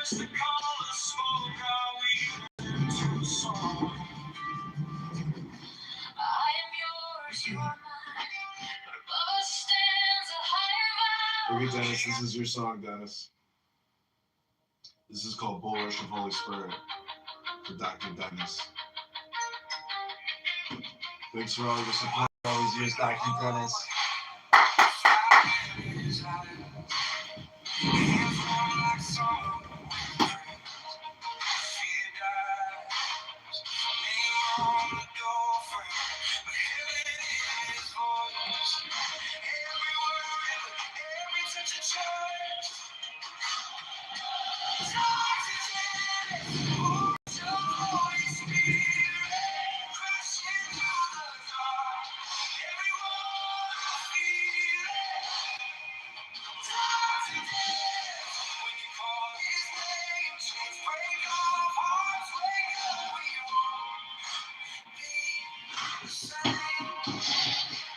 Okay, Dennis, this is your song, Dennis. This is called Bulrush of Holy Spirit for Dr. Dennis. Thanks for all your support all these years, Dr. Dennis.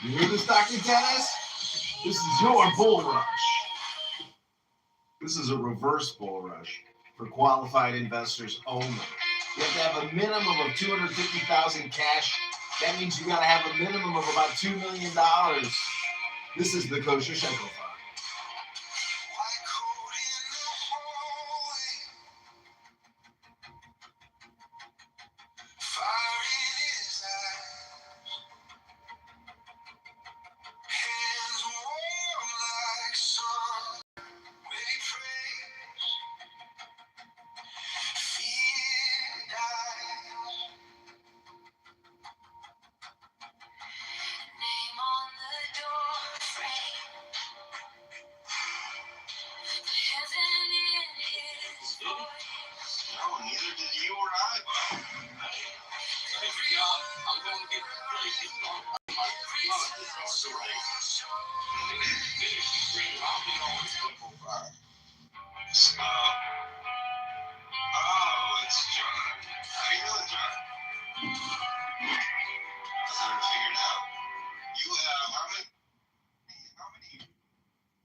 You hear this, Dr. Dennis? This is your bull rush. This is a reverse bull rush for qualified investors only. You have to have a minimum of $250,000 cash. That means you got to have a minimum of about $2 million. This is the Kosher Shekel Fund.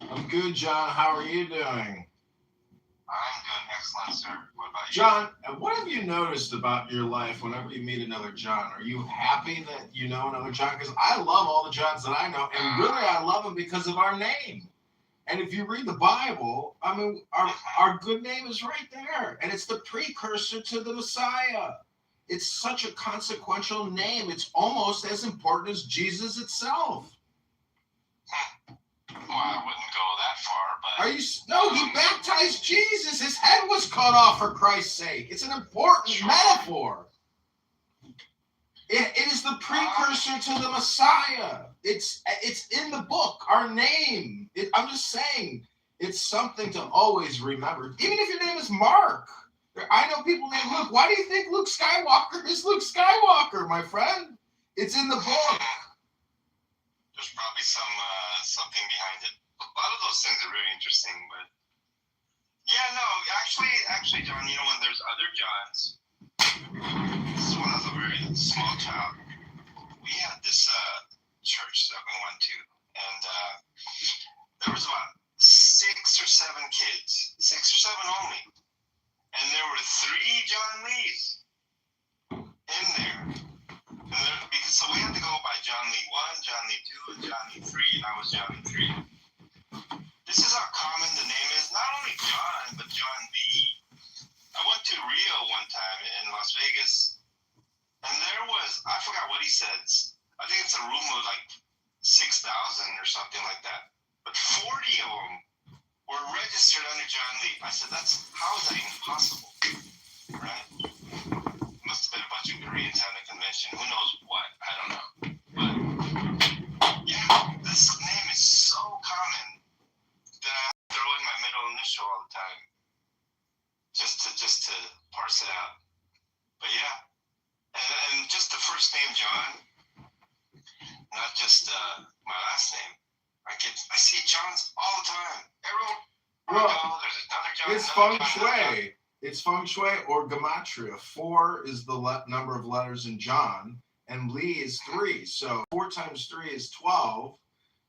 I'm good, John. How are you doing? I'm doing excellent, sir. What about you? John, what have you noticed about your life whenever you meet another John? Are you happy that you know another John? Because I love all the Johns that I know, and really I love them because of our name. And if you read the Bible, I mean, our good name is right there, and it's the precursor to the Messiah. It's such a consequential name. It's almost as important as Jesus itself. Well, I wouldn't go that far, but... Are you? No, he baptized Jesus. His head was cut off for Christ's sake. It's an important metaphor. It is the precursor to the Messiah. It's in the book, our name. I'm just saying, it's something to always remember. Even if your name is Mark. I know people named Luke. Why do you think Luke Skywalker is Luke Skywalker, my friend? It's in the book. There's probably something behind it. A lot of those things are really interesting, but yeah, no, actually, John, you know, when there's other Johns, this is when I was a very small child. We had this church that we went to, and there was about 6 or 7 kids, 6 or 7 only, and there were 3 John Lees in there. So we had to go by John Lee 1, John Lee 2, and John Lee 3, and I was John Lee 3. This is how common the name is. Not only John, but John Lee. I went to Rio one time in Las Vegas, and there was, I forgot what he said. I think it's a room of like 6,000 or something like that. But 40 of them were registered under John Lee. I said, how is that even possible? Right? Must have been a bunch of Koreans having a convention. Who knows what? I don't know. But yeah, this name is so common that I throw in my middle initial all the time, just to parse it out. But yeah, and just the first name John, not just my last name. I see Johns all the time. Everyone, there's another John. It's feng shui. It's feng shui or gematria. 4 is the number of letters in John, and Lee is 3. So 4 times 3 is 12.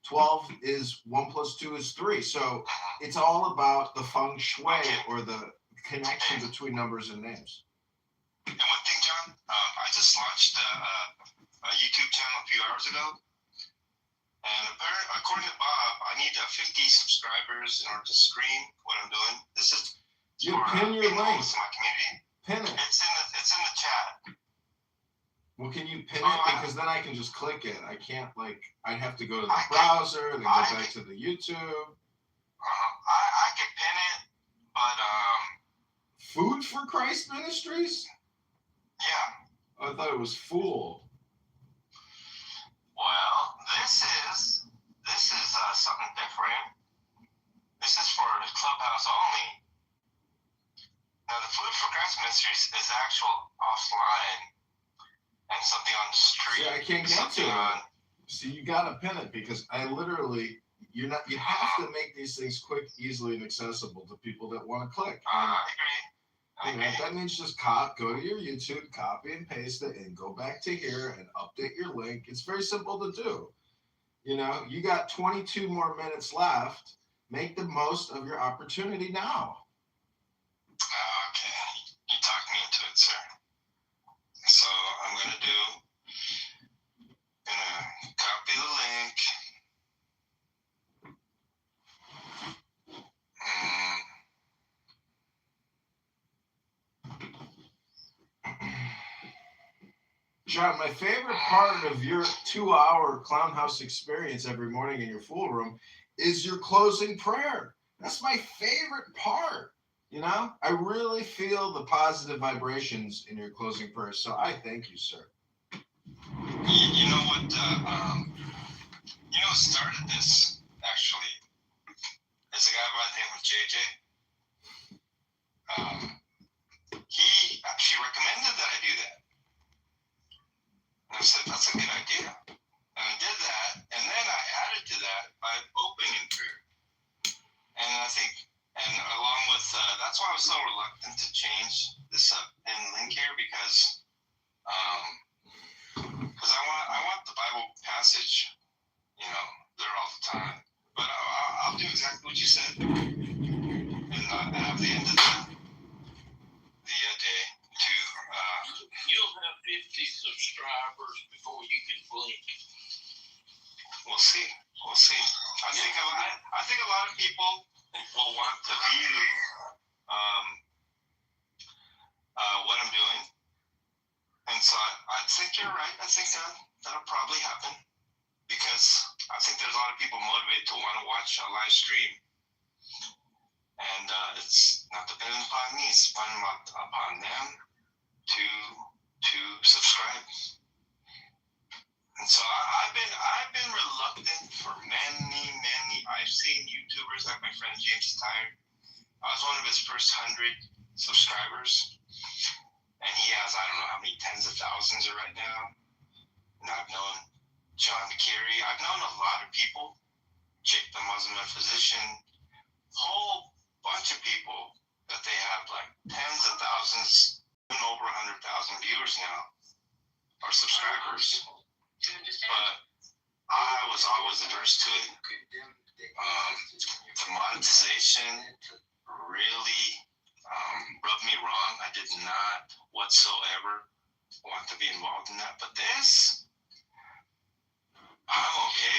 12 is 1 plus 2 is 3. So it's all about the feng shui or the connection between numbers and names. And one thing, John, I just launched a YouTube channel a few hours ago. And according to Bob, I need 50 subscribers in order to stream what I'm doing. This is You pin your link. To my community. Pin it. It's in the chat. Well, can you pin it? Because then I can just click it. I can't, like, I'd have to go to the browser, then go back to the YouTube. I can pin it, but Food for Christ Ministries? Yeah. I thought it was Fool. Well, this is something different. This is for the Clubhouse only. Now, the Food for Christ Ministries is actual offline and something on the street. See, I can't get to it. See, you gotta pin it because I literally, you have to make these things quick, easily, and accessible to people that want to click. I agree. That means just go to your YouTube, copy and paste it, and go back to here and update your link. It's very simple to do. You got 22 more minutes left. Make the most of your opportunity now. Okay, you talked me into it, sir. So I'm gonna copy the link. John, my favorite part of your 2-hour Clown House experience every morning in your Fool Room is your closing prayer. That's my favorite part. I really feel the positive vibrations in your closing prayer. So I thank you, sir. You know what? Started this actually is a guy by the name of JJ. He actually recommended that I do that. And I said, that's a good idea. And I did that. And then I added to that by opening in prayer. And I think, and along with, that's why I was so reluctant to change this in link here because I want the Bible passage, there all the time. But I'll do exactly what you said. And at the end of the day to you'll have 50 subscribers before you can blink. We'll see. I think a lot of people will want to view what I'm doing, and so I think you're right. I think that'll probably happen because I think there's a lot of people motivated to want to watch a live stream. And it's not dependent upon me, it's dependent upon them to subscribe. And so I've been reluctant for many, I've seen YouTubers like my friend James Tyre. I was one of his first 100 subscribers. And he has, I don't know how many tens of thousands right now. And I've known John Kerry. I've known a lot of people. Jake the Muslim physician. Whole bunch of people that they have like tens of thousands, even over 100,000 viewers now, or subscribers. But I was always averse to it. The monetization really rubbed me wrong. I did not whatsoever want to be involved in that. But this, I'm okay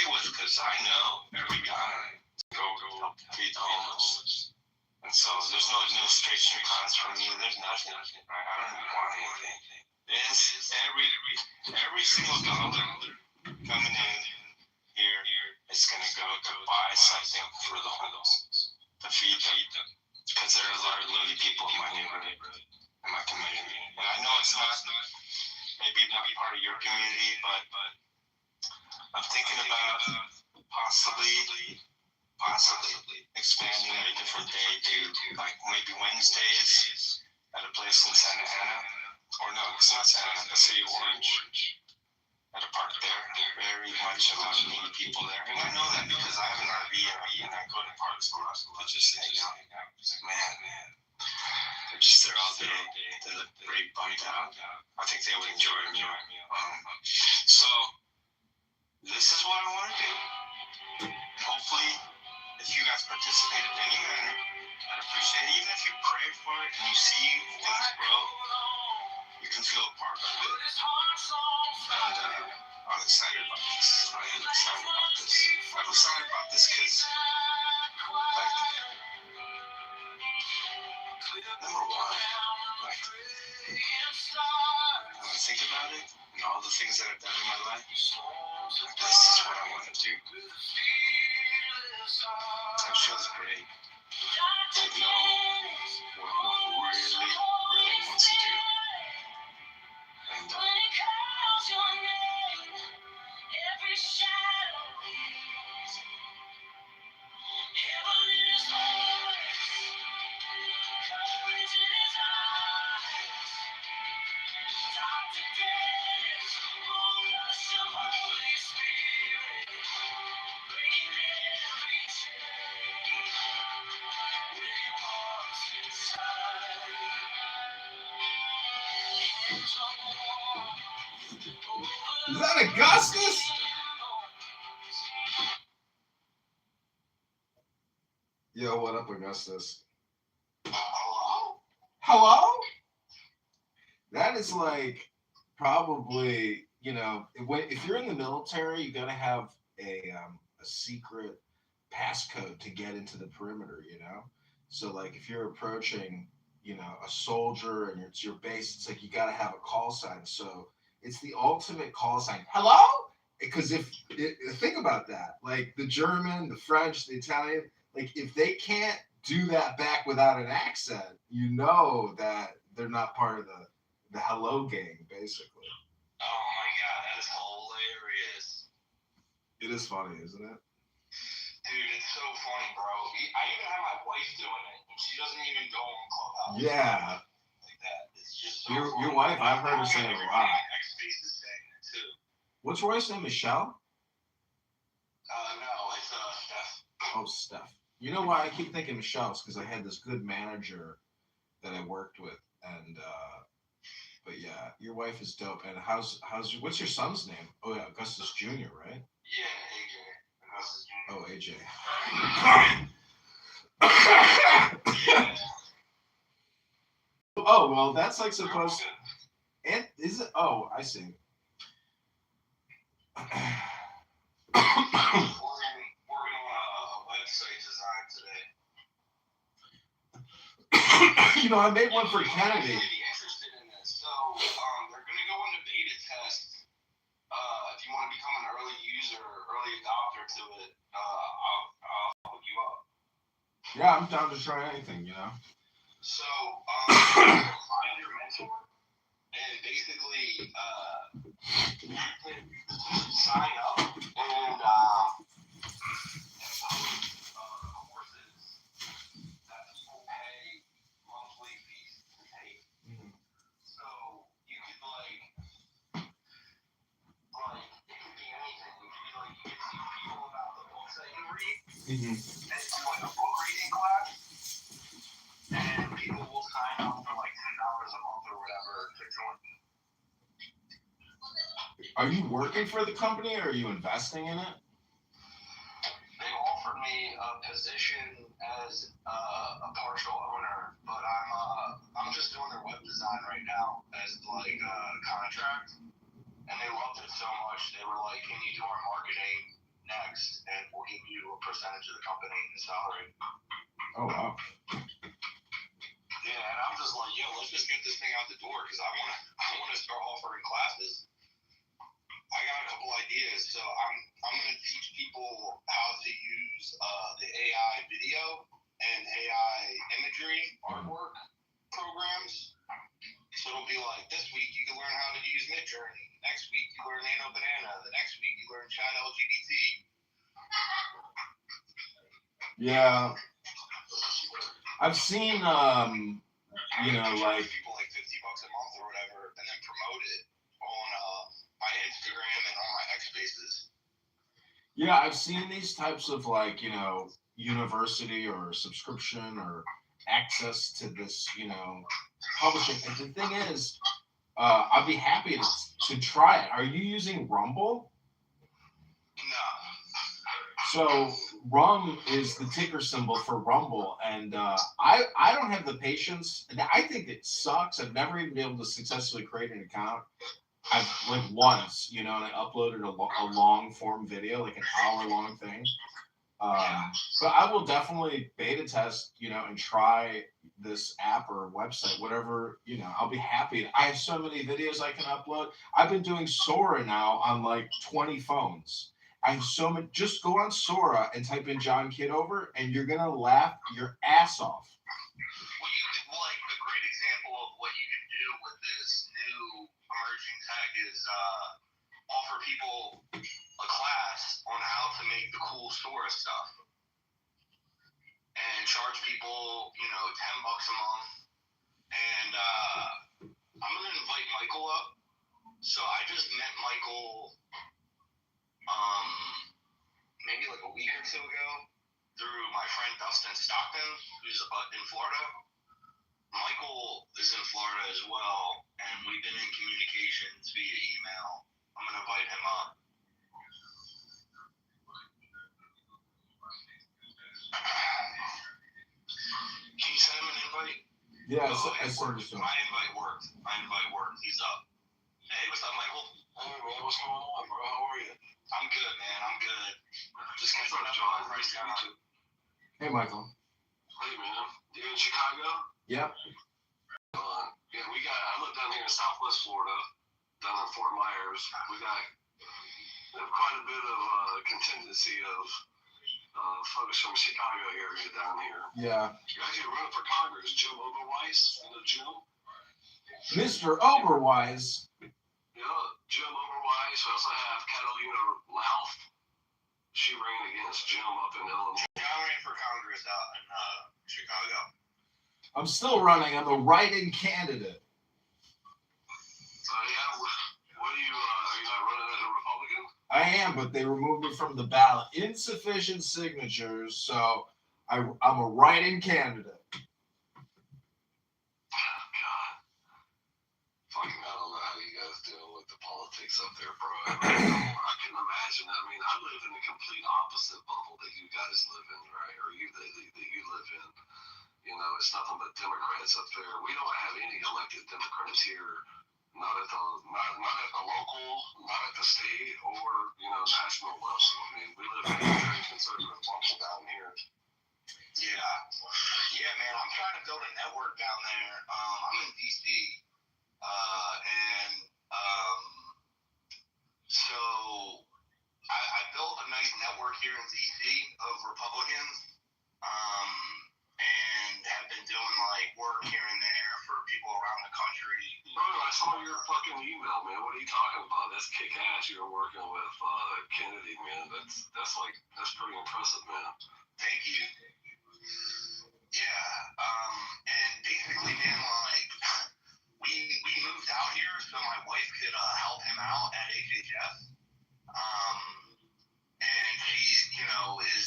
with because I know every guy go feed the homeless. And so there's no administration costs for me. There's nothing. I don't even want anything. This every single dollar coming in here is gonna go to buy something for the homeless, to feed them. Because there are a lot of needy people in my neighborhood, in my community. And I know it's maybe not part of your community, but I'm thinking about possibly expanding a different day to like maybe Wednesdays at a place in Santa Ana. Or no, it's not Santa Ana, the city of Orange. At a park there. Very much a lot of needy people there. And I know that because I have an RV and I go to parks a lot to just hang out. Man. They're just there all day. They look very bummed out. I think they would enjoy me. So this is what I want to do. Hopefully, if you guys participate in any manner, I'd appreciate it. Even you pray for it and you see things grow, you can feel a part of it. And I'm excited about this. I am excited about this. I'm excited about this because, like, number one, like, when I think about it and all the things that I've done in my life, this is what I want to do. It feels great to know what one really, really wants to do. And Is that Augustus? Yo, what up, Augustus? Hello? That is like probably, you know, if you're in the military, you gotta have a secret passcode to get into the perimeter, you know? So like if you're approaching, you know, a soldier and it's your base, it's like you gotta have a call sign. So it's the ultimate call sign. Hello? Because think about that, like the German, the French, the Italian, like if they can't do that back without an accent, you know that they're not part of the hello gang, basically. oh my god, that's hilarious. It is funny, isn't it? Dude, it's so funny, bro. I even have my wife doing it, and she doesn't even go on Clubhouse. Yeah. Like that. It's just so Your wife, I've heard her say it a lot. My ex-face is saying it too. What's your wife's name? Michelle? No, it's Steph. Oh, Steph. You know why I keep thinking Michelle's? Because I had this good manager that I worked with, and but yeah, your wife is dope. And what's your son's name? Oh yeah, Augustus Jr., right? Yeah, AJ. Augustus Jr. Oh, AJ. Oh well, that's like supposed. And is it? Oh, I see. Working on a website design today. You know, I made one for Kennedy. I'm really interested in this. So they're going to go into beta test. If you want to become an early user, early adopter to it, I'll hook you up. Yeah, I'm down to try anything, you know. So find your mentor and basically sign up and courses that people pay monthly fees to take. Mm-hmm. So you could like it could be anything. It could be like you could teach people about the books that you read Mm-hmm. and do like a book reading class. And people will sign up for like $10 a month or whatever to join. Are you working for the company or are you investing in it? They offered me a position as a partial owner, but I'm just doing their web design right now as like a contract. And they loved it so much, they were like, "Can you do our marketing next? And we'll give you a percentage of the company in salary." Oh wow. Yeah, and I'm just like, "Yo, let's just get this thing out the door because I wanna start offering classes." I got a couple ideas, so I'm gonna teach people how to use the AI video and AI imagery artwork programs. So it'll be like this week you can learn how to use Midjourney. Next week you learn Nano Banana. The next week you learn Chat LGBT. Yeah. I've seen you know, like people like $50 a month or whatever, and then promote it on my Instagram and on my X Spaces. yeah, I've seen these types of like, you know, university or subscription or access to this, you know, publishing. And the thing is, I'd be happy to try it. Are you using Rumble? No. So Rum is the ticker symbol for Rumble, and I don't have the patience. I think it sucks. I've never even been able to successfully create an account. I've like once, and I uploaded a long form video, like an hour long thing. But I will definitely beta test, and try this app or website, whatever, I'll be happy. I have so many videos I can upload. I've been doing Sora now on like 20 phones. I have so many. Just go on Sora and type in John Kitover, and you're gonna laugh your ass off. Well, like a great example of what you can do with this new emerging tech is offer people a class on how to make the cool Sora stuff, and charge people, $10 a month. And I'm gonna invite Michael up. So I just met Michael, maybe like a week or two ago through my friend Dustin Stockton, who's in Florida. Michael is in Florida as well, and we've been in communications via email. I'm gonna invite him up. Can you send him an invite? Yeah, I sent it to him. My invite worked. He's up. Hey, what's up, Michael? Hey, man, what's going on, bro? How are you? I'm good, man. I'm good. Just catching up on the first time. Hey, Michael. Hey, man. You in Chicago? Yep. Yeah, I live down here in Southwest Florida, down in Fort Myers. We got quite a bit of contingency of folks from Chicago area down here. Yeah. You're actually running for Congress. Jim Oberweis. You know Jim? Mr. Oberweis. Yeah, Jim Oberweis. We also have Catalina Lauf. She ran against Jim up in Illinois. I ran for Congress out in Chicago. I'm still running. I'm a write-in candidate. Yeah, what are you not running as a Republican? I am, but they removed me from the ballot. Insufficient signatures, so I'm a write-in candidate. God. Fucking, I don't know how you guys deal with the politics up there, bro. I can imagine. I mean, I live in the complete opposite bubble that you guys live in, right? Or that you live in. It's nothing but Democrats up there. We don't have any elected Democrats here. Not at the local, not at the state, or national level. I mean, we live in a very conservative bubble down here. Yeah, man. I'm trying to build a network down there. I'm in DC, and so I built a nice network here in DC of Republicans, and have been doing like work here and there for people around the country. Bro, I saw your fucking email, man. What are you talking about? That's kick ass. You're working with Kennedy, man. That's pretty impressive, man. Thank you. Yeah. And basically, man, like we moved out here so my wife could help him out at HHS. And she, is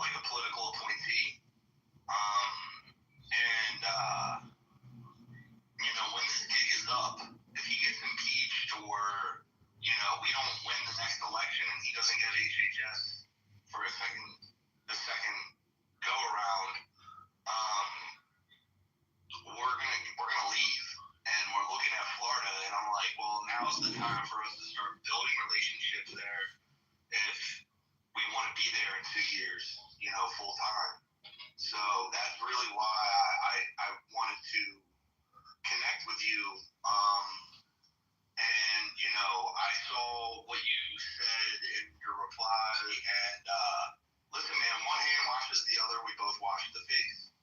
like a political appointee. And when this gig is up, if he gets impeached or, we don't win the next election and he doesn't get HHS for the second go around, we're gonna leave and we're looking at Florida, and I'm like, well, now's the time for us to start building relationships there if we want to be there in 2 years, full time. So that's really why I wanted to connect with you. And I saw what you said in your reply, and listen, man, one hand washes the other. We both wash the face,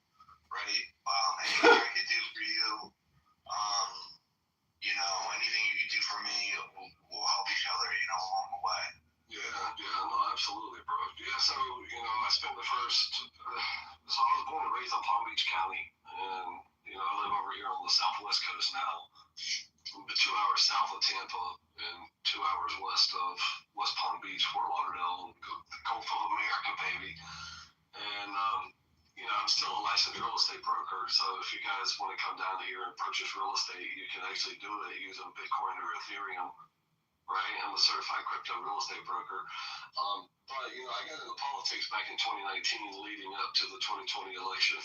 right? Anything I could do for you, anything you could do for me, we'll help each other, along the way. Yeah, no, absolutely, bro. Yeah, so, I spent the first, so I was born and raised in Palm Beach County, and, I live over here on the southwest coast now, 2 hours south of Tampa, and 2 hours west of West Palm Beach, Fort Lauderdale, the Gulf of America, baby. And, I'm still a licensed real estate broker, so if you guys want to come down here and purchase real estate, you can actually do it using Bitcoin or Ethereum. right? I'm a certified crypto real estate broker. But, I got into politics back in 2019 leading up to the 2020 election.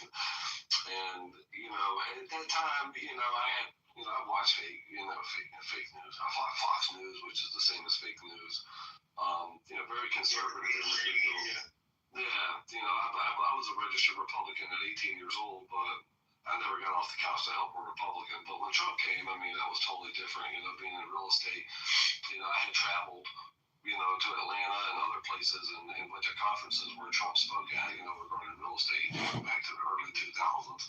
And, at that time, I had, I watched fake news. I fought Fox News, which is the same as fake news. Very conservative individual. Yeah, I was a registered Republican at 18 years old, but I never got off the couch to help a Republican. But when Trump came, that was totally different. Being in real estate, I had traveled, to Atlanta and other places and went to conferences where Trump spoke at, regarding real estate, back to the early 2000s.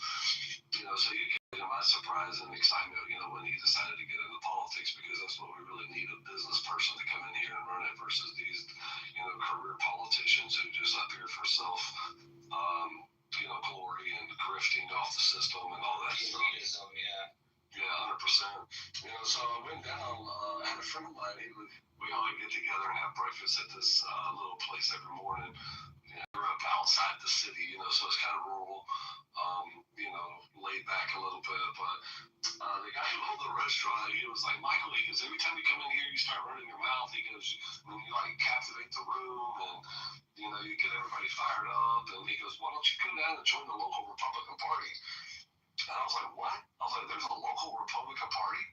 So you can my surprise and excitement, when he decided to get into politics, because that's what we really need, a business person to come in here and run it versus these, career politicians who just up here for self, glory and grifting off the system and all that stuff. Yeah, 100%. So I went down, I had a friend of mine, we all get together and have breakfast at this little place every morning. We're up outside the city, so it's kind of rural, laid back a little bit. But the guy who owned the restaurant, he was like, Michael, he goes, every time you come in here, you start running your mouth. He goes, when you captivate the room and, you get everybody fired up. And he goes, why don't you come down and join the local Republican Party? And I was like, what? I was like, there's a local Republican Party?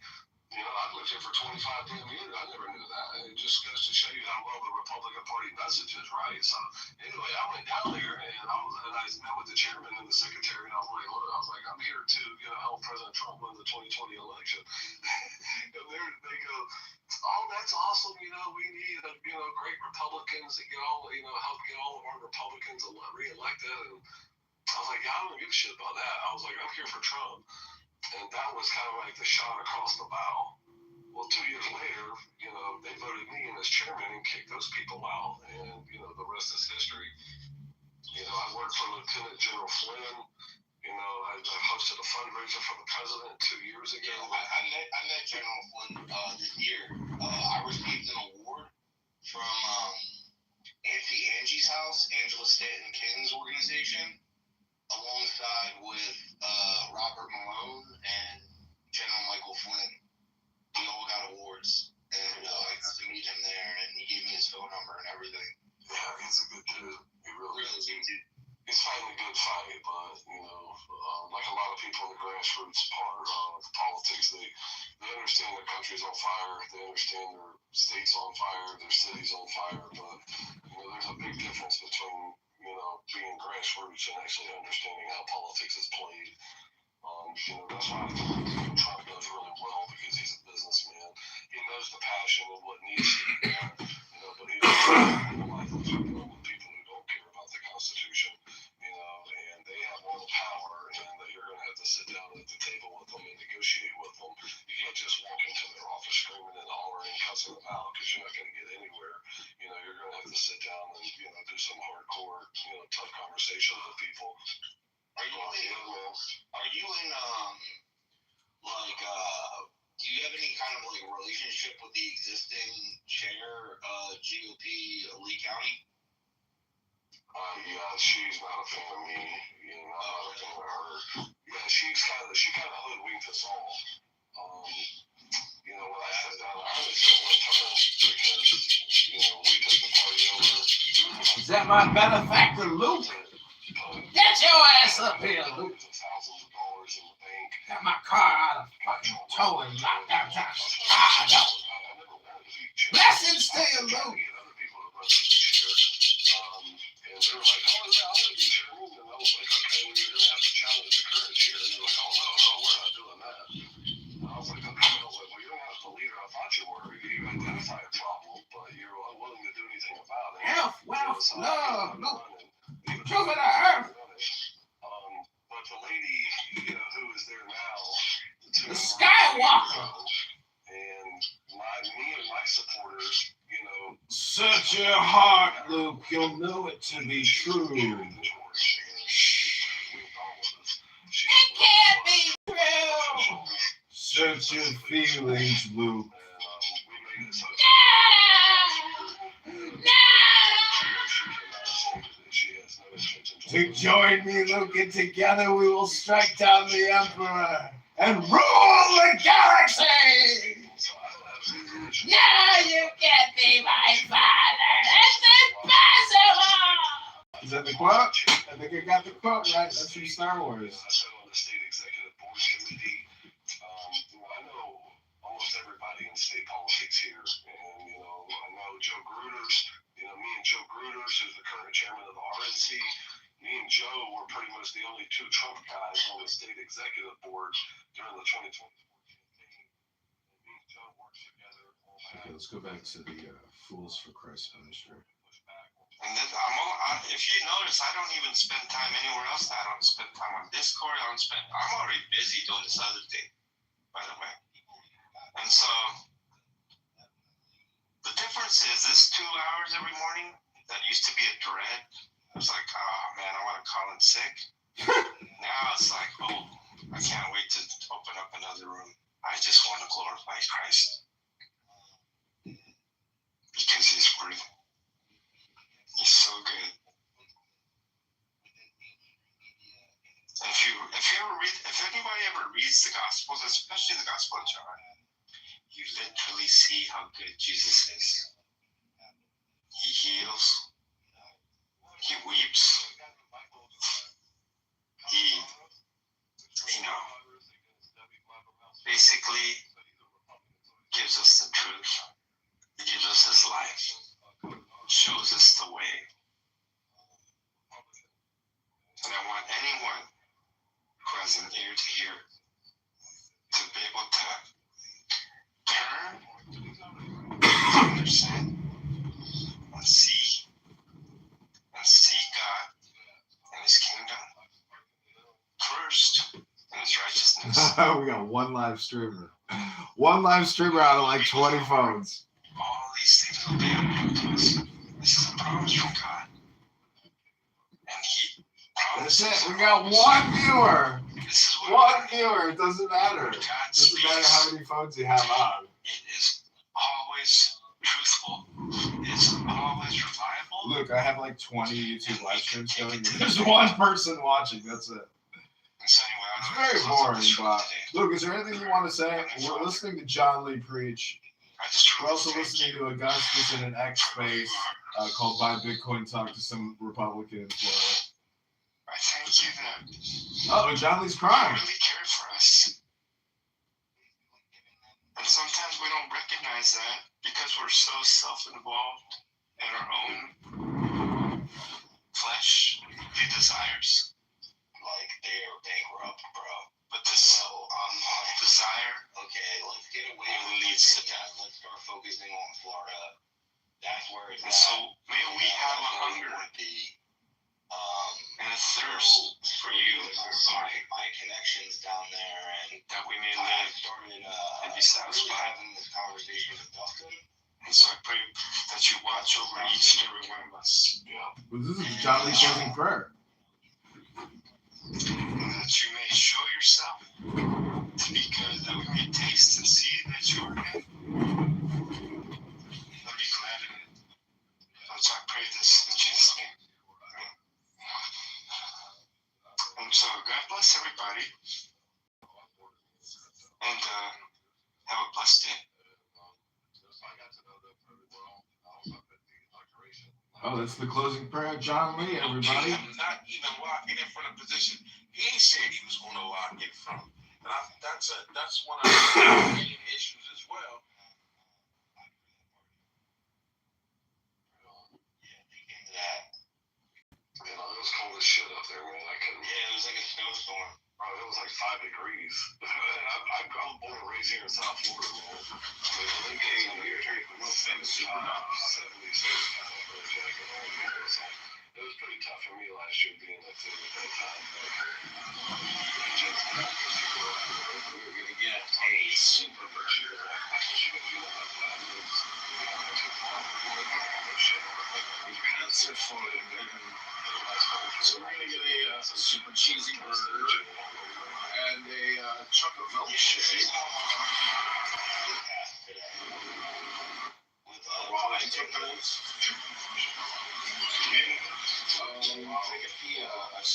I've lived here for 25 damn years. I never knew that. And it just goes to show you how well the Republican Party messages, right? So anyway, I went down there and I met with the chairman and the secretary, and I was like, look, I'm here to help President Trump win the 2020 election. And they go, oh, that's awesome. We need great Republicans to get all help get all of our Republicans reelected. And I was like, I don't give a shit about that. I was like, I'm here for Trump. And that was kind of like the shot across the bow. Well, 2 years later, they voted me in as chairman and kicked those people out. And, the rest is history. I worked for Lieutenant General Flynn. I hosted a fundraiser for the president 2 years ago. I met General Flynn this year. I received an award from Auntie Angie's house, Angela Stanton King's organization, alongside with Robert Malone and General Michael Flynn. We all got awards, and I got to meet him there, and he gave me his phone number and everything. Yeah, he's a good dude. He really is. He's fighting a good fight, but like a lot of people in the grassroots part of politics, they understand their country's on fire, they understand their state's on fire, their city's on fire, but there's a big difference between being grassroots and actually understanding how politics is played. That's why I think Trump does really well, because he's a businessman. He knows the passion of what needs to be done, but he doesn't realize those people who don't care about the Constitution, and they have all the power, and that you're going to have to sit down at the table with them and negotiate with them. You can't just walk into their office screaming and hollering and cussing them out, because you're not going to get anywhere. You're going to have to sit down and do some hardcore, tough conversations with people. Are you in do you have any kind of relationship with the existing chair, GOP Lee County? Yeah, she's not a fan of me. I'm not a fan of her. Yeah, she kind of hoodwinked us all. When I sat down, I only took one turn because we took the party over. Is that my benefactor, Luke? Get your ass up here, Luke. Thousands of dollars in the bank. Got my car out of fucking tow and knocked out time. Blessings to you, Luke. Other people to run to the chair. And they were like, oh, yeah, I'll let you chairman. And I was like, okay, well, you're going to have to challenge the current chair. And they're like, oh, no, we're not doing that. And I was like, okay. I was like, well, you're not the leader I thought you were. You identify a problem, but you're unwilling to do anything about it. Health, wealth, love, Luke. Truth of the earth. But the lady, who is there now, the Skywalker, and me and my supporters, search your heart, Luke. You'll know it to be true. It can't be true. Search your feelings, Luke. To join me, Luke, and together we will strike down the Emperor and rule the galaxy! So I don't have Yeah, you can't be my father. That's impossible. Is that the quote? I think I got the quote right. That's from Star Wars. I sit on the state executive board committee. I know almost everybody in state politics here, and I know Joe Gruters. Me and Joe Gruters, who's the current chairman of the RNC. Me and Joe were pretty much the only two Trump guys on the state executive board during the 2024 campaign. And me and Joe worked together. Okay, let's go back to the Fools for Christ ministry. And then if you notice, I don't even spend time anywhere else. I don't spend time on Discord. I'm already busy doing this other thing, by the way. And so the difference is this 2 hours every morning that used to be a dread. It was like, oh man, I want to call in sick. Now it's like, oh, I can't wait to open up another room. I just want to glorify Christ because He's worthy. He's so good. And if anybody ever reads the Gospels, especially the Gospel of John, you literally see how good Jesus is. He heals. He weeps. He, basically gives us the truth. He gives us His life. Shows us the way. And I want anyone who has an ear to hear to be able to turn from their sin and see God and His kingdom first and His righteousness. We got one live streamer. One live streamer out of like 20 phones. All these things will be added to us. This is a promise from God. And He promises. That's it. We got one viewer. One viewer. It doesn't matter. It doesn't matter how many phones you have on. It is always truthful. It's always reliable. Look, I have like 20 YouTube live streams going. There's one person watching. That's it. So anyway, It's very boring, but Luke, is there anything you want to say? We're listening to John Lee preach. We're also listening to Augustus in an X space called Buy Bitcoin Talk to some Republican in Florida. I thank you that Oh, John Lee's you crying. really care for us. And sometimes we don't recognize that because we're so self-involved in our own flesh, desires. Like they're bankrupt, bro. But this desire Let's get away only leads to death. Let's start focusing on Florida. That's where it's And so may we have a hunger and a thirst for you, my connections down there, and that we may I live started and be really satisfied. having this conversation with Dustin. And so I pray that you watch over each and every one of us. Well, this is John Lee closing prayer. And that you may show yourself to be good, that we may taste and see that you are good. I'll be glad in it. And so I pray this in Jesus' name. And so God bless everybody. And have a blessed day. Oh, that's the closing prayer of John Lee, everybody. Not even locking in from the position he said he was going to lock in from. And that's one of the main issues as well. It was cold as shit up there, man. I couldn't. Yeah, it was like a snowstorm. Bro, it was like 5 degrees. I'm born and raised here in South Florida, man. I mean, when they came here, no 70s, 70s, it was pretty tough for me last year being up there at that time. We were going to get a super pressure. So we're going to get a super cheesy burger and a chocolate milkshake with raw pickles. Take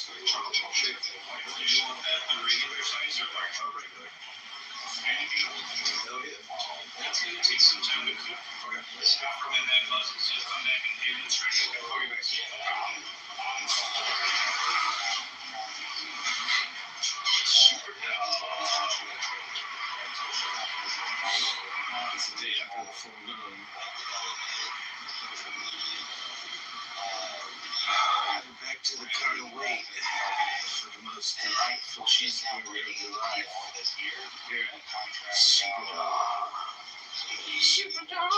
a chocolate milkshake. Do you want that the regular size or like a regular? That's going to take some time to cook. It's not from in that muzzle, so come back and get it straight. Super it's the day after the full moon. Back to the current weight for the most delightful cheeseburger of your life. Here at Super Dog. Super Dog.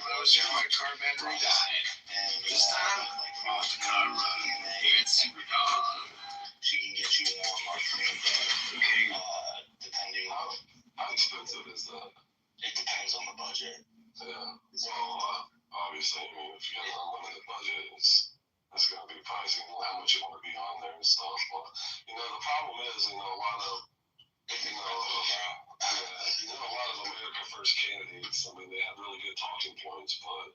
I was here, my car battery died. And this time, we want the car running. Here at Super Dog. She can get you more marketing. Okay. Depending on How expensive is that? it depends on the budget. Yeah. Well, obviously, I mean, if you have an unlimited budget, it's going to be pricey on how much you want to be on there and stuff. But, the problem is, a lot of, a lot of America First candidates, I mean, they have really good talking points, but,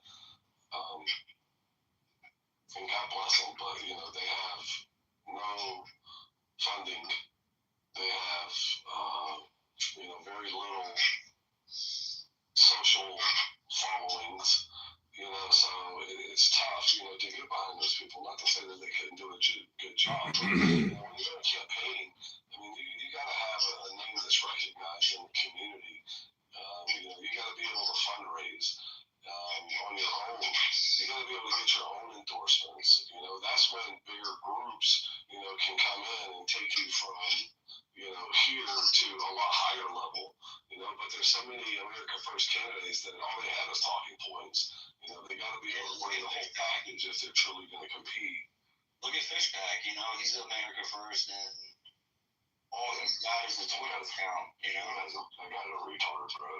and God bless them, but, they have no funding. They have, very little social followings, so it's tough, to get behind those people. Not to say that they couldn't do a good job, but, when you're in a campaign, I mean, you got to have a name that's recognized in the community. You got to be able to fundraise on your own. You got to be able to get your own endorsements. That's when bigger groups, can come in and take you from, here to a lot higher level. But there's so many America First candidates that all they have is talking points. They got to be able to bring the whole package if they're truly going to compete. Look at Fishback, he's America First, and all he's got is a Twitter account, I got a retard, bro.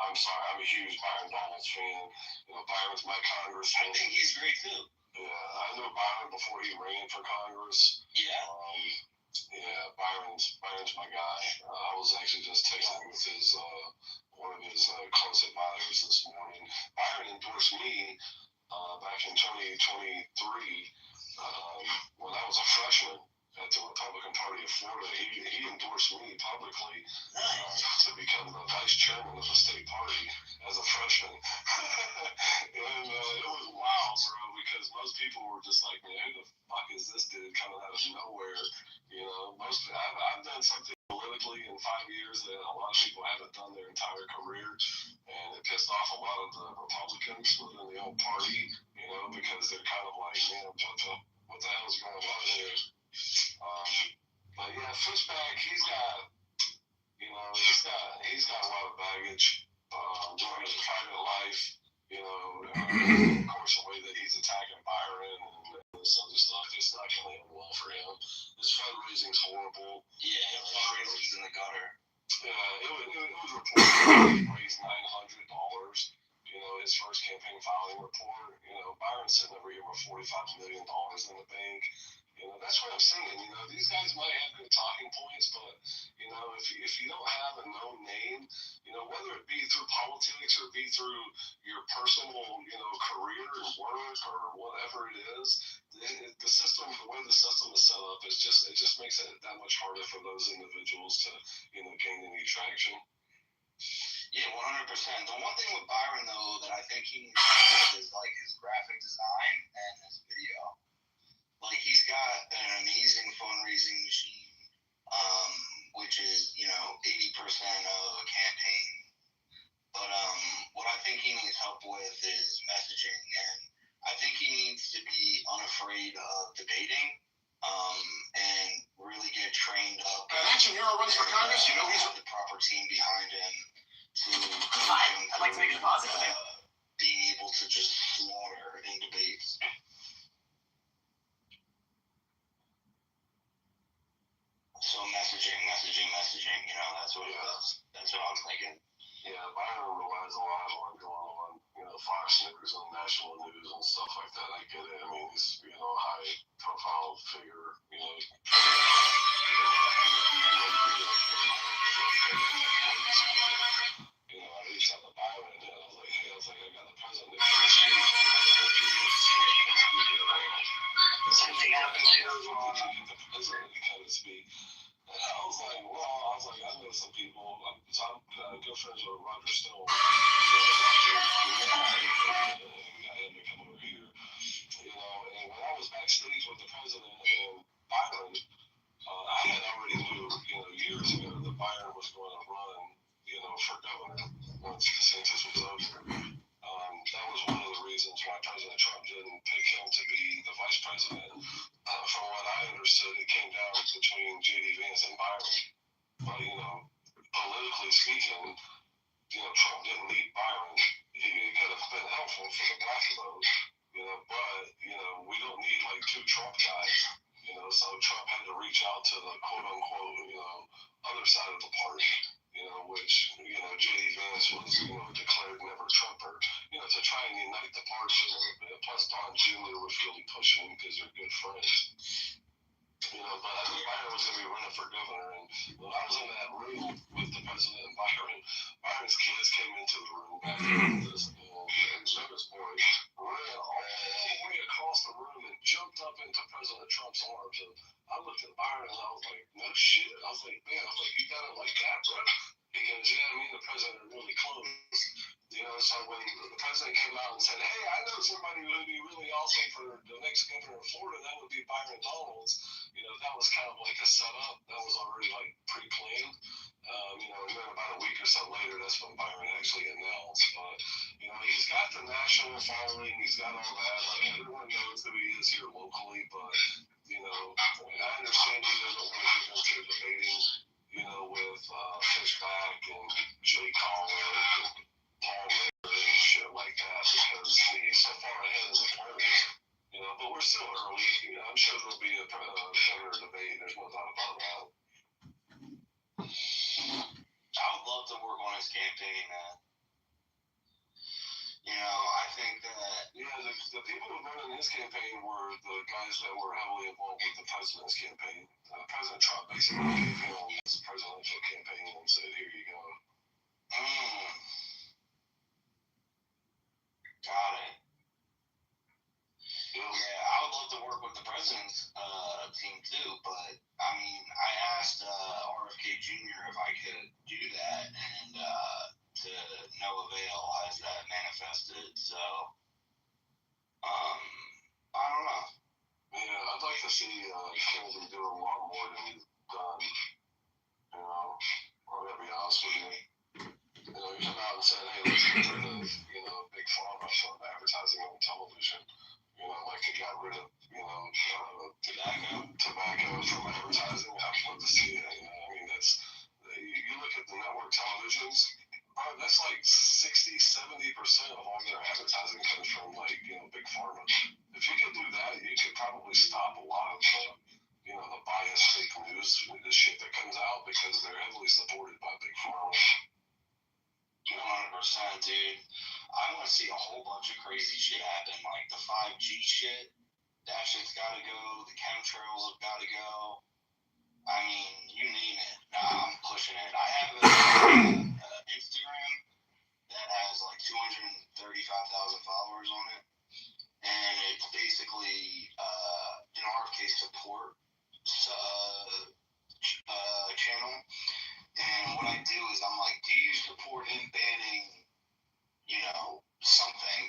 I'm sorry, I'm a huge Byron Donalds fan. Byron's my congressman. I think he's great too. Yeah, I knew Byron before he ran for Congress. Yeah. Yeah, Byron's my guy. I was actually just texting with one of his close advisors this morning. Byron endorsed me back in 2023 when I was a freshman at the Republican Party of Florida. He endorsed me publicly to become the vice chairman of the state party as a freshman. And it was wild, bro, because most people were just like, man, who the fuck is this dude coming out of nowhere? I've done something politically in 5 years that a lot of people haven't done their entire career, and it pissed off a lot of the Republicans within the old party, because they're kind of like, man, what the hell is going on here? But yeah, Fishback, he's got a lot of baggage during his private life. Of course, the way that he's attacking Byron and this other stuff, it's not going to end well for him. His fundraising's horrible. Yeah, fundraising's in the gutter. Yeah, it was reported that he raised $900. His first campaign filing report. Byron's sitting over here with $45 million in the bank. That's what I'm saying. These guys might have good talking points, but if you don't have a known name, whether it be through politics or be through your personal, career and work or whatever it is, the system, the way the system is set up, it just makes it that much harder for those individuals to, gain any traction. Yeah, 100%. The one thing with Byron, though, that I think he needs to do is like his graphic design and his video. Like, he's got an amazing fundraising machine, which is, 80% of a campaign. But what I think he needs help with is messaging, and I think he needs to be unafraid of debating, and really get trained up. Action Hero runs for Congress. He's got the proper team behind him to I'd like to make a deposit. being able to just slaughter in debates. So messaging, that's what it is. That's what I'm thinking. Yeah, Byron relies a lot on going on, Fox News and national news and stuff like that. I get it. I mean, he's, a high-profile figure, I reached out to Byron and I was like, hey, I got the president in the street. friends with Roger Stone. Roger, got him to come over here. You know, and when I was backstage with the president and Byron, I had already knew, years ago that Byron was going to run, for governor once DeSantis was over. That was one of the reasons why President Trump didn't pick him to be the vice president. From what I understood, it came down between J.D. Vance and Byron. But, politically speaking, Trump didn't need Byron. It could have been helpful for the black vote, but, we don't need like two Trump guys, so Trump had to reach out to the quote unquote, other side of the party, which, J.D. Vance was, declared never Trumper, to try and unite the party a little bit. Plus Don Jr. was really pushing because they're good friends. But I think Byron was going to be running for governor, and when I was in that room with the president and Byron's kids came into the room back in this, and Jonas boy ran all the way across the room and jumped up into President Trump's arms, and I looked at Byron and I was like, no shit. I was like, man, you got it like that, bro. Because, me and the president are really close. So when the president came out and said, hey, I know somebody who would be really awesome for the next governor of Florida, that would be Byron Donalds. That was kind of like a setup. That was already like pre-planned. And then about a week or so later, that's when Byron actually announced. But, he's got the national following. He's got all that. Everyone knows who he is here locally. But, I understand he doesn't want to get into debating, with Fishback and Jay Collier and Paul Ritter and shit like that because he's so far ahead of the polls. But we're still early. I'm sure there'll be a governor debate. There's no doubt about that. I would love to work on his campaign, man. I think that... Yeah, the people who voted in his campaign were the guys that were heavily involved with the president's campaign. President Trump basically gave him his presidential campaign and said, here you go. Got it. Yeah, I would love to work with the president's team too, but I asked RFK Jr. if I could do that, and to no avail has that manifested. So, I don't know. Yeah, I'd like to see Kennedy do a lot more than he's done. I'm gonna be honest with you. He came out and said, hey, let's get rid of, big pharma from advertising on television. Like they got rid of, tobacco from advertising. I'd love to see it. You look at the network televisions, that's like 60-70% of all their advertising comes from big pharma. If you could do that, you could probably stop a lot of the biased fake news, the shit that comes out because they're heavily supported by big pharma. 100%, dude. I want to see a whole bunch of crazy shit happen, like the 5G shit. That shit's got to go. The chemtrails have got to go. You name it. I'm pushing it. I have an Instagram that has like 235,000 followers on it, and it's basically an RFK support channel. And what I do is I'm like, do you support him banning, something,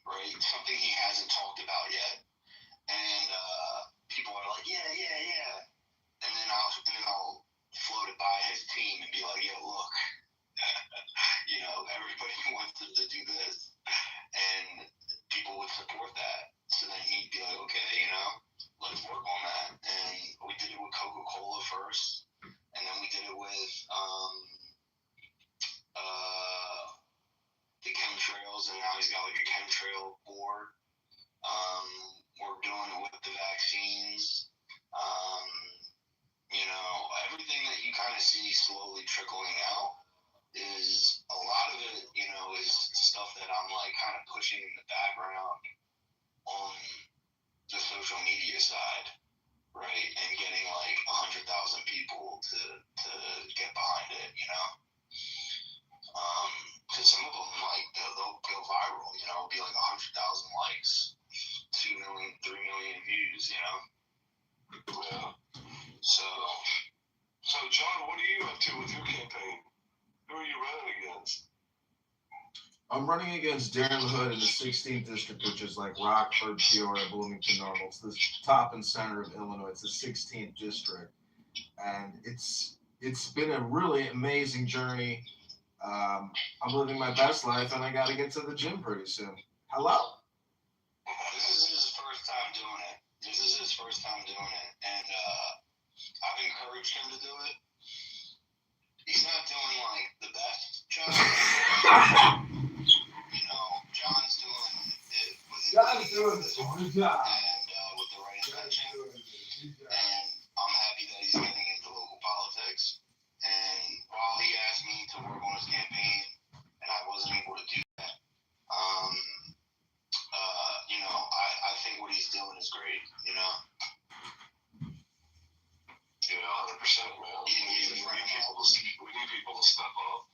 right? Something he hasn't talked about yet. And people are like, yeah. And then I'll float it by his team and be like, yo, look, everybody wants to do this. And people would support that. So then he'd be like, okay, let's work on that. And we did it with Coca-Cola first. And then we did it with the chemtrails, and now he's got like a chemtrail board. We're doing it with the vaccines. Everything that you kind of see slowly trickling out is a lot of it, is stuff that I'm like kind of pushing in the background on the social media side, right? And getting like 100,000 people to get behind it, because some of them like they'll go viral, it'll be like 100,000 likes, 2 million, 3 million views, Yeah. So John, what are you up to with your campaign? Who are you running against? I'm running against Darren Hood in the 16th district, which is like Rockford, Peoria, Bloomington, Normal. It's the top and center of Illinois. It's the 16th district, and it's been a really amazing journey. I'm living my best life, and I got to get to the gym pretty soon. Hello? This is his first time doing it. And I've encouraged him to do it. He's not doing like the best job. John's doing it with his and with the right intention. And I'm happy that he's getting into local politics. And while he asked me to work on his campaign, and I wasn't able to do that, I think what he's doing is great. Yeah, 100%, man. We need people to step up.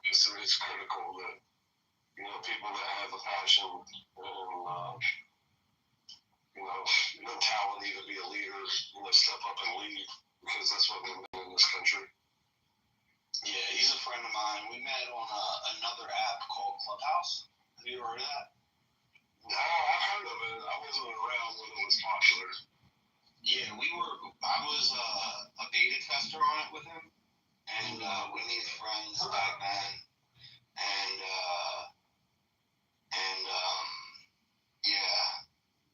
Because it's critical that people that have the passion and mentality to be a leader, step up and lead, because that's what we need in this country. Yeah, he's a friend of mine. We met on another app called Clubhouse. Have you ever heard of that? No, I've heard of it. I wasn't around when it was popular. Yeah, I was a beta tester on it with him, and we made friends back then, and yeah,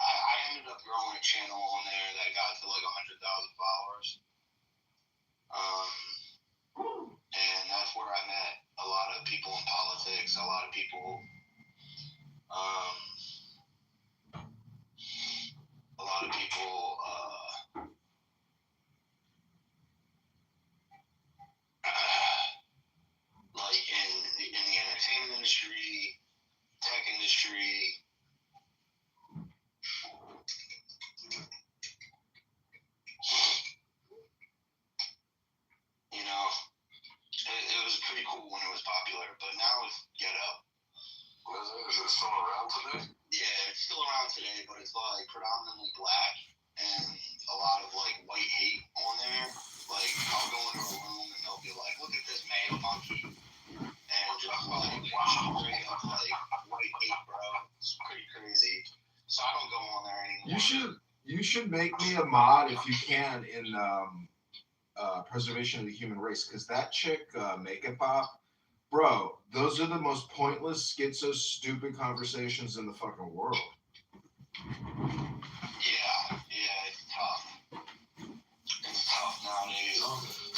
I ended up growing a channel on there that got to like 100,000 followers, and that's where I met a lot of people in politics, a lot of people, like in the entertainment industry, tech industry. It was pretty cool when it was popular, but now it's ghetto. Is it still around today? Yeah, it's still around today, but it's like predominantly black and a lot of like white hate on there. Like I'll go into a room and they'll be like, "Look at this male monkey," and just like straight up like white hate, bro. It's pretty crazy. So I don't go on there anymore. You should make me a mod if you can in Preservation of the Human Race, because that chick, Makeup Pop, bro, those are the most pointless, schizo, stupid conversations in the fucking world. Yeah, it's tough. It's tough nowadays. So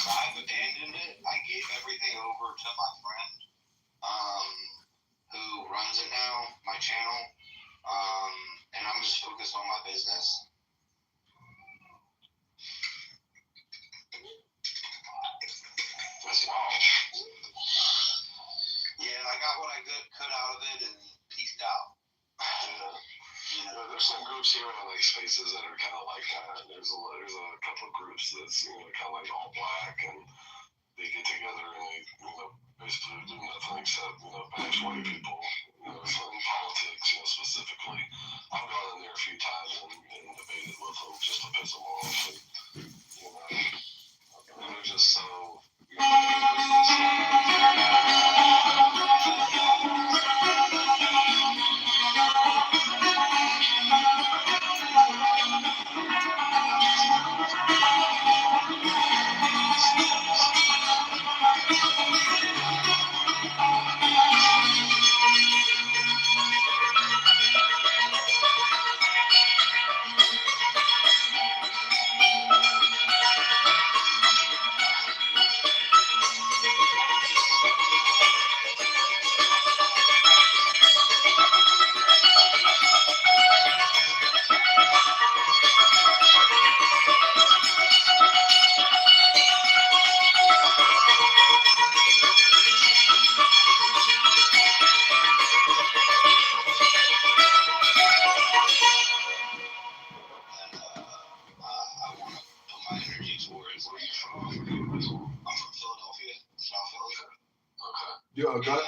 I've abandoned it. I gave everything over to my friend, who runs it now, my channel, and I'm just focused on my business. That's wild. Yeah, I got what I could out of it and peaced out. There's some groups here in like spaces that are kind of like there's a couple of groups that's kind of like all black, and they get together and they basically do nothing except bash white people, in politics specifically. I've gone in there a few times and debated with them just to piss them off, and they're just so.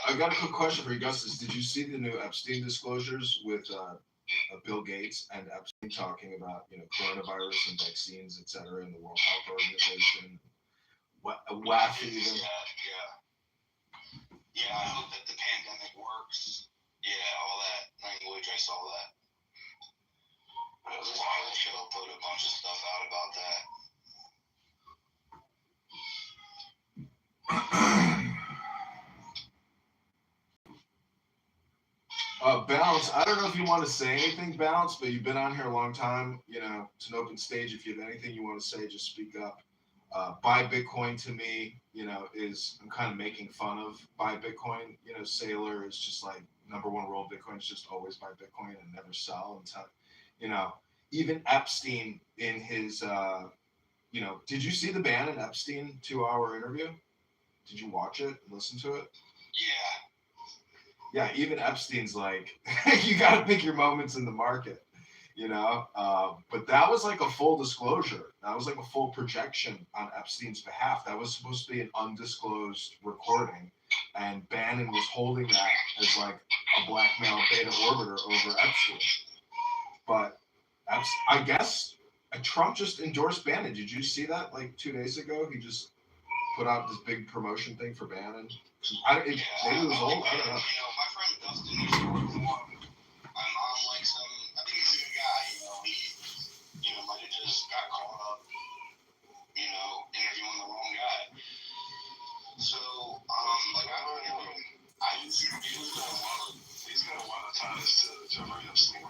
I got a quick question for you, Augustus. Did you see the new Epstein disclosures with Bill Gates and Epstein talking about coronavirus and vaccines, et cetera, in the World Health Organization? What wacky even? Yeah. Yeah, I hope that the pandemic works. Yeah, all that language, I saw that. This whole show put a bunch of stuff out about that. Balance, I don't know if you want to say anything, Balance, but you've been on here a long time. You know, it's an open stage. If you have anything you want to say, just speak up. Buy Bitcoin to me, you know, is I'm kind of making fun of buy Bitcoin. You know, Saylor is just like number one rule of Bitcoin is just always buy Bitcoin and never sell until, you know, even Epstein in his, you know, did you see the Bannon Epstein 2 hour interview? Did you watch it? Listen to it? Yeah. Yeah, even Epstein's like, you got to pick your moments in the market, you know? But that was like a full disclosure. That was like a full projection on Epstein's behalf. That was supposed to be an undisclosed recording. And Bannon was holding that as like a blackmail beta orbiter over Epstein. But I guess Trump just endorsed Bannon. Did you see that like 2 days ago? He just put out this big promotion thing for Bannon. Maybe it was old. I don't know. You know, my friend Dustin used to work for him. I'm on like some. I think he's a good guy. You know, he, might have just got caught up, interviewing the wrong guy. So, like I don't know him. He's got a lot of ties to Jeffrey Epstein.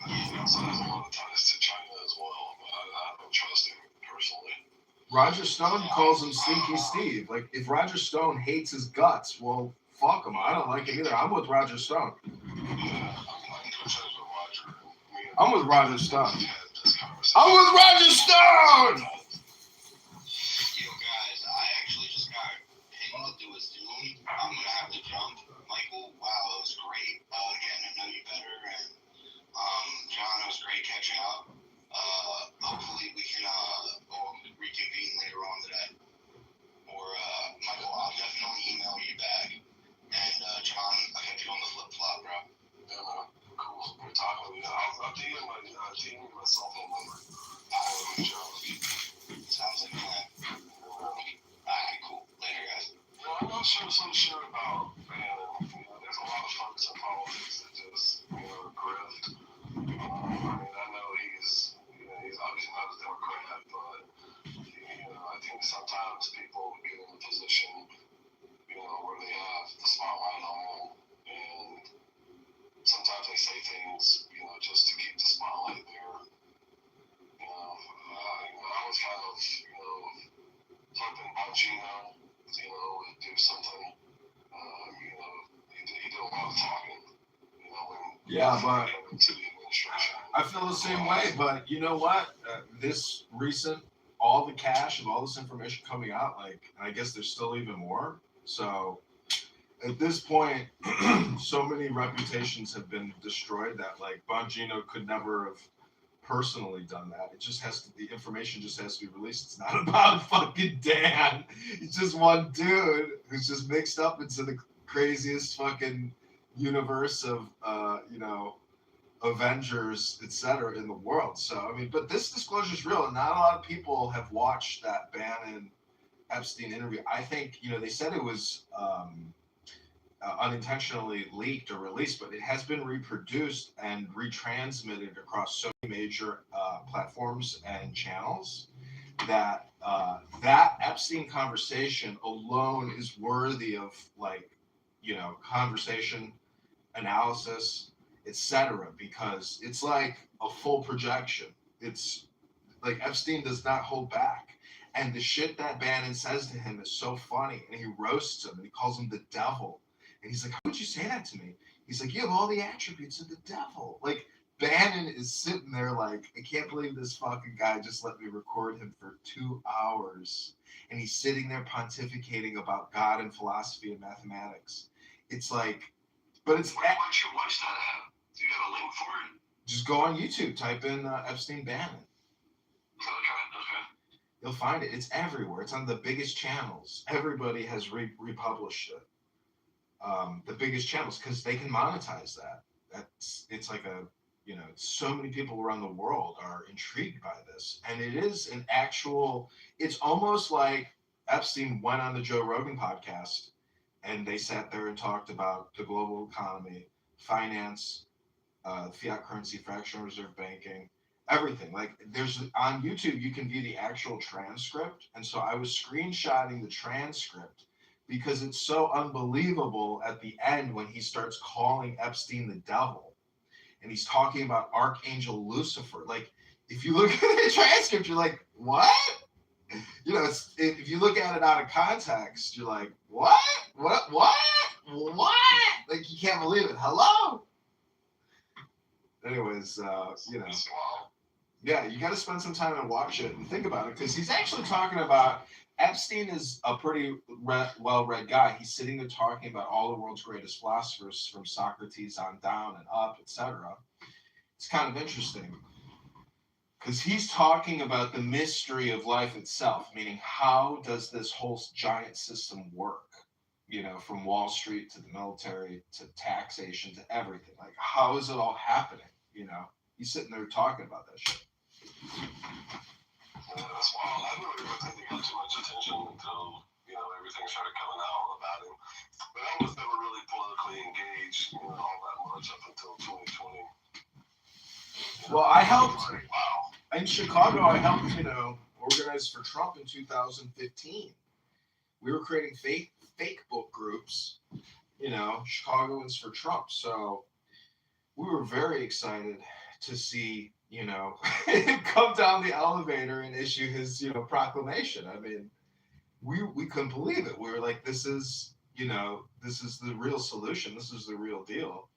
He also has a lot of ties to China as well, but I don't trust him personally. Roger Stone calls him Stinky Steve. Like, if Roger Stone hates his guts, well, fuck him. I don't like him either. I'm with Roger Stone. I'm with Roger Stone. I'm with Roger Stone! Yo, guys, I actually just got pinged to do a Zoom. I'm going to have to jump. Michael, wow, it was great getting to know you better. And, John, it was great catching up. Hopefully we can reconvene later on today. Or, Michael, I'll definitely email you back. And, John, I got you on the flip-flop, bro. Yeah, man. Cool. We're talking. I'll DM my cell phone number. Sounds like a plan. Alright, cool. Later, guys. I'm not some sure about Bannon. There's a lot of folks in politics that just, grift. I know he's obviously not a Democrat, but I think sometimes people get in a position, where they have the spotlight on them, and sometimes they say things, just to keep the spotlight there. I was kind of, hoping Bongino, would do something. He did a lot of talking, Yeah, but I feel the same way. But you know what? This recent, all the cache of all this information coming out, like, I guess there's still even more. So at this point, so many reputations have been destroyed that like Bongino could never have personally done that. It just has to, the information just has to be released. It's not about fucking Dan. He's just one dude who's just mixed up into the craziest fucking universe of Avengers, etc. in the world. So I mean, but this disclosure is real, and not a lot of people have watched that Bannon Epstein interview. I think they said it was unintentionally leaked or released, but it has been reproduced and retransmitted across so many major platforms and channels that that Epstein conversation alone is worthy of conversation, analysis, etc. Because it's like a full projection. It's like Epstein does not hold back. And the shit that Bannon says to him is so funny, and he roasts him and he calls him the devil. And he's like, how would you say that to me? He's like, you have all the attributes of the devil. Like, Bannon is sitting there like, I can't believe this fucking guy just let me record him for 2 hours. And he's sitting there pontificating about God and philosophy and mathematics. It's like, but it's... Why don't you watch that app? Do you got a link for it? Just go on YouTube, type in Epstein Bannon. Okay. You'll find it. It's everywhere. It's on the biggest channels. Everybody has republished it. The biggest channels, because they can monetize that. It's like so many people around the world are intrigued by this, and it is an actual. It's almost like Epstein went on the Joe Rogan podcast and they sat there and talked about the global economy, finance, fiat currency, fractional reserve banking, everything. Like there's on YouTube, you can view the actual transcript. And so I was screenshotting the transcript because it's so unbelievable at the end when he starts calling Epstein the devil and he's talking about Archangel Lucifer. Like if you look at the transcript, you're like, what? You know, if you look at it out of context, you're like, what? What? Like you can't believe it. Hello? Anyways, you know, yeah, you got to spend some time and watch it and think about it because he's actually talking about Epstein is a pretty well-read guy. He's sitting there talking about all the world's greatest philosophers from Socrates on down and up, etc. It's kind of interesting because he's talking about the mystery of life itself, meaning how does this whole giant system work? You know, from Wall Street to the military to taxation to everything. Like, how is it all happening? You know, he's sitting there talking about that shit. Yeah, that's wild. I really didn't think he got too much attention until, everything started coming out about him. But I was never really politically engaged, all that much up until 2020. Well, I helped Wow. in Chicago. I helped, organize for Trump in 2015. We were creating fake book groups, Chicagoans for Trump. So we were very excited to see, him come down the elevator and issue his, proclamation. I mean, we couldn't believe it. We were like, this is the real solution. This is the real deal.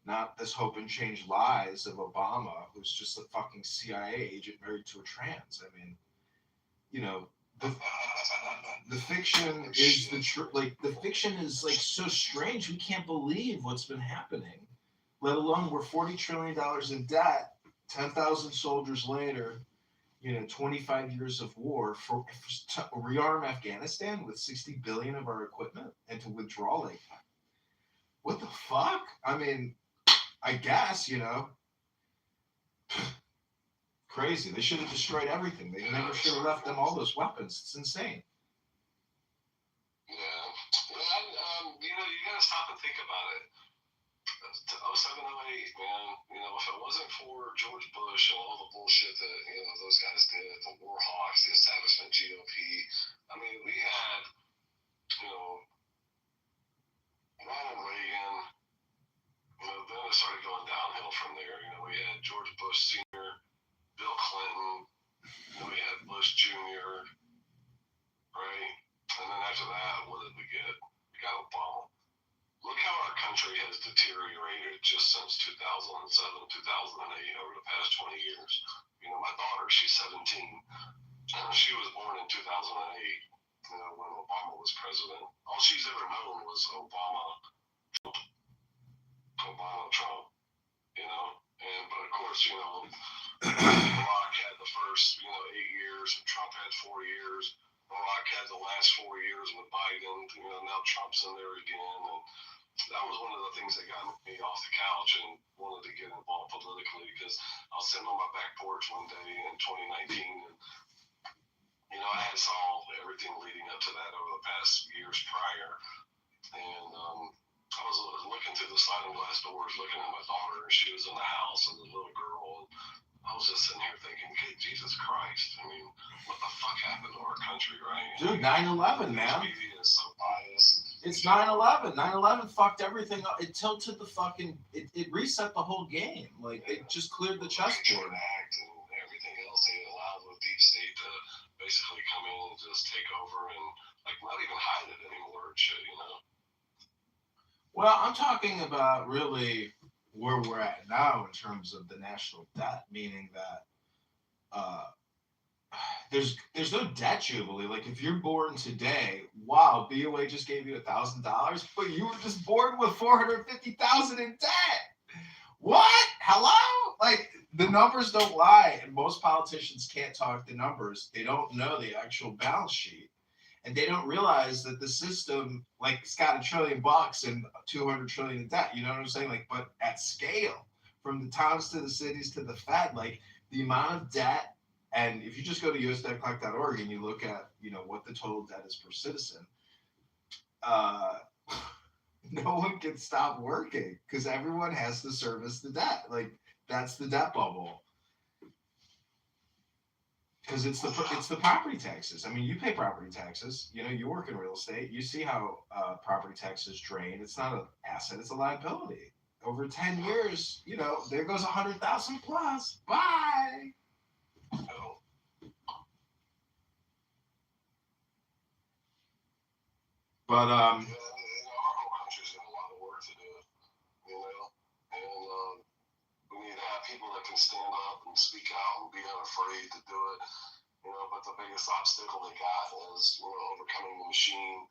Not this hope and change lies of Obama, who's just a fucking CIA agent married to a trans. I mean, the fiction is the truth. Like the fiction is like so strange. We can't believe what's been happening. Let alone we're $40 trillion in debt, 10,000 soldiers later, 25 years of war to rearm Afghanistan with 60 billion of our equipment and to withdraw. Like, what the fuck? I mean, I guess, crazy. They should have destroyed everything. They never should have left them all those weapons. It's insane. Yeah. Well, you gotta stop and think about it. 07, 08, man. If it wasn't for George Bush and all the bullshit that those guys did, the war hawks, the establishment GOP. I mean, we had Ronald Reagan. Then it started going downhill from there. We had George Bush Sr., Bill Clinton. We had Bush Jr. Right, and then after that, what did we get? We got Obama. Look how our country has deteriorated just since 2007, 2008, over the past 20 years. My daughter, she's 17. She was born in 2008, when Obama was president. All she's ever known was Obama, Trump, but of course, Barack had the first, 8 years, and Trump had 4 years. Barack had the last 4 years with Biden. Now Trump's in there again, and that was one of the things that got me off the couch and wanted to get involved politically because I was sitting on my back porch one day in 2019, and I had saw everything leading up to that over the past years prior, and I was looking through the sliding glass doors, looking at my daughter, and she was in the house, and the little girl. And I was just sitting here thinking, okay, Jesus Christ. I mean, what the fuck happened to our country, right? Dude, 9/11, man. Media is so biased. It's 9/11. 9/11 fucked everything up. It tilted the fucking. It reset the whole game. Like, it just cleared the chessboard. Act and everything else. They allowed the deep state to basically come in and just take over and, not even hide it anymore and shit, Well, I'm talking about really where we're at now in terms of the national debt, meaning that there's no debt jubilee. Like if you're born today, wow, BOA just gave you $1,000, but you were just born with $450,000 in debt. What? Hello? Like the numbers don't lie, and most politicians can't talk the numbers. They don't know the actual balance sheet. And they don't realize that the system, it's got $1 trillion and 200 trillion in debt. You know what I'm saying? But at scale, from the towns to the cities to the Fed, the amount of debt. And if you just go to usdebtcollect.org and you look at, what the total debt is per citizen, no one can stop working because everyone has to service the debt. Like that's the debt bubble. Because it's the property taxes. I mean, you pay property taxes. You know, you work in real estate. You see how property taxes drain. It's not an asset; it's a liability. Over 10 years, you know, there goes 100,000 plus. Bye. So, But yeah, our whole country's got a lot of work to do, you know, and we need to have people that can stand up and speak out and be unafraid to do it, you know. But the biggest obstacle they got is, you know, overcoming the machine.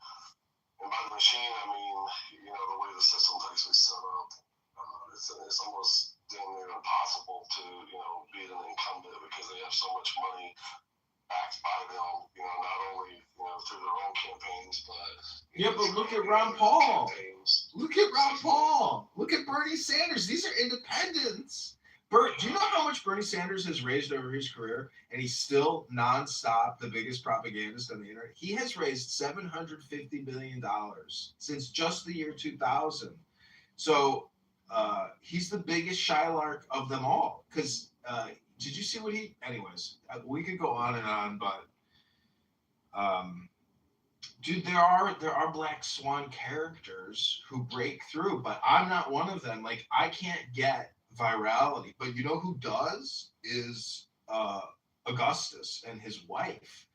And by the machine, I mean, you know, the way the system's actually set up. It's almost damn near impossible to, you know, beat an incumbent because they have so much money backed by them, you know, not only, you know, through their own campaigns, but yeah, but look at Ron Paul. Look at Ron Paul. Look at Bernie Sanders. These are independents. Do you know how much Bernie Sanders has raised over his career? And he's still nonstop the biggest propagandist on the internet. He has raised $750 million since just the year 2000. So he's the biggest shylark of them all. Because did you see what he? Anyways, we could go on and on, but dude, there are black swan characters who break through, but I'm not one of them. Like I can't get virality, but you know who does is Augustus and his wife.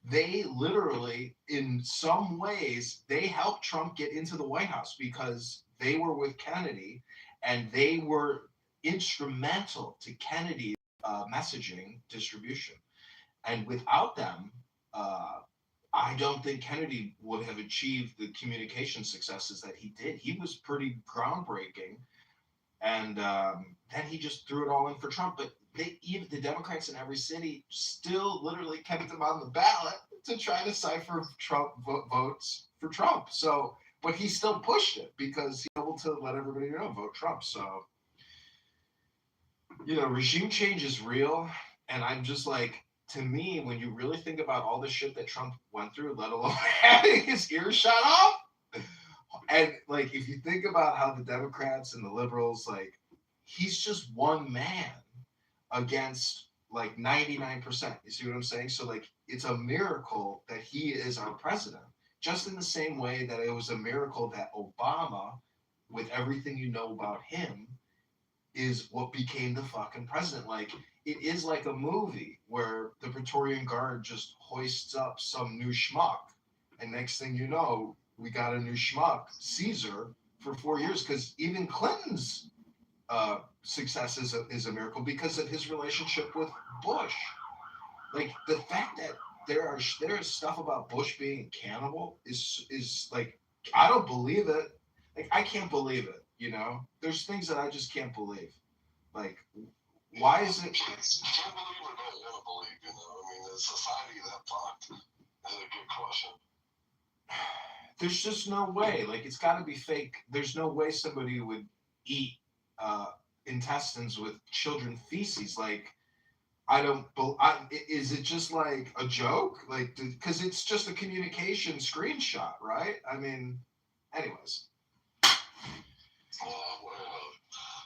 They literally, in some ways, they helped Trump get into the White House because they were with Kennedy, and they were instrumental to Kennedy's messaging distribution. And without them, I don't think Kennedy would have achieved the communication successes that he did. He was pretty groundbreaking, and then he just threw it all in for Trump. But even the Democrats in every city still literally kept him on the ballot to try to cipher Trump votes for Trump. So, but he still pushed it because he's able to let everybody know vote Trump. So, you know, regime change is real, and I'm just like, to me, when you really think about all the shit that Trump went through, let alone having his ears shot off, and like if you think about how the Democrats and the liberals, like he's just one man against like 99%. You see what I'm saying? So like it's a miracle that he is our president. Just in the same way that it was a miracle that Obama, with everything you know about him, is what became the fucking president. Like it is like a movie where the Praetorian Guard just hoists up some new schmuck, and next thing you know, we got a new schmuck, Caesar, for 4 years. Because even Clinton's success is a miracle because of his relationship with Bush. Like the fact that there is stuff about Bush being a cannibal is like I don't believe it. Like I can't believe it. You know, there's things that I just can't believe. Like, why is it? Can't believe or don't want to believe, you know? I mean, is society that fucked? Is a good question. There's just no way. Like, it's got to be fake. There's no way somebody would eat intestines with children feces. Like, I don't. Is it just like a joke? Like, because it's just a communication screenshot, right? I mean, anyways.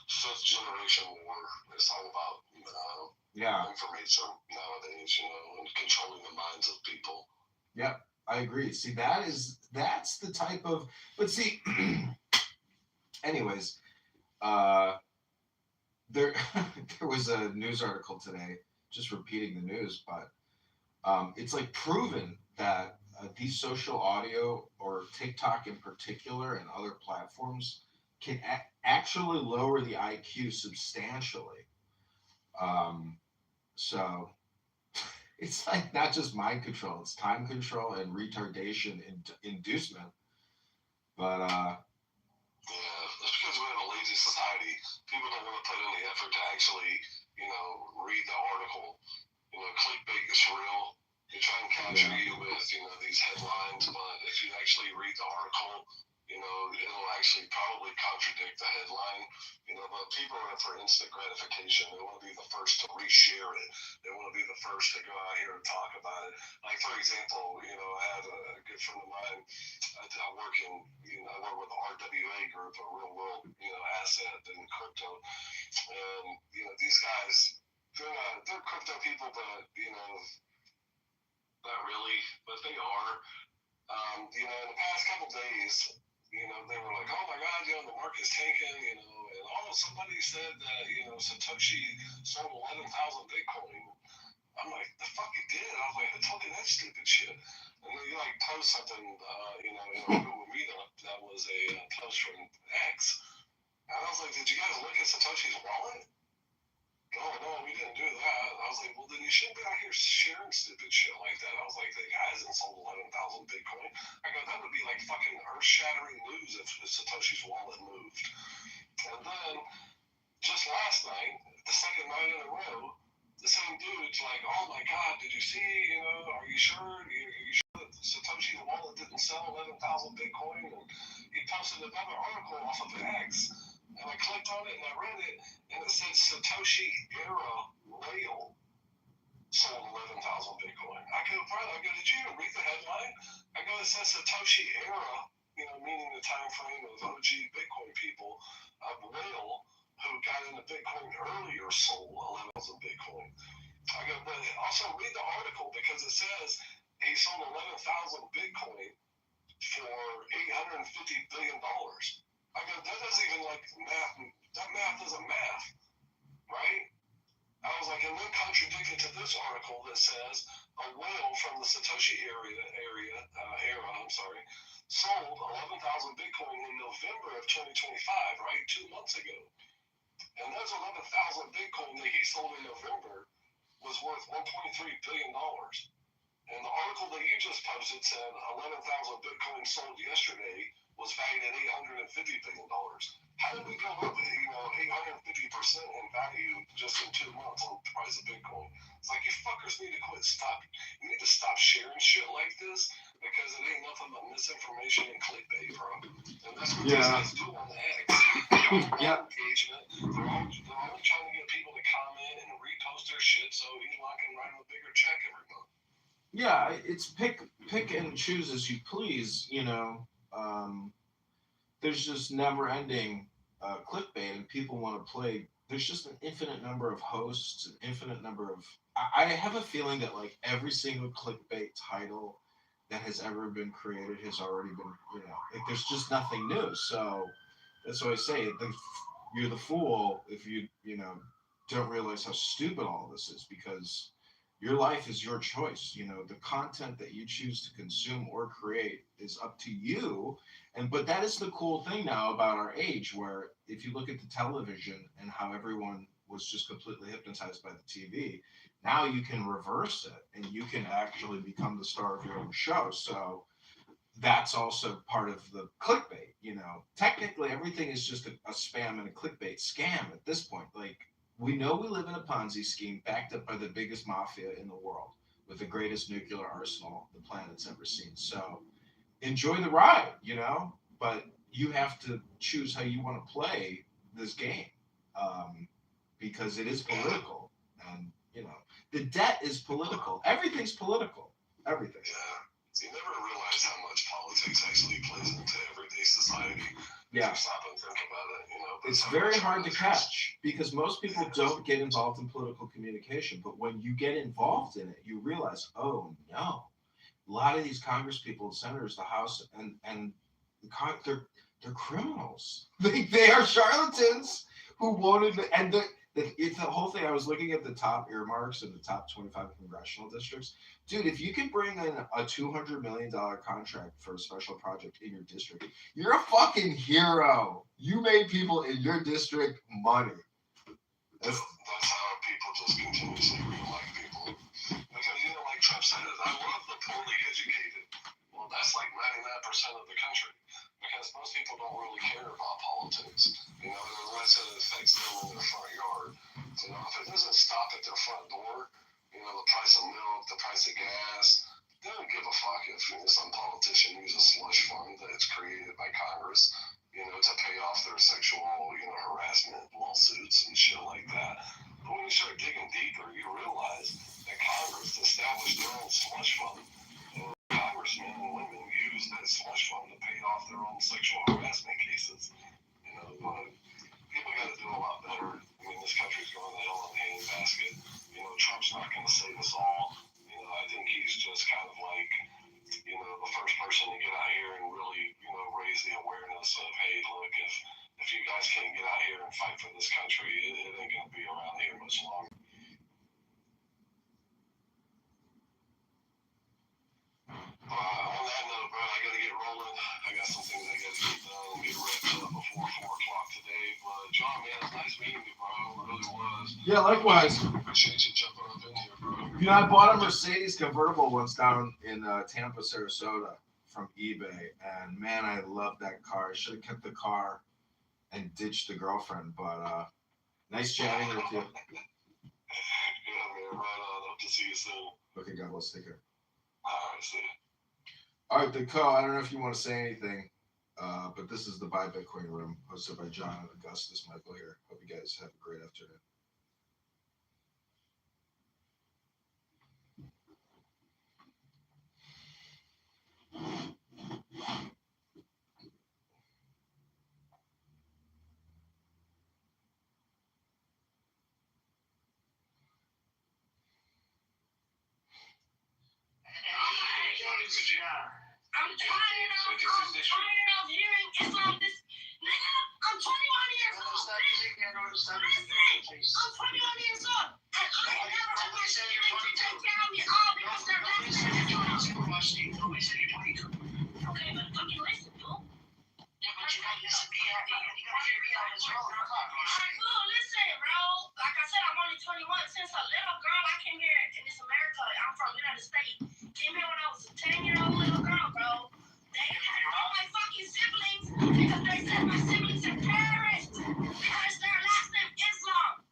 Fifth generation war. It's all about information nowadays, you know, and controlling the minds of people. Yep, I agree. See, that's the type of. But see, anyways, there there was a news article today, just repeating the news, but it's like proven that these social audio or TikTok in particular and other platforms can actually lower the IQ substantially. So it's like not just mind control, it's time control and retardation inducement. But yeah, that's because we have a lazy society. People don't want to put any effort to actually, you know, read the article. You know, clickbait is real. They try and capture you with, you know, these headlines, but if you actually read the article, you it'll actually probably contradict the headline, but people are for instant gratification. They want to be the first to reshare it. They want to be the first to go out here and talk about it. Like, for example, I had a good friend of mine. I work with the RWA group, a real world, asset in crypto. And, these guys, they're crypto people, but, not really, but they are. In the past couple days, they were like, oh my God, the market's tanking, and somebody said that, Satoshi sold 11,000 Bitcoin. I'm like, the fuck it did? I was like, who told you that stupid shit? And then you post something, in a Google meetup that was a post from X. And I was like, did you guys look at Satoshi's wallet? Oh, no, we didn't do that. I was like, well, then you shouldn't be out here sharing stupid shit like that. I was like, the guy hasn't sold 11,000 Bitcoin. I go, that would be like fucking earth-shattering news if Satoshi's wallet moved. And then, just last night, the second night in a row, the same dude's like, oh my God, did you see, are you sure? Are you sure that Satoshi's wallet didn't sell 11,000 Bitcoin? And he posted another article off of X. And I clicked on it and I read it, and it said Satoshi Era Whale sold 11,000 Bitcoin. I go, did you even read the headline? I go, it says Satoshi Era, meaning the time frame of OG Bitcoin people, a whale who got into Bitcoin earlier sold 11,000 Bitcoin. I go, but also read the article because it says he sold 11,000 Bitcoin for $850 billion. I go, that doesn't even math. That math isn't math, right? I was like, and then contradicted to this article that says a whale from the Satoshi era, sold 11,000 Bitcoin in November of 2025, right? 2 months ago. And those 11,000 Bitcoin that he sold in November was worth $1.3 billion. And the article that you just posted said 11,000 Bitcoin sold yesterday was valued at $850 billion. How did we go up, 850% in value just in 2 months on the price of Bitcoin? It's like, you fuckers need to you need to stop sharing shit like this because it ain't nothing but misinformation and clickbait, bro. And that's what these guys do on the X. Engagement. They're only trying to get people to comment and repost their shit so Elon can write them a bigger check every month. Yeah, it's pick and choose as you please, there's just never-ending clickbait, and people want to play. There's just an infinite number of hosts, an infinite number of. I have a feeling that every single clickbait title that has ever been created has already been, there's just nothing new. So that's why I say you're the fool if you don't realize how stupid all this is, because your life is your choice. The content that you choose to consume or create is up to you. But that is the cool thing now about our age, where if you look at the television and how everyone was just completely hypnotized by the TV, now you can reverse it and you can actually become the star of your own show. So that's also part of the clickbait. Technically everything is just a spam and a clickbait scam at this point. We know we live in a Ponzi scheme backed up by the biggest mafia in the world with the greatest nuclear arsenal the planet's ever seen. So enjoy the ride, but you have to choose how you want to play this game, because it is political, and the debt is political. Everything's political. Everything. Yeah, you never realize how much politics actually plays into everyday society. Yeah. If you stop and think about it, It's very hard to catch because most people don't get involved in political communication. But when you get involved in it, you realize, oh no, a lot of these Congress people, senators, the House, and they're criminals. They are charlatans who wanted and it's the whole thing. I was looking at the top earmarks in the top 25 congressional districts. Dude, if you can bring in a $200 million contract for a special project in your district, you're a fucking hero. You made people in your district money. That's how people just continuously re-elect people. Because, like Trump said, I love the poorly educated. Well, that's like 99% of the country. Because most people don't really care about politics, unless it affects them in their front yard. If it doesn't stop at their front door, the price of milk, the price of gas, They don't give a fuck if some politician uses slush fund that's created by Congress, to pay off their sexual, harassment lawsuits and shit like that. But when you start digging deeper, you realize that Congress established their own slush fund. And congressmen and women use that slush fund to pay off their own sexual harassment cases. People got to do a lot better. This country's going to hell in a handbasket. Trump's not going to save us all. I think he's just kind of like, the first person to get out here and really, raise the awareness of, hey, look, if you guys can't get out here and fight for this country, it ain't going to be around here much longer. On that note, bro, I got to get rolling. I got some things I got to get done and get wrapped up before 4 o'clock today. But, John, man, it's nice meeting you, bro. It really was. Yeah, likewise. Appreciate you jumping up in here, bro. I bought a Mercedes convertible once down in Tampa, Sarasota from eBay. And, man, I love that car. I should have kept the car and ditched the girlfriend. But nice chatting with you. Yeah, man, right on. Hope to see you soon. Okay, God bless. Take care. All right, see you. All right, the co. I don't know if you want to say anything, but this is the Buy Bitcoin Room hosted by John and Augustus Michael here. Hope you guys have a great afternoon. I'm tired of hearing Islam. Nigga, I'm 21 years old. Listen, I'm 21 years old, and I ain't never had my siblings to take care of me all because they're okay, but fucking listen, dude. Yeah, but you gotta listen, you gotta hear me out as well. Alright, listen, bro. Like I said, I'm only 21. Since a little girl, I came here in this America. I'm from the United States. Came here when I was a 10-year-old little girl, bro. They had all my fucking siblings because they said my siblings are terrorists because their last name Islam.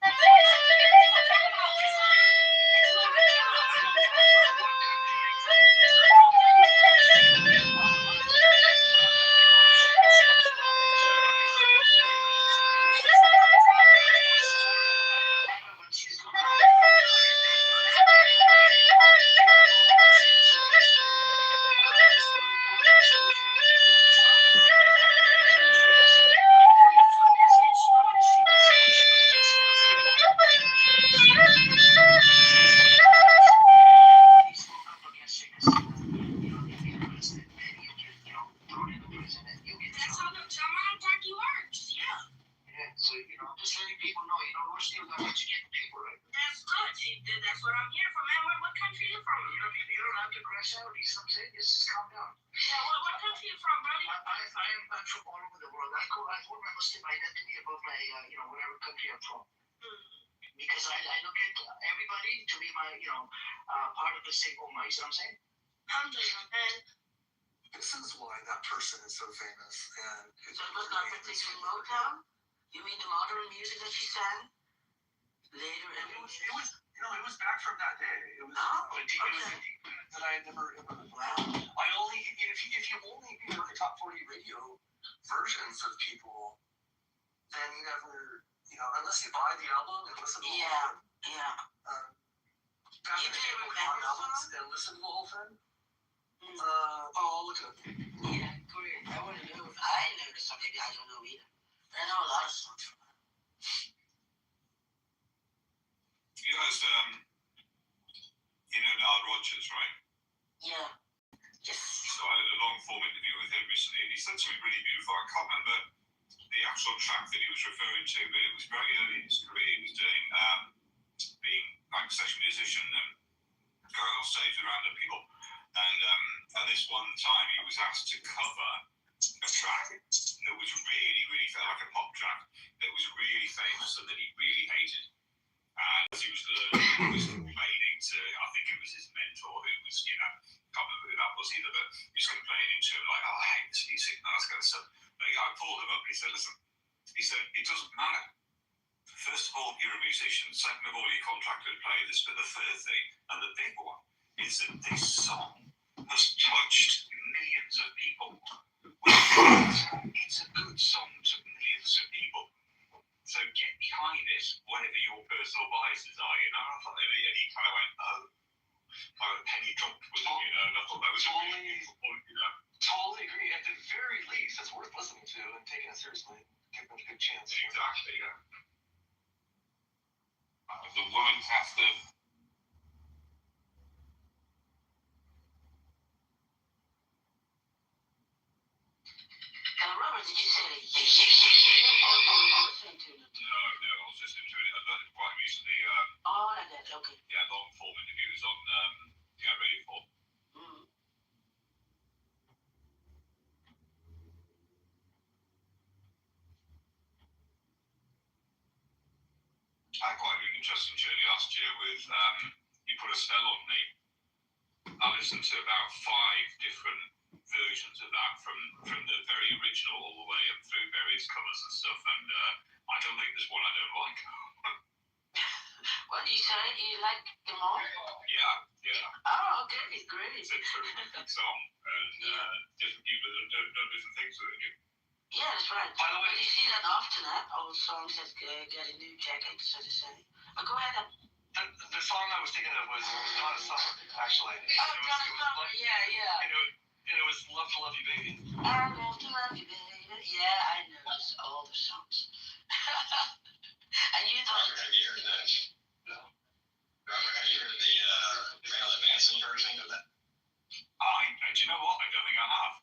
That's how the Jamal party works, yeah. Yeah, so, just letting people know, we're still gonna educate the people, right? That's good. That's what I'm here for, man. What country you from? You don't have to crash out. You know what I'm saying? Just calm down. Yeah, what country you from, brother? I'm from all over the world. I hold my Muslim identity above my, whatever country I'm from. Because I look at everybody to be my, part of the same ummah. You see what I'm saying? Alhamdulillah, man. This is why that person is so famous. And so it was not particularly Motown? You mean the modern music that she sang? Later, and it was back from that day. It was that I had never. Wow. I only, if you only hear the top 40 radio versions of people, then you never, unless you buy the album and listen to the whole thing. Yeah. Back in the day, we bought albums and listen to the whole thing. I'll look it up. Yeah, great. I want to know if I noticed something I don't know either. I know a lot of songs from that. You guys, Nile Rodgers, right? Yeah. Yes. So I had a long form interview with him recently, and he said something really beautiful. I can't remember the actual track that he was referring to, but it was very early in his career. He was doing being like a session musician and going on stage with random people. And at this one time, he was asked to cover a track that was really, really like a pop track that was really famous and that he really hated. And as he was learning, he was complaining to, I think it was his mentor who was, can't remember who that was either, but he was complaining to him like, oh, I hate this music and all that kind of stuff. But I pulled him up and he said, listen, it doesn't matter. First of all, you're a musician. Second of all, you're contracted to play this. But the third thing, and the big one, is that this song has touched millions of people. It's a good song to millions of people. So get behind it, whatever your personal biases are, you know. I thought, and he kind of went, oh, kind of penny dropped with it, you know. And I thought that was a really beautiful point, you know. Totally agree. At the very least, it's worth listening to and taking it seriously. Give it a good chance. Exactly, yeah. The woman has to. Robert, did you say that you listening to them? No, I was just into it. I learned it quite recently. Oh, like that, okay. Yeah, long form interviews on Get Ready For. Mm. I had quite an interesting journey last year with You Put a Spell on Me. I listened to about 5 different versions of that from the very original all the way up through various covers and stuff, and I don't think there's one I don't like. What do you say? You like them all? Yeah. Oh, okay, great. It's a terrific song, and different people that do different things with it. Yeah, that's right. By the way, But you see that often, old songs that get a new jacket, so to say. Oh, go ahead. the song I was thinking of was Donna Summer, actually. Oh, Donna Summer, yeah. And it was Love to Love You, Baby. I love to love you, baby. Yeah, I know all the songs. And you thought... Have you heard that? No. Robert, have you heard the Marilyn Manson version of that? Do you know what? I don't think I have.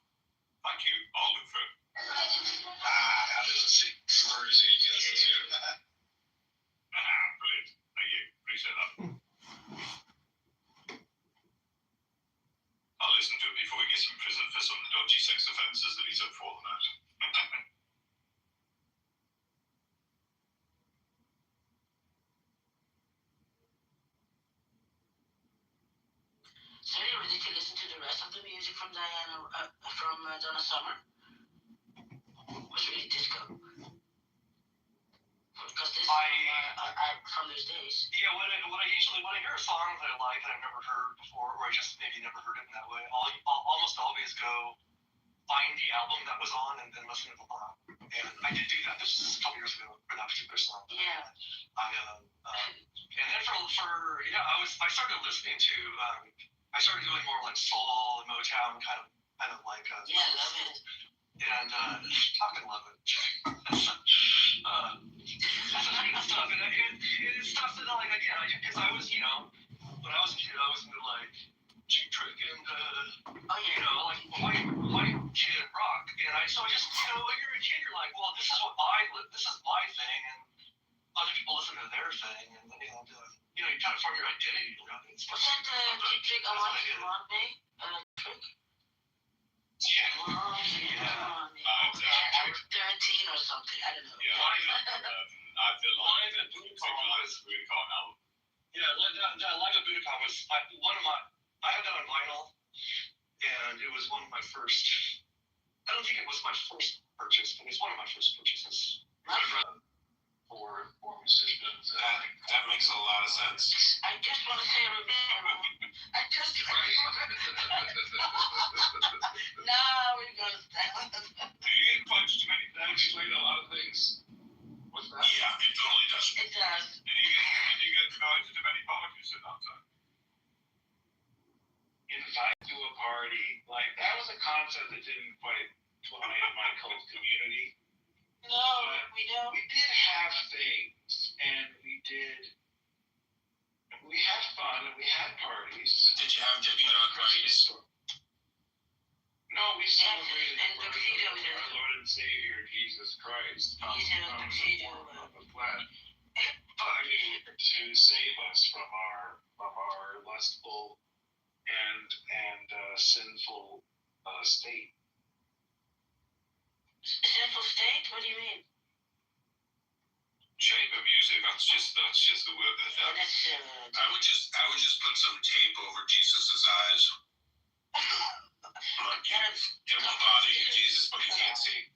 Thank you. I'll look for it. There's a 6 version you can listen to. Brilliant. Thank you. Appreciate that. I'll listen to it before he gets in prison for some dodgy sex offences that he's up for the night. So you ready to listen to the rest of the music from Donna Summer? It was really disco. Because this from those days. Yeah, when I hear a song that I like and I've never heard before, or I just maybe never heard it in that way, I'll almost always go find the album that was on and then listen to the song. And I did do that. This was a couple years ago for that particular song. Yeah. And then I started listening to I started doing more like soul and Motown kind of like yeah, I love it. And fucking love it. That's the kind of stuff, and it's stuff that like again, because I was when I was a kid I was into like Cheap Trick and like white kid rock, and I just when you're a kid you're like, well, this is what this is my thing, and other people listen to their thing, and you kind of form your identity around it. Was that Cheap Trick I Want You Wrong Day? Trick? Yeah. I was 13 or something. I don't know. Yeah. Live at Budokan was Budokan album. Yeah, Live at Budokan was one of my. I had that on vinyl, and it was one of my first. I don't think it was my first purchase, but it's one of my first purchases. For musicians. That makes a lot of sense. I just want to say now we're going to start. Do you get punched too many times? Explain a lot of things. What's that? Yeah, it totally does. It does. Did you get invited to many parties at that time? Invited to a party. Like, that was a concept that didn't quite fly in my cult community. No, we don't. We did have things, and we had fun, and we had parties. Did you have Divina parties? No, we celebrated and the birth tuxedo, of our Lord and Savior, Jesus Christ, He said from the tuxedo. form of the flesh, to save us from our lustful and sinful state. Sinful state? What do you mean? Chamber music. That's just the word that. That's I would just put some tape over Jesus's eyes. It won't bother you, Jesus, but you can't see.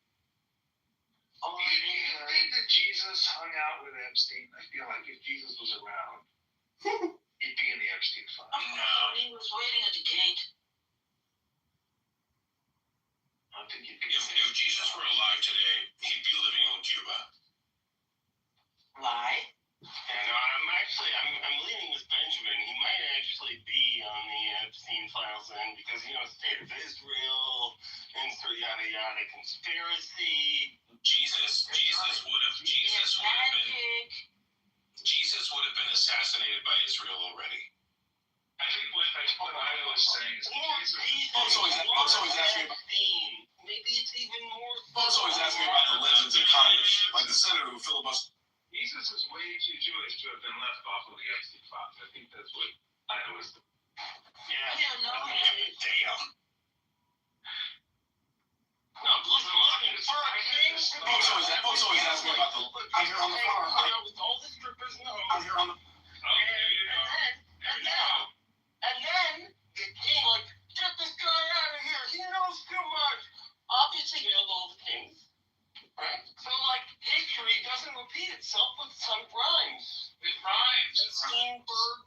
Oh, Do you think that Jesus hung out with Epstein? I feel like if Jesus was around, he'd be in the Epstein file. no. He was waiting at the gate. If Jesus were alive today, he'd be living in Cuba. Why? Yeah, no, I'm leaning with Benjamin. He might actually be on the Epstein files then, because State of Israel, insert yada yada conspiracy. Jesus would have been assassinated by Israel already. I think what I was saying is Folks always ask me about. Maybe it's even more. Folks always ask me about the legends in Congress, like the senator who filibustered. Jesus is way too Jewish to have been left off of the Epstein files. I think that's what I was. Yeah. Yeah, no. Damn. No, looking for a king. Folks always ask me about the. I'm here on the farm. With all the strippers in the home. I'm here on the. And then the king, like, get this guy out of here. He knows too much. Obviously, you know all the kings. Right? So, like, history doesn't repeat itself with some rhymes. It rhymes. Steinberg.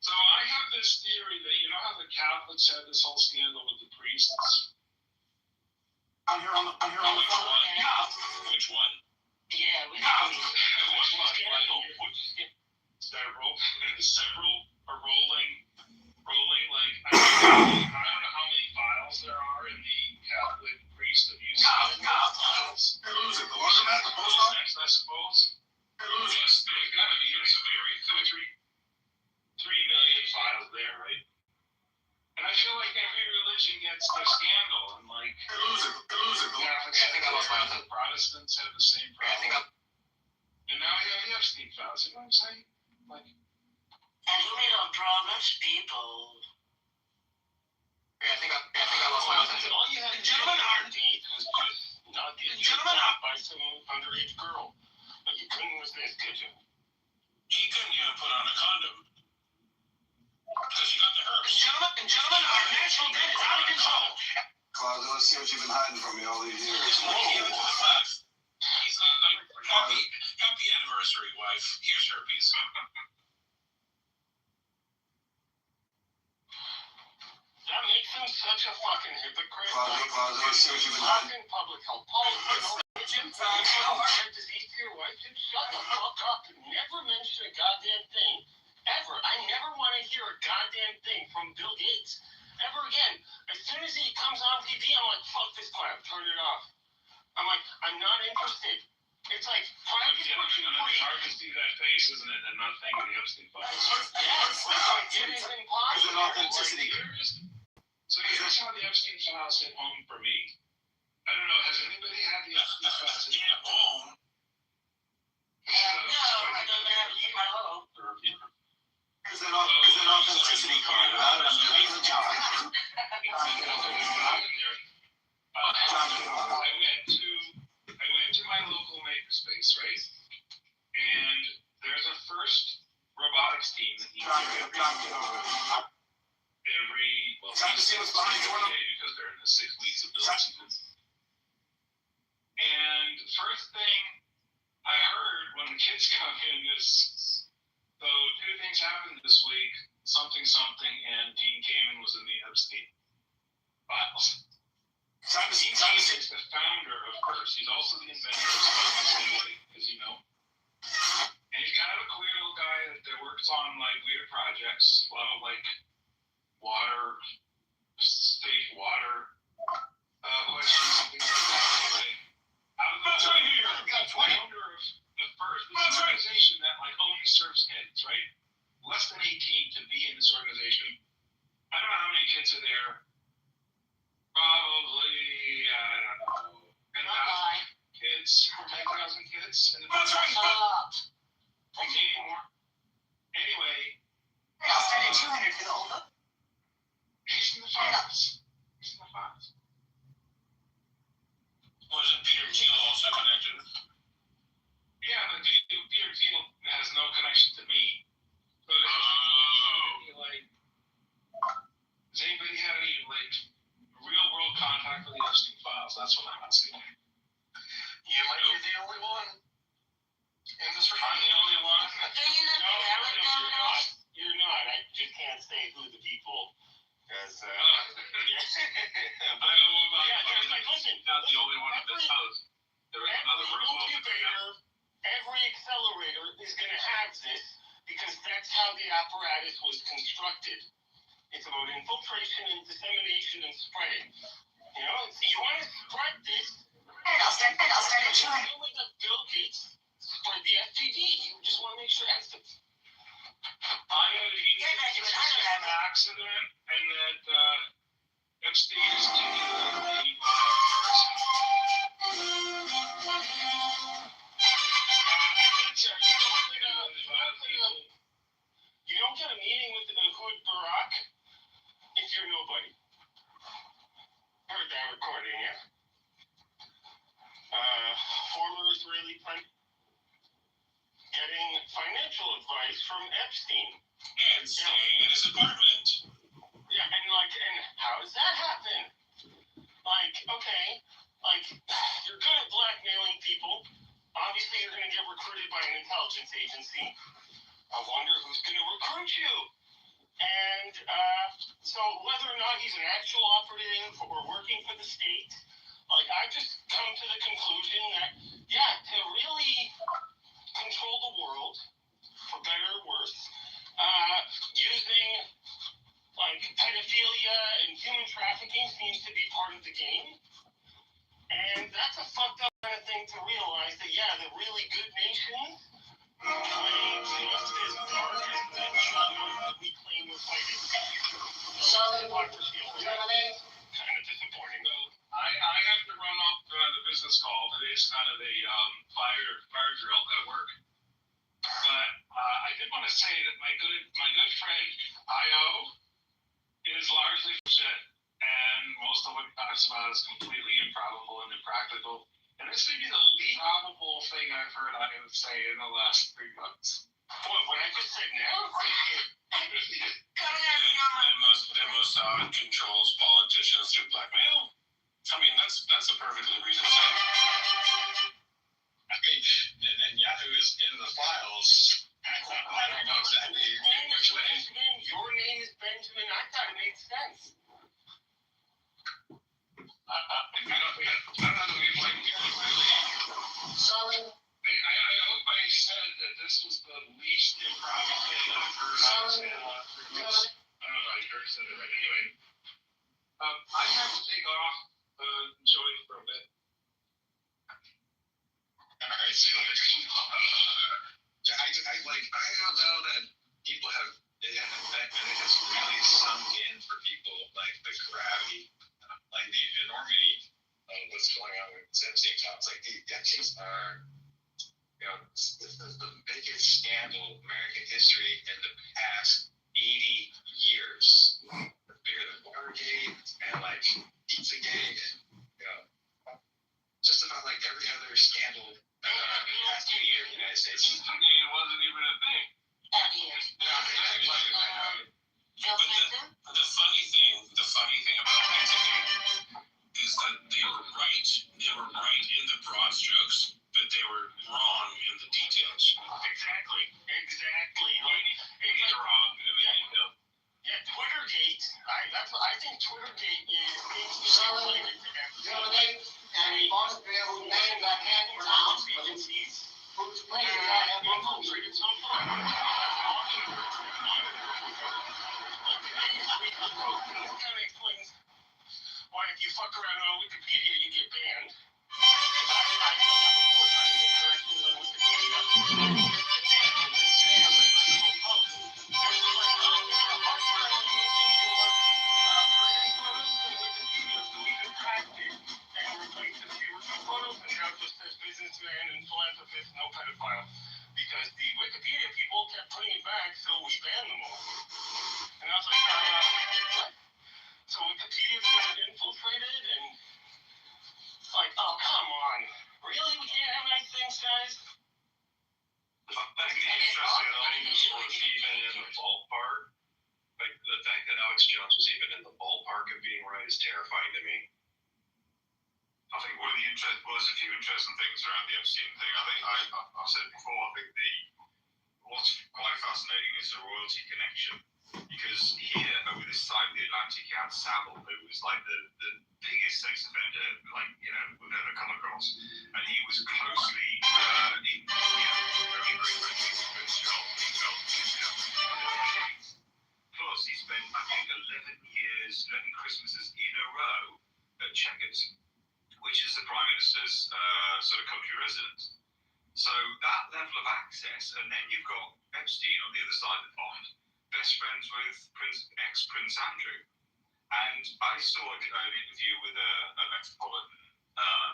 So I have this theory that how the Catholics had this whole scandal with the priests. I'm here on the. Which one? Yeah, we Which one? Several are rolling. Like I don't know how many files there are in the Catholic priest abuse files. Who's it? The laundromat, the post office? I suppose. There's got to be a 3 million files there, right? And I feel like every religion gets their scandal, and like Catholics, Protestants have the same problem. And now you have the Epstein files. You know what I'm saying? Like, and we don't draw much people. I think I lost my message. All you had to do was just not get shot by some underage girl. But you couldn't resist, could you? He couldn't even put on a condom. Because you got the herpes. Gentlemen, our national debt is out of control. Claudia, let's see what you've been hiding from me all these years. He's like, happy anniversary, wife. Here's herpes. That makes him such a fucking hypocrite. Claudia, let's see what you've been hiding. Talking public health policy, religion, heart disease to your wife, just shut the fuck up and never mention a goddamn thing. Ever. I never want to hear a goddamn thing from Bill Gates. Ever again. As soon as he comes on TV, I'm like, fuck this crap, turn it off. I'm like, I'm not interested. It's like, practice what you it's preach. hard to see that face, isn't it? And not think of the Epstein files. Yes, it is impossible. There's an authenticity. So here's how the Epstein files hit home for me. I don't know, has anybody had the Epstein files hit home? No, I don't have it in my home. There's an authenticity card. I'm doing the job. I went to my local makerspace, right? And there's a first robotics team that needs Time to see what's behind the door. because they're in the 6 weeks of build season. And the first thing I heard when the kids come in is, so 2 things happened this week, something, and Dean Kamen was in the Epstein files. Dean Kamen is the founder of First. He's also the inventor of Sputnik, as you know. And he's kind of a queer little guy that works on like weird projects, a lot of like state water questions and things like that. Anyway, out of the founder of the First, this organization that like only serves kids, right? Less than 18 to be in this organization. I don't know how many kids are there. Probably, I don't know, 10,000 kids, 10,000 kids. And maybe more. Anyway, he's in the files. Wasn't Peter Thiel also connected? Yeah, but Peter Thiel has no connection to me. So does anybody have any like real world contact with the Epstein files? That's what I'm asking. You might be the only one in this room. I'm the only one. You're not. I just can't say who the people Because, I don't know about because, like, listen, not the only one at this house. There is another every room over there. incubator, every accelerator is going to have this because that's how the apparatus was constructed. It's about infiltration and dissemination and spreading. You know, so you want to spread this. I'll start it chewing. The way that Bill Gates spread the STD. You just want to make sure that's the. I had an accident, and that Epstein is taking the You don't get a meeting with the Hood Barack if you're nobody. Heard that recording, yeah? Former Israeli president getting financial advice from Epstein. And staying in his apartment. Yeah, and how does that happen? Like, okay, like, you're good at blackmailing people. Obviously, you're going to get recruited by an intelligence agency. I wonder who's going to recruit you. And so whether or not he's an actual operative or working for the state, like, I've just come to the conclusion that, yeah, to really control the world, for better or worse, using, like, pedophilia and human trafficking seems to be part of the game. And that's a fucked up kind of thing to realize that, yeah, the really good nations play just as hard as the children that we claim we're fighting. So, hypocrisy over there. Kind of disappointing. I have to run off the business call. Today's kind of a fire drill at work. But I did want to say that my good friend IO is largely shit, and most of what he talks about is completely improbable and impractical. And this may be the least probable thing I've heard IO say in the last 3 months. What I just said now? Mossad controls politicians through blackmail. I mean, that's a perfectly reasonable thing. I mean, Netanyahu is in the files. I don't know exactly which way. Your name is Benjamin. I thought it made sense. I don't know that we've like really. Sorry. I hope I said that this was the least improbable thing I've heard out in the last 3 months. I don't know if I said it right. Anyway, I have to take off. Joey for a bit. All right, see you later. I don't know that people have, it has really sunk in for people, like the gravity, like the enormity of what's going on with Epstein files. Like, the Epsteins are, this is the biggest scandal in American history in the past 80 years. Bigger than Watergate and like Pizzagate and just about like every other scandal in the past 80 years in the United States. Pizzagate wasn't even a thing. But the funny thing about Pizzagate is that they were right in the broad strokes, but they were wrong in the details. Exactly. He's wrong. Yeah, Twittergate. I think Twittergate is related to Epstein. And he wants to be able to name that hand for now. Agencies. Who's playing And that? infiltrated so far. This kind of explains why if you fuck around on Wikipedia, you get banned. I know that before trying to make corrections on Wikipedia. And then today I read my little post. There's like, oh yeah, our friend using your photos from Wikipedia so we can crack it and replace the few photos and now just says businessman and philanthropist, no pedophile. Because the Wikipedia people kept putting it back, so we banned them all. And I was like, what? So Wikipedia's been infiltrated and like, oh, come on. Really? We can't have nice things, guys? I think the interesting things was even in the ballpark. Like, the fact that Alex Jones was even in the ballpark of being right is terrifying to me. I think there's a few interesting things around the Epstein thing. I think I've said before, I think what's quite fascinating is the royalty connection. Because here, over this side of the Atlantic Brad Saville, who was like the biggest sex offender, like, we've ever come across. And he was closely, very, very friendly with Plus, he spent, I think, 11 Christmases in a row at Chequers, which is the Prime Minister's sort of country residence. So that level of access, and then you've got Epstein on the other side of the pond, best friends with ex-Prince Andrew. And I saw an interview with a Metropolitan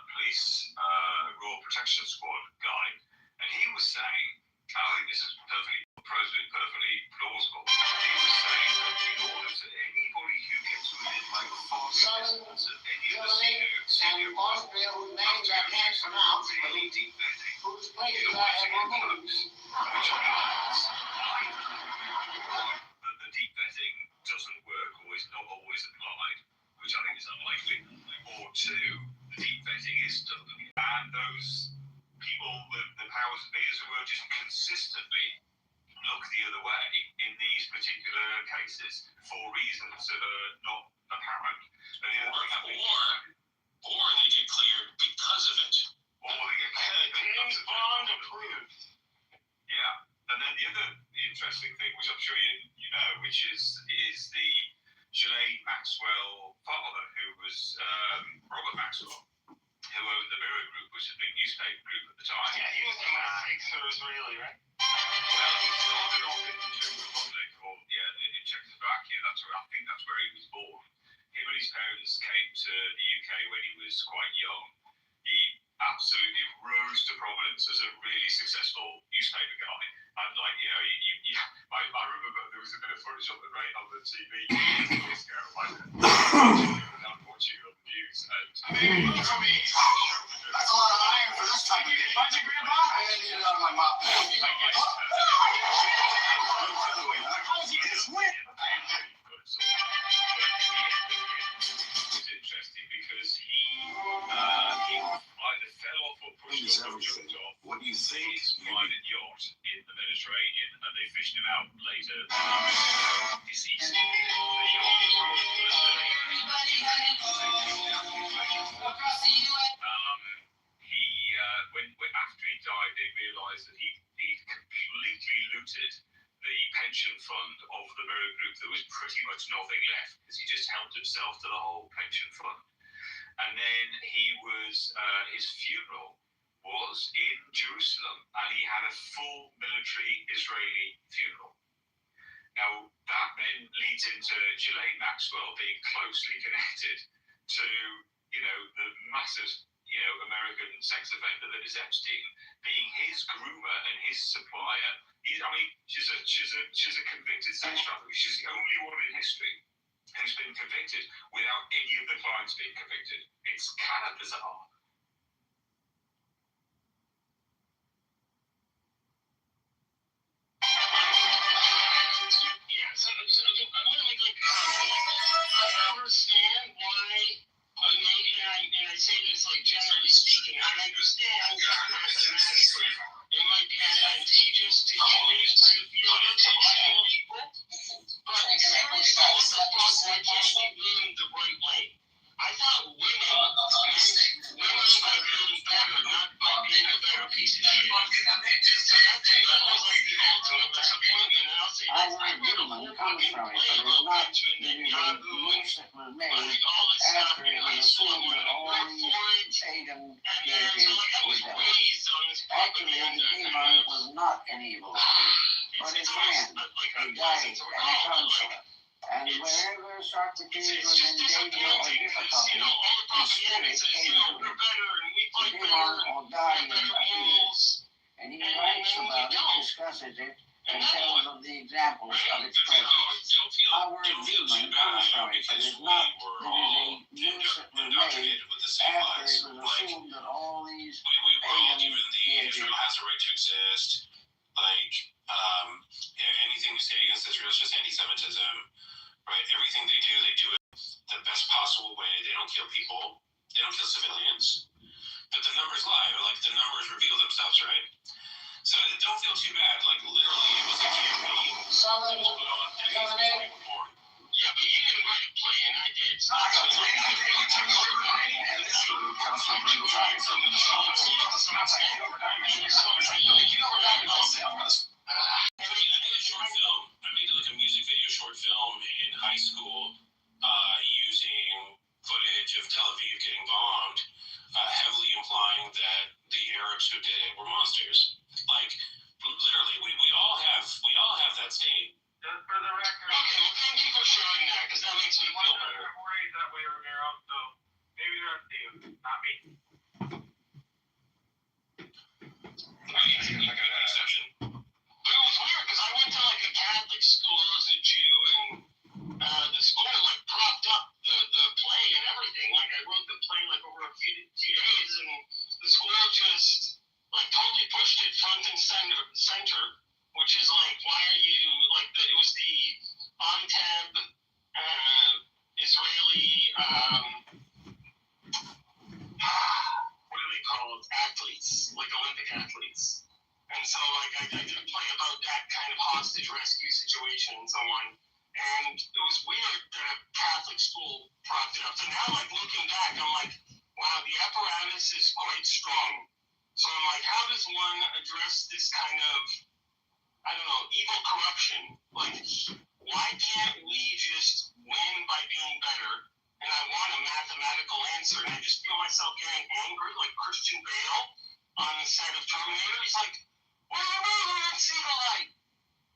Police Royal Protection Squad guy, and he was saying, I think this is perfectly plausible, he was saying that in order to anybody who gets within like 5 distance of any of the senior Austria, whose names I can't pronounce, really deep vetting, whose places I have removed. which means that the deep vetting doesn't work or is not always applied, which I think is unlikely, or two, the deep vetting is done, and those people, the powers that be, as it were, just consistently look the other way in these particular cases for reasons that are not apparent. And the other thing Or they get cleared because of it. or they get James Bond approved. Yeah, and then the other interesting thing, which I'm sure you know, which is the Ghislaine Maxwell father, who was Robert Maxwell, who owned the Mirror Group, which was a big newspaper group at the time. Yeah, he was one of the fixers, really, right? Well, he started off in the Czech Republic, or in Czechoslovakia. I think that's where he was born. Him and his parents came to the UK when he was quite young. He absolutely rose to prominence as a really successful newspaper guy. And like, I remember there was a bit of footage on the TV years ago. I'm watching it on the news, and That's a lot of iron for this type of thing. How's your grandma? I had to get it out of my mouth. It's interesting because he either fell off or pushed off or jumped off What do you think? his private yacht in the Mediterranean, and they fished him out later, deceased. The yacht was after he died, they realised that he completely looted the pension fund of the Mirror Group. There was pretty much nothing left because he just helped himself to the whole pension fund. And then his funeral was in Jerusalem, and he had a full military Israeli funeral. Now, that then leads into Ghislaine Maxwell being closely connected to, the massive, American sex offender that is Epstein, being his groomer and his supplier. She's a convicted sex trafficker. She's the only one in history who's been convicted without any of the clients being convicted. It's kind of bizarre. Yeah, so I want to make I understand why, and I say this like generally speaking, I understand mathematically it might be advantageous to use pedophilia to kill people, but seriously, what the fuck, why can't we learn the right way? I thought women by being better, not by being a better piece of shit. So that was like the ultimate disappointment, and I'll say this, I read a whole fucking play about Benjamin Netanyahu and like all this stuff in high school, I wanted to work for it, and then so like I was raised on this propaganda kind of, was not an evil, but his friend, a guide, and a counselor. And wherever Socrates was in danger or difficulty, his spirit came to him. The demon or guardian appears, and he writes about it, discusses it, and tells of the examples of its presence. Our word demon comes from it. It is not that it is a use that was made after it was assumed that all these pagan deities. Israel has a right to exist. Like, anything we say against Israel is just anti-Semitism, right? Everything they do it the best possible way. They don't kill people. They don't kill civilians. But the numbers lie, or like the numbers reveal themselves, right? So don't feel too bad. Like literally, it was a campaign. Solid. Yeah, but you didn't write a play, and I Short film in high school using footage of Tel Aviv getting bombed, heavily implying that the Arabs who did it were monsters. Like, literally, we all have that state. Just for the record. Okay, well, thank you for sharing that, because that makes me feel better. I'm worried that way, Romero, so maybe that's you, not me. I got an exception. But it was weird, because I went to, like, a Catholic school as a Jew, and the school, like, propped up the play and everything. Like, I wrote the play, like, over a few days, and the school just, like, totally pushed it front and center, which is, like, why are you, like, it was the Anteb Israeli, what do they call it, athletes, like Olympic athletes. And so, like, I did a play about that kind of hostage rescue situation and so on. And it was weird that a Catholic school propped it up. So now, like, looking back, I'm like, wow, the apparatus is quite strong. So I'm like, how does one address this kind of, I don't know, evil corruption? Like, why can't we just win by being better? And I want a mathematical answer. And I just feel myself getting angry, like Christian Bale on the set of Terminator. He's like, what do you mean we didn't see the light?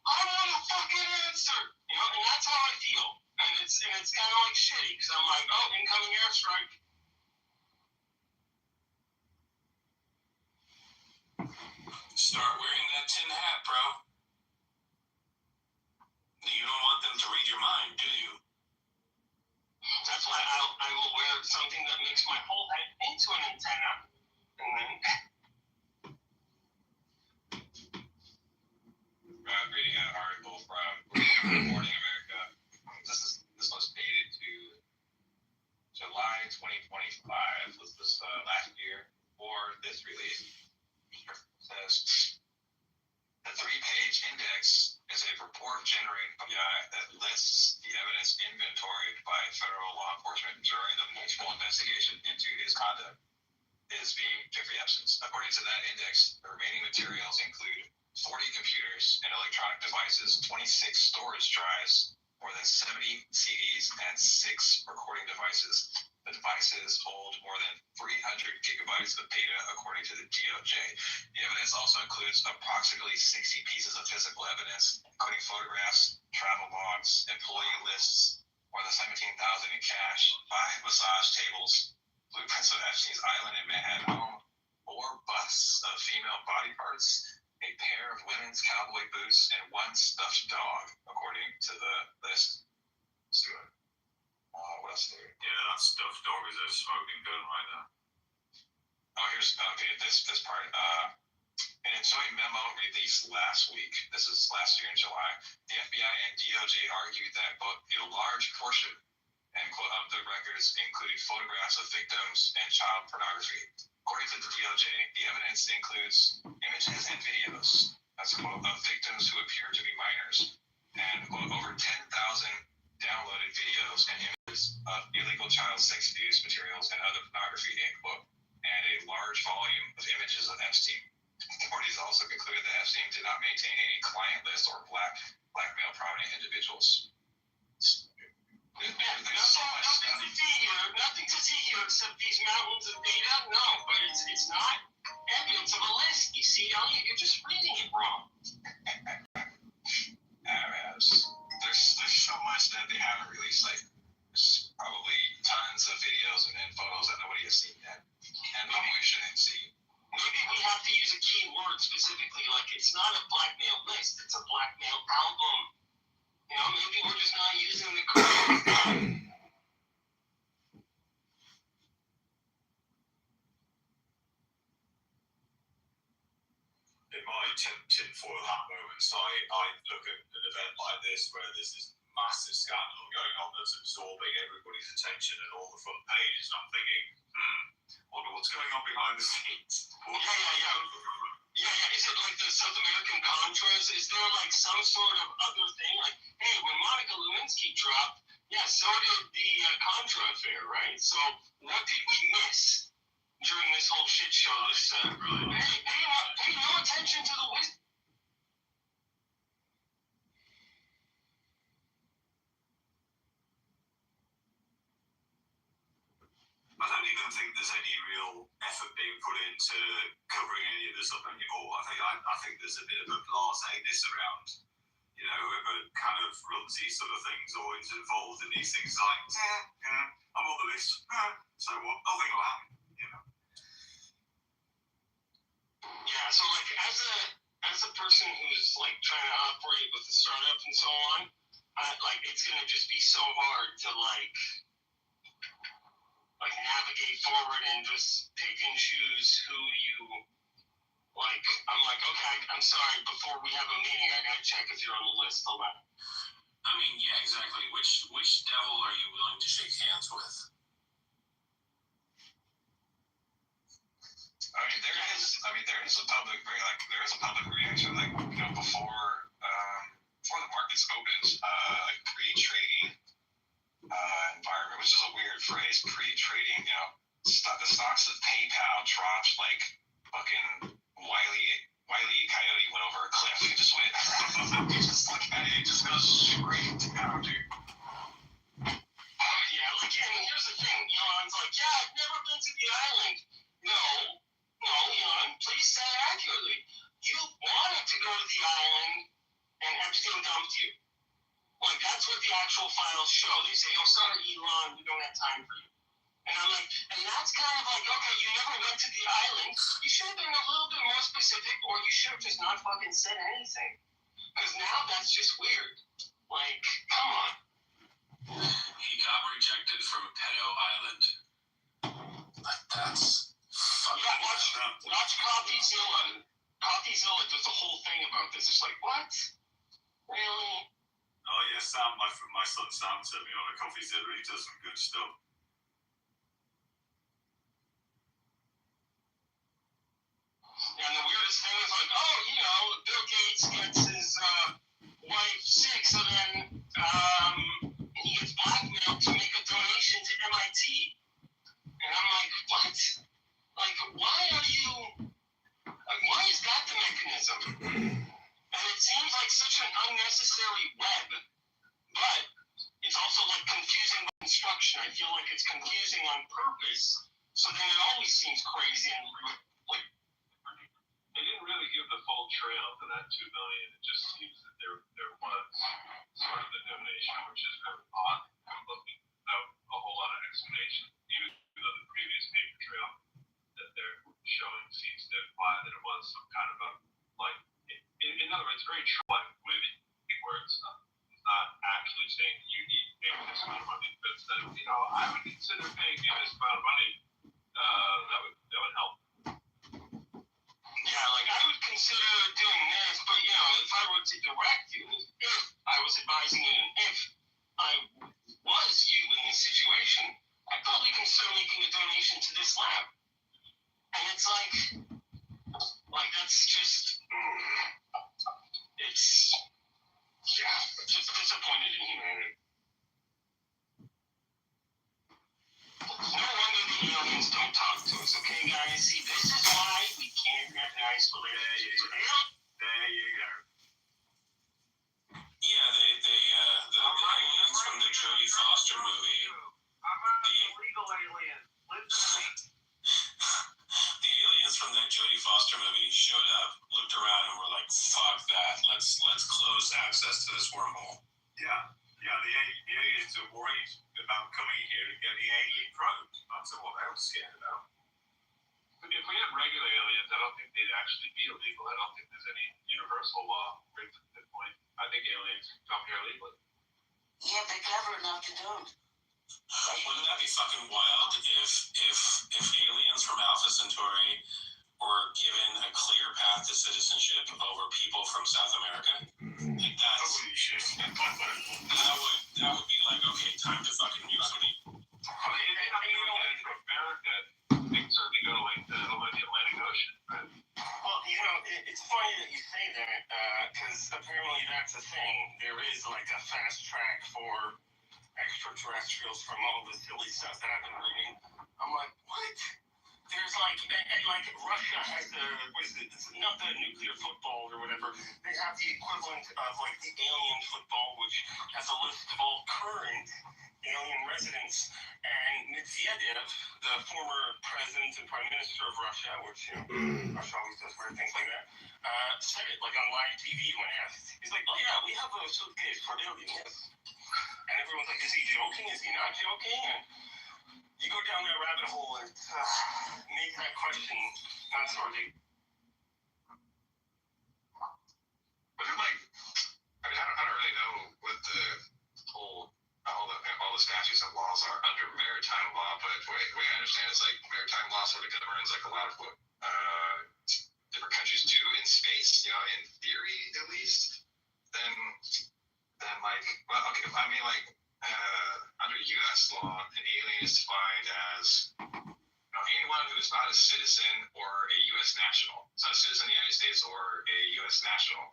I want a fucking answer. You know, and that's how I feel. And it's kind of like shitty, because I'm like, oh, incoming airstrike. Start wearing that tin hat, bro. You don't want them to read your mind, do you? That's why I will wear something that makes my whole head into an antenna. And then... reading an article from Good Morning America. This was dated to July 2025. Was this last year or this release? It says the 3-page index is a report generated by the FBI that lists the evidence inventoried by federal law enforcement during the multiple investigation into his conduct is being Jeffrey Epstein's. According to that index, the remaining materials include 40 computers and electronic devices, 26 storage drives, more than 70 CDs, and 6 recording devices. The devices hold more than 300 gigabytes of data, according to the DOJ. The evidence also includes approximately 60 pieces of physical evidence, including photographs, travel logs, employee lists, more than $17,000 in cash, 5 massage tables, blueprints of Epstein's Island in Manhattan home, 4 busts of female body parts, a pair of women's cowboy boots, and 1 stuffed dog, according to the list. Let's do it. What else is there? Yeah, that stuffed dog is a smoking gun right there. Oh, here's this part. In a joint memo released last week, this is last year in July, the FBI and DOJ argued that a large portion, end quote, of the records included photographs of victims and child pornography. According to the DOJ, the evidence includes images and videos, that's quote, of victims who appear to be minors, and quote, over 10,000 downloaded videos and images of illegal child sex abuse materials and other pornography, end quote, and a large volume of images of Epstein. Authorities also concluded that Epstein did not maintain any client list or blackmail prominent individuals. Nothing to see here except these mountains of data. No, but it's not evidence of a list. You see, Elliot, you're just reading it wrong. There's so much that they haven't released. Like, there's probably tons of videos and photos that nobody has seen yet, and maybe we shouldn't see. Maybe we have to use a key word specifically. Like, it's not a blackmail list; it's a blackmail album. You know, maybe we're just not using the correct. In my tinfoil hat moments, I look at an event like this where there's this massive scandal going on that's absorbing everybody's attention and all the front pages, and I'm thinking, wonder what's going on behind the scenes. Yeah. Is it like the South American Contras? Is there like some sort of other thing? Like, hey, when Monica Lewinsky dropped, Yeah, so did the Contra affair, right? So what did we miss during this whole shit show? This pay no attention to the wisdom. I don't even think there's any real effort being put into covering any of this up anymore. I think there's a bit of a blasé-ness around, you know, whoever kind of runs these sort of things or is involved in these things, like, I'm on the list, so what? Nothing will happen, you know. Yeah, so like as a person who's like trying to operate with a startup and so on, like it's gonna just be so hard to like navigate forward and just pick and choose who you like. I'm like, okay, I'm sorry, before we have a meeting, I gotta check if you're on the list. Hold on. I mean, yeah, exactly. Which devil are you willing to shake hands with? There is a public reaction, like, you know, before the markets opens, like pre-trading environment, which is a weird phrase, pre-trading. You know, the stocks of PayPal dropped like fucking Wiley Coyote went over a cliff. He just went. You just look at it, it just goes straight down, dude. Yeah, like, and here's the thing, Elon's like, yeah, I've never been to the island. No, Elon, please say it accurately. You wanted to go to the island and Epstein dumped you. Like, that's what the actual files show. They say, oh, sorry, Elon, we don't have time for you. And I'm like, and that's kind of like, okay, you never went to the island. You should have been a little bit more specific, or you should have just not fucking said anything. Because now that's just weird. Like, come on. He got rejected from Pedo Island. Like, that's fucking... Yeah, watch CoffeeZilla. CoffeeZilla does the whole thing about this. It's like, what? Really? Oh yeah, Sam, my son Sam sent me on a CoffeeZilla. He does some good stuff. And the weirdest thing is like, oh, Bill Gates gets his wife sick, so then he gets blackmailed to make a donation to MIT. And I'm like, what? Like, why is that the mechanism? And it seems like such an unnecessary web, but it's also like confusing construction. I feel like it's confusing on purpose, so then it always seems crazy and like. They didn't really give the full trail to that $2 million. It just seems that there was sort of the donation, which is very odd. I'm looking without a whole lot of explanation, even though the previous paper trail that they're showing seems to imply that it was some kind of a, like, in other words, very true way where it's not actually saying that you need to pay this amount of money, but instead of, I would consider paying you this amount of money. That would help. Yeah, like I would consider doing this, but if I were to direct you, if I was advising you, and if I was you in this situation, I'd probably consider making a donation to this lab. And it's like that's just, it's, just disappointed in humanity. No wonder the aliens don't talk to us, okay, guys? See, this is why we can't have nice relationships. There you go. Yeah, the aliens from the Jodie Foster movie. I'm a legal alien. Listen to me. The aliens from that Jodie Foster movie showed up, looked around, and were like, "Fuck that! Let's close access to this wormhole." Yeah. The aliens are worried about coming here to get the alien probe. That's what they were scared about. But if we had regular aliens, I don't think they'd actually be illegal. I don't think there's any universal law right to that point. I think aliens come here legally. Yeah, they're clever enough to don't. Wouldn't that be fucking wild if aliens from Alpha Centauri were given a clear path to citizenship over people from South America? Like that's holy shit. That would be like, okay, time to fucking mutiny. I mean, it may not be related to America. They can certainly go like the Atlantic Ocean, right? Well, it's funny that you say that, because apparently that's a thing. There is like a fast track for extraterrestrials from all the silly stuff that I've been reading. I'm like, what? There's like, and like Russia has the, what is it? It's not the nuclear football or whatever. They have the equivalent of like the alien football, which has a list of all current alien residents. And Medvedev, the former president and prime minister of Russia, which, you know, Russia always does weird things like that, said it like on live TV when asked. He's like, oh yeah, we have a suitcase for aliens. And everyone's like, is he joking? Is he not joking? And you go down that rabbit hole and make that question not so deep. But like, I mean, I don't really know what the whole all the statutes and laws are under maritime law, but the way I understand it is like maritime law sort of governs like a lot of what different countries do in space, you know, in theory at least. Then like, well, okay, I mean like under U.S. law, an alien is defined as anyone who is not a citizen or a U.S. national. It's not a citizen of the United States or a U.S. national.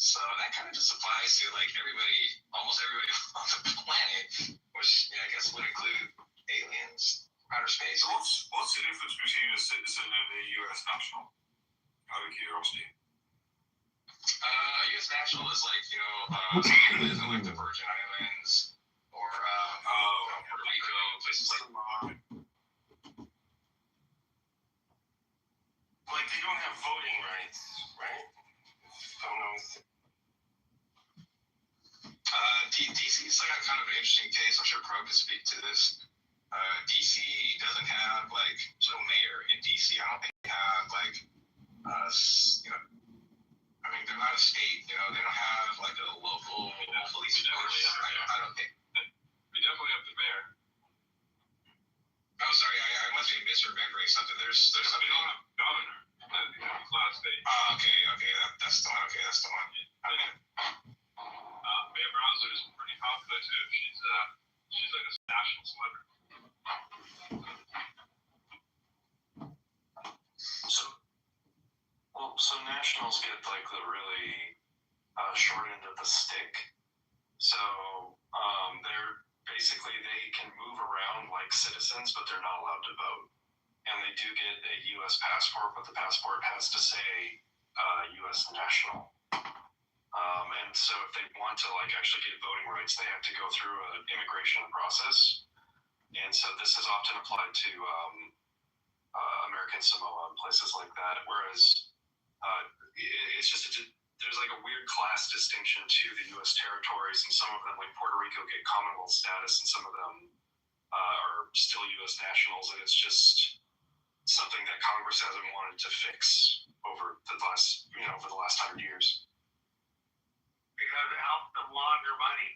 So that kind of just applies to like everybody, almost everybody on the planet, which I guess would include aliens, outer space. So what's the difference between a citizen and a U.S. national? Out of curiosity. A U.S. national is like, you know, somebody who lives in like the Virgin Islands or Puerto Rico, places like that. Like they don't have voting rights, right? DC is like kind of an interesting case. I'm sure Pro could speak to this. DC doesn't have like no mayor in DC. I don't think they have like you know, I mean they're not a state. You know, they don't have like a local police force. I don't think. We definitely have the mayor. Oh, sorry, I must be misremembering something. There's something. We don't have governor. It's not a state. Oh, okay, that's the one. Okay, that's the one. Okay. Mayor Browser is pretty popular too. She's like a national celebrity. So nationals get like the really short end of the stick. So they're basically, they can move around like citizens, but they're not allowed to vote. And they do get a U.S. passport, but the passport has to say U.S. national. And so if they want to like actually get voting rights, they have to go through an immigration process. And so this is often applied to American Samoa and places like that. Whereas it's just there's like a weird class distinction to the U.S. territories, and some of them, like Puerto Rico, get Commonwealth status, and some of them are still U.S. nationals, and it's just something that Congress hasn't wanted to fix over the last 100 years. Because it helps them launder money.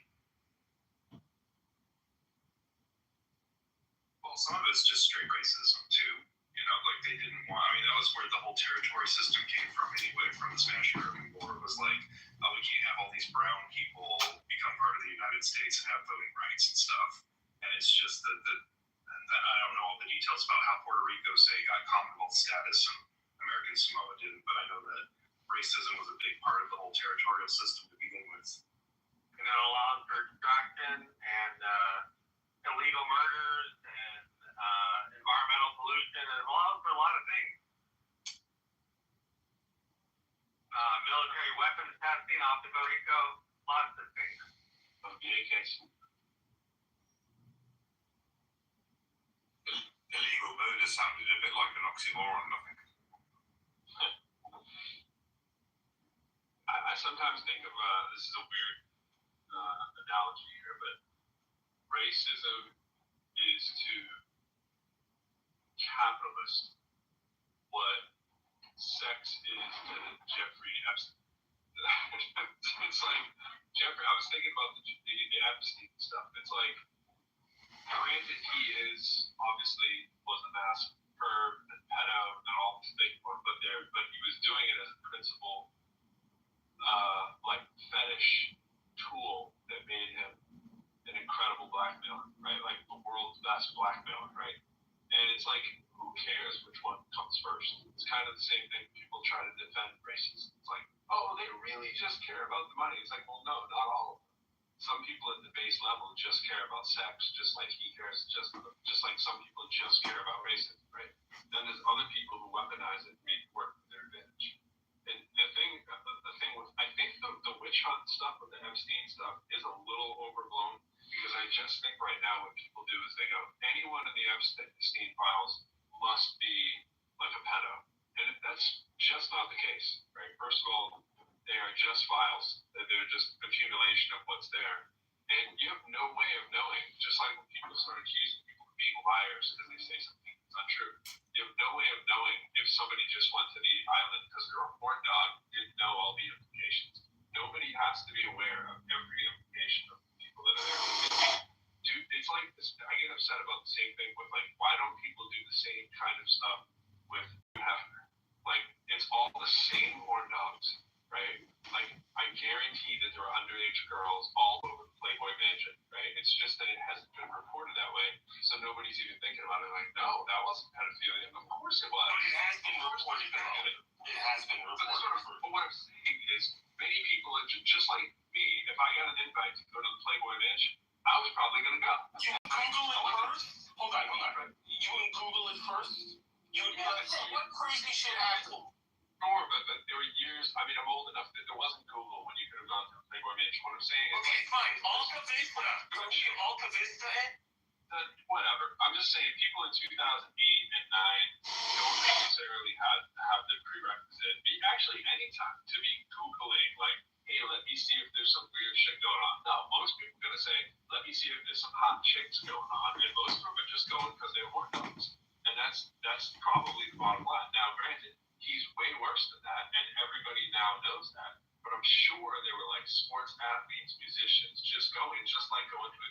Well, some of it's just straight racism too. You know, like they didn't want. I mean, that was where the whole territory system came from anyway. From the Spanish-American War, it was like, oh, we can't have all these brown people become part of the United States and have voting rights and stuff. And it's just that I don't know all the details about how Puerto Rico, say, got Commonwealth status and American Samoa didn't, but I know that racism was a big part of the whole territorial system to begin with. And it allows for extraction and illegal murders and environmental pollution, and it allows for a lot of things. Military weapons testing off to Puerto Rico, lots of things. Illegal murder sounded a bit like an oxymoron, I think. I sometimes think of this is a weird analogy here, but racism is to capitalists what sex is to Jeffrey Epstein. It's like Jeffrey. I was thinking about the Epstein stuff. It's like, granted, he is obviously was a mass perv and pedo and all these things, but he was doing it as a principle, like fetish tool that made him an incredible blackmailer, right? Like the world's best blackmailer, right? And it's like, who cares which one comes first? It's kind of the same thing. People try to defend racism. It's like, oh, they really just care about the money. It's like, well, no, not all of them. some people at the base level just care about sex, just like he cares, just like some people just care about racism, right? Then there's other people who weaponize it and make it work to their advantage. And the thing with, I think the witch hunt stuff with the Epstein stuff is a little overblown, because I just think right now what people do is they go, anyone in the Epstein files must be like a pedo. And that's just not the case, right? First of all, they are just files. They're just accumulation of what's there. And you have no way of knowing, just like when people start accusing people of being liars because they say something that's untrue. You have no way of knowing if somebody just went to the island because they're a horn dog, didn't know all the implications. Nobody has to be aware of every implication of the people that are there. Dude, it's like this, I get upset about the same thing with, like, why don't people do the same kind of stuff with Hefner? Like, it's all the same horn dogs, right? Like, I guarantee that there are underage girls all over the Playboy Mansion, right? It's just that it hasn't been reported that way, so nobody's even thinking about it. Like, no, that wasn't pedophilia. Of course it was. But it has been reported, though. It has been reported. But what I'm saying is, many people are just like me. If I got an invite to go to the Playboy Mansion, I was probably going to go. You Google it first? Hold on. You wouldn't Google it first? You would be like, hey, what crazy shit happened? Sure, but there were years, I mean, I'm old enough that there wasn't Google when you could have gone to the Playboy Mansion. What I'm saying is... Okay, fine. Alta Vista. Don't you Alta Vista it? Whatever. I'm just saying, people in 2008 and 9 don't necessarily have the prerequisite. Actually, anytime to be Googling, like, hey, let me see if there's some weird shit going on. No, most people are going to say, let me see if there's some hot chicks going on. And most of them are just going because they're horn dogs. And that's probably the bottom line. Now, granted, he's way worse than that, and everybody now knows that. But I'm sure there were, like, sports athletes, musicians just going to a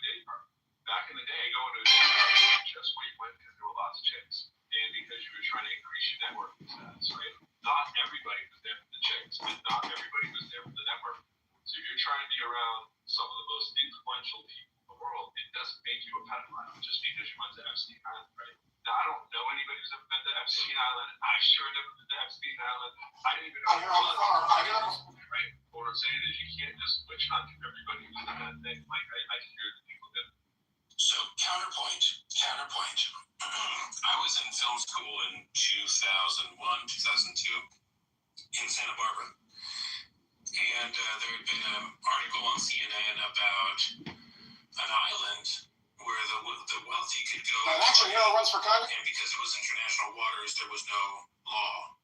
day party. Back in the day, going to a day party was just where you went because there were lots of chicks. And because you were trying to increase your networking status, right? Not everybody was there for the chicks, and not everybody was there for the network. So if you're trying to be around some of the most influential people in the world, it doesn't make you a pedophile just because you went to Epstein Island, right? Now, I don't know anybody who's ever been to Epstein Island. I sure never been to Epstein Island. I didn't even know it was, right? But what I'm saying is you can't just witch hunt everybody who's done that thing. Like, I hear that people do. So, counterpoint. I was in film school in 2001, 2002 in Santa Barbara. And there had been an article on CNN about an island where the wealthy could go. Actually, you know who runs for Congress? And because it was international waters, there was no law.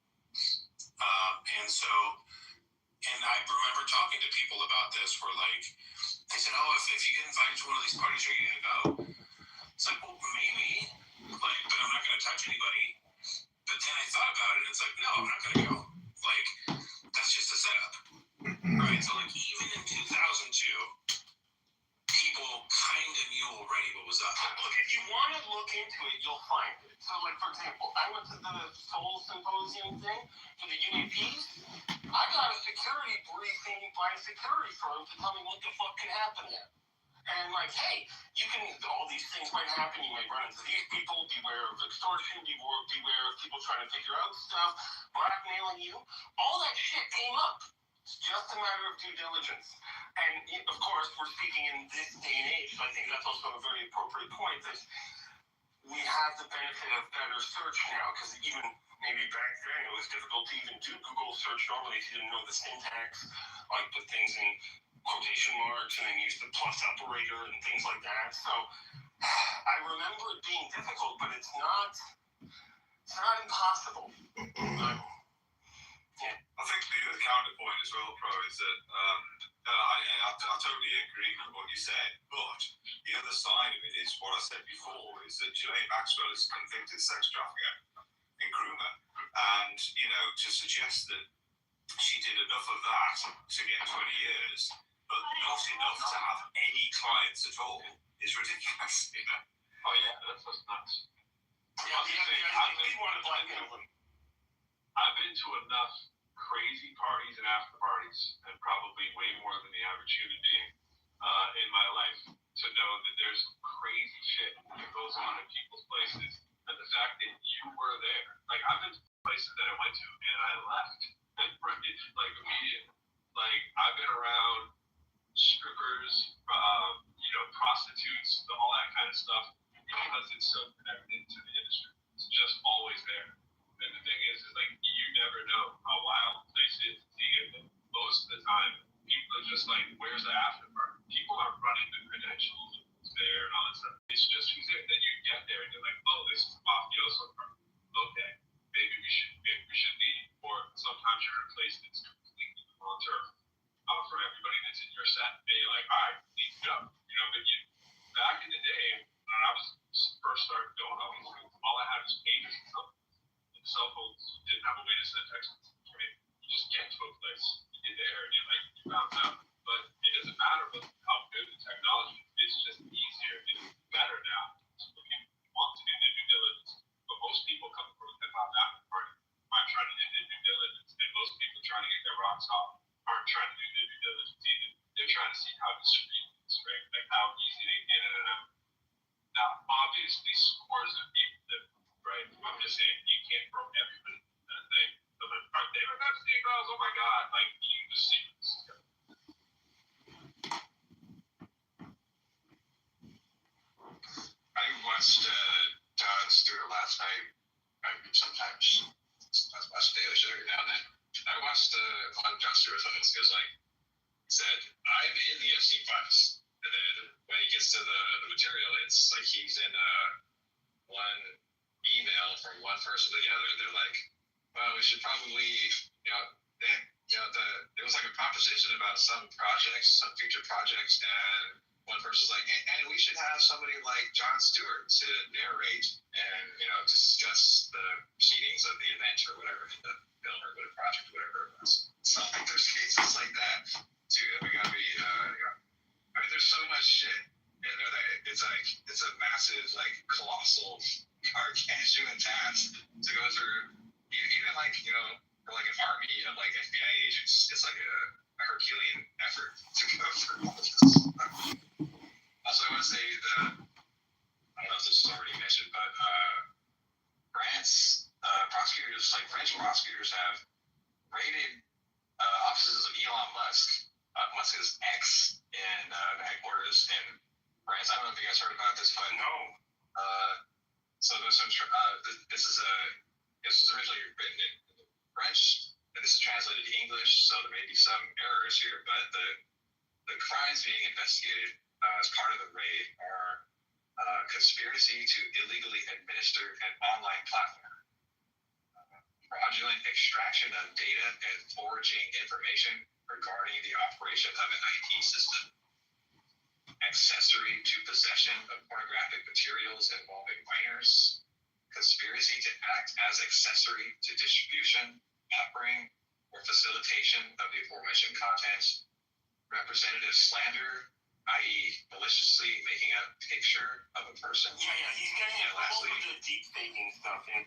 And I remember talking to people about this where, like, they said, oh, if you get invited to one of these parties, are you going to go? It's like, well, maybe, like, but I'm not going to touch anybody. But then I thought about it, and it's like, no, I'm not going to go. Like, that's just a setup, right? So, like, even in 2002, people kind of knew already what was up. Look, if you want to look into it, you'll find it. So, like, for example, I went to the Seoul Symposium thing for the UAPs. I got a security briefing by a security firm to tell me what the fuck could happen there. And, like, hey, all these things might happen. You might run into these people. Beware of extortion. Beware of people trying to figure out stuff, blackmailing you. All that shit came up. It's just a matter of due diligence. And, of course, we're speaking in this day and age, so I think that's also a very appropriate point, that we have the benefit of better search now, because even maybe back then it was difficult to even do Google search normally if you didn't know the syntax, like put things in quotation marks and then use the plus operator and things like that. So I remember it being difficult, but it's not impossible. Yeah. I think the other counterpoint as well, Pro, is that I totally agree with what you said, but the other side of it is what I said before, is that Ghislaine Maxwell is a convicted sex trafficker and groomer, and, you know, to suggest that she did enough of that to get 20 years, but not enough to have any clients at all, is ridiculous, you know? Oh, yeah, that's just nuts. I've been to enough crazy parties and after parties, and probably way more than the average human being in my life, to know that there's crazy shit that goes on in people's places, and the fact that you were there. Like, I've been to places that I went to and I left, like, immediately. Like, I've been around strippers, prostitutes, all that kind of stuff, because it's so connected to the industry. It's just always there. And the thing is like you never know how wild the place is. Most of the time, people are just like, "Where's the after party?" People are running the credentials, who's there, and all that stuff. It's just who's there. Then you get there, and you're like, "Oh, this is mafioso party. Okay, maybe we should leave." Or sometimes you're replaced. It's completely long-term for everybody that's in your set. And you're like, "All right, need to go." But back in the day when I was first started going on these things, all I had was pages and stuff. And cell phones didn't have a way to send text messages, right? You just get to a place, you're there, and you found out. But it doesn't matter how good the technology is. It's just easier. It's better now. So people want to do their due diligence. But most people come from a hip hop after party aren't trying to do their due diligence. And most people trying to get their rocks off aren't trying to do their due diligence either. They're trying to see how discreet it's, right? Like how easy they get in and out. Now, obviously, scores of people that, right? I'm just saying, you can't throw everybody in that thing. So, are David Epstein girls? Oh my God! Like, you just see this. I watched Jon Stewart last night. I sometimes watch Daily Show every now and then. I watched one Jon Stewart thing because, like, he said, "I'm in the Epstein files," and then when he gets to the material, it's like he's in one email from one person to the other, and they're like, "Well, we should probably, there was like a proposition about some projects, some future projects, and one person's like, and we should have somebody like Jon Stewart to narrate and discuss the proceedings of the event or whatever, the film or the project, whatever it was." So I think there's cases like that too. We gotta be, there's so much shit in there that it's a massive, like, colossal, gargantuan task to go through. Even like for like an army of like FBI agents, it's like a Herculean effort to go through all this stuff. Also, I want to say I don't know if this is already mentioned, but French prosecutors have raided offices of Elon Musk, Musk's ex, in the headquarters in France. I don't know if you guys heard about this, but No. So this was originally written in French, and this is translated to English, so there may be some errors here, but the crimes being investigated as part of the raid are conspiracy to illegally administer an online platform, fraudulent extraction of data and forging information regarding the operation of an IT system, accessory to possession of pornographic materials involving minors, conspiracy to act as accessory to distribution, peppering, or facilitation of the aforementioned content, representative slander, i.e. maliciously making a picture of a person. Yeah, he's getting And lastly, the deep faking stuff in.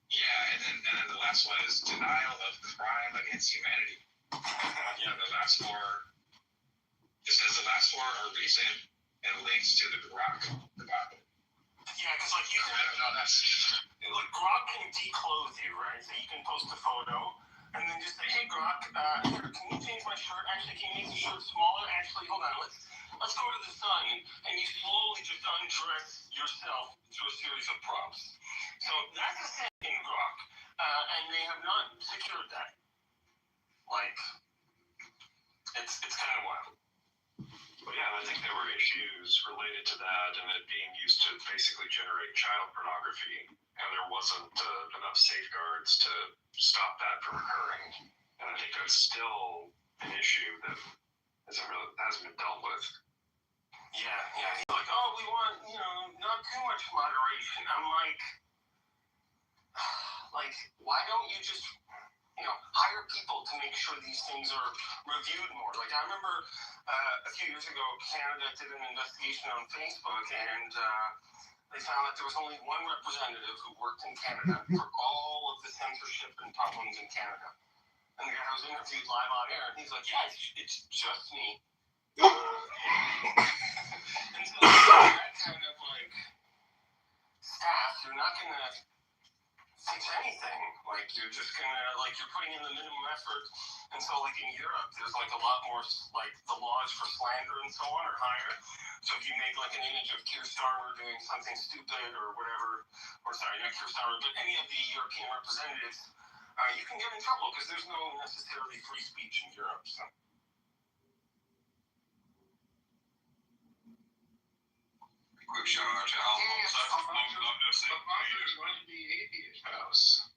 Yeah, and then the last one is denial of crime against humanity. The last four. It says the last four are recent and links to the Grok debacle. Yeah, because like you can. I don't know. Like Grok can declothe you, right? So you can post a photo and then just say, "Hey Grok, here, can you change my shirt? Actually, can you make the shirt smaller? Actually, hold on, let's go to the sun." And you slowly just undress yourself through a series of prompts. So that's a thing in Grok, and they have not secured that. Like, it's kind of wild. Well, yeah, I think there were issues related to that and it being used to basically generate child pornography, and there wasn't enough safeguards to stop that from occurring. And I think that's still an issue that hasn't been dealt with. Yeah. He's like, "Oh, we want, not too much moderation." I'm like, why don't you just, hire people to make sure these things are reviewed more? Like, I remember a few years ago, Canada did an investigation on Facebook, and they found that there was only one representative who worked in Canada for all of the censorship and problems in Canada. And the guy was interviewed live on air, and he's like, "Yeah, it's just me." And so that kind of like staff, you're not gonna fix anything. Like, you're just gonna like you're putting in the minimum effort. And so like in Europe, there's like a lot more like the laws for slander and so on are higher. So if you make like an image of Keir Starmer doing something stupid or whatever, or sorry, not Keir Starmer, but any of the European representatives, you can get in trouble because there's no necessarily free speech in Europe. So. Quick shout out to Al. Alfonso's going to the atheist house.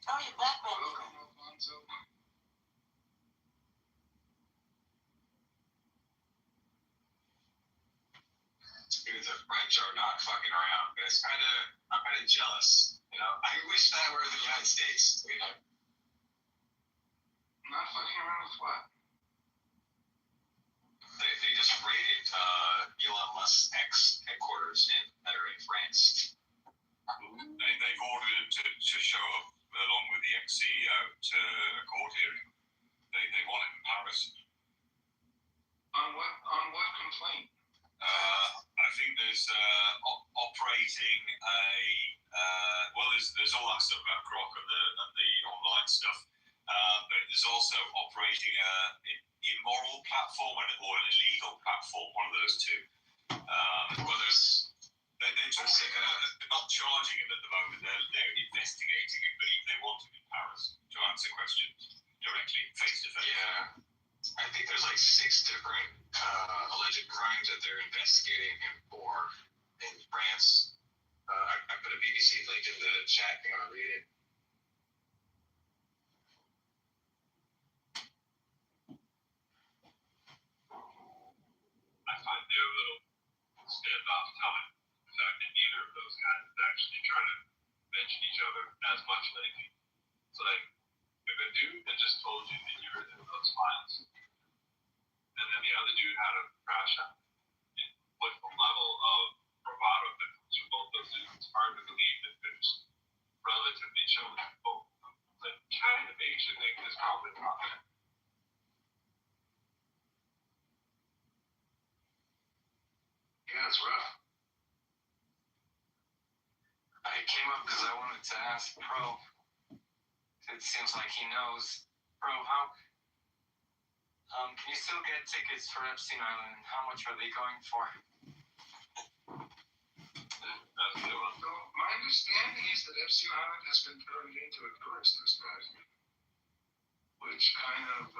Oh, you black man. Welcome, Alfonso. Dude, the French are not fucking around. I'm kind of jealous. You know, I wish that were the United States. You know, Not fucking around with what? they just raided Elon Musk's ex headquarters that are in France. They've ordered him to show up along with the ex-CEO to a court hearing. They want him in Paris. On what complaint? I think there's operating there's all that stuff about Grok and the online stuff, but there's also operating an immoral platform or an illegal platform, one of those two. They're not charging him at the moment. They're investigating him, but they want him in Paris to answer questions directly, face to face. Yeah, I think there's like 6 different alleged crimes that they're investigating him for in France. I put a BBC link in the chat if you want to read it. I find they're a little standoff time. The fact that neither of those guys is actually trying to mention each other as much lately. It's like, if a dude that just told you that you were in those files, and then the other dude had a crash out, with the level of bravado that comes from both those dudes, it's hard to believe that there's relatively children both of them. That kind of makes you think there's probably not that. Yeah, it's rough. I came up because I wanted to ask Pro. It seems like he knows. Pro, how? Can you still get tickets for Epstein Island? And how much are they going for? That's the one. So my understanding is that Epstein Island has been turned into a tourist destination, which kind of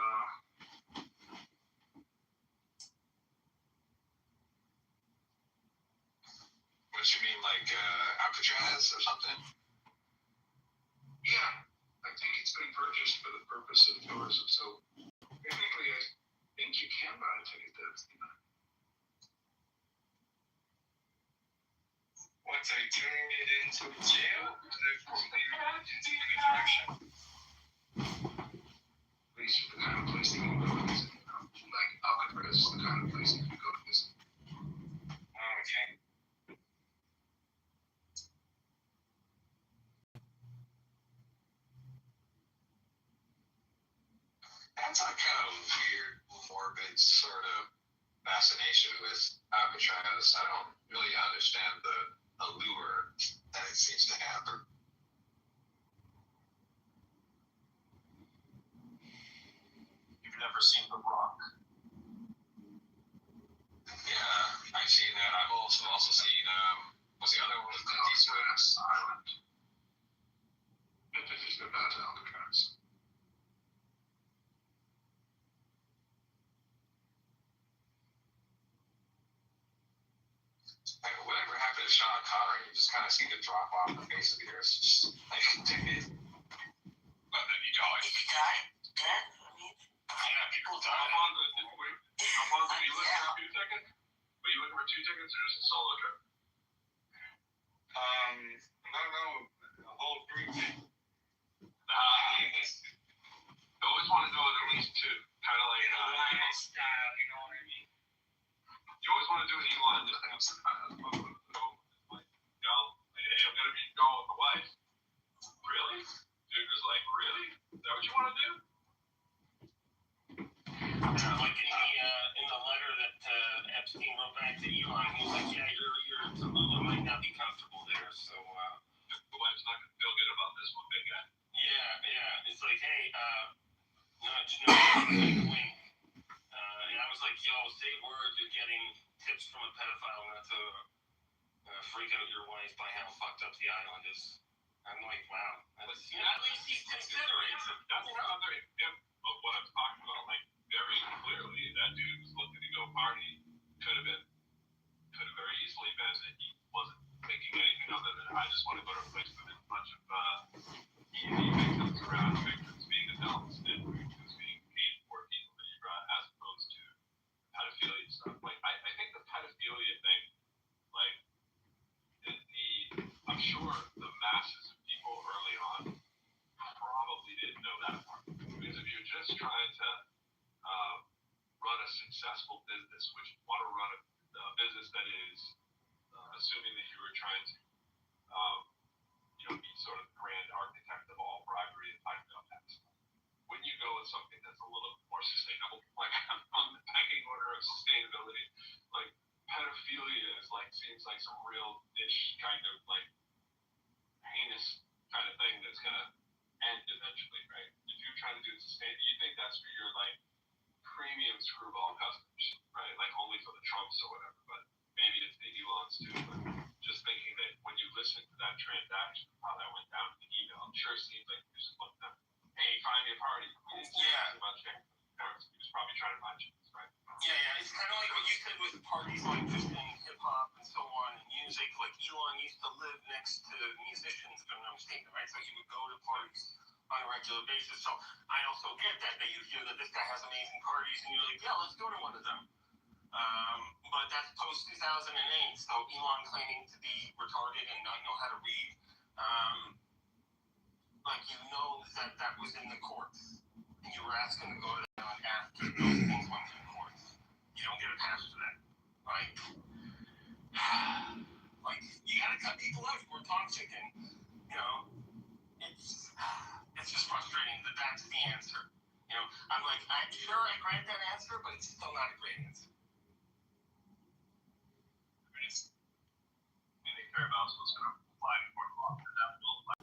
What you mean, like Alcatraz or something? yeah, I think it's been purchased for the purpose of tourism. So technically, I think you can buy a ticket to Epstein Island. What, are you turning it into a jail? They're completely into an attraction. At least the kind of place that you can go to visit. Like Alcatraz is the kind of place you can go to visit. Oh, okay. That's like kind of weird, morbid sort of fascination with Alcatraz. I don't really understand the allure that it seems to have. You've never seen The Rock? Yeah, I've seen that. I've also seen what's the other one with Clint Eastwood? Island. If it's about Alcatraz. Like, whatever happened to Sean Connery? You just kind of seem to drop off the face of the earth. It's just like a decade. But then he died. Did you die? Dead? I mean, Yeah, people die. Alfonso, are you looking for 2 tickets? Were you looking for 2 tickets or just a solo trip? No, a whole group. You always want to go with at least 2. Kind of like style, you know what I mean? you always want to do what you want to have some kind of like, hey, I'm gonna be going with the wife. Really? Dude was like, really? Is that what you want to do? Like in the letter that Epstein wrote back to Elon, he was like, yeah, your Tallulah might not be comfortable there, so The wife's not gonna feel good about this one big guy. yeah, it's like wink. And I was like, yo, say words, you're getting tips from a pedophile not to freak out your wife by how fucked up the island is. I'm like, wow. At least he's considerate. That's another example of what I'm talking about. Like, very clearly, that dude was looking to go party. Could have very easily been that he wasn't thinking anything other than, I just want to go to a place with a bunch of victims around, victims being adults, and victims being paid for people that you brought, as opposed to pedophilia stuff. Like, I think the pedophilia thing, like, I'm sure the masses of people early on probably didn't know that part. Because if you're just trying to run a successful business, which you want to run a business that is, assuming that you were trying to, be sort of the grand architect of all bribery and blackmail tax. When you go with something that's a little more sustainable, like on the pecking order of sustainability, like pedophilia is like seems like some real niche kind of like heinous kind of thing that's gonna end eventually, right? If you're trying to do it sustainable, you think that's for your like premium screwball customers, right? Like only for the Trumps or whatever, but maybe it's the Elons too. But just thinking that when you listen to that transaction, how that went down in the email, it sure seems like you're just looking at, hey, find me a party. Yeah. About checking parents. He was probably trying to find chicks, right? Yeah. It's kind of like what you said with parties like this in hip hop and so on, and music. Like Elon used to live next to musicians, if I'm not mistaken, right? So he would go to parties on a regular basis. So I also get that you hear that this guy has amazing parties, and you're like, yeah, let's go to one of them. But that's post 2008. So Elon claiming to be retarded and not know how to read, like that was in the courts, and you were asking to go to that after those things went to the courts. You don't get a pass for that. Like you gotta cut people out who are toxic, and it's just frustrating that that's the answer. I'm like, I'm sure I grant that answer, but it's still not a great answer. And they care about what's going to apply before the law, and that will apply.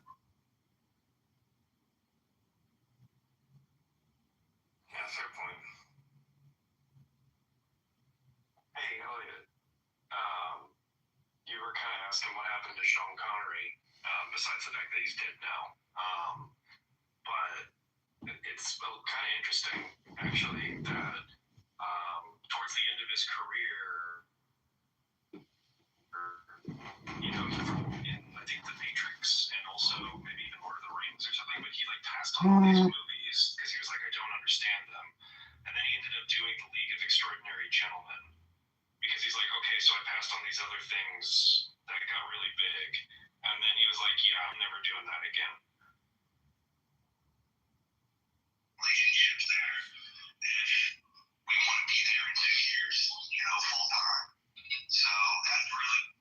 Yeah, fair point. Hey, Elliot. You were kind of asking what happened to Sean Connery, besides the fact that he's dead now. But it's kind of interesting, actually, that towards the end of his career, in I think The Matrix and also maybe even Lord of the Rings or something, but he like passed on all these movies because he was like, I don't understand them. And then he ended up doing The League of Extraordinary Gentlemen because he's like, okay, so I passed on these other things that got really big. And then he was like, yeah, I'm never doing that again. Relationships there if we want to be there in 2 years, full time. So that's really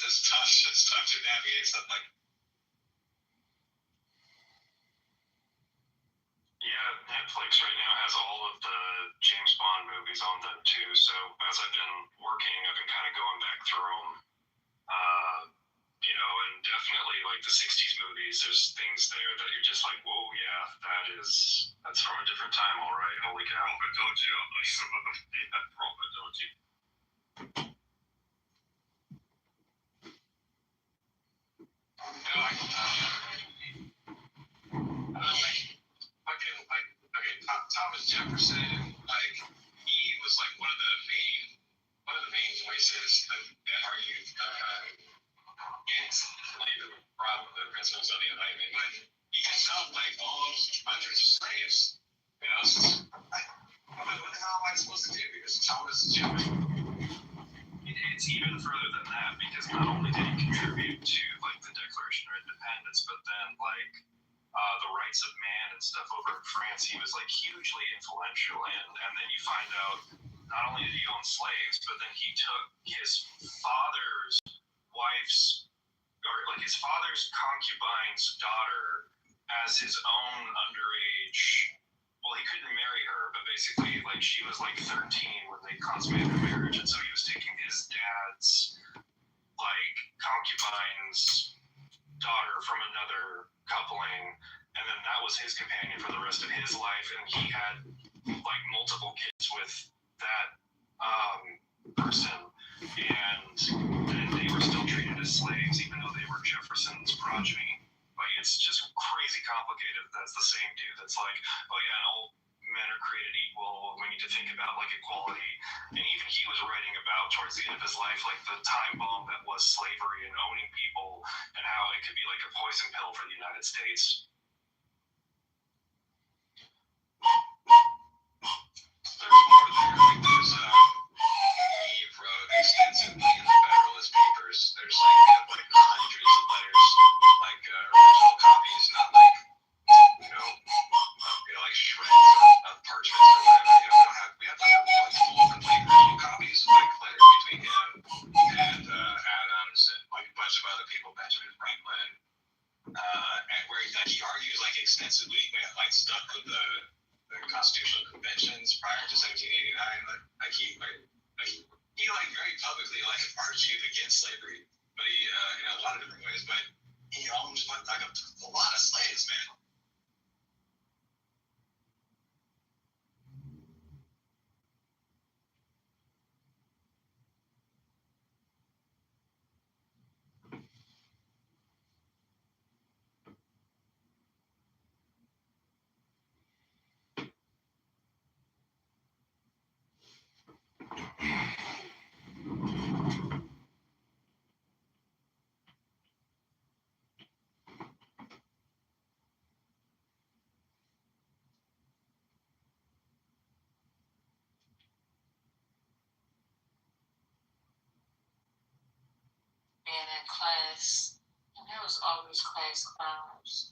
It's tough to navigate stuff like. Yeah, Netflix right now has all of the James Bond movies on them too. So as I've been working, I've been kind of going back through them. And definitely like the 60s movies, there's things there that you're just like, whoa, yeah, that's from a different time, all right. Holy cow. Proper dodgy, aren't they? Some of them, yeah, proper dodgy. Thomas Jefferson, he was like one of the main voices that argued against the principles of the Enlightenment. But he himself owned hundreds of slaves. So what the hell am I supposed to do? Because Thomas Jefferson. It's even further than that, because not only did he contribute to the Declaration of Independence, but then the rights of man and stuff over in France, he was hugely influential in. And then you find out not only did he own slaves, but then he took his father's wife's, or his father's concubine's daughter as his own underage. Well, he couldn't marry her, but basically she was 13 when they consummated their marriage, and so he was taking his dad's concubine's daughter from another coupling, and then that was his companion for the rest of his life, and he had multiple kids with that person, and then they were still treated as slaves even though they were Jefferson's progeny. It's just crazy complicated. That's the same dude that's oh yeah, and all men are created equal. We need to think about equality. And even he was writing about towards the end of his life the time bomb that was slavery and owning people, and how it could be a poison pill for the United States. There's more to there. He wrote extensively in the Federalist Papers. There's hundreds of letters, original copies, not shreds of parchments or whatever. We have full, complete original copies, letters between him and Adams and a bunch of other people, Benjamin Franklin, and where he argues extensively, stuff with the Constitutional Conventions prior to 1789. He very publicly argued against slavery, but he in a lot of different ways. But he owned a lot of slaves, man. And in class, and there was always class clowns.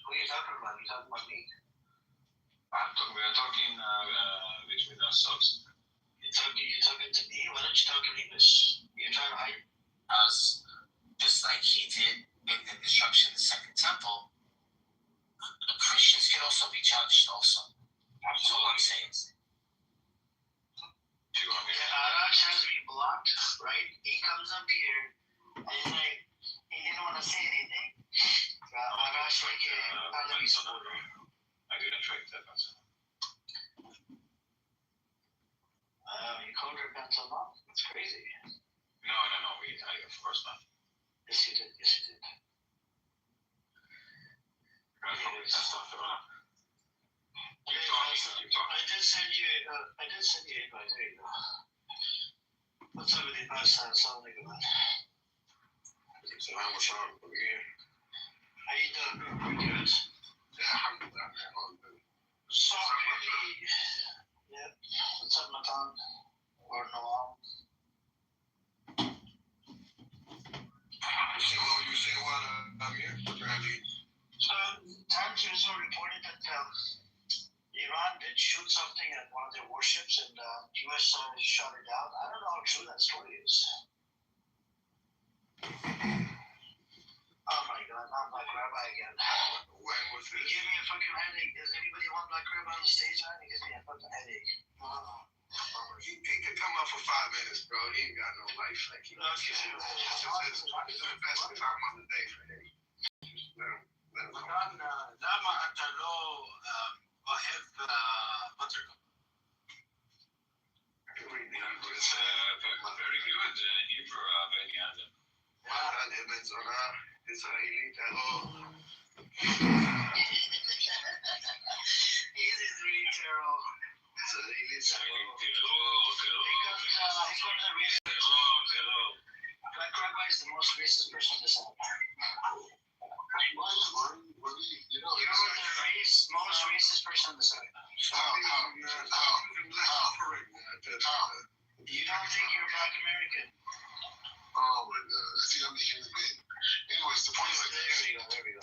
What are you talking about? You talking about me? We are talking between ourselves. You're talking to me? Why don't you talk in English? You're trying to hide us, just like he did in the destruction of the Second Temple. Christians can also be judged also. That's all I'm saying. Arash has to be blocked, right? He comes up here and he didn't want to say anything. Arash I didn't expect that. You called her pencil mom? That's crazy. No. Of course not. Yes, you did. I did send you an invite. There you go. What's up with the past sound like that? What's wrong over here? How you doing, bro? Pretty good. Yeah, I'm good, man. All good. So really, yeah. What's up, Matan? Or Noam? You say what? I'm here. What can I do? So, Times Resort reported that Iran did shoot something at one of their warships, and U.S. shot it down. I don't know how true that story is. Oh my God, not my Black Rabbi again. When was He this? gave me a fucking headache. Does anybody want Black Rabbi on the stage, man? He gives me a fucking headache. He can come up for 5 minutes, bro. He ain't got no life. Like he Okay. it's the best time of the day for him. Just let him go. למה אתה לא אוהב בטרקות? It's very good Hebrew, Benyamin. He's really terrible. Black Rabbi is the most racist person in the South. You know the most racist person in the South. You don't think you're Black American? Oh my God! I think I'm a human being. Anyways, the point is like There we go.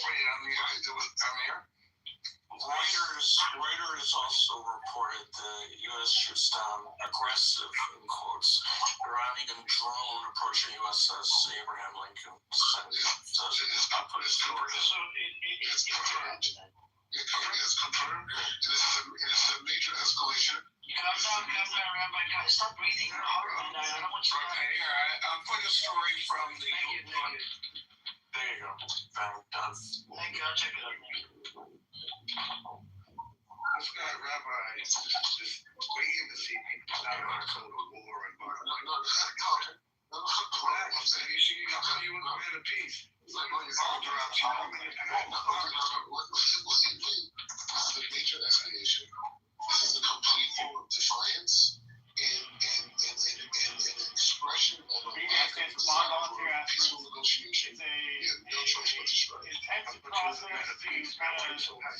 Reuters also reported the U.S. shoots down aggressive, in quotes, Iranian drone approaching USS Abraham Lincoln. I'll put a story in. So it's confirmed. It's confirmed. This is a major escalation. Calm down, Rabbi. Stop breathing hard, man. I don't want you to. Okay, here, I'll put a story from the... Thank you. There you go. Bang, done. Thank you. I'll check it out. This guy, Rabbi, is just waiting to see people die on the war and I'm saying you want to be at peace. It's like when it's all dropped. This is a major escalation. This is a complete form of defiance and an expression of a lack of desire for peaceful negotiation. You have no choice but to strike. Intense process to kind of select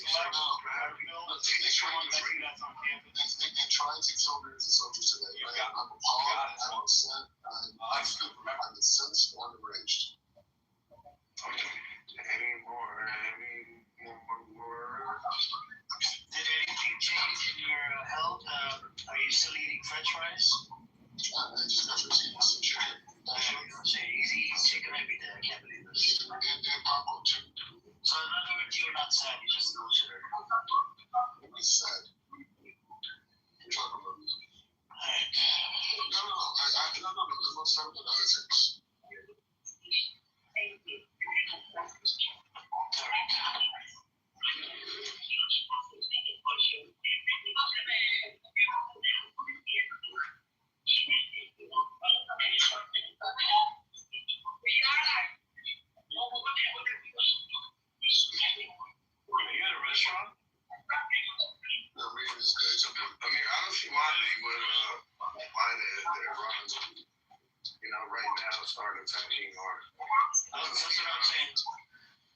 They trying to kill millions of soldiers today. I'm appalled, I'm upset, I'm incensed, I'm enraged. Any more? Did anything change in your health? Are you still eating French fries? I just got your team some chicken. Say easy chicken every day. I can't believe this. And popcorn too. So in other words, you're not sad. You just bullshit. It was sad. You're talking about me. No. I'm upset with other things. Are you at a restaurant? No, maybe it's good. I mean, I don't see why they're running. Right now, start attacking or. That's what I'm saying.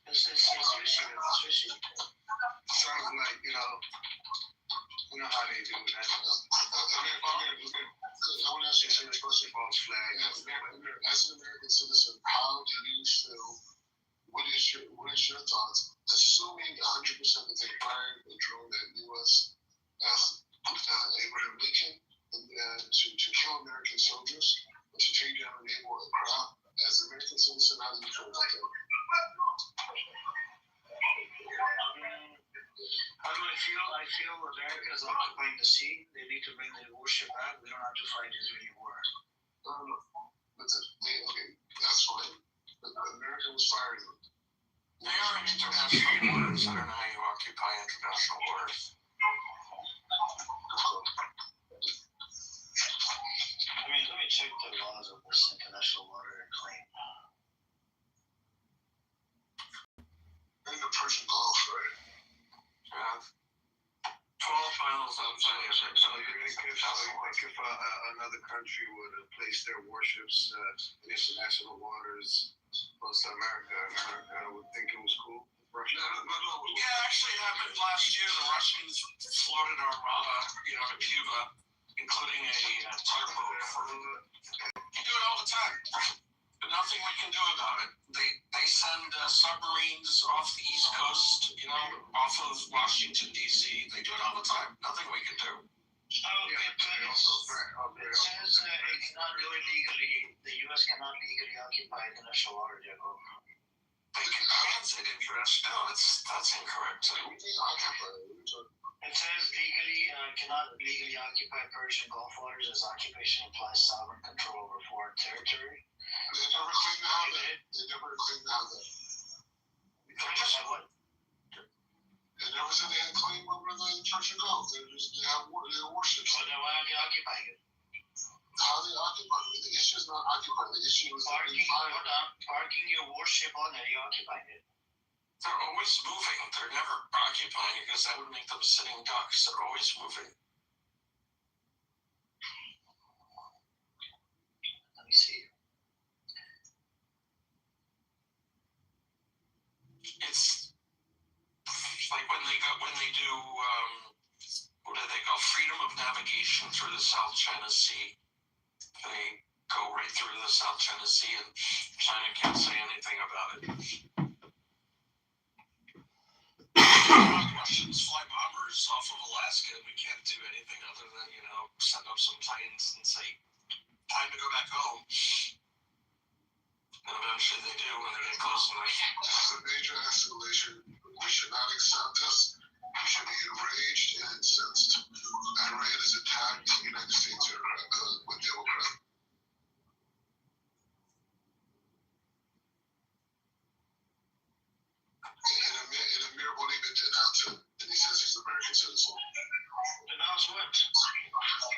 It's fishy. Sounds like, you know how they do that. I want to ask you a question. False flag. As an American citizen, how do you feel? What is your thoughts? Assuming 100% that they fired a drone at U.S. Abraham Lincoln to kill American soldiers and to take down a naval aircraft. As an American citizen, how do you feel about that? How do I feel? I feel America is occupying the sea. They need to bring their warship back. We don't have to fight Israeli war. No. Okay, that's fine. But America was firing them. They are in international waters. I don't know how you occupy international waters. I mean, let me check the laws of this international water claim. In the Persian Gulf, right? Yeah. 12 miles outside of it. So you think if another country would place their warships in international waters close to America would think it was cool? Russia? No. Yeah, actually it happened last year. The Russians floated armada, to Cuba, including a tugboat. You do it all the time. But nothing we can do about it. They send submarines off the East Coast, off of Washington, D.C. They do it all the time. Nothing we can do. It says it cannot do it legally. The U.S. cannot legally occupy international water, Jacob. can transit interest. No, that's incorrect. It says legally cannot legally occupy Persian Gulf waters as occupation implies sovereign control over foreign territory. They never claimed to have that. They never claimed to have that. What? They never said they had claim over the Persian Gulf. They have warships. So then why are they occupying it? How they occupy it? The issue is not occupying. The issue is parking your warship on there, you occupying it. They're always moving. They're never occupying it because that would make them sitting ducks. They're always moving. Let me see. It's like when they do what do they call freedom of navigation through the South China Sea. They go right through the South China Sea and China can't say anything about it. Russians fly bombers off of Alaska and we can't do anything other than, send up some Titans and say, time to go back home. And eventually they do when they get close enough. This is a major escalation. We should not accept this. We should be enraged and incensed. Iran has attacked the United States with Democrats. And Amir won't even denounce him. And he says he's an American citizen. Denounce what?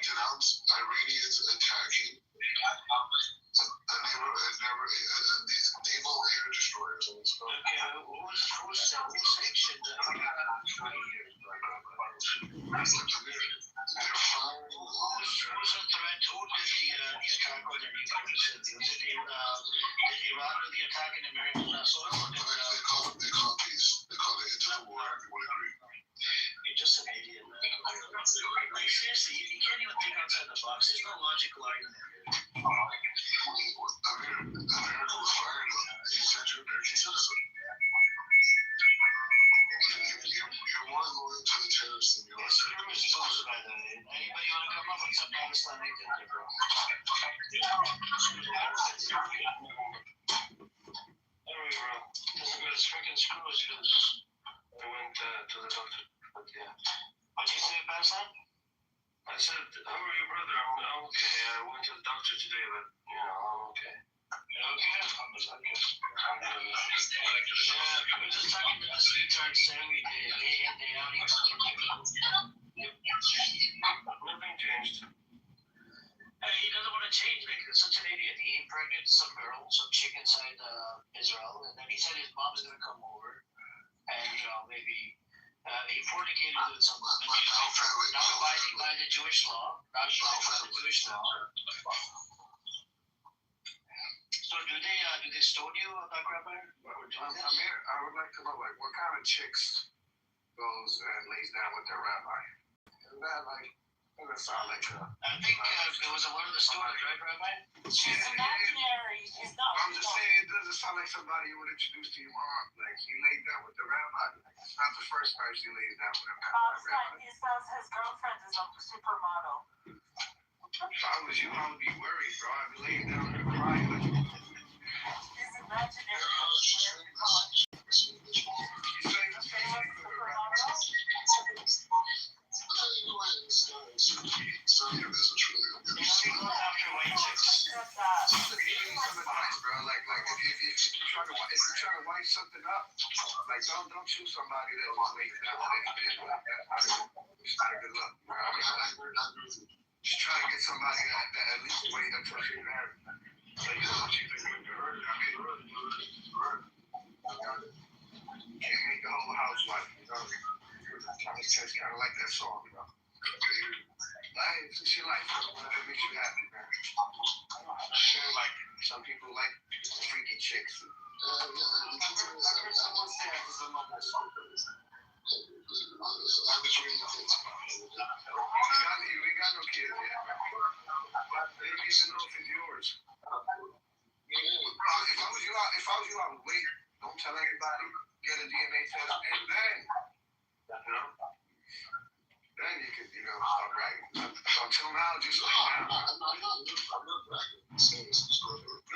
Denounce Iranians attacking these naval air destroyers. Okay, who's sanctioned They're firing. who's a threat? Who did the attack on the nuclear facility? Was it did Iran do the attack in American soil? Or They call it peace. They call it into the war. Everyone agreed. You're just an idiot, man. Like, seriously, you can't even think outside the box. There's no logical argument here. America was fired up. You said you're an American citizen. You're more loyal to the terrorists than you are to the Anybody want to come up with some Palestine they did there, bro? There we go. Doesn't go to freaking screws. I went to the doctor. But yeah. What'd you say, Palestine? I said, how are you, brother? I'm okay. I went to the doctor today, but, I'm okay. You okay? Alhamdulillah. Yeah, we're just talking to this retard Sammy day in, day out. Nothing changed. He doesn't want to change, like, he's such an idiot. He impregnated some girl, some chick inside Israel, and then he said his mom's going to come over, and, maybe... he fornicated with some woman, not abiding by the Jewish law, not abiding by the Jewish law. So do they stone you, Dr. Rabbi? Amir, I would like to know, what kind of chicks goes and lays down with their rabbi? Isn't that doesn't sound like a... I think there was one of the stories, right, Rabbi? She's imaginary. She's not. I'm just saying, it doesn't sound like somebody you would introduce to your mom. Like, he laid down with the rabbi. It's not the first time she lays down with a rabbi. He says his girlfriend is a supermodel. If I was you, I would be worried, bro. I'd be laying down and crying. He's imaginary. He's famous for the rabbi. If you're trying to wipe something up, like don't choose somebody that was laid down with anything like that. It's not a good look. Just try to get somebody that at least wait until she's married. So you know what you think with her. Can't make the whole housewife, It's kind of like that song, It's your life, whatever makes you happy, man. Sure, like some people like freaky chicks. You ain't got no kids yet. They don't even know if it's yours. If I was you, I would wait. Don't tell anybody. Get a DNA test, and then, then you could, start writing. So until now, just lay down. No,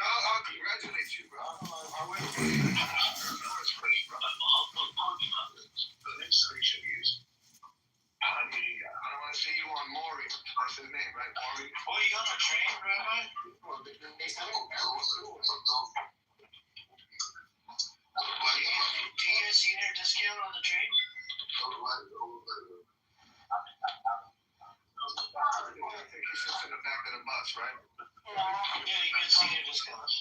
I'll congratulate you, bro. I'll wait for you. Yours first, bro. The next station is I don't want to see you on Maury. That's his name, right? Maury? Oh, you on the train, Rabbi? Do you get a senior discount on the train? I think he sits in the back of the bus, right? Yeah, you get a senior discount.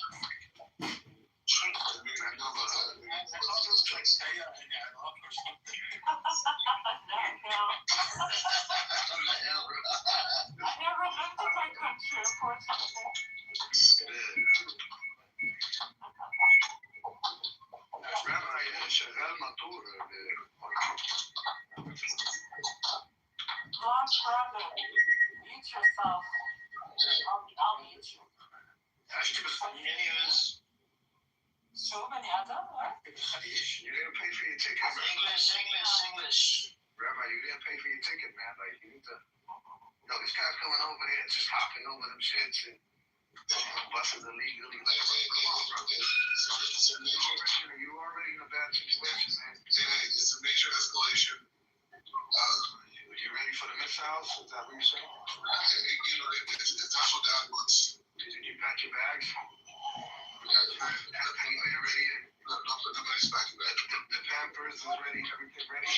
Rabbi Chagall Matur. God's brother, mute yourself. I'll mute you. Anyways, So many other, what? You didn't pay for your ticket, Rabbi. English. Rabbi, you didn't pay for your ticket, man. Like, you need to. Yo, this guy's coming over there, just hopping over them shits and buses illegally. Like, come on, bro. You already in a bad situation, man. It's a major escalation. You ready for the missiles? Is that what you're saying? That's what God wants. Did you pack your bags? Anybody ready? Nobody's backing back. The Pampers is ready. Everything ready?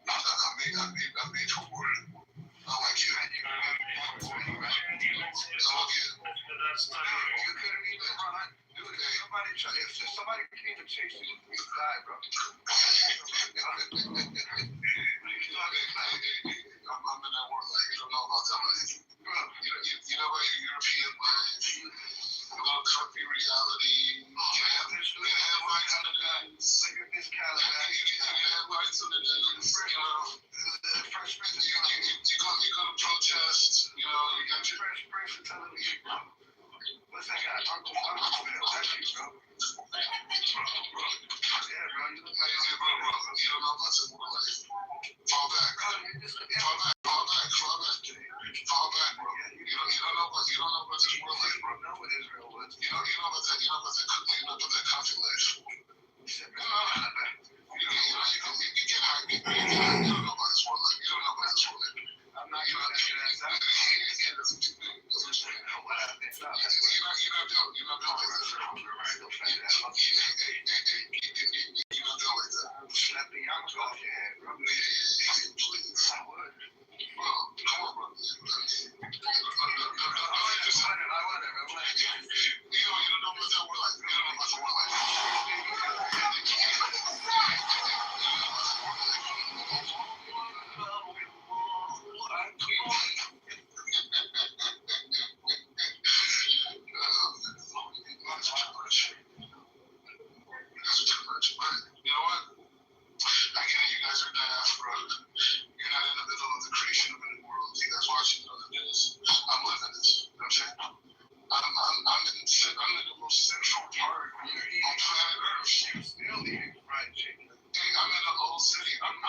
I made for war. I like you. You couldn't even run. Dude, if somebody came to chase you, you'd die, bro. I'm in that war like you don't know about that. Bro, you know about your European life, a little comfy reality. You have headlights on the news. This Calabash. You have headlights on the news. Fresh Prince. You go to protest. You got your Fresh Prince of television, bro. What's that guy? Uncle Phil. That's you, bro. bro. Yeah, bro. You look like Bro. You don't know about this war life. Fall back. Fall back, bro. You don't know about this war life, bro. know what Israel was. You know about that country life. You said, man, I'm back. You get high. You don't know about this war life. I'm not going to do that. That's what you think. You're not built like that. You're not built like that. Slap the youngster off your head, bro. Please. I would. Bro, come on, bro. You don't know what that war life. You don't know about the war life. That's too much. But you know what? I get it. You guys are diaspora. You're not in the middle of the creation of a new world. You guys watching the news. I'm living this. You know what I'm saying? I'm in the most central part on planet Earth. You're still eating fried chicken. Hey, I'm in the old city. I'm in the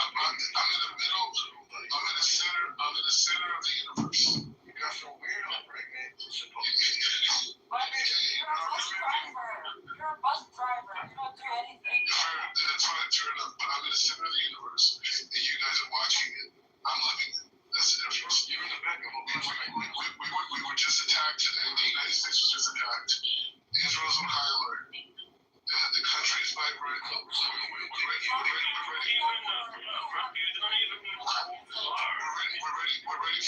middle. I'm in the center. I'm in the center of the universe. You got some weirdo pregnant. You're a bus driver. You don't do anything. That's what I turn up. But I'm in the center of the universe. And you guys are watching it. I'm living it. That's the difference. You're in the back of a bus. We were just attacked today. The United States was just attacked. Israel's on high alert. The country is vibrant. We're ready. We're ready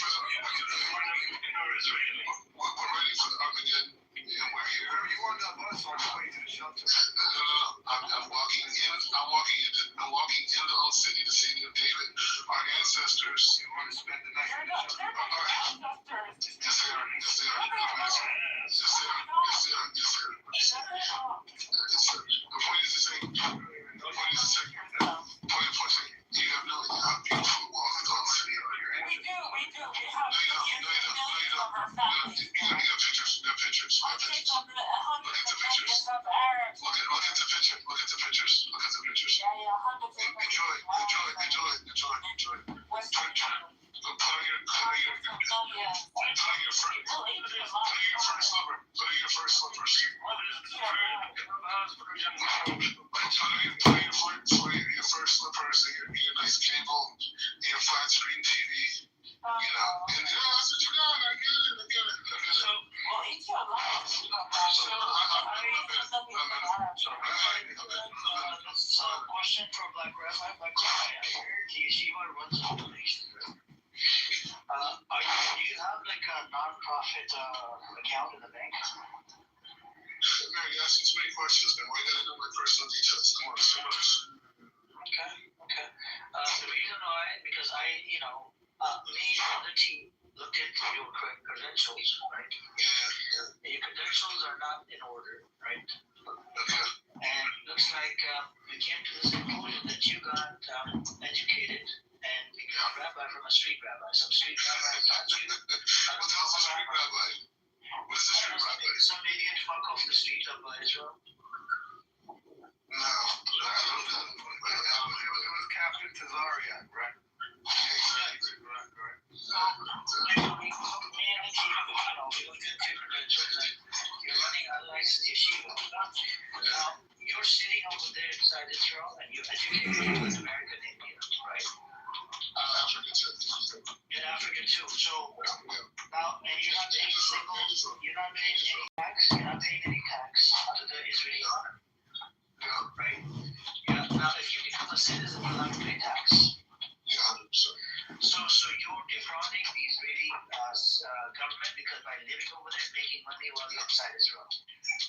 for the Armageddon. Yeah, You on the bus on the way to the shelter? No. I'm walking into Old City, the city of David. Our ancestors. You want to spend the night They're in the not shelter? ancestors. Yes, they are. The point is the same. You have no idea how beautiful the walls of Old City are. We do. We have millions of our families. You got pictures. Our kids are hundreds of millions of Arabs. Look at the pictures. Yeah, Rabbi Koya here, the yeshiva runs a donation. Do you have like a non-profit account in the bank? Man, you asked me so many questions, man. Why you gotta know my personal details? Come on, so much. Okay. The reason why, because me and the team looked into your credentials, right? Yeah. Your credentials are not in order, right? Okay. And looks like we came to this conclusion that you got educated and became a rabbi from a street rabbi. Some street rabbi taught you. What the hell's a street rabbi? What is a street rabbi? Some idiot fuck off the street of Israel. No, I don't know. It was Captain Tazarian, right? Exactly. Right. So, me and the team, we looked into your credentials and you're running a licensed yeshiva. Now, you're sitting over there inside Israel and you're educated with American Indians, right? In Africa too. So now, and you're not paying any tax. You're not paying any tax to the Israeli government, right? Yeah. Now, if you become a citizen, you'll have to pay tax. Yeah, 100%. So you're defrauding the Israeli government because by living over there, making money while you're outside Israel. This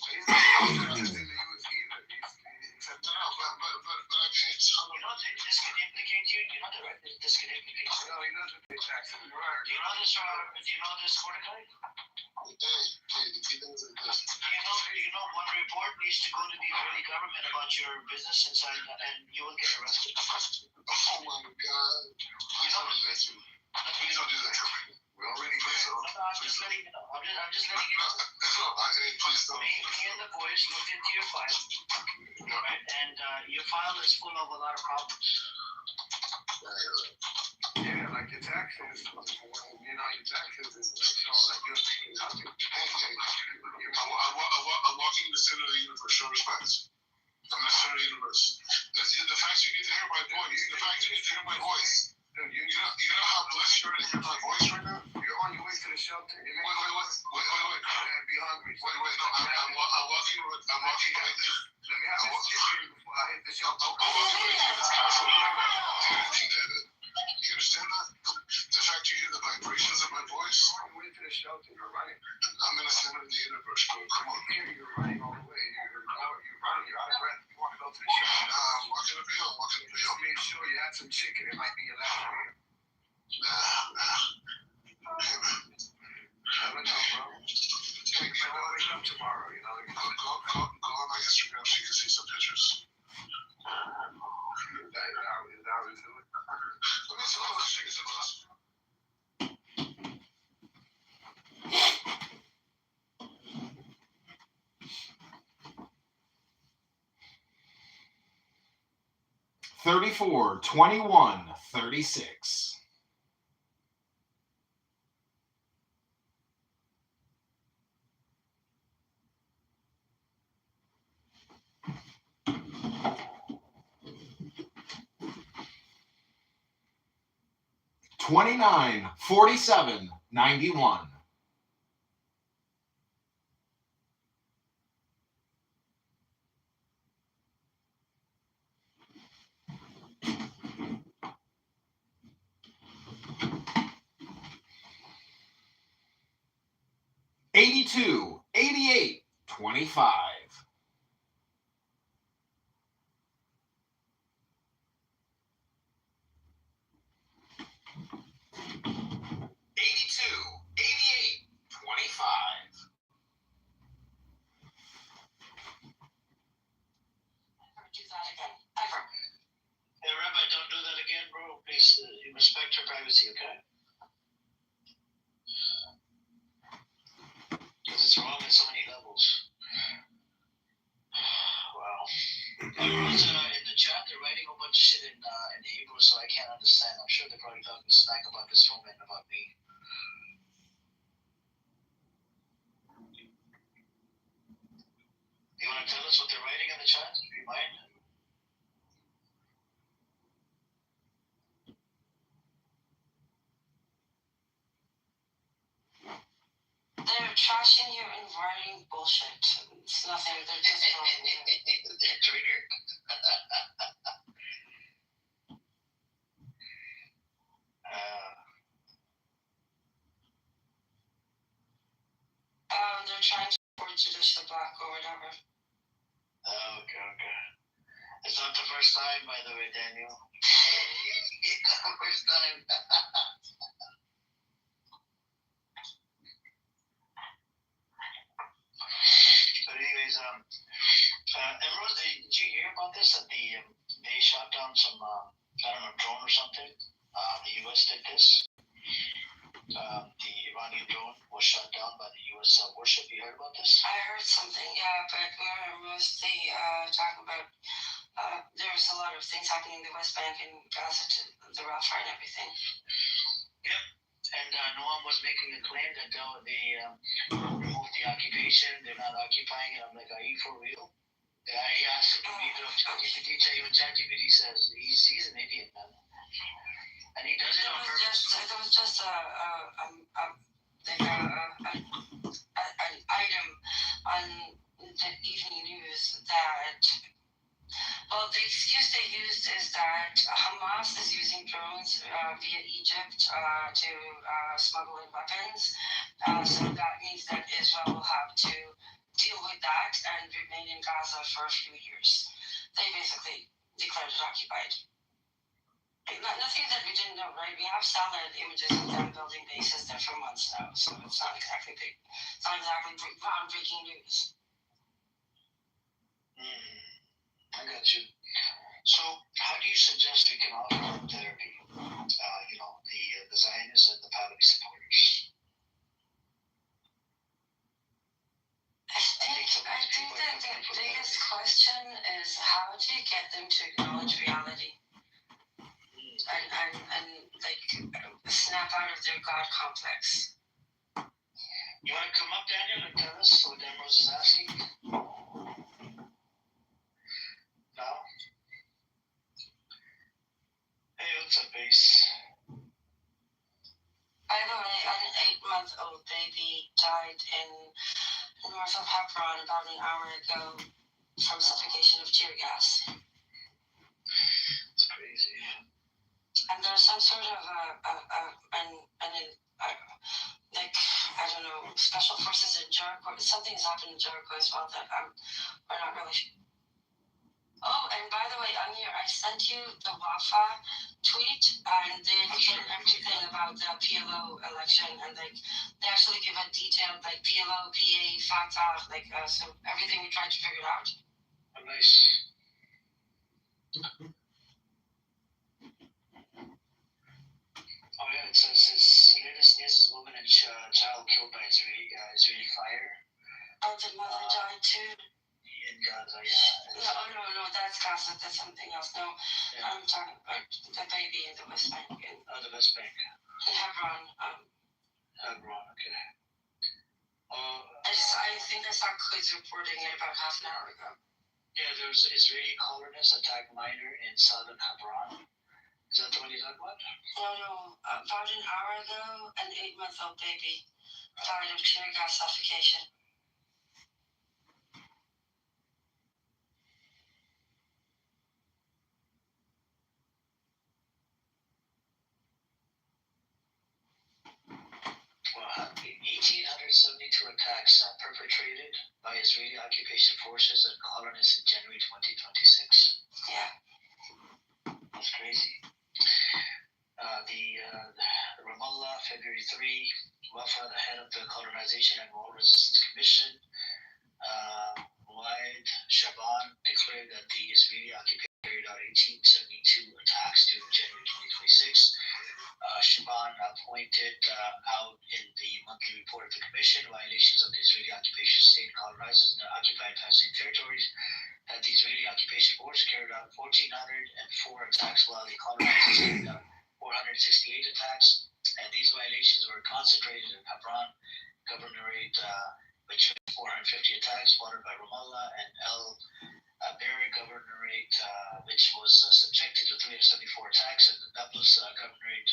could implicate you. You know that, right? This could implicate you. No, he doesn't pay taxes. Do you know this, Mordecai? Hey, keep things like this. Do you know one report needs to go to the Israeli government about your business inside, and you will get arrested. Oh my God! Please don't do that to me. Please don't do that to me. We already did so. No, I'm just letting you know. I'm just letting you know. Hey, please don't. Me and the boys looked into your file, right? And your file is full of a lot of problems. Yeah, like your taxes. Your taxes is like showing like you're paying nothing. I'm walking in the center of the universe. Show respect. I'm the center of the universe. The fact you get to hear my voice. The fact you get to hear my voice. Dude, you know how blessed you are to hear my voice right now? You're on your way to the shelter. Wait. Man, be hungry. Wait. No, I'm walking right there. Let me have this chicken before I hit the shelter. I'm walking right there. You understand that? The fact you hear the vibrations of my voice. You're on your way to the shelter. You're running. I'm in the center of the universe, bro. Come on. You're running all the way. You're running. You're out of breath. You want to go to the shelter? Nah, I'm walking up the hill. Just make sure you had some chicken. It might be your last meal. Nah. Hey, man. Never know, bro. You might not wake up tomorrow, you know. Go on my Instagram so you can see some pictures. Is that what it's doing? Let me see what those chickens are. 34, 21, 36. $29, 47, 91. $82, 88, 25. Hey, Rabbi, don't do that again, bro. Please respect her privacy, okay? Because it's wrong on so many levels. Wow. Everyone's in the chat, they're writing a whole bunch of shit in Hebrew, so I can't understand. I'm sure they're probably talking smack about this woman and about me. You want to tell us what they're writing in the chat? Do you mind? They're trashing you and writing bullshit. It's nothing. They're just They're triggered. or whatever. Oh, okay. It's not the first time, by the way, Daniel. First time. But anyways, Emerald, did you hear about this? That they shot down some, drone or something. The U.S. did this. The Iranian drone was shot down by the U.S. warship. You heard about this? I heard something, yeah, but we're mostly talking about. There's a lot of things happening in the West Bank and Gaza to the Rafah and everything. Yep. And Noam was making a claim that they removed the occupation. They're not occupying it. I'm like, are you for real? Yeah, he asked him to read it off ChatGPT. Even ChatGPT says he's an idiot, man. And he does it on purpose. There was just an item on the evening news that, well, the excuse they used is that Hamas is using drones via Egypt to smuggle in weapons. So that means that Israel will have to deal with that and remain in Gaza for a few years. They basically declared it occupied. Nothing that we didn't know, right? We have satellite images of them building bases there for months now, so it's not exactly big. It's not exactly groundbreaking news. I got you. So, how do you suggest we can offer therapy? The Zionists and the Pahlavi supporters. I think that the biggest question is how do you get them to acknowledge reality? And snap out of their God complex. You want to come up, Daniel, and tell us what Emerald is asking? No? Hey, what's up, Ace? By the way, an 8-month-old baby died in north of Hebron about an hour ago from suffocation of tear gas. It's crazy. And there's some sort of special forces in Jericho. Something's happened in Jericho as well that we're not really sure. Oh, and by the way, Amir, I sent you the Wafa tweet, and they hit everything about the PLO election, and they actually give a detailed PLO, PA, Fatah, so everything we tried to figure out. Oh, nice. Oh yeah, it says latest news is woman and child killed by Israeli fire. Oh, the mother died too. In Gaza, yeah. No, that's Gaza. That's something else. No, yeah. I'm talking about the baby in the West Bank. The West Bank. In Hebron. Hebron, okay. I think I saw kids reporting it about half an hour ago. Yeah, there was Israeli colonists attacked miner in southern Hebron. Is that the one you're talking about? No. About an hour ago, an 8-month-old baby died of tear gas suffocation. Well, 1,872 attacks perpetrated by Israeli occupation forces and colonists in January 2026. Yeah. That's crazy. The Ramallah, February 3, Wafa, the head of the Colonization and Wall Resistance Commission, Waid Shaban, declared that the Israeli occupation carried out 1872 attacks during January 2026. Shaban pointed out in the monthly report of the Commission violations of the Israeli occupation state colonizers in the occupied Palestinian territories, that the Israeli occupation forces carried out 1,404 attacks while the colonizers carried out 468 attacks, and these violations were concentrated in Hebron Governorate, which had 450 attacks, followed by Ramallah and El Beria Governorate, which was subjected to 374 attacks, and the Nablus Governorate,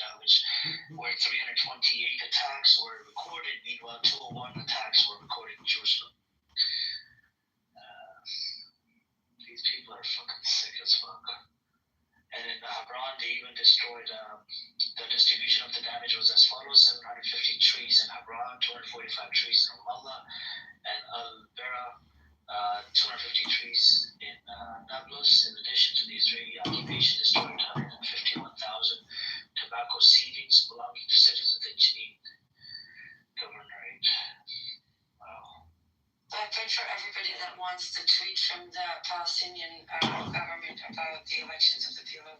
where 328 attacks were recorded. Meanwhile, 201 attacks were recorded in Jerusalem. These people are fucking sick as fuck. And in Hebron, they even destroyed the distribution of the damage was as follows: 750 trees in Hebron, 245 trees in Ramallah, and Al Beria, 250 trees in Nablus. In addition to the Israeli occupation, destroyed 151,000 tobacco seedlings belonging to citizens in Jenin Governorate. Wow. Good for everybody that wants to tweet from the Palestinian government about the elections of the PLO.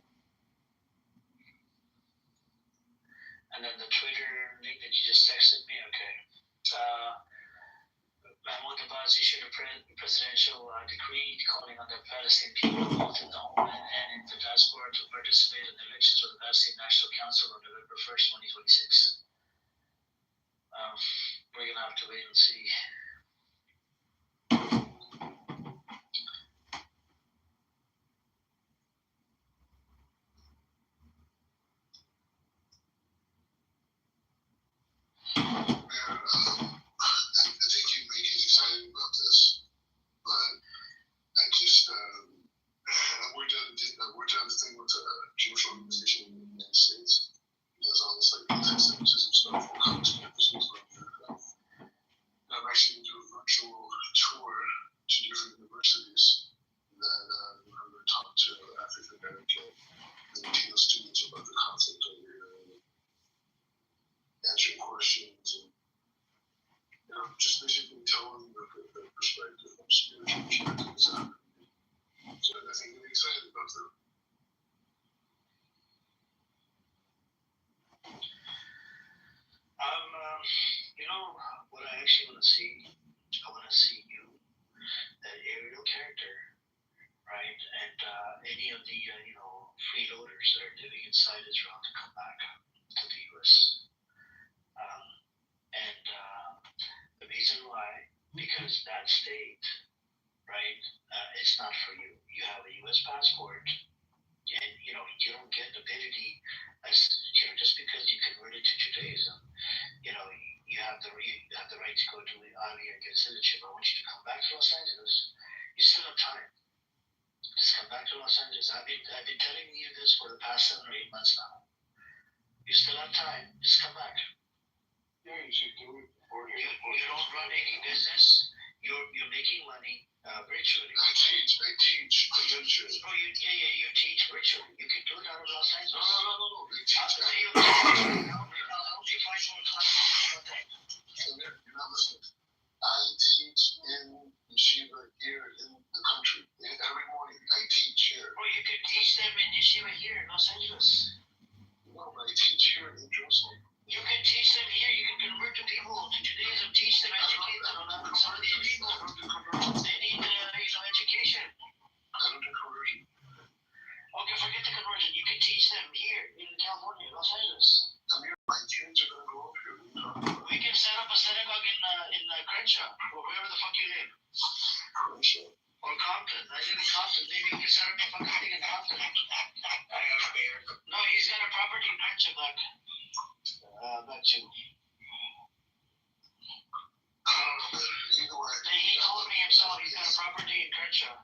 And then the Twitter link that you just texted me, okay. Mahmoud Abbas issued a presidential decree calling on the Palestinian people, both in the homeland and in the diaspora, to participate in the elections of the Palestinian National Council on November 1st, 2026. We're going to have to wait and see. I think you make it exciting about this, but I just we're done the thing with the Jewish organization in the United States. There's all this like anti-Semitism stuff that comes to campuses like America. I'm actually going to do a virtual tour to different universities that I'm going to talk to African American and Latino students about the conflict over here, answering questions and just basically tell them the perspective from spiritual perspective is happening. So I think I'm excited about that. What I actually want to see, I want to see you, that aerial character, right? And any of the, freeloaders that are living inside Israel to come back to the U.S. And the reason why, because that state, right, it's not for you. You have a U.S. passport, and, you don't get ability as, just because you converted to Judaism, you have the right to go to Aliyah and get citizenship. I want you to come back to Los Angeles. You still have time. Just come back to Los Angeles. I've been telling you this for the past 7 or 8 months now. You still have time. Just come back. Yeah, you should do it. You don't run any business. You're making money virtually. I teach virtually. Oh, you teach virtually. You can do it out of Los Angeles. No. They teach. I'll help you find more content. You're not listening. I teach in yeshiva here in the country. Every morning I teach here. Or you could teach them in yeshiva here in Los Angeles. No, but I teach here in Jerusalem. You can teach them here. You can convert the people to Judaism. Teach them, educate them. Some of these people, they need education. I don't do conversion. Okay, forget the conversion. You can teach them here in California, Los Angeles. My kids are going to go up here. We can set up a synagogue in Crenshaw, or wherever the fuck you live. Crenshaw. Or Compton. I live in Compton. Maybe you can set up a fucking thing in Compton. I have a beer. No, he's got a property in Crenshaw, back to. Either way. He told me himself he's got a property in Crenshaw.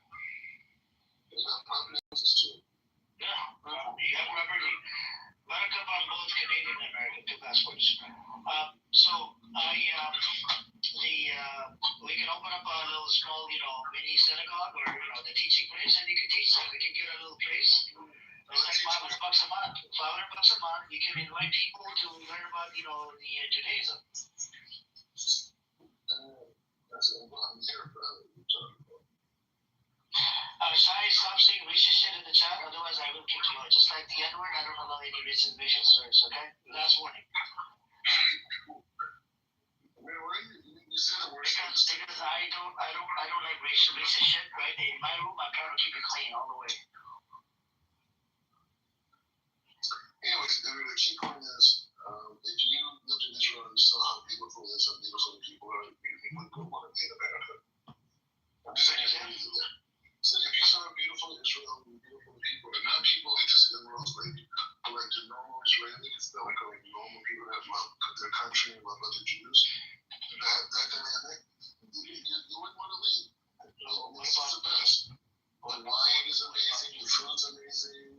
He's got property too. Yeah, you have property. Back up on both Canadian and American, 2 passports. We can open up a little small, mini synagogue or, the teaching place, and you can teach them. We can get a little place. It's like $500 a month. $500 a month. You can invite people to learn about, the Judaism. That's what I'm here for. Shai, stop saying racist shit in the chat, otherwise I will kick you out. Just like the N-word, I don't allow any racial slurs, okay? Last warning. Because I don't like racist shit, right? In my room, I'm trying to keep it clean all the way. Anyways, the key point is, if you lived in Israel and you saw how beautiful it is, how beautiful the people are, you wouldn't want to be in America. I'm just saying, so if you saw beautiful Israel and beautiful people, and not people like this emeralds, like the normal Israelis, they're like normal people that love their country and love other Jews, that dynamic, you wouldn't want to leave. This is the best. The wine is amazing, the food's amazing,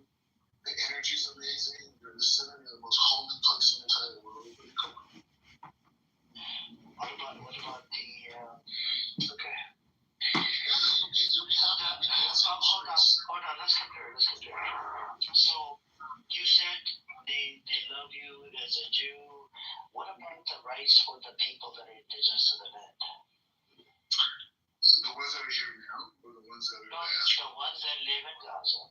the energy's amazing, you're in the center of the most holy place in the entire world. Come on. What about the, okay. Hold on, let's compare. So, you said they love you as a Jew. What about the rights for the people that are indigenous to the land? The ones that are here now, or the ones that are No, the ones that live in Gaza.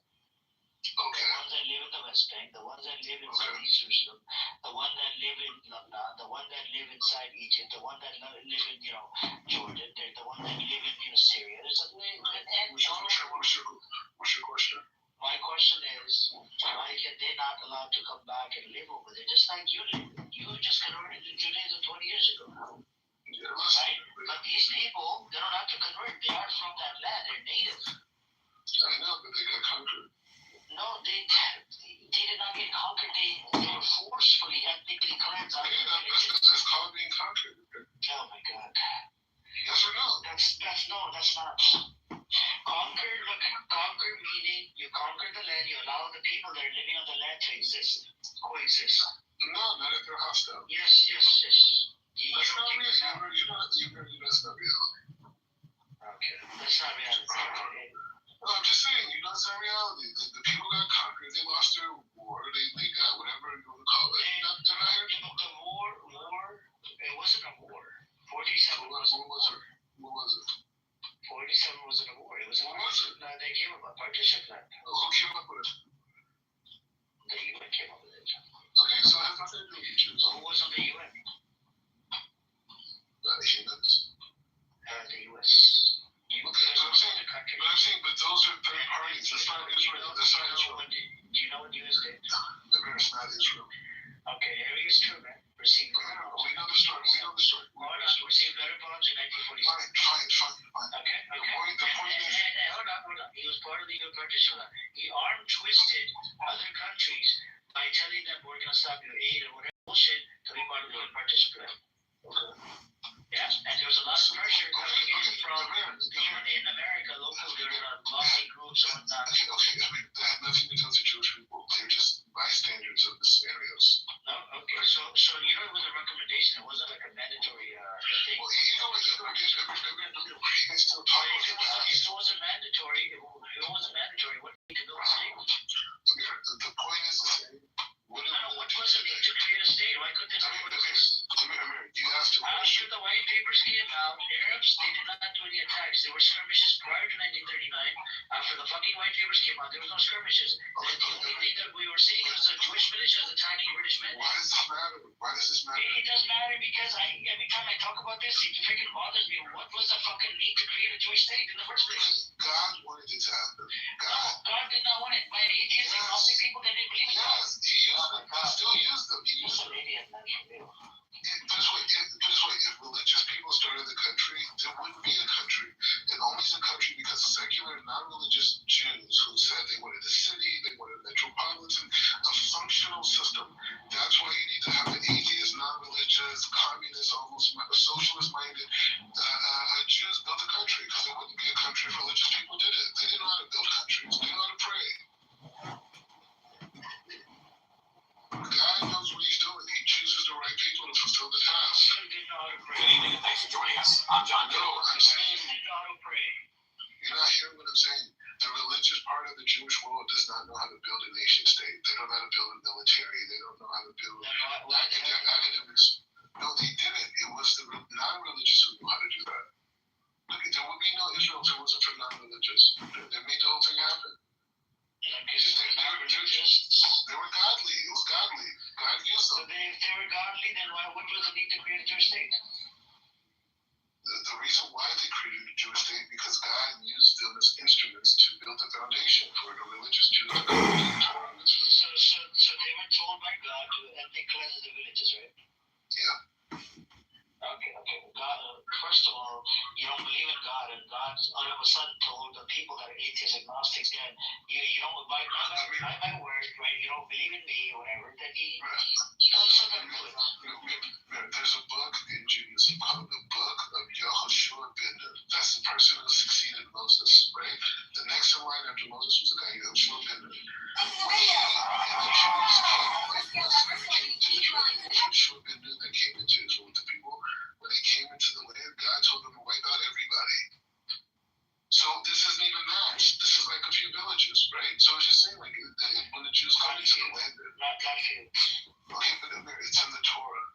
Okay. The ones that live in the West Bank, the ones that live in Southeast Jerusalem, the ones that live in Lebanon, the ones that live inside Egypt, the ones that live in, Jordan, the ones that live in, Syria. There's a What's your question? My question is, why can they not allowed to come back and live over there, just like you live? You just converted to Judaism 20 years ago. Yeah, right? But these people, they don't have to convert. They are from that land. They're native. I know, but they got conquered. No, they did not get conquered. They were forcefully ethnically cleansed out of the religion. That's called being conquered. Oh my God. Yes or no? That's not. Conquer meaning you conquer the land, you allow the people that are living on the land to coexist. No, not if they're hostile. Yes. That's not reality. That's not reality. Okay, that's not reality. No, I'm just saying, that's not reality. The people got conquered, they lost their war, they got whatever you want to call it. They're not here. Yeah, but the war, it wasn't a war. 47 wasn't a war. What was it? 47 wasn't a war. It was a partition. They came up with a partition plan. Who came up with it? The UN came up with it. Okay, so it has nothing to do with Jews. Who was on the UN? The humans. The US. Okay, so I'm saying, but those are third parties. That's not Israel. That's not Israel. Do you know what the US did? It's not Israel. Okay, here is true, man. Received. We know the story. Received letter bombs in 1946. Fine. Okay. The point is. Hold on. He was part of the UN partition. He arm twisted other countries by telling them we're going to stop your aid or whatever bullshit to be part of the UN partition plan. Okay. Yeah, and there was a lot of pressure coming in from in America, local, there were lobbying groups and whatnot. Okay, that had nothing to do with the Jewish people. They're just bystanders of the scenarios. No, okay, so it was a recommendation. It wasn't like a mandatory thing. Well, they still talk about If it wasn't mandatory, what do you need to build a state? The point is the same. What was the need to create a state? Why couldn't they do it? You have to. After the white papers came out, Arabs, they did not do any attacks. There were skirmishes prior to 1939. After the fucking white papers came out, there was no skirmishes. The only thing that we were seeing was the Jewish militias attacking British men. Why does this matter? It does matter because every time I talk about this, it freaking bothers me. What was the fucking need to create a Jewish state in the first place? God wanted it to happen. God did not want it. My atheists and all these people that didn't believe in God. Yes, he used them. He still used them. He used them. Idiot, man, for real. Put this way, if religious people started the country, there wouldn't be a country. It only is a country because secular, non-religious Jews who said they wanted a city, they wanted a metropolitan, a functional system. That's why you need to have an atheist, non-religious, communist, almost socialist-minded Jews build a country, because it wouldn't be a country if religious people did it. They didn't know how to build countries. They know how to pray. God knows what he's doing. He chooses the right people to fulfill the task. Good evening and thanks for joining us. I'm John Kitover. I'm saying, you're not hearing what I'm saying. The religious part of the Jewish world does not know how to build a nation state. They don't know how to build a military. They don't know how to build academics. No, they didn't. It was the non-religious who knew how to do that. Look, there would be no Israel if it wasn't for non-religious. They made the whole thing happen. They were godly. It was godly. God used them. So if they were godly, then what was the need to create a Jewish state? The reason why they created a Jewish state because God used them as instruments to build the foundation for the religious Jews. So they were told by God to ethnic cleanse the villages, right? Yeah. Okay. God, first of all, you don't believe in God, and God all of a sudden told the people that are atheists, agnostics, that you don't by my word, right? You don't believe in me or whatever. Then he goes to them to it. There's a book in Judaism called the Book of Yehoshua ben Nun. That's the person who succeeded Moses, right? The next in line after Moses was a guy Yehoshua ben Nun. Yehoshua ben Nun that came into Israel with the people. When they came into the land, God told them to wipe out everybody. So this isn't even that. This is not few. Okay, but it's in the Torah.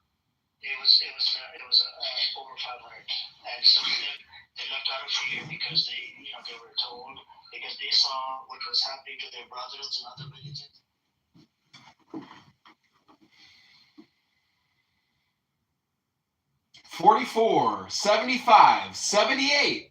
It was over 500, and some of them they left out a few because they were told, because they saw what was happening to their brothers and other religions. 44, 75, 78.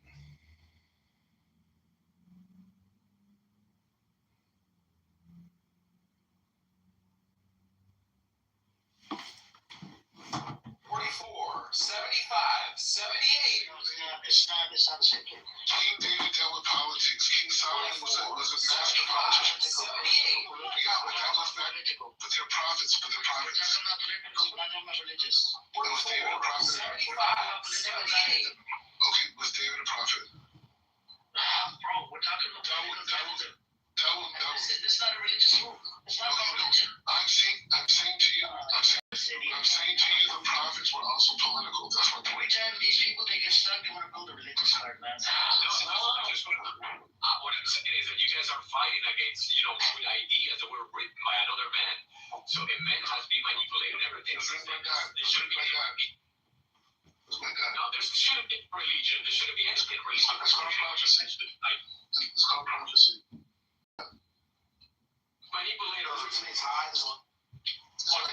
It's not the same thing. King David dealt with politics. King Solomon was a master politician. But they're prophets. We're talking about political, we're not talking about religious. Was David a prophet? 78. Okay, was David a prophet? Bro, we're talking about That It's not a religious rule. It's not about religion. I'm saying to you, the prophets were also political. That's my Every point. time these people they get stuck, they want to build a religious card, man. What I'm saying is that you guys are fighting against, with ideas that were written by another man. So a man has been manipulating everything. That's my God. There shouldn't be. That's my God. No, there shouldn't be religion. There shouldn't be anything religion. It's called prophecy. It's called prophecy. Manipulators. It's my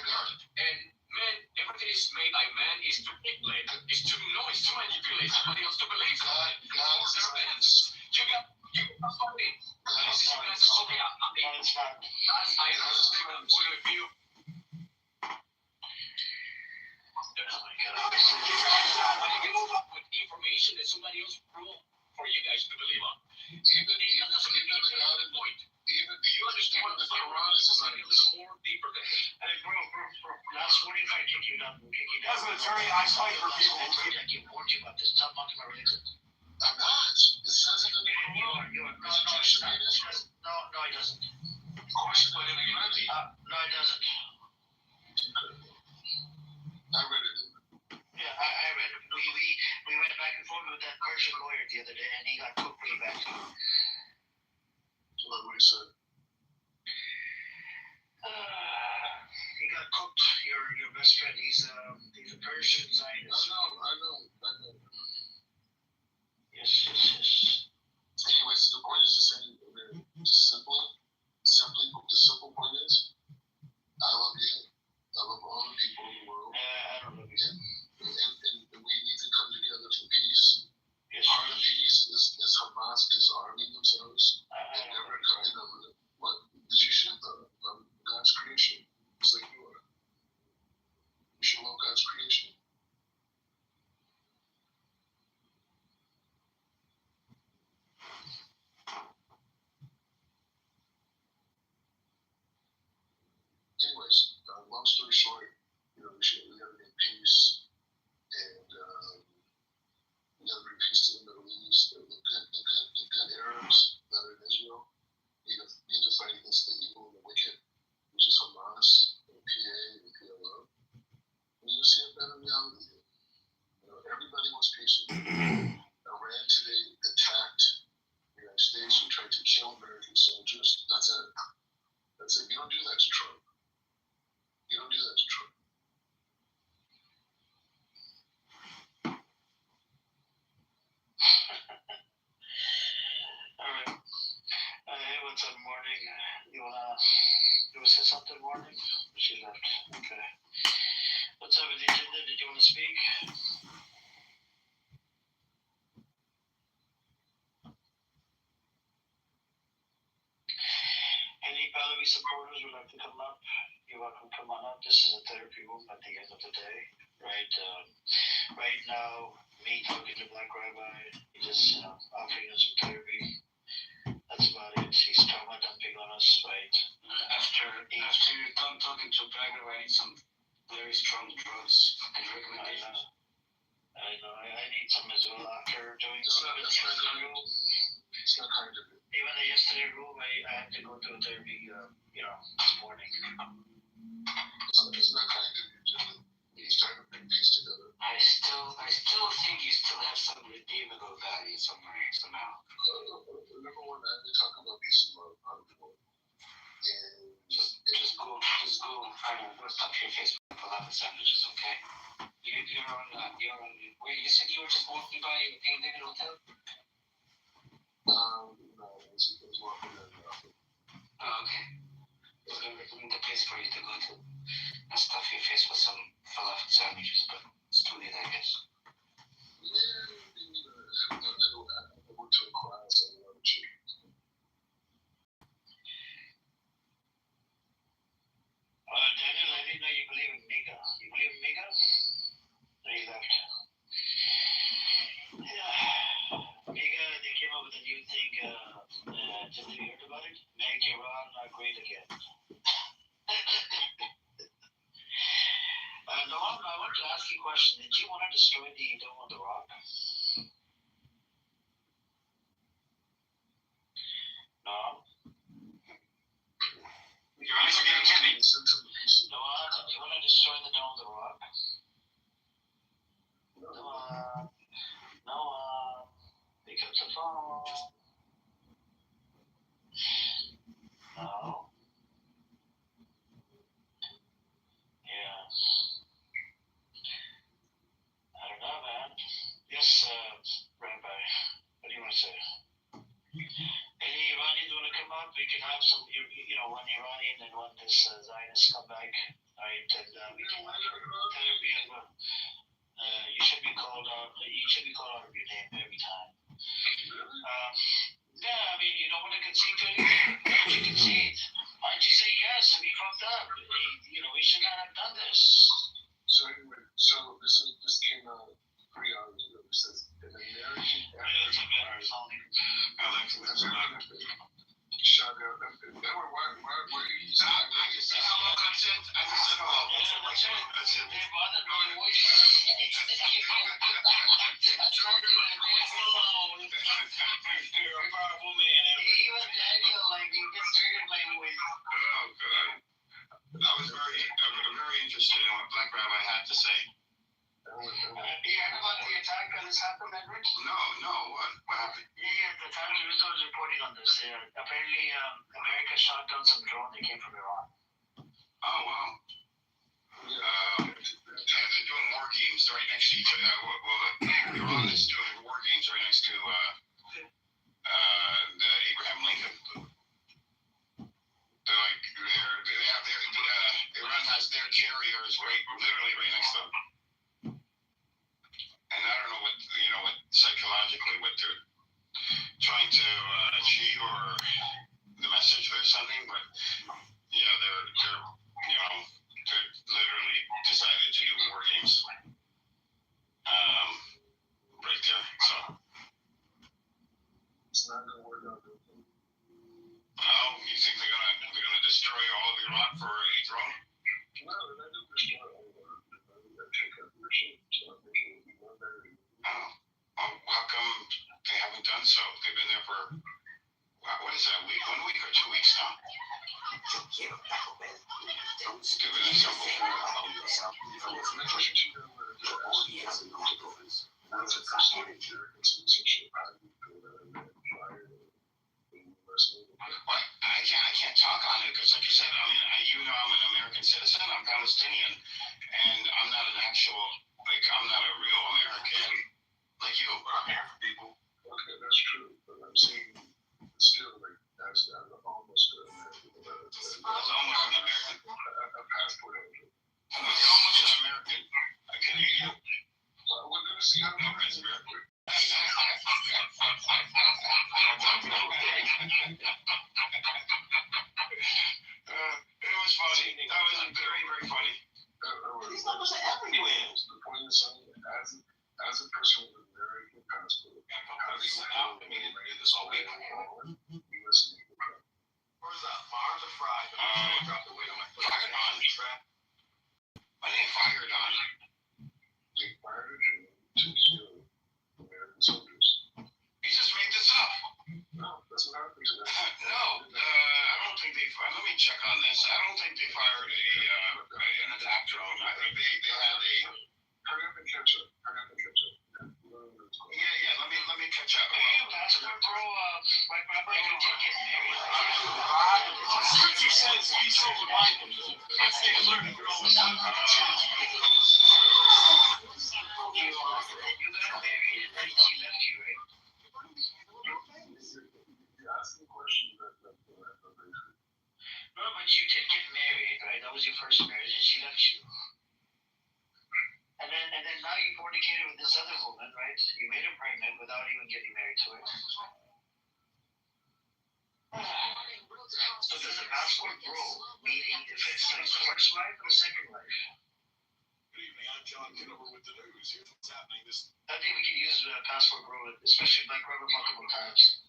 God. And man, everything is made by man is to manipulate. It's to manipulate somebody else to believe something. God is They're men. You got something. It's not. I understand the point of view. With information that somebody else wrote for you guys to believe on. Even the God in point. Even You understand what the Quran is something a little more deeper than that. Hey, bro. Last week I kick you down. As an attorney, I fight for people. I keep warning you about this. Stop mocking my religion. I'm not. It says it in the Quran. You are. No, It's it's not. No, it doesn't. Of course, but in the Quran, No, it doesn't. I read it. Yeah, I read it. We went back and forth with that Persian lawyer the other day, and he got cooked way back. What he said. He got cooked. Your best friend. He's a Persian Zionist. I know. Yes. Anyways, the point is the same. The simple point is, I love you. I love all the people in the world. I don't know. And we need to come together for peace. Yes. Part of peace is Hamas disarming themselves and never coming up with it. What? Because you should love God's creation. It's like you are. You should love God's creation. Anyways, long story short, we gotta make peace, and we gotta bring peace to the Middle East. The good Arabs that are in Israel need to fight against the evil and the wicked, which is Hamas, and PA, and PLO. And you see a better reality here. Everybody wants peace. Iran today attacked the United States and tried to kill American soldiers. That's it. You don't do that to Trump. All right. Hey, what's up, Morning? You wanna say something, Morning? She left. Okay. What's up with the agenda? Did you want to speak? Any Pallavi supporters would like to come up? You're welcome to come on up. This is a therapy room at the end of the day, right? Right now, me talking to Black Rabbi, he just offering us some therapy. That's about it. He's trauma dumping on us, right? After you're done talking to Black Rabbi, I need some very strong drugs and recommendations. I know. I need some as well after doing It's not kind of it. even the yesterday room, I had to go to a therapy, this morning. It's not kind of it. He's trying to bring peace together. I still think you still have some redeemable value somehow. Number one, we talk about peace and love on the board. And Just go stuff your face with falafel sandwiches, okay? You're on, where you said you were just walking by a David Hotel? No, it was walking in. Oh, okay. So I'm recommend the place for you to go to and stuff your face with some falafel sandwiches, but it's too late, I guess. Yeah, I went to a class on a lot of chicken. Daniel, I didn't know you believe in Mega. You believe in Mega? No, you left. Yeah. Mega, they came up with a new thing. Just have you heard about it? Make Iran great again. Noam, I want to ask you a question. Did you want to destroy the Dome of the Rock? Noam? Your eyes are getting heavy. Noam, did you want to destroy the Dome of the Rock? Noam, pick up the phone. No. Yeah. I don't know, man. Yes, Rabbi. What do you want to say? Any Iranians want to come up? We can have some, one Iranian and one this Zionist come back. Right, and we can have therapy as well. You should be called out. You should be called out of your name every time. Yeah, I mean, you don't want to concede to anything. Why don't you concede? Why don't you say yes? We fucked up. We should not have done this. So anyway, this came out 3 hours ago. It says an American shot out. Why do you say I just said hello. That's it. I just said hello. That's it. That's it. They bothered my voice. I told you to leave me alone. You're a powerful man. Even Daniel, he gets triggered by voice. Oh, good. I was very interested in what Black Rabbi had to say. Do you heard about the attack that has happened, Edward? No, what happened? Yeah, the Times News was reporting on this. Apparently, America shot down some drone that came from Iran. Oh, wow. They're doing war games right next to each other. Iran is doing war games right next to the Abraham Lincoln. Iran has their carriers literally right next to them. And I don't know what psychologically what they're trying to achieve or the message they're sending, but yeah, they're literally decided to do war games right there. So it's not gonna work out. oh, you think they're gonna destroy all of Iran for a drone? No, they're not gonna destroy all of Iran. They're gonna take out the regime. So I think it will be more better. How come they haven't done so? They've been there for what is that, a week? 1 week or 2 weeks now? Giving us some I can't talk on it because, like you said, I'm an American citizen. I'm Palestinian, and I'm not I'm not a real American like you. But I'm here for people. Okay, that's true. But I'm saying still, that's almost an American. That's almost an American. A passport holder. That's almost an American. A Canadian. Well, we're going to see how no Prince American. It was funny. That was very, very funny. These numbers are everywhere. The point is saying as a person with an American passport, how do you know this all week? U.S. legal crime? Where's that? My arms are fried. Drop the weight on my foot. Fired on. My name fired on. They fired a Jew to kill American soldiers. He just made this up. No, that's what happened to them. No, I don't think they. Let me check on this. I don't think they fired an attack drone. I think they had a. Hurry up and catch up. Yeah. Let me catch up. Passport, bro. My brother, you did get married. He says he's so reminded. take a look at your own son. You got married and then she left you, right? No, but you did get married, right? That was your first marriage, and she left you. And then now you fornicated with this other woman, right? You made her pregnant without even getting married to her. So does the passport grow? Meaning if it's like the first wife or the second wife? Good evening, I'm John Kitover with the news. Here's what's happening this. I think we could use passport grow, especially Black Rubber multiple times.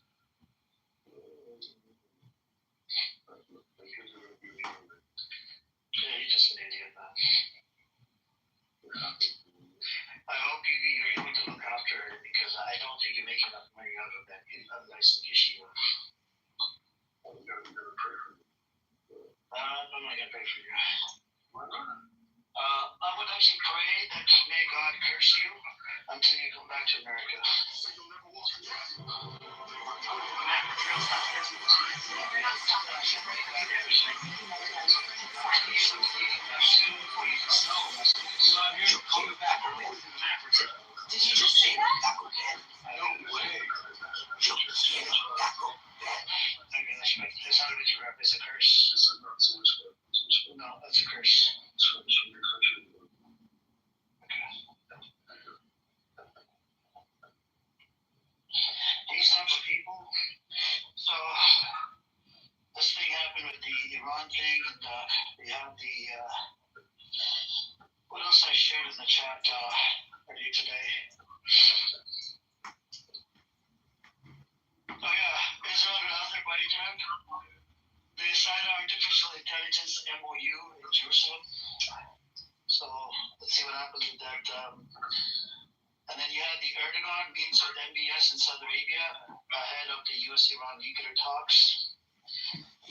Yeah, you're just an idiot, man. I hope you're able to look after her because I don't think you make enough money out of that unlicensed yeshiva. I'm not gonna pray for you. I'm not gonna pray for you. Why not? I would actually pray that may God curse you until you come back to America. So you'll never walk again. Did you just say that? No way. Okay, that's right. It's not a witchcraft, it's a curse. No, that's a curse. These type of people. So this thing happened with the Iran thing, and we have the what else I shared in the chat earlier today. Oh yeah, Israel and Azerbaijan. They signed an artificial intelligence MOU in Jerusalem. So let's see what happens with that. And then you had the Erdogan meets with MBS in Saudi Arabia ahead of the U.S.-Iran nuclear talks.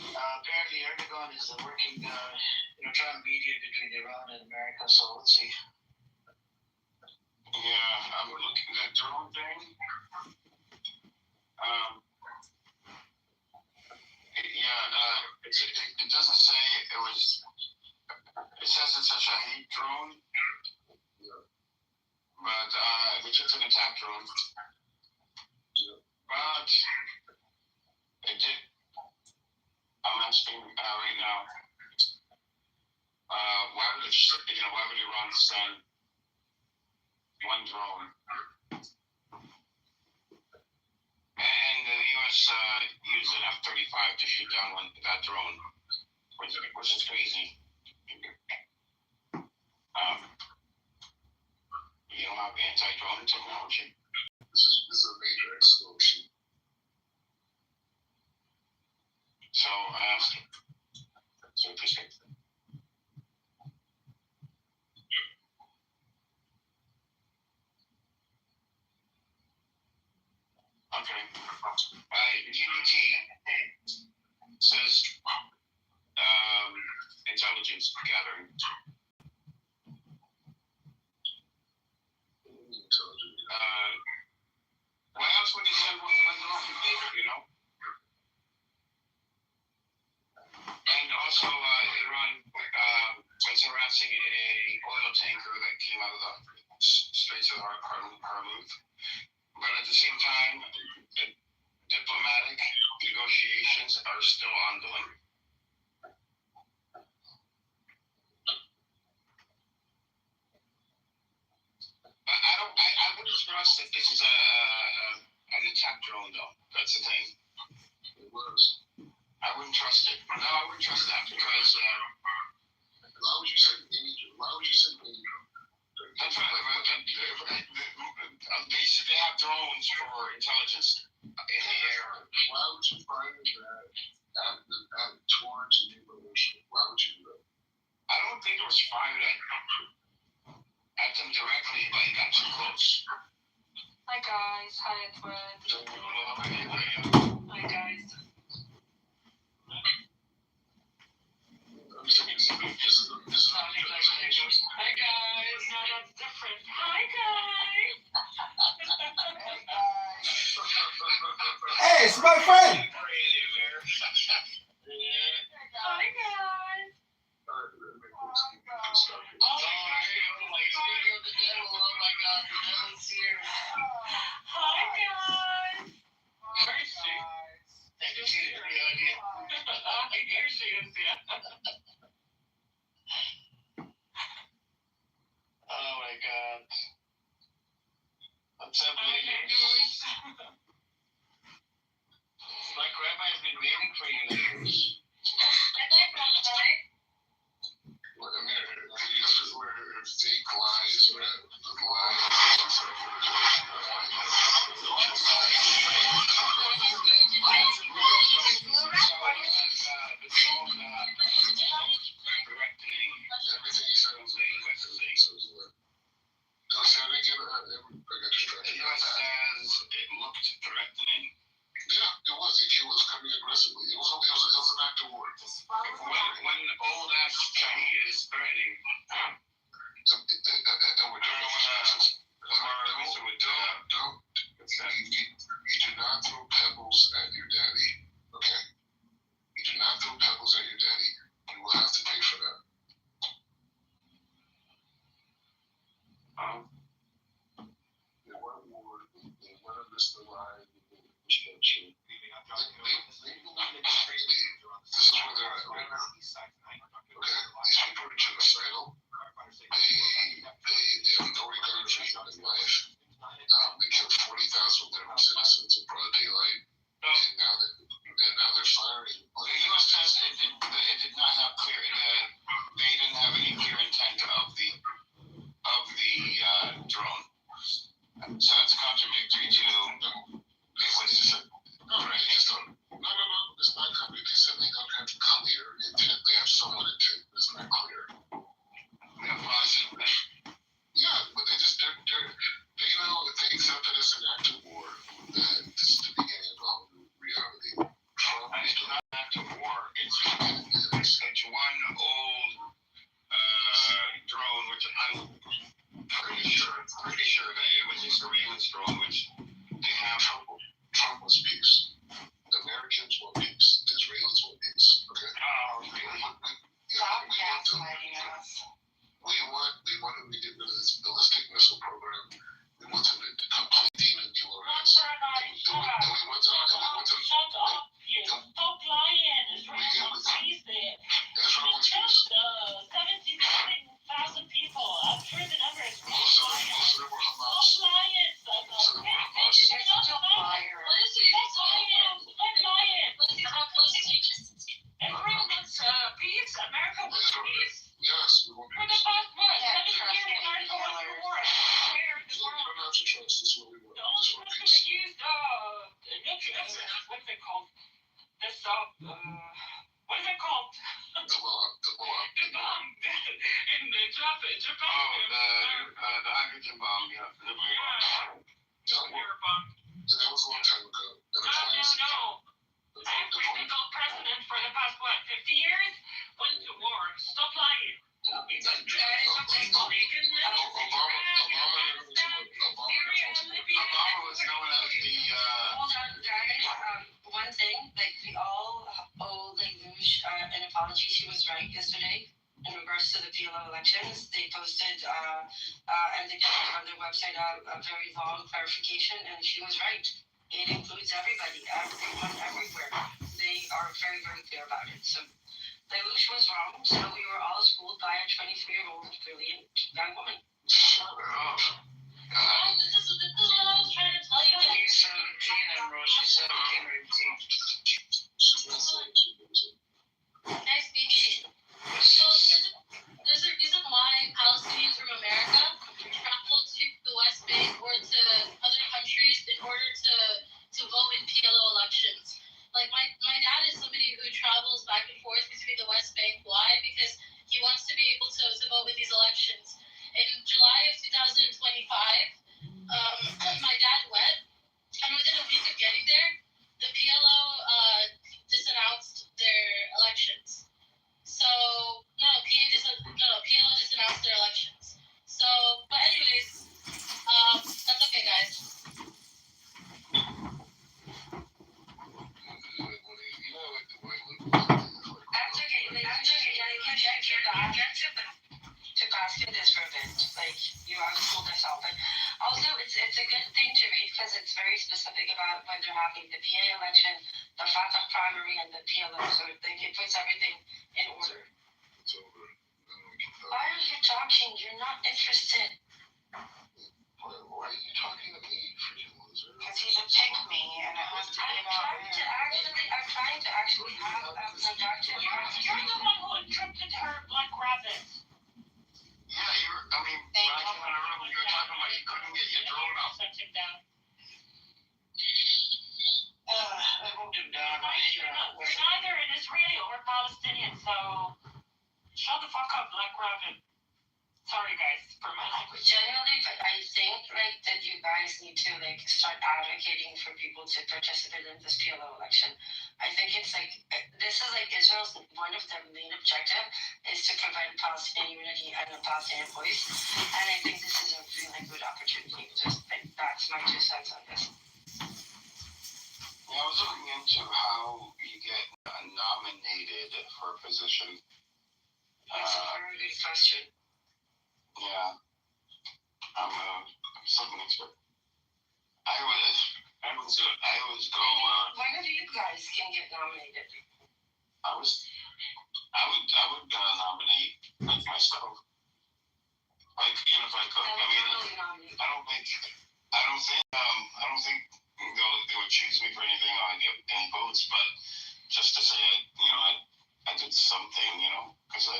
Apparently Erdogan is working, trying to mediate between Iran and America. So let's see. Yeah, I'm looking at the drone thing. It doesn't say it was. It says it's a Shahed drone, but which is an attack drone. But it did. I'm asking right now. Why would Iran send one drone? And the U.S. used an F-35 to shoot down that drone, which is crazy. You don't have anti-drone technology. This is a major explosion. So I asked him. So interesting. Okay. GPT says intelligence gathering. Why else would you send one drone? And also, Iran was harassing a oil tanker that came out of the Straits of Hormuz. But at the same time, diplomatic negotiations are still ongoing. I wouldn't trust that this is an attack drone, though. That's the thing. It was. I wouldn't trust it. No, I wouldn't trust that because. Why would you send any drone? That's right. They have drones for intelligence in the air. Why would you find that towards the neighborhood? Why would you do that? I don't think it was fired at them directly, but it got too close. Hi guys, hi Edward. Hi guys. Hi guys, no, that's different. Hi guys. Hey, it's my friend. Hi guys. God. What's up, ladies? Like Rabbi's been waiting for you, ladies. Well, I mean, this is where fake lies, right? The lies. Everything you said was no, say it again. I got distracted. It says it looked threatening. Yeah, it was. He was coming aggressively. It was an act of war. When old ass Shahid is threatening, You do not throw pebbles at your daddy. Okay? You do not throw pebbles at your daddy. You will have to pay for that. They want war. They want to miss the line. Destruction. This is where they're at right now. Okay? These people are genocidal. They have no regard for human life. They killed 40,000 Lebanese citizens in broad daylight. And now they're firing. The U.S. says it did not have clear. They didn't have any clear intent of the drone. So that's contradictory to what you said. No, it's not clear. They said they don't have clear intent. They have somewhat intent, but it's not clear. They have positive. Yeah, but they if they accept that it's an act of war, that this is the beginning of all new reality. Trump is not an act of war. It's one old drone, which I'm pretty sure that it was a surveillance drone, which they have. Trump wants peace. The Americans want peace. The Israelis want peace. Okay. Oh, really? We want them to get rid of this ballistic missile program. We want them to completely denuclearize. And we want them. Shut up! Stop lying! Israel wants peace there. Israel wants peace. 70,000 people. I'm sure the number is Most of them were Hamas. Stop lying! Most of them were Hamas. You're such a liar. Stop lying! Everyone wants peace. America wants peace. Yes, we want For the peace. past, 7 years, America wants the war. Where in the We world? don't have to trust. This is what we want. The only Just want person peace. that used what's it called? This what is it called? The bomb. The bomb in Japan. The hydrogen bomb, yeah. Nuclear bomb. That was a long time ago. And the point is, Every single president for the past 50 years went to war. Stop lying. Obama was known as the. Hold on, guys. One thing, we all owe Rouge an apology. She was right yesterday in regards to the PLO elections. They posted and they posted on their website a very long clarification, and she was right. It includes everybody, everyone, everywhere. They are very, very clear about it. So Rouge was wrong. So we were all schooled by a 23-year-old brilliant young woman. This is what I was trying to tell you. He's 17 and Rose, she's 17 or 18. Nice speaking. So there's a reason why Palestinians from America travel to the West Bank or to other countries in order to vote in PLO elections. Like my dad is somebody who travels back and forth between the West Bank. Why? Because he wants to be able to vote in these elections. In July of 2025, my dad went, and within a week of getting there, the PLO disannounced their elections. So PLO disannounced their elections. So, but anyways, that's okay, guys. To ask you this for a bit, you always told yourself, but also it's a good thing to read because it's very specific about when they're having the PA election, the Fatah primary, and the PLO. So it puts everything in order. Why are you talking? You're not interested. are you talking to me, freaking loser? Because he's a pick me, and it has to be about him. I'm trying to actually have a productive. You're the one who interrupted her black rabbit. Yeah, I mean, back in the early, you were talking about you couldn't get your drone up. Set him down. I moved him down. You're neither an Israeli or Palestinian, so shut the fuck up, black rabbit. Sorry, guys, for my language. Genuinely, but I think like that you guys need to like start advocating for people to participate in this PLO election. I think it's like this is like Israel's one of their main objective is to prevent Palestinian unity and a Palestinian voice, and I think this is a really good opportunity. Just like, that's my 2 cents on this. Yeah, I was looking into how you get nominated for a position. That's a very good question. Yeah, I'm something expert. I was go. When of you guys can get nominated? I would nominate like myself. Like if I could. I mean, I don't think they would choose me for anything or I get any votes, but just to say I did something, because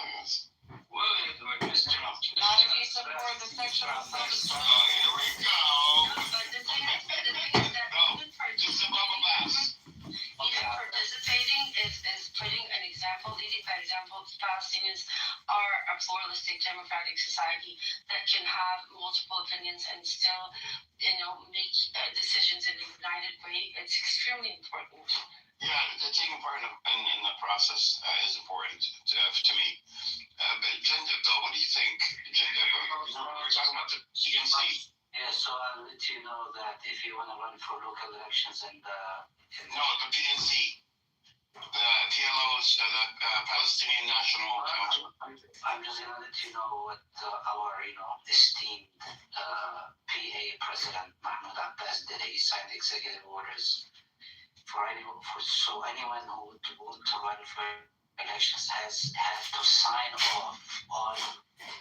Not if you support the sexual assault. Here we go. But the thing is that even participating is putting an example, leading by example. Palestinians are a pluralistic democratic society that can have multiple opinions and still, make decisions in a united way. It's extremely important. Yeah, taking part in the process is important to me. But Jindip, though, what do you think? Jindip, we're talking about the PNC. Yeah, so I'll let you know that if you want to run for local elections and No, the PNC. The PLO's, the Palestinian National Council. I'm just gonna let you know what our esteemed PA President Mahmoud Abbas did. He signed executive orders for anyone who would want to run for elections have to sign off on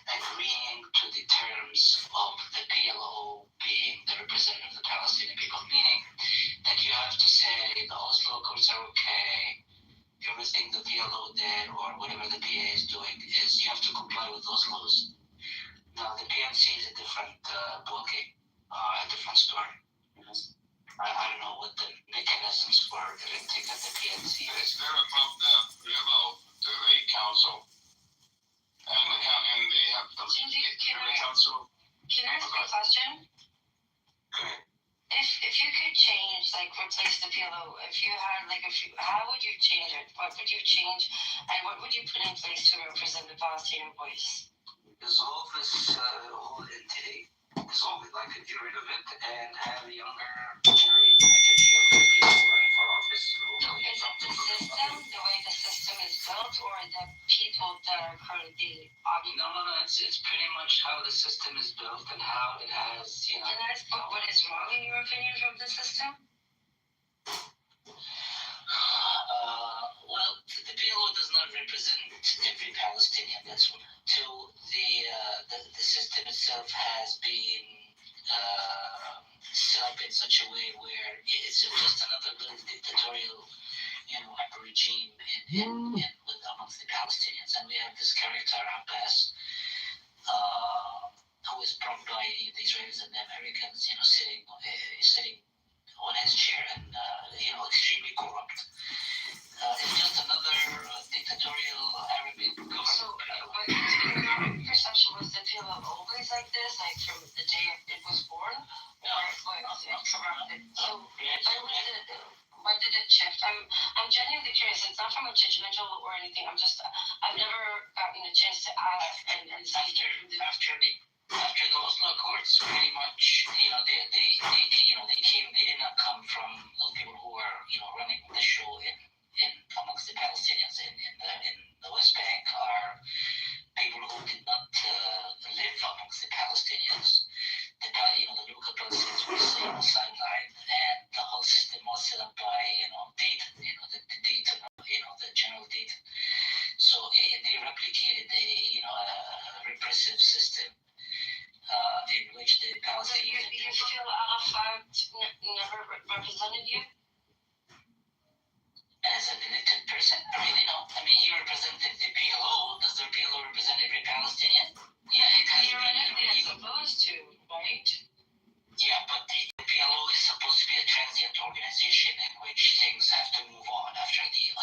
agreeing to the terms of the PLO being the representative of the Palestinian people, meaning that you have to say the Oslo Accords are okay, everything the PLO did or whatever the PA is doing is you have to comply with those laws. Now the PNC is a different ballgame, a different story. I don't know what the mechanisms for electing at the PNC is. They're above the PLO, they're a council. And they have the council. Can I ask you a question? Okay. If you could change, like replace the PLO, how would you change it? What would you change, and what would you put in place to represent the Palestinian voice? Dissolve this whole entity. Dissolve it, like get rid of it, and have a younger generation, like younger people running for office. Is it the system, the way the system is built, or the people that are currently No, it's pretty much how the system is built and how it has, Can I ask what is wrong in your opinion from the system? Well, the PLO does not represent every Palestinian. That's one. Two, the system itself has been set up in such a way where it's just another little dictatorial, regime amongst the Palestinians. And we have this character Abbas, who is brought by the Israelis and the Americans, sitting on his chair and extremely corrupt. It's just another dictatorial Arabic government. So, your perception was the PLO always like this, like from the day it was born, or was it corrupted? So, when did it shift? I'm genuinely curious. It's not from a judgmental or anything. I've never gotten a chance to ask and see. After the Oslo Accords, pretty much, they came. They did not come from those people who were, running the show in amongst the Palestinians in the West Bank are people who did not live amongst the Palestinians. The local Palestinians were sitting on the sideline, and the whole system was set up by Dayton, the Dayton, the General Dayton. So they replicated a repressive system in which the So you feel Arafat never represented you? As an elected person, really no. I mean, he represented the PLO. Does the PLO represent every Palestinian? Yeah, it has Theoretically, it's supposed to, right? Yeah, but the PLO is supposed to be a transient organization in which things have to move on after the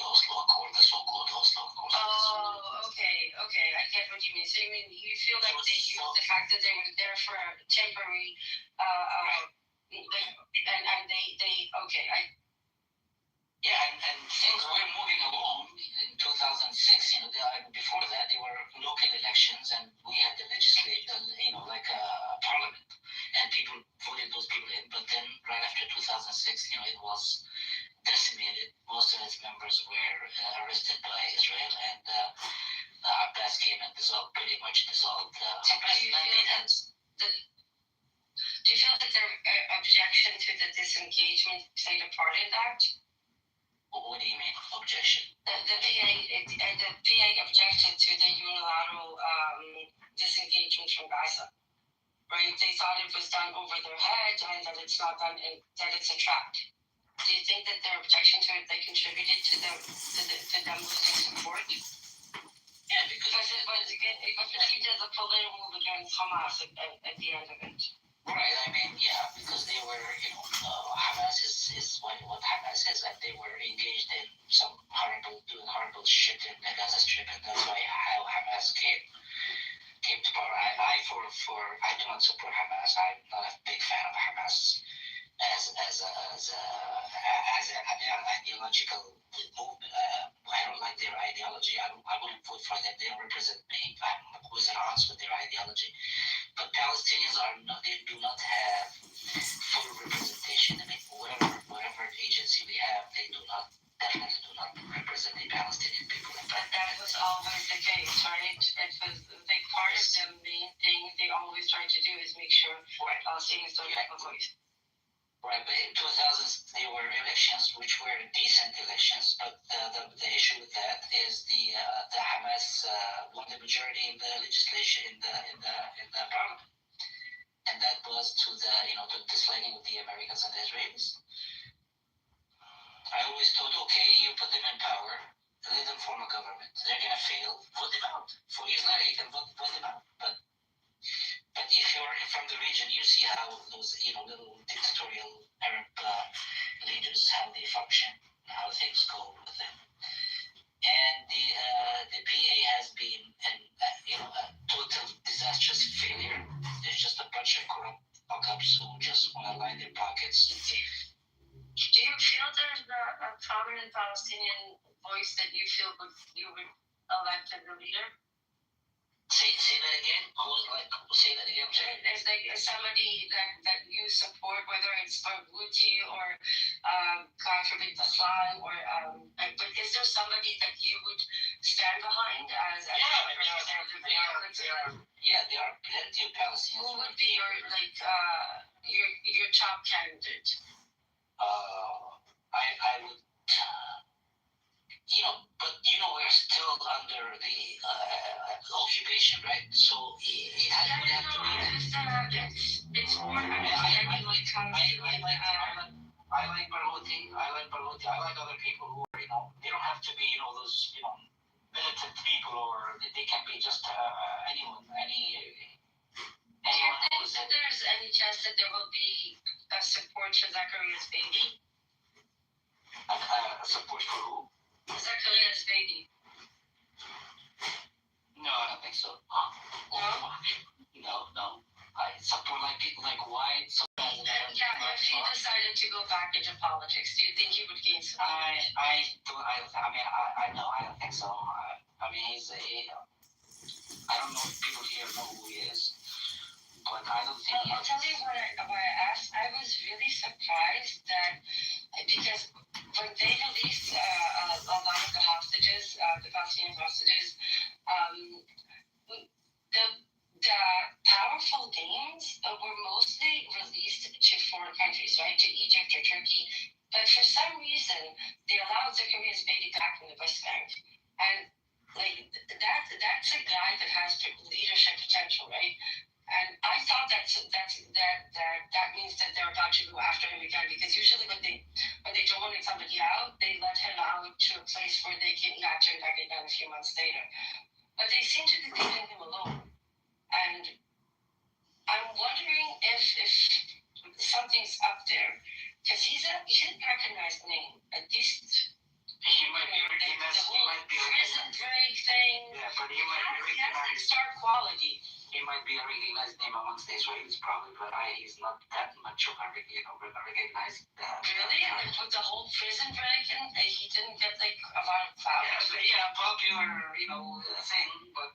Oslo Accord, the so-called Oslo Accord. Oh, okay, I get what you mean. So you mean you feel like they used the fact that they were there for a temporary, and they okay, Yeah, and things were moving along in 2006. Before that, there were local elections, and we had the legislature, like a parliament, and people voted those people in. But then, right after 2006, it was decimated. Most of its members were arrested by Israel, and Abbas came and pretty much dissolved. Do you feel that their objection to the disengagement played a part in that? What do you mean, objection? The PA objected to the unilateral disengagement from Gaza. Right? They thought it was done over their head and that it's not done, that it's a trap. Do you think that their objection to it, they contributed to them losing support? Yeah, because it was perceived as a political move against Hamas at the end of it. Right, I mean, yeah, because they were, Hamas is what Hamas is, and they were engaged in doing horrible shit in the Gaza Strip, and that's why how Hamas came to power. I do not support Hamas. I'm not a big fan of Hamas as an ideological movement. I don't like their ideology. I wouldn't vote for them. They don't represent me. I'm always at odds with their ideology. But Palestinians they do not have full representation. I mean, whatever agency we have, they definitely do not represent the Palestinian people. But that was always the case, right? It was a big part of the main thing they always tried to do is make sure Palestinians don't have a voice. Right, but in 2000, there were elections, which were decent elections, but the issue with that is the Hamas won the majority in the legislation in the parliament, and that was to the disliking of the Americans and the Israelis. I always thought, okay, you put them in power, let them form a government. They're gonna fail, vote them out. For Israel, you can vote them out, but if you're from the region, you see how those little dictatorial Arab leaders, how they function, how things go with them. And the PA has been a total disastrous failure. There's just a bunch of corrupt fuck-ups who just want to line their pockets. Do you feel there's a prominent Palestinian voice that you feel you would elect as a leader? Say that again. Say that again. There's like somebody that you support, whether it's Barghouti or God forbid Baslan, or but is there somebody that you would stand behind as a representative? There are plenty of Palestinians. Who would be your top candidate? I would. But we're still under the occupation, right? So it would have to be. It's more. I like Barghouti. I like other people who are, they don't have to be, those, militant people, or they can be just anyone. Do you think that there's any chance that there will be a support for Zacharias baby? Support for who? Zacharias baby. No, I don't think so. No. I support like white. If he decided to go back into politics, do you think he would gain some? I don't think so. I mean, I don't know if people here know who he is, but I don't think. I'll tell you why I asked. I was really surprised that because when they released a lot of the hostages, the Palestinian hostages, the powerful names were mostly released to foreign countries, right, to Egypt or Turkey. But for some reason, they allowed Zacharias baby back in the West Bank, and that's a guy that has leadership potential, right? And I thought that basically leaving him alone. And I'm wondering if something's up there, because he's a recognized name. At least He might be recognized. The whole prison break thing. Yeah, but he might be He has like recognized. star quality. He might be a recognized name amongst the Israelis, probably, but he's not that much of a recognized. Really? Like with the whole prison break, and he didn't get like a lot of clout. Yeah, popular, thing, but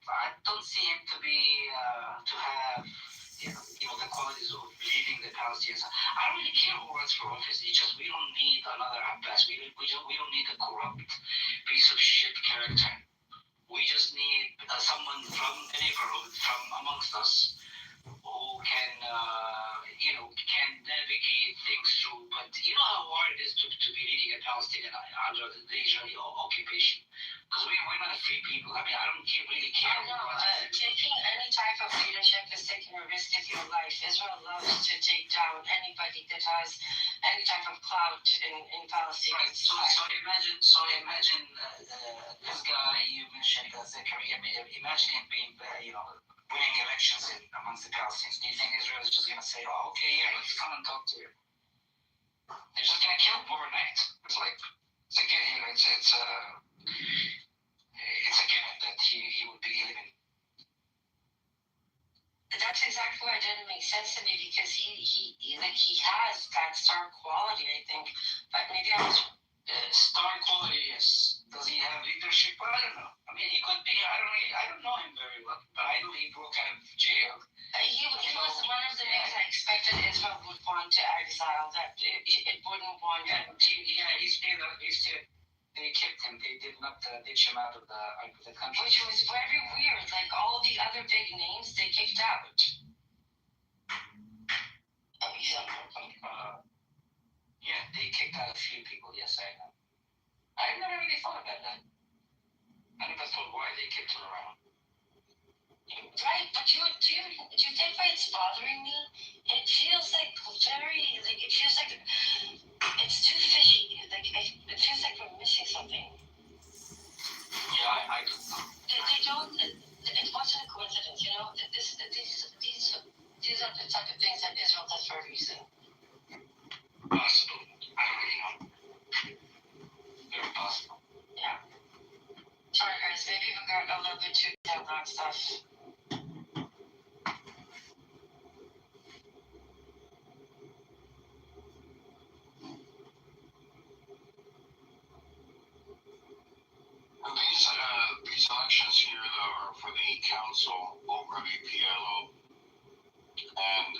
I don't see him to be to have the qualities of leading the Palestinians. I don't really care who runs for office. It's just we don't need another Abbas. We don't need a corrupt piece of shit character. We just need someone from the neighborhood, from amongst us, who can, can navigate things through. But you know how hard it is to be leading a Palestinian under the Israeli occupation. Because we're not a free people. I mean, I don't really care. I know. Taking any type of leadership is taking a risk of your life. Israel loves to take down anybody that has any type of clout in Palestine. Right. So imagine this guy you mentioned, Zachary. Imagine him being, winning elections amongst the Palestinians. Do you think Israel is just going to say, "Oh, okay, yeah, let's come and talk to you"? They're just going to kill him overnight. It's like it's a given. It's a given that he would be living. That's exactly why it didn't make sense to me, because he has that star quality, I think. But maybe I was Star quality, yes. Does he have leadership? Well, I don't know. I mean, he could be. I don't know him very well, but I know he broke out of jail. He was one of the names I expected Israel would want to exile. That it wouldn't want. He's still. They kept him. They did not ditch him out of the country. Which was very weird. Like all the other big names, they kicked out. Yeah, they kicked out a few people. Yes, I know. I never really thought about that. I never thought why they kept him around. Right, but do you think why it's bothering me? It feels like it feels like it's too fishy. It feels like we're missing something. Yeah, I don't know. They don't. It wasn't a coincidence, These are the type of things that Israel does for a reason. Possible. I don't really know. Very possible. Yeah. Sorry, guys. Maybe we got a little bit too detailed on stuff. These elections here, though, are for the council over the PLO, and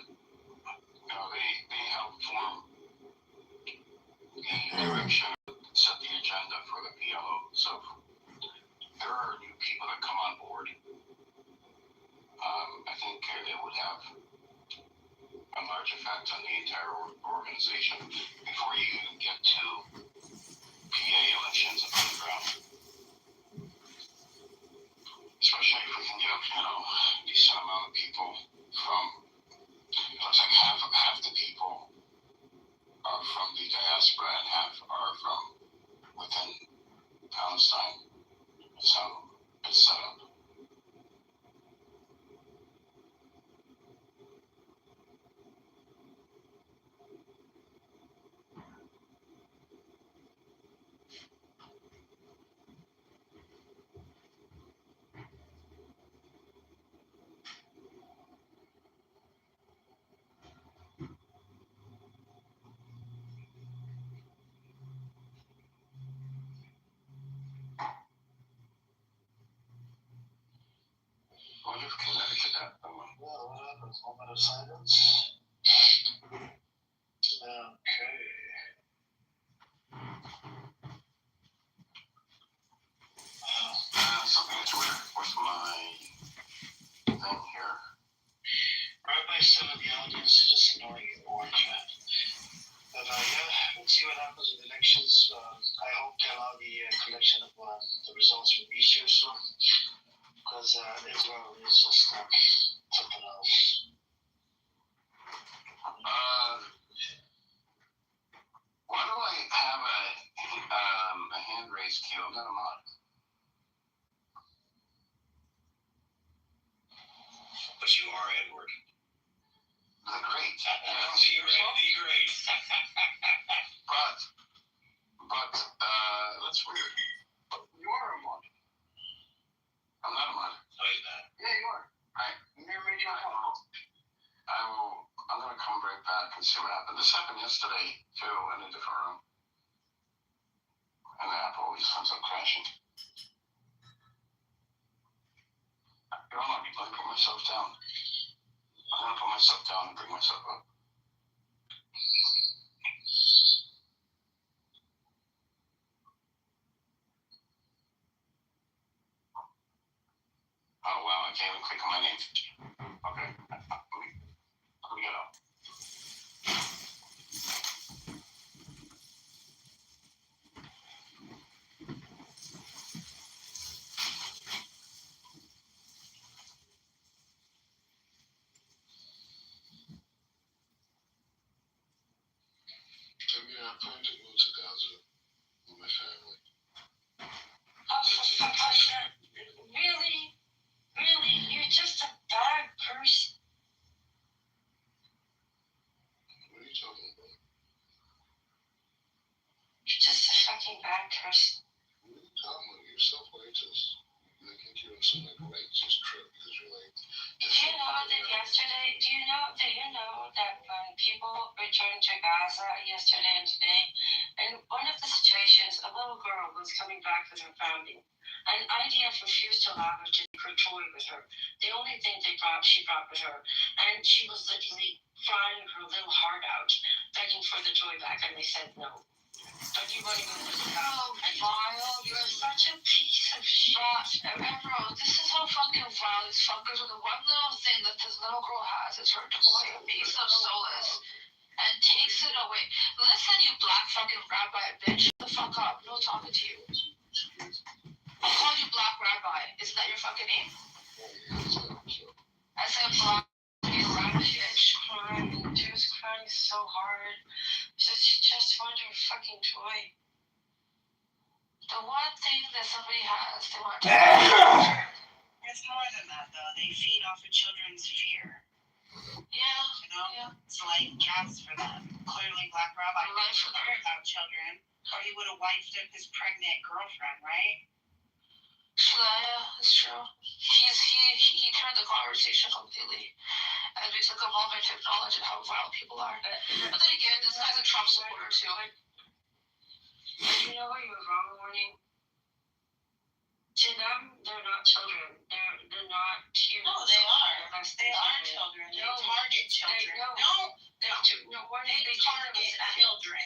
they help form the direction, set the agenda for the PLO. So there are new people that come on board. I think it would have a large effect on the entire organization before you even get to PA elections on the ground. Especially if we can get, a decent amount of people from, it looks like half the people are from the diaspora and half are from within Palestine. So it's set up. What if Connecticut had the one? Well, what happens? Moment of silence. Okay. Something that's weird with my thing here. Rabbi's still in the audience, so just ignoring you, orange man. But let's see what happens with elections. I hope they allow the collection of the results from each year soon, because Israel is just something else. Why do I have a hand raised queue? I'm not a mod. But you are Edward. The Great. You're the Great. But that's weird. You are a mod. I'm not a mod. No, he's not. Yeah, you are. You never made your own. I'm gonna come right back and see what happened. This happened yesterday too in a different room. And the app always ends up crashing. Let me put myself down. I'm gonna put myself down and bring myself up. Oh wow, I can't even click on my name. Okay. Let me get up. I plan to move to Gaza with my family. Oh, for fuck's sake. Really? Really? You're just a bad person. What are you talking about? You're just a fucking bad person. What are you talking about? You're self-righteous. You think you're on some like righteous trip because you're like. Do you know that when people returned to Gaza yesterday and today, in one of the situations, a little girl was coming back with her family, and IDF refused to allow her to take her toy with her. The only thing she brought with her, and she was literally crying her little heart out, begging for the toy back, and they said no. But you want to go with the vile. You're such a piece of shit. Bro, this is how fucking vile these fuckers are. The one little thing that this little girl has is her toy, a piece of solace, and takes it away. Listen, you black fucking rabbi bitch. Shut the fuck up. No talking to you. I called you Black Rabbi. Isn't that your fucking name? I said Black Rabbi bitch. She was crying so hard. She just wanted her fucking toy. The one thing that somebody has, they want to. It's more than that, though. They feed off of children's fear. Yeah. You know? Yeah. It's like gas for them. Clearly, Black Rabbi Life for cared about children, or he would have wiped up his pregnant girlfriend, right? Yeah, it's true. He turned the conversation completely, and we took a moment to acknowledge how vile people are. But then again, this guy's a Trump supporter too. You know where you're wrong, Warning? To them, they're not children. They're not human. No, they are. They are children. They target children. No, Warning, they target children.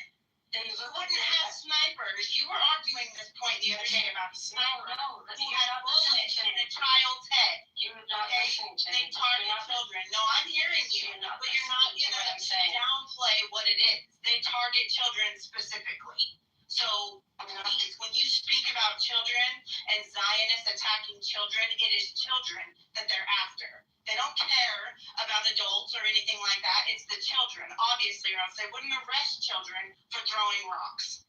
You wouldn't have snipers. You were arguing this point the other day about a sniper who had a bullet in a child's head. You're not listening to me. They target children. No, I'm hearing you, but you're not going to downplay what it is. They target children specifically. So please, when you speak about children and Zionists attacking children, it is children that they're after. They don't care about adults or anything like that. It's the children, obviously, or else they wouldn't arrest children for throwing rocks.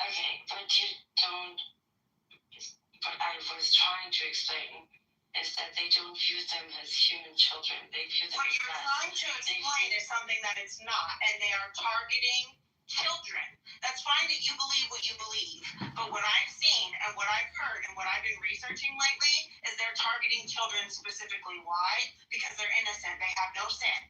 Okay, but you don't. But I was trying to explain is that they don't view them as human children. They view them What as you're trying to explain is something that it's not, and they are targeting children. That's fine that you believe what you believe, but what I've seen and what I've heard and what I've been researching lately is they're targeting children specifically. Why? Because they're innocent. They have no sin,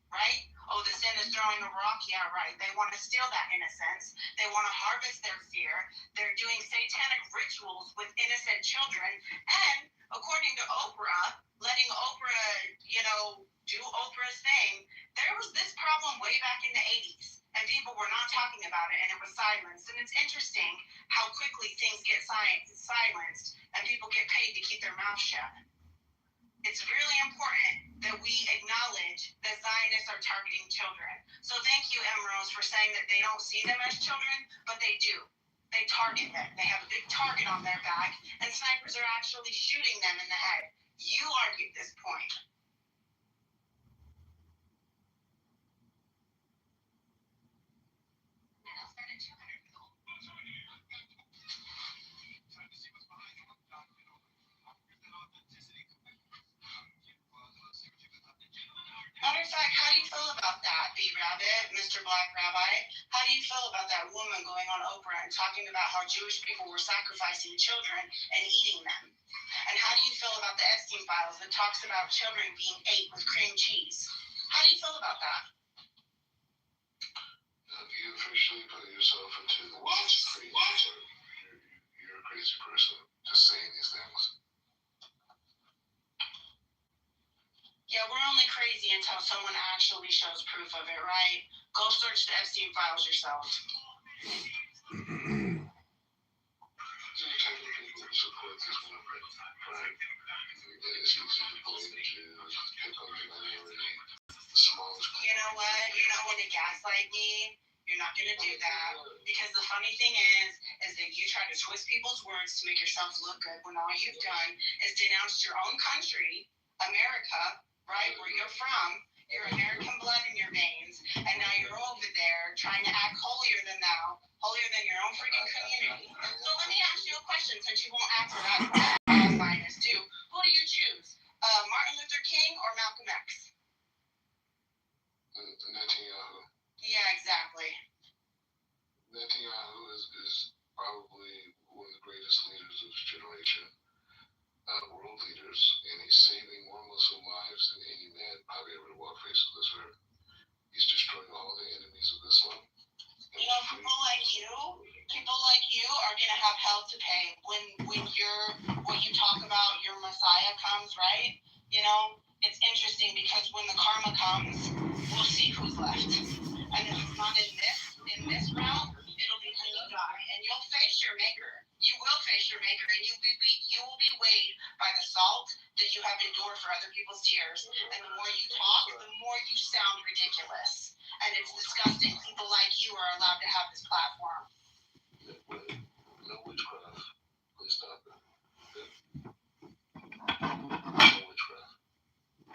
right? Oh, the sin is throwing a rock? Yeah, right. They want to steal that innocence. They want to harvest their fear. They're doing satanic rituals with innocent children. And according to Oprah, letting Oprah, do Oprah's thing, there was this problem way back in the 80s. And people were not talking about it, and it was silenced. And it's interesting how quickly things get silenced, and people get paid to keep their mouth shut. It's really important that we acknowledge that Zionists are targeting children. So thank you, Emeralds, for saying that they don't see them as children, but they do. They target them. They have a big target on their back, and snipers are actually shooting them in the head. You argued this point. Mr. Black Rabbi, how do you feel about that woman going on Oprah and talking about how Jewish people were sacrificing children and eating them? And how do you feel about the Epstein files that talks about children being ate with cream cheese? How do you feel about that? You officially put yourself into the crazy. You're a crazy person just saying these things. Yeah, we're only crazy until someone actually shows proof of it, right? Go search the Epstein files yourself. You tell the people who support this movement, right? And it's easy to blame the Jews, pick on the minority, the smallest. You know what? You're not going to gaslight me. You're not going to do that. Because the funny thing is that you try to twist people's words to make yourself look good when all you've done is denounced your own country, America, right, where you're from. You're American blood in your veins, and now you're over there trying to act holier than thou, holier than your own freaking community. So let me ask you a question, since you won't answer that Zionists too. Who do you choose? Martin Luther King or Malcolm X? Netanyahu. Yeah, exactly. Netanyahu is probably one of the greatest leaders of his generation. World leaders, and he's saving more Muslim lives than any man probably ever to walk face of this earth. He's destroying all the enemies of Islam. You know, people like you are gonna have hell to pay when you talk about your Messiah comes, right? You know, it's interesting because when the karma comes, we'll see who's left. And if it's not in this realm, it'll be when you die. And you'll face your maker. You will face your maker, and you will be weighed by the salt that you have endured for other people's tears. And the more you talk, the more you sound ridiculous. And it's disgusting. People like you are allowed to have this platform. No witchcraft. Please stop it. No witchcraft.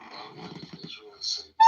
Bottom line is Israel is saving.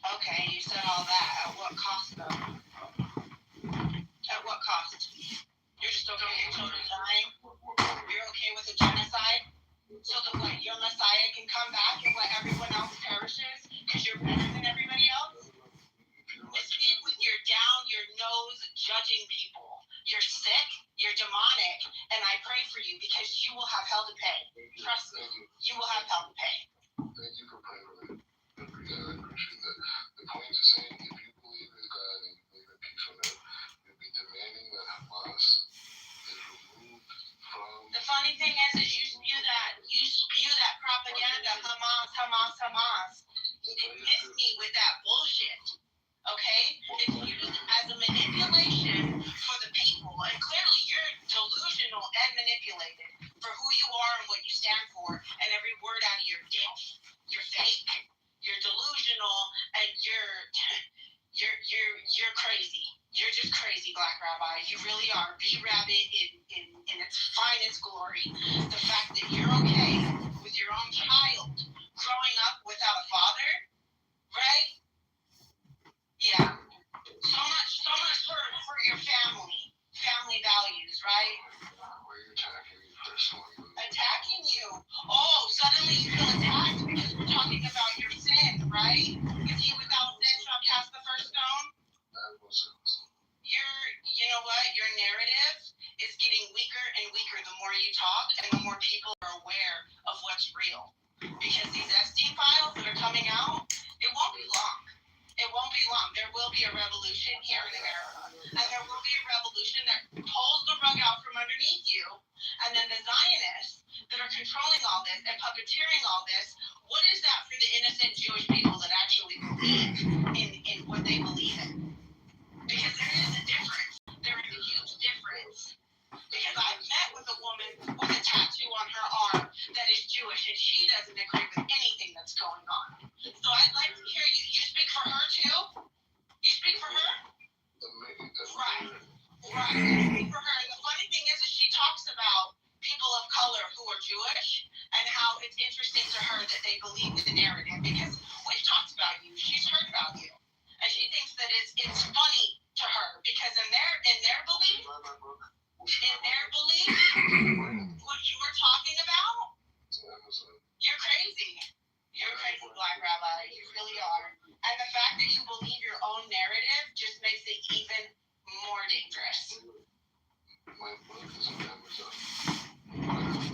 Okay, you said all that. At what cost, though? At what cost? You're just okay with children dying? You're okay with a genocide? So that what, your Messiah can come back and let everyone else perishes because you're better than everybody else? This means with your down your nose judging people. You're sick, you're demonic, and I pray for you because you will have hell to pay. Trust me, you will have hell to pay. Thank you for praying for me. I appreciate that. The point is saying, if you believe in God and you believe in peace on earth, you'll be demanding that Hamas is removed from. The funny thing is you spew that propaganda, Hamas. You miss me with that bullshit. Okay? It's used as a manipulation for the people, and clearly you're delusional and manipulated for who you are and what you stand for, and every word out of your dick. You're fake, you're delusional, and you're crazy. You're just crazy, Black Rabbi. You really are. B-Rabbit in its finest glory. The fact that you're okay with your own child growing up without a father, right? Yeah. So much for your family values, right? Why are you attacking me personally? Attacking you? Oh, suddenly you feel attacked because we're talking about your sin, right? Is he without sin shall cast the first stone? You know what? Your narrative is getting weaker and weaker the more you talk and the more be a revolution here in America. And there will be a revolution that pulls the rug out from underneath you. And then the Zionists that are controlling all this and puppeteering all this, what is that for the innocent Jewish people that actually believe in what they believe in? Because there is a difference. There is a huge difference. Because I've met with a woman with a tattoo on her arm that is Jewish, and she doesn't agree with anything that's going on. So I'd like to hear you. You speak for her too? You speak for her? Right. Right. You speak for her. And the funny thing is she talks about people of color who are Jewish and how it's interesting to her that they believe in the narrative because we've talked about you. She's heard about you. And she thinks that it's funny to her because in their belief, what you were talking about, you're crazy. You're a crazy black rabbi. You really are. And the fact that you believe your own narrative just makes it even more dangerous.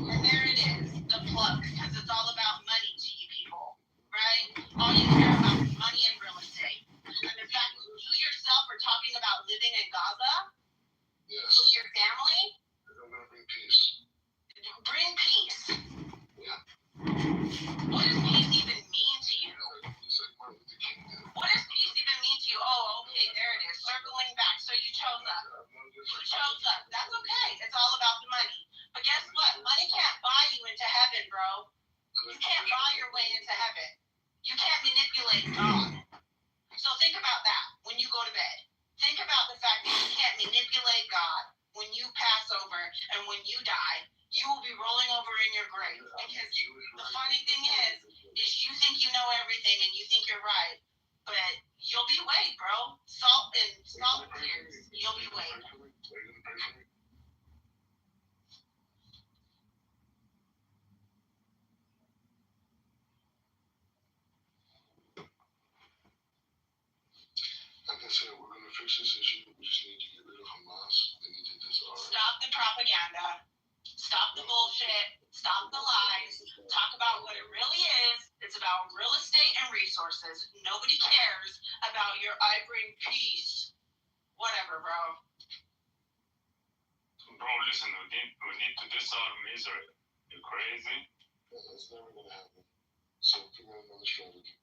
And there it is, the plug, because it's all about money to you people, right? All you care about is money and real estate. And the fact that you yourself are talking about living in Gaza with your family, bring peace. Bring peace. Yeah. What does peace even mean to you? What does peace even mean to you? Oh, okay, there it is, circling back. So you chose up. You chose up. That's okay. It's all about the money. But guess what? Money can't buy you into heaven, bro. You can't buy your way into heaven. You can't manipulate God. So think about that when you go to bed. Think about the fact that you can't manipulate God. When you pass over and when you die, you will be rolling over in your grave. Because the funny thing is you think you know everything and you think you're right. But you'll be weighed, bro. Salt clears. You'll be weighed. Like I said, we're going to fix this issue. We just need to get rid of Hamas. They need to disarm. Stop the propaganda. Stop the bullshit. Stop the lies. Talk about what it really is. It's about real estate and resources. Nobody cares about your I bring peace. Whatever, bro. Bro, listen, we need to disarm Israel. You crazy? That's never going to happen. So figure out another strategy.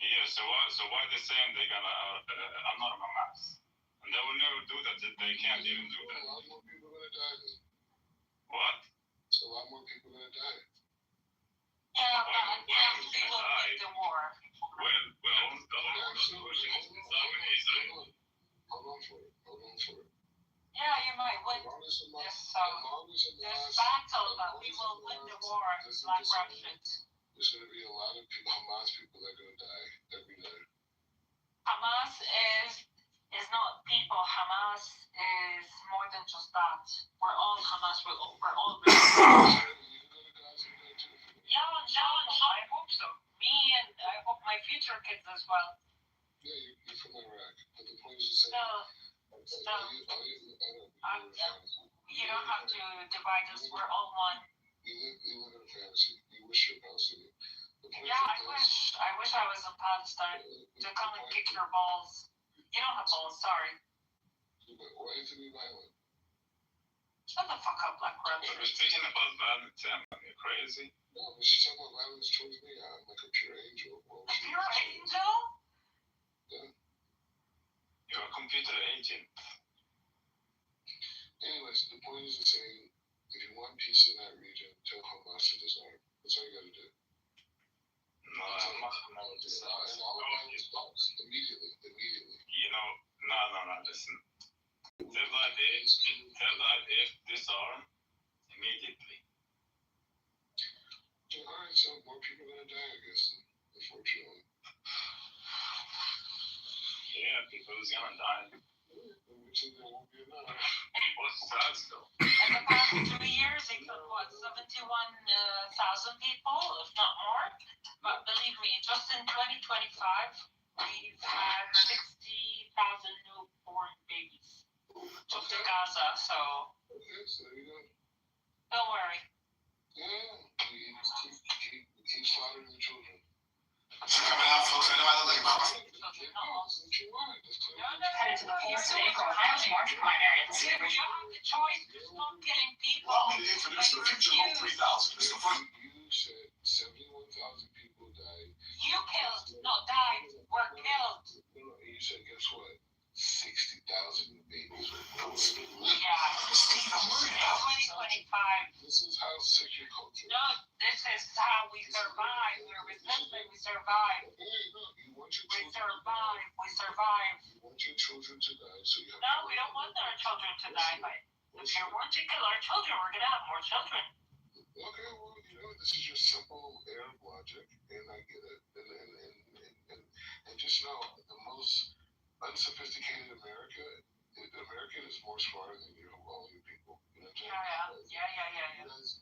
Yeah, so why they saying they're gonna honor Hamas? And they will never do that. They can't even do that. A lot more people are going to die then. What? A lot more people are going to die. Yeah, but people win the war. Well, the whole solution is disarming Israel. Hold on for it. Yeah, you might win this battle, but we will win the war like Russians. There's going to be a lot of Hamas people that are going to die every day. Hamas is not people. Hamas is more than just that. We're all Hamas. We're all I hope so. Me and I hope my future kids as well. Yeah, you're from Iraq. But the point is the same. You don't have to divide us. We're all one. You live in a fantasy. You wish you're Palestinian. Yeah, I wish I was in Palestine to come and kick your balls. You don't have balls, sorry. But why is it be violent? Shut the fuck up, Black Rebel. We're speaking about violence, Sam. Are you crazy? No, but she's talking about violence towards me. I'm like a pure angel. Well, a pure angel? Yeah. You're a computer agent. Anyways, the point is the same. If you want peace in that region, tell Hamas to disarm. That's all you got to do. No, Hamas will never disarm. And all of violence stops immediately. You know, no, listen. Tell IDF disarm immediately. Alright, so more people are going to die, I guess, unfortunately. Yeah, people is going to die. Which is there won't be enough. On both sides, though. In the past 3 years, it killed, 71,000 people, if not more. But believe me, just in 2025, we've had 60,000 newborn babies. Just in Gaza, so. Okay, so there you go. Don't worry. Yeah, keep slaughtering the children. Children, no. That's what you want. polls today for Ohio's March primary at the city. You have the choice to stop killing people. Allow me to introduce the Future Vote 3000. It's the first. You said 71,000 people died. You killed, not died, were killed. No, you said, guess what? 60,000 babies were born. Yeah. Steve, I'm worried about 2025. this is how sick your culture is. No, this is how we survive. We're resistant, we survive. Hey, no, you want your We children survive, we survive. You want your children to die, so you have No, we don't want our children to die, but if you want to kill our children, we're gonna have more children. Okay, well, this is just simple Arab logic, and I get it. And just know, the most unsophisticated American is more smarter than all you people. You know what I'm saying? Yeah.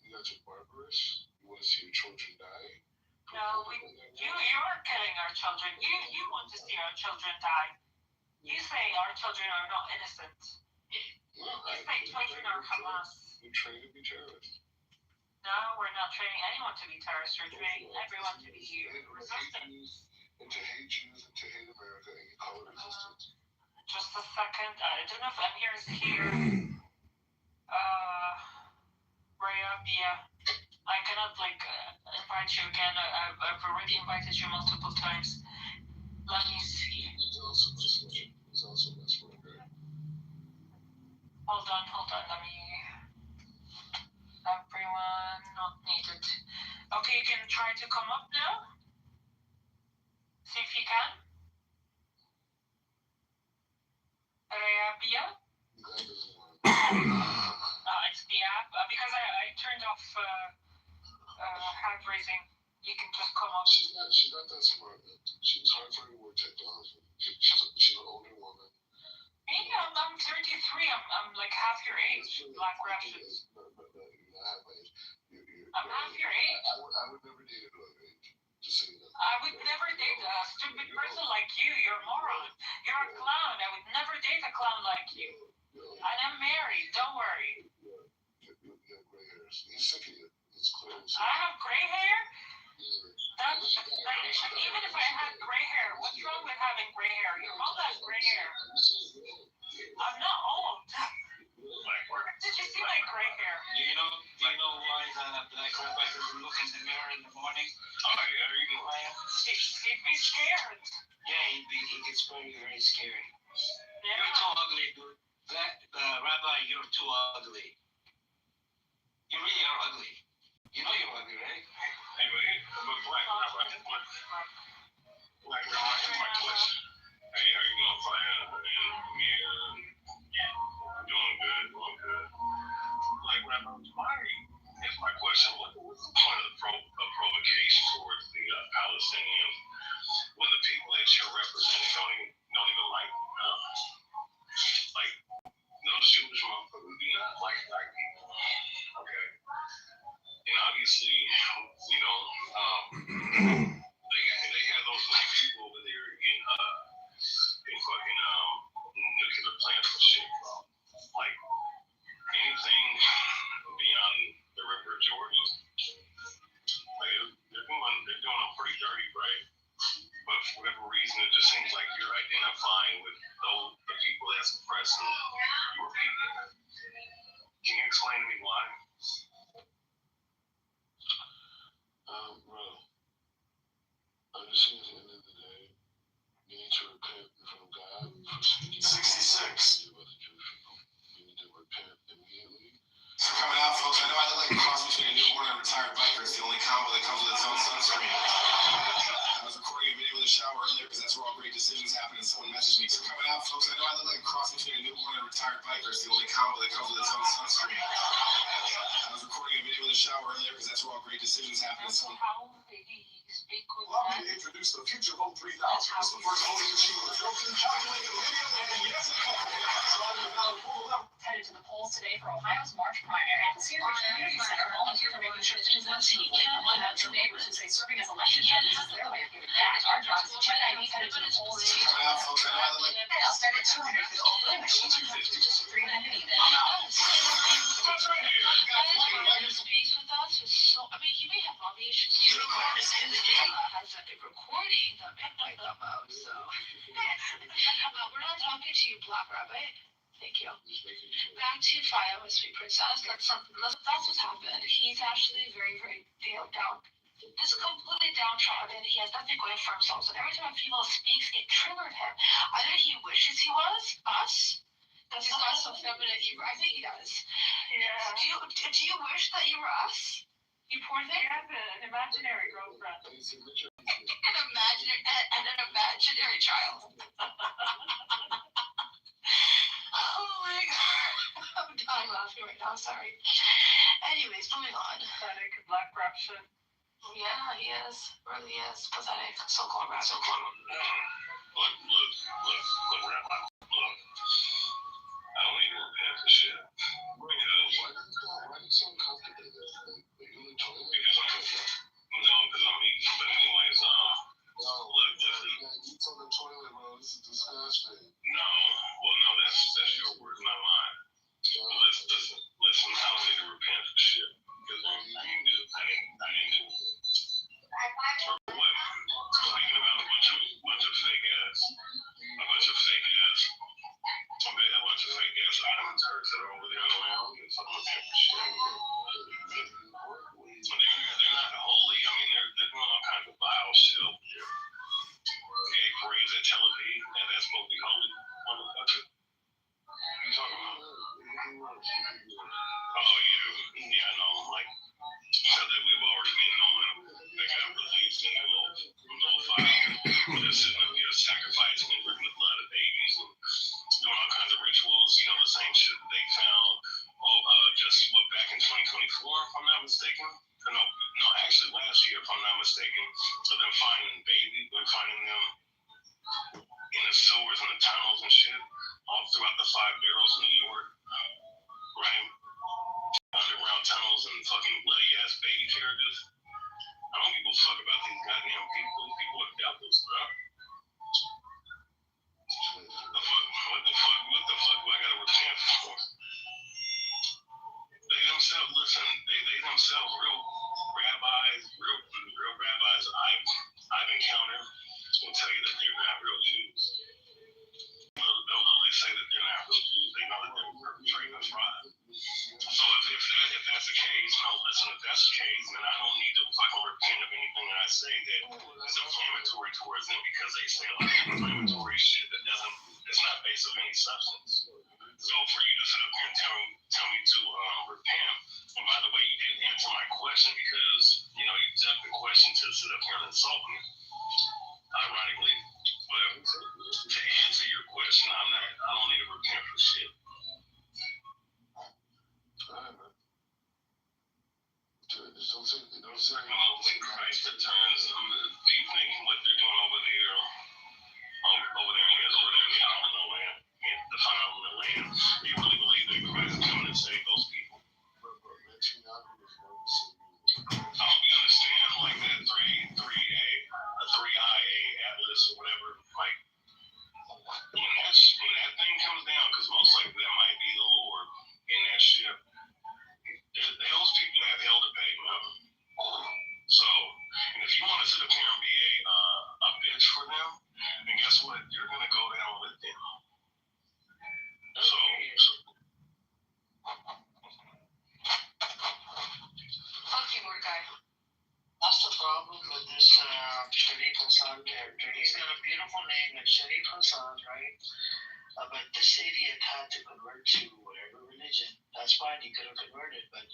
You guys are barbarous. You want to see your children die. No, you're killing our children. You want to see our children die. You say our children are not innocent. You say children are Hamas. You train to be terrorists. No, we're not training anyone to be terrorists. We're training everyone to be resistant. And to hate Jews and to hate America, and you call it resistance. Just a second. I don't know if Amir is here. Rhea, I cannot invite you again. I've already invited you multiple times. Let me see. He's also Muslim. Okay? Hold on. Let me. Everyone not needed. Okay, you can try to come up now. See if you can. Rhea? It's the app. Because I turned off hand raising. You can just come up. She's not that smart. She's hard for her to work technology. She's an older woman. Yeah, I'm 33. I'm like half your age. Black Russians. No, you're not half my age. I'm half your age. I would never date a black age. Just so you know. I would never date a stupid person like you. You're a moron. You're a clown. I would never date a clown like you. And I'm married. Don't worry. You have gray hairs. He's sick of you. It's clear. I have gray hair? Even if I had gray hair, what's wrong with having gray hair? Your mom has gray hair. I'm not old. Did you see my gray hair? Do you know why the black rabbi doesn't look in the mirror in the morning? He'd be scared. Yeah, he gets very scary. Yeah. You're too ugly, dude. Rabbi, you're too ugly. You really are ugly. You know you're ugly, right? Anyway, black rabbi, my question. Hey, how you doing, Fire? Doing good. Like, Rabbi, here's my question. What's the point of provocation towards the Palestinians when the people that you're representing don't even like those Jewish motherfuckers do not like black people. Okay? And obviously, they have those black people over there in fucking nuclear plants and shit. Like, anything beyond the river of Jordan, they're doing them pretty dirty, right? But for whatever reason, it just seems like you're identifying with the people that's oppressing your people. Can you explain to me why? Bro, I'm just saying at the end of the day, you need to repent in front of God for speaking 66 about the Jewish people. You need to repent immediately. So coming out, folks, I know I look like a cross between a newborn and a retired biker. It's the only combo that comes with its own sunscreen. I was recording a video in the shower earlier because that's where all great decisions happen, and someone messaged me. So coming out, folks, I know I look like a cross between a newborn and a retired biker. It's the only combo that comes with its own sunscreen. I was recording a video in the shower earlier because that's where all great decisions happen, and someone... Allow me to introduce the Future Vote 3000. It's the first voting machine with a built-in calculator. Headed to the polls today for Ohio's March primary at the Cedar Ridge Community Center. Volunteer for making sure things run smoothly. One of two neighbors who say serving as election candidates is their way of giving back. Our job is to check IDs headed to the polls today. Coming out, folks, I know I look like... I'll start at 200 for the old voting machine. Just 390 then. Guys, speaks with us with so. I mean, he may have lobby issues. Unicorn is in the day. Has a recording that may not come out. So we're not talking to you, Black Rabbit. Thank you. Back to Fire, Sweet Princess. That's what's happened. He's actually very, very down. This completely downtrodden. He has nothing going for himself. So every time a female speaks, it triggered him. Either he wishes he was us, because he's not so feminine. I think he does. Yeah. Do you wish that you were us? You poor thing. You have an imaginary girlfriend. An imaginary child. Oh my god. I'm dying laughing right now, sorry. Anyways, moving on. Pathetic black rap shit. Yeah, he is. Really is. Pathetic. So-called rap. Look, Rabbi. Look. I don't need to repent for shit. Because Why are you so comfortable there? because I'm eating. But anyways, look, Jesse. Eats on the toilet, bro. This is disgusting. No, that's your word, not mine. Listen, I don't need to repent for shit. Because I didn't do it. For what? Speaking about a bunch of fake ass island turks that are over there in the land and fucking repent for shit. They're not holy. I mean, they're doing all kinds of vile shit over here. Gay parades at Tel Aviv, and that's supposed to be holy, motherfucker. What are you talking about? Oh, yeah, I know. Like, so that we've already been knowing they got released in a little file. They're sitting up here sacrificing and drinking the blood of babies and doing all kinds of rituals. You know, the same shit that they found back in 2024, if I'm not mistaken. No, actually last year, if I'm not mistaken. So they're finding them in the sewers and the tunnels and shit all throughout the 5 boroughs in New York, right? Underground tunnels and fucking bloody ass baby carriages. I don't give a fuck about these goddamn people. These people are devils, bro. What the fuck do I gotta repent for? They themselves, real rabbis I've encountered will tell you that they're not real Jews. They'll literally say that they're not real Jews. They know that they're perpetrating a fraud. So if that's the case, if that's the case, then I don't need to fucking repent of anything that I say that is inflammatory towards them, because they say a lot of inflammatory shit that's not based on any substance. So for you to sit up here and tell me to repent, and by the way, you didn't answer my question because, you took the question to sit up here and insult me, ironically. But to answer your question, I don't need to repent for shit. When Christ returns, do you think what they're doing over there in the Island land, the phenomenal land, do you really believe that Christ is coming to save those people? You understand, like that 3IA Atlas or whatever, like when that thing comes down, because most likely that might be the Lord in that ship. Those people have hell to pay, man. So, and if you want to sit up here and be a bitch for them, then guess what? You're gonna go down with them. So Fuck you, Mordecai. That's the problem with this Sharif Hassan character. He's got a beautiful name like Sharif Hassan, right? But this idiot had to convert to whatever religion. That's fine, he could have converted, but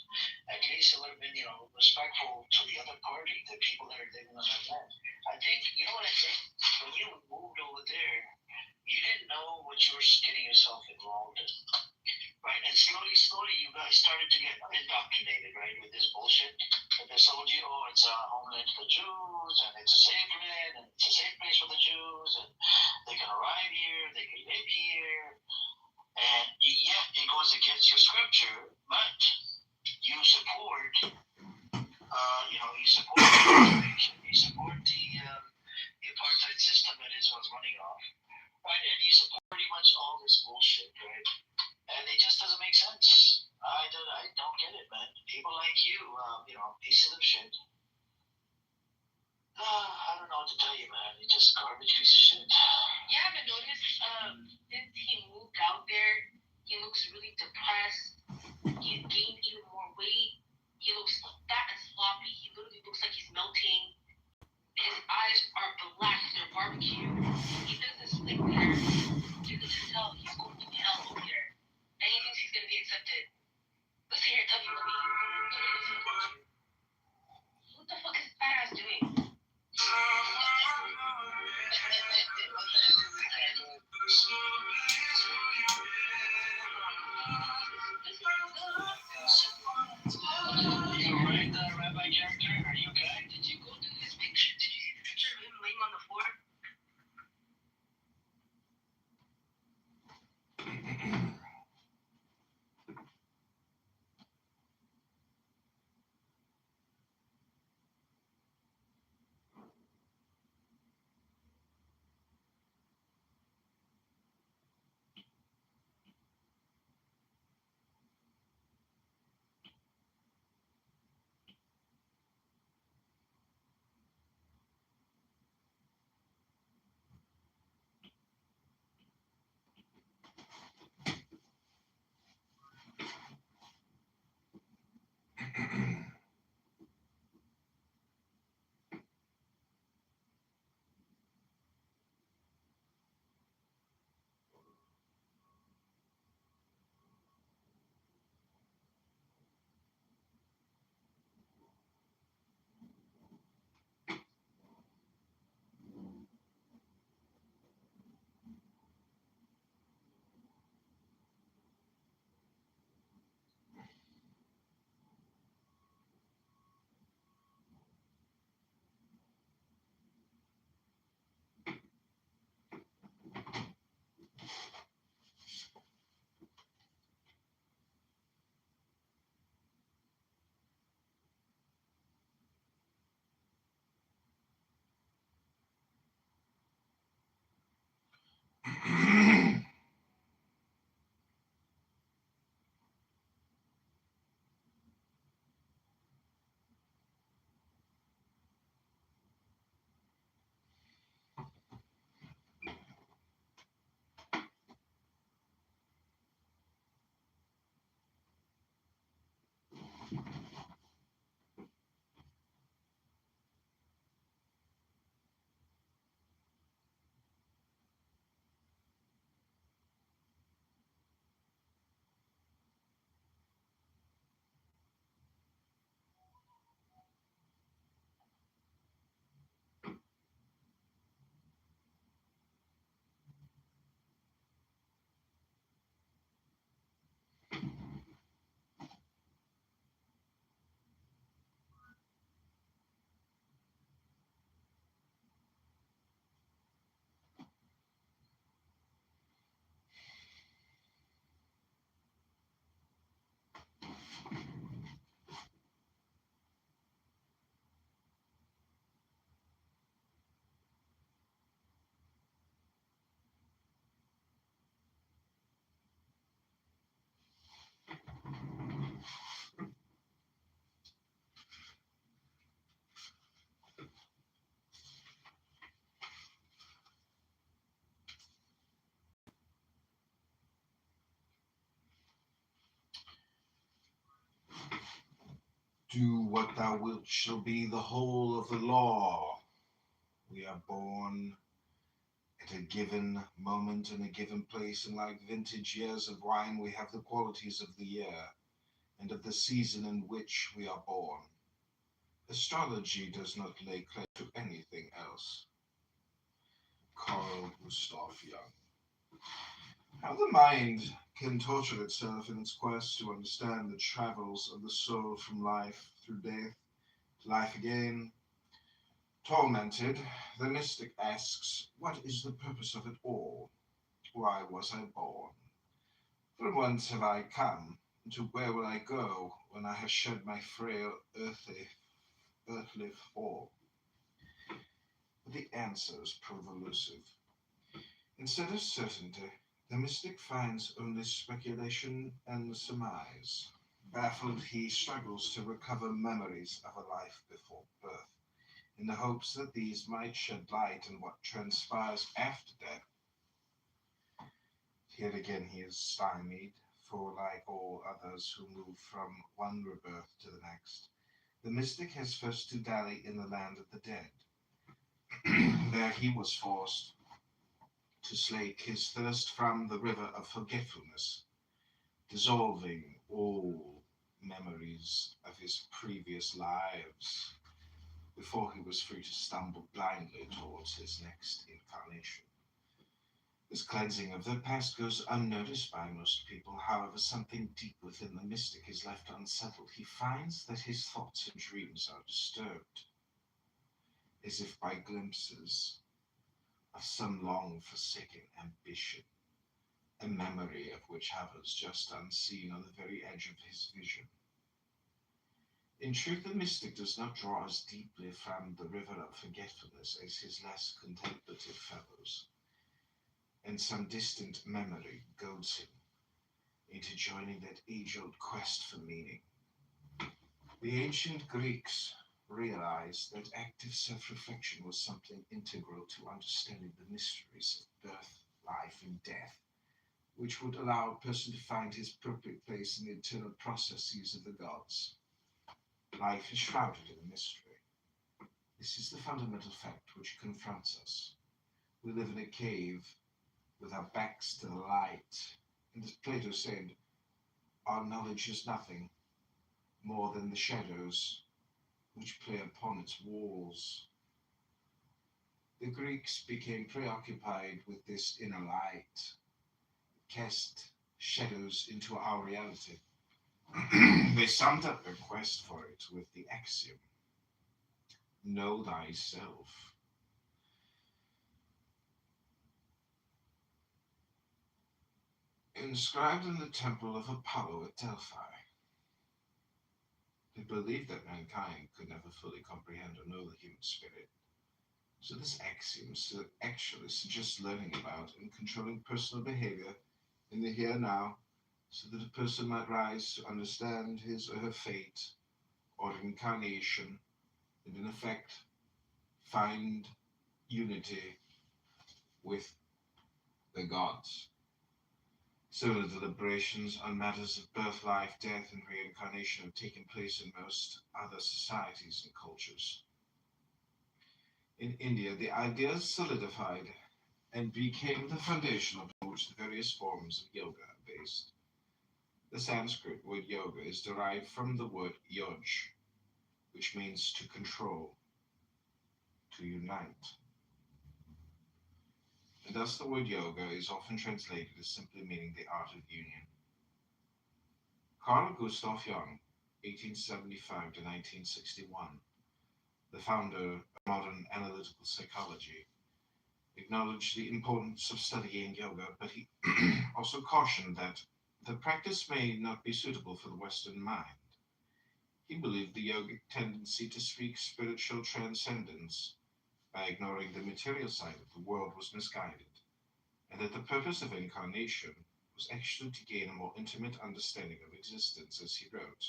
at least it would have been, respectful to the other party, the people that are living on that land. I think, what I think? When you moved over there, you didn't know what you were getting yourself involved in. Right? And slowly, you guys started to get indoctrinated, right, with this bullshit. That they told you, it's a homeland for Jews, and it's a safe land, and it's a safe place for the Jews, and they can arrive here, they can live here. And yet, it goes against your scripture, but you support, you support the apartheid system that Israel's running off, right? And you support pretty much all this bullshit, right? And it just doesn't make sense. I don't get it, man. People like you, pieces of shit. I don't know what to tell you, man. You're just a garbage piece of shit. You haven't noticed, didn't Do what thou wilt shall be the whole of the law. We are born at a given moment in a given place, and like vintage years of wine, we have the qualities of the year and of the season in which we are born. Astrology does not lay claim to anything else. Carl Gustav Jung. How the mind can torture itself in its quest to understand the travels of the soul from life through death to life again. Tormented, the mystic asks, what is the purpose of it all? Why was I born? From whence have I come? And to where will I go when I have shed my frail earthly form? But the answers prove elusive. Instead of certainty, the mystic finds only speculation and surmise. Baffled, he struggles to recover memories of a life before birth, in the hopes that these might shed light on what transpires after death. Here again he is stymied, for like all others who move from one rebirth to the next, the mystic has first to dally in the land of the dead. There he was forced to slake his thirst from the river of forgetfulness, dissolving all memories of his previous lives before he was free to stumble blindly towards his next incarnation. This cleansing of the past goes unnoticed by most people. However, something deep within the mystic is left unsettled. He finds that his thoughts and dreams are disturbed, as if by glimpses of some long-forsaken ambition, a memory of which hovers just unseen on the very edge of his vision. In truth, the mystic does not draw as deeply from the river of forgetfulness as his less contemplative fellows, and some distant memory goads him into joining that age-old quest for meaning. The ancient Greeks realized that active self-reflection was something integral to understanding the mysteries of birth, life, and death, which would allow a person to find his appropriate place in the eternal processes of the gods. Life is shrouded in mystery. This is the fundamental fact which confronts us. We live in a cave with our backs to the light, and as Plato said, our knowledge is nothing more than the shadows which play upon its walls. The Greeks became preoccupied with this inner light, cast shadows into our reality. They summed up their quest for it with the axiom, know thyself. Inscribed in the temple of Apollo at Delphi, they believed that mankind could never fully comprehend or know the human spirit. So this axiom actually suggests learning about and controlling personal behavior in the here and now, so that a person might rise to understand his or her fate or incarnation, and in effect find unity with the gods. Similar deliberations on matters of birth, life, death, and reincarnation have taken place in most other societies and cultures. In India, the ideas solidified and became the foundation upon which the various forms of yoga are based. The Sanskrit word yoga is derived from the word yoj, which means to control, to unite. And thus the word yoga is often translated as simply meaning the art of union. Carl Gustav Jung, 1875 to 1961, the founder of modern analytical psychology, acknowledged the importance of studying yoga, but he also cautioned that the practice may not be suitable for the Western mind. He believed the yogic tendency to seek spiritual transcendence by ignoring the material side of the world was misguided, and that the purpose of incarnation was actually to gain a more intimate understanding of existence. As he wrote,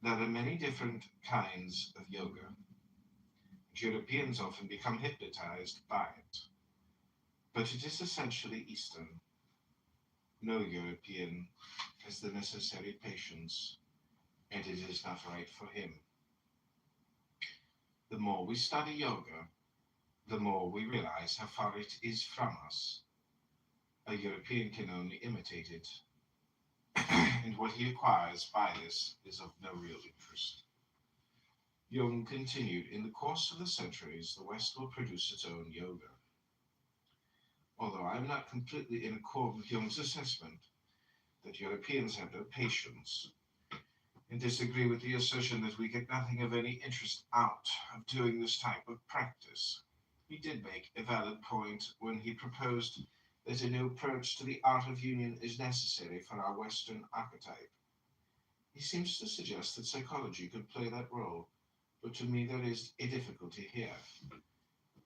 there are many different kinds of yoga, and Europeans often become hypnotized by it, but it is essentially Eastern. No European has the necessary patience and it is not right for him. The more we study yoga, the more we realize how far it is from us. A European can only imitate it, and what he acquires by this is of no real interest. Jung continued, in the course of the centuries, the West will produce its own yoga. Although I am not completely in accord with Jung's assessment that Europeans have no patience, and disagree with the assertion that we get nothing of any interest out of doing this type of practice, he did make a valid point when he proposed that a new approach to the art of union is necessary for our Western archetype. He seems to suggest that psychology could play that role, but to me there is a difficulty here.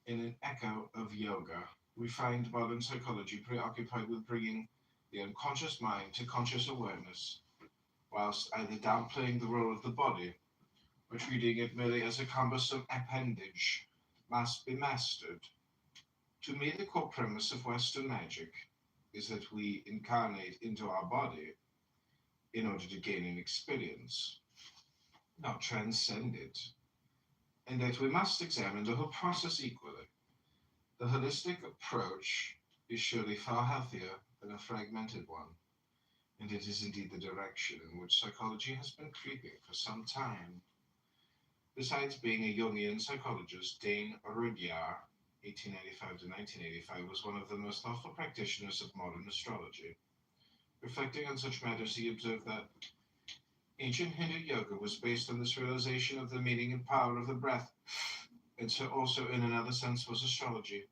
In an echo of yoga, we find modern psychology preoccupied with bringing the unconscious mind to conscious awareness, whilst either downplaying the role of the body or treating it merely as a cumbersome appendage must be mastered. To me, the core premise of Western magic is that we incarnate into our body in order to gain an experience, not transcend it, and that we must examine the whole process equally. The holistic approach is surely far healthier than a fragmented one, and it is indeed the direction in which psychology has been creeping for some time. Besides being a Jungian psychologist, Dane Rudyard, 1895 to 1985, was one of the most thoughtful practitioners of modern astrology. Reflecting on such matters, he observed that ancient Hindu yoga was based on this realization of the meaning and power of the breath, and so also in another sense was astrology.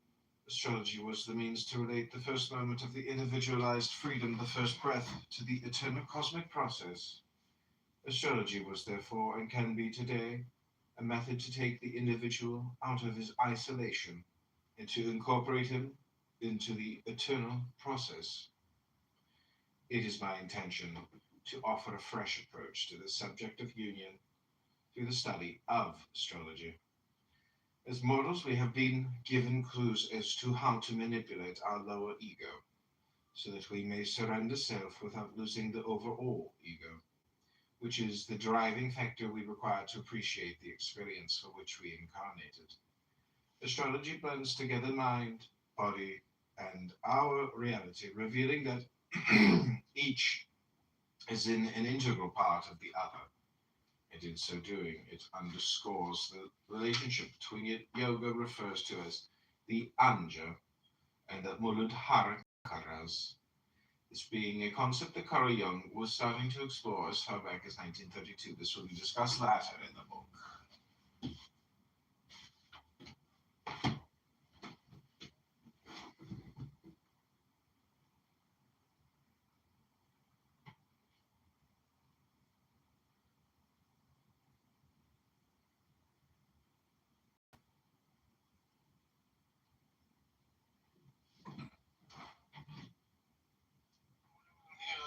Astrology was the means to relate the first moment of the individualized freedom, the first breath, to the eternal cosmic process. Astrology was therefore, and can be today, a method to take the individual out of his isolation and to incorporate him into the eternal process. It is my intention to offer a fresh approach to the subject of union through the study of astrology. As mortals, we have been given clues as to how to manipulate our lower ego, so that we may surrender self without losing the overall ego, which is the driving factor we require to appreciate the experience for which we incarnated. Astrology blends together mind, body, and our reality, revealing that each is in an integral part of the other. And in so doing, it underscores the relationship between it yoga refers to as the Anja and the Muladhara-karas, this being a concept that Carl Jung was starting to explore as far back as 1932. This will be discussed later in the book.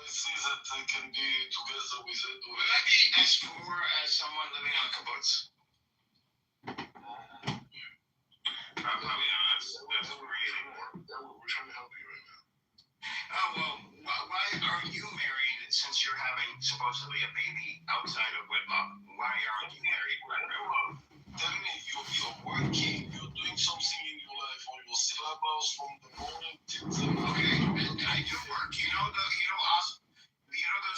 It seems that they can be together with it. Would I be as poor as someone living on a kibbutz? Probably not. That's really more. We're trying to help you right now. Oh, well, why aren't you married since you're having supposedly a baby outside of wedlock? Why aren't you married? Tell me, you're working, you're doing something in your life on your syllabus from the morning till the night. Okay, I do work. You know those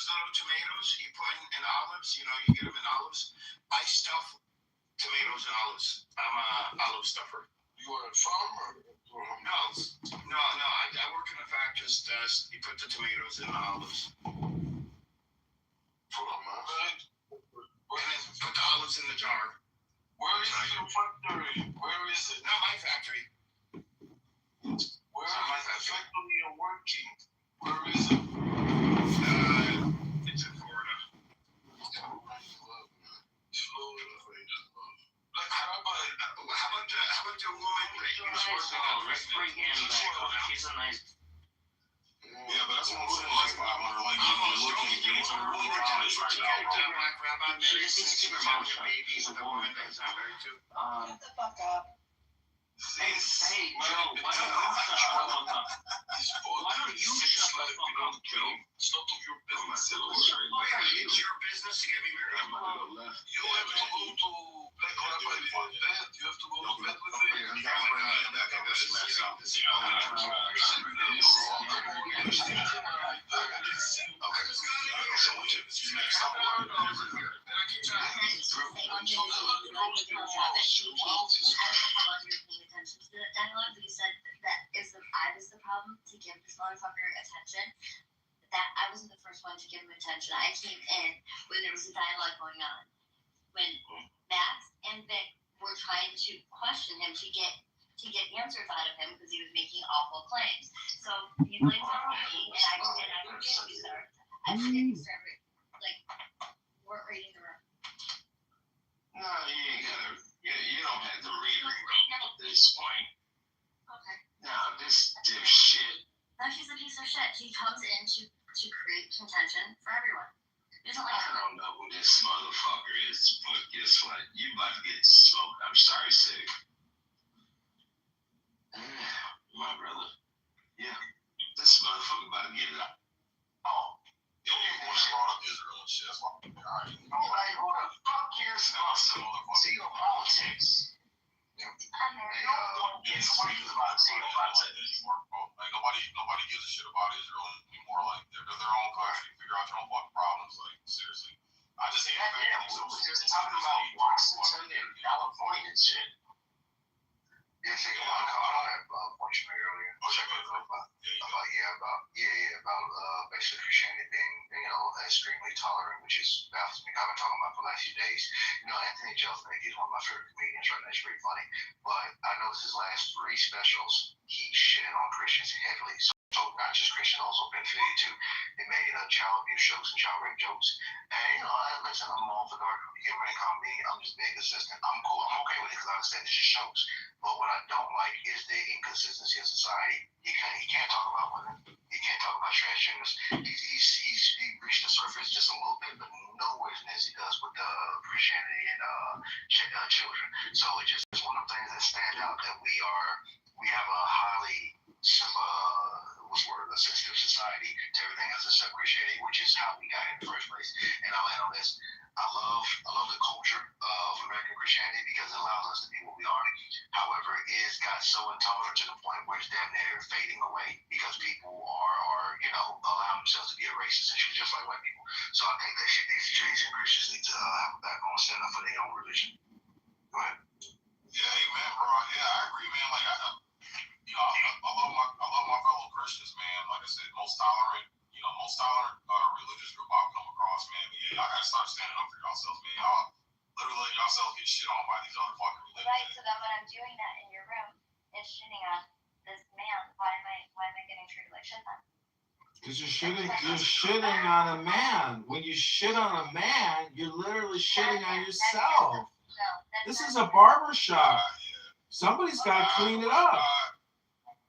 little tomatoes you put in olives? You get them in olives. I stuff tomatoes and olives. I'm a olive stuffer. You are a farmer? No. I work in a factory. Just you put the tomatoes in the olives. For a month? And then put the olives in the jar. Where is your factory? Where is it? Not my factory. Where is my factory you're working? Where is it? It's in Florida. Florida. How about the woman that you supposed to go? Let's bring him back. He's a nice. Yeah, but that's what I'm saying. Like, I wonder, like, you're looking at He's a really Black rabbi She married just needs to since keep her she's mouth having a shut. baby She's a with a woman that he's not married to. Shut the fuck up. Hey, Joe, why don't you shut the fuck up? Why don't you shut the fuck up, Joe? It's not of your business. Wait, it's your business to get me married. give this motherfucker attention. That I wasn't the first one to give him attention. I came in when there was a dialogue going on. When Max and Vic were trying to question him to get answers out of him because he was making awful claims. So he blames on me, and I forget you, sir. I forget you, sir. Like, we're reading the room. No, you ain't gotta. Yeah, you don't have to read at this point. Okay. No, this dipshit. No, she's a piece of shit. She comes in to create contention for everyone. I don't know who this motherfucker is, but guess what? You about to get smoked. I'm sorry, Sig. My brother. Yeah, this motherfucker about to get it out. Oh. You don't even want to brought up Israel and shit. That's why. Alright. Like, who the fuck cares about some geopolitics? Nobody gives a shit about Israel anymore. Like they're their own country. Figure out your own fucking problems. Like seriously, I just hate the fact that these social just talking about Washington and California and shit. Yeah, see, I don't have point you made earlier. About basically Christianity being, extremely tolerant, which is baffles me. I've been talking about for the last few days. Anthony Jeselnik is one of my favorite comedians right now. He's pretty funny. But I noticed his last 3 specials, he shitted on Christians heavily. So not just Christians, also benefited too. They made child abuse jokes and child rape jokes. And listen, I'm all for dark. You get ready to call me. I'm just being consistent. I'm cool. I'm okay with it because I understand it's just jokes. But what I don't like is the inconsistency of society. He can't talk about women. He can't talk about transgenders. He reached the surface just a little bit, but nowhere as he does with Christianity and children. So it's just one of the things that stand out that we have a highly sensitive society to everything else except Christianity, which is how we got in the first place. And I'll end on this. I love the culture of American Christianity because it allows us to be what we are. However, it has got so intolerant to the point where it's damn near fading away because people are allowing themselves to be erased essentially, just like white people. So I think that shit needs to change, and Christians need to have a backbone and stand up for their own religion. Go ahead. Yeah, amen, bro. Yeah, I agree, man. Like I love my fellow Christians, man. Like I said, most tolerant religious group I've come across, man. But yeah, y'all gotta start standing up for yourselves, man. Y'all literally let yourselves get shit on by these other fucking religions. Right, so then when I'm doing that in your room, it's shitting on this man. Why am I getting treated like shit then? Because you're shitting on a man. When you shit on a man, you're literally shitting on yourself. This is a barber shop. Somebody's got to clean it up.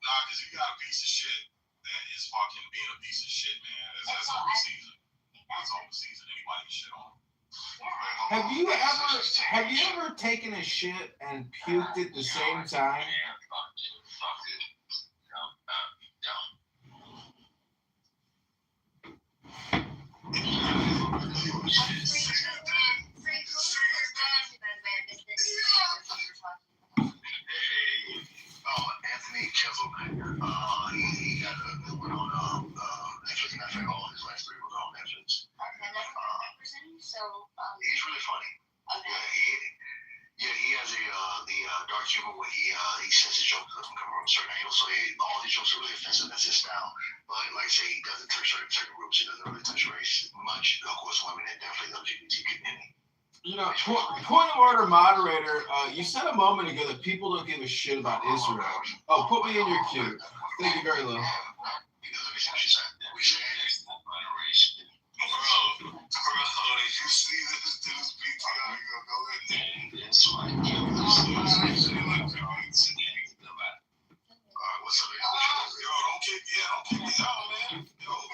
Nah, because you got a piece of shit that is fucking being a piece of shit, man. That's open season. That's open season. Anybody can shit on. Have you ever taken a shit and puked at the same time? Anthony Jeselnik. He got a new one on Netflix. Matter of fact, all his last 3 were on Netflix. He's really funny. He has the dark humor where he sets his jokes up and come from a certain angle. So all his jokes are really offensive. That's his style. But like I say, he doesn't touch certain groups. He doesn't really touch race much. Of course, women and definitely the LGBT community. Point of order, moderator. You said a moment ago that people don't give a shit about Israel. Oh, put me in your queue. Thank you very much. Bro, did you see this dude's PTR? You gonna go in there? That's right. What's up, yo, don't kick me out, man. Yo. Don't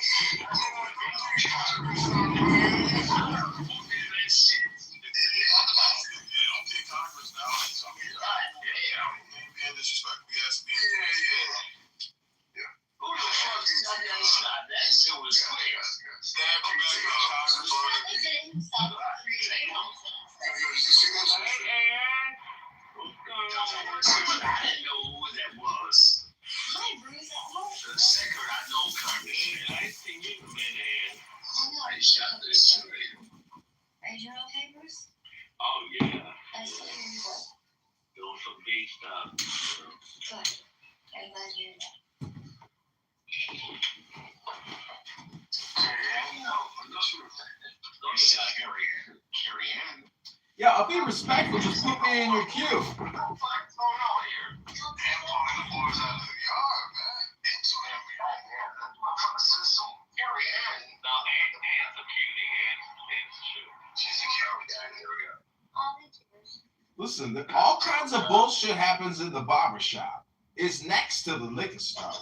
kick Congress now. So I'm here. Being disrespectful. He has to be. Who the fuck is that? That shit was clear. Stand back up, Congress. I didn't know who that was. The second I know, Congressman. I think you man. I shot this shit. Are you doing okay, Bruce? Oh yeah. I see you good. Doing some big stuff. Good. I'm glad you did that. I'll be respectful. Just put me in your queue. What's going on here? And pulling the boys out of the yard, man. Into them. Anne's a cutie. Anne's cute. She's a cutie. Here we go. Listen, all kinds of bullshit happens in the barbershop. It's next to the liquor store.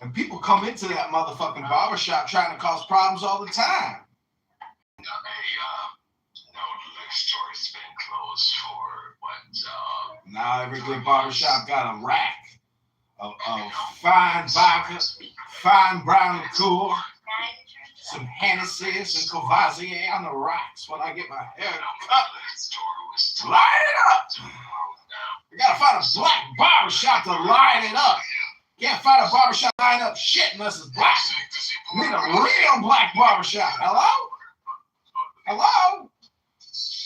And people come into that motherfucking barbershop trying to cause problems all the time. No, the liquor store's been closed for what? Now every good barbershop got a rack of fine vodka, fine brown liqueur, some Hennessy, some Courvoisier on the rocks when I get my hair cut. Light it up! You gotta find a black barbershop to light it up. Can't find a barbershop line up shit unless it's black. You need a real black barbershop. Hello? Hello?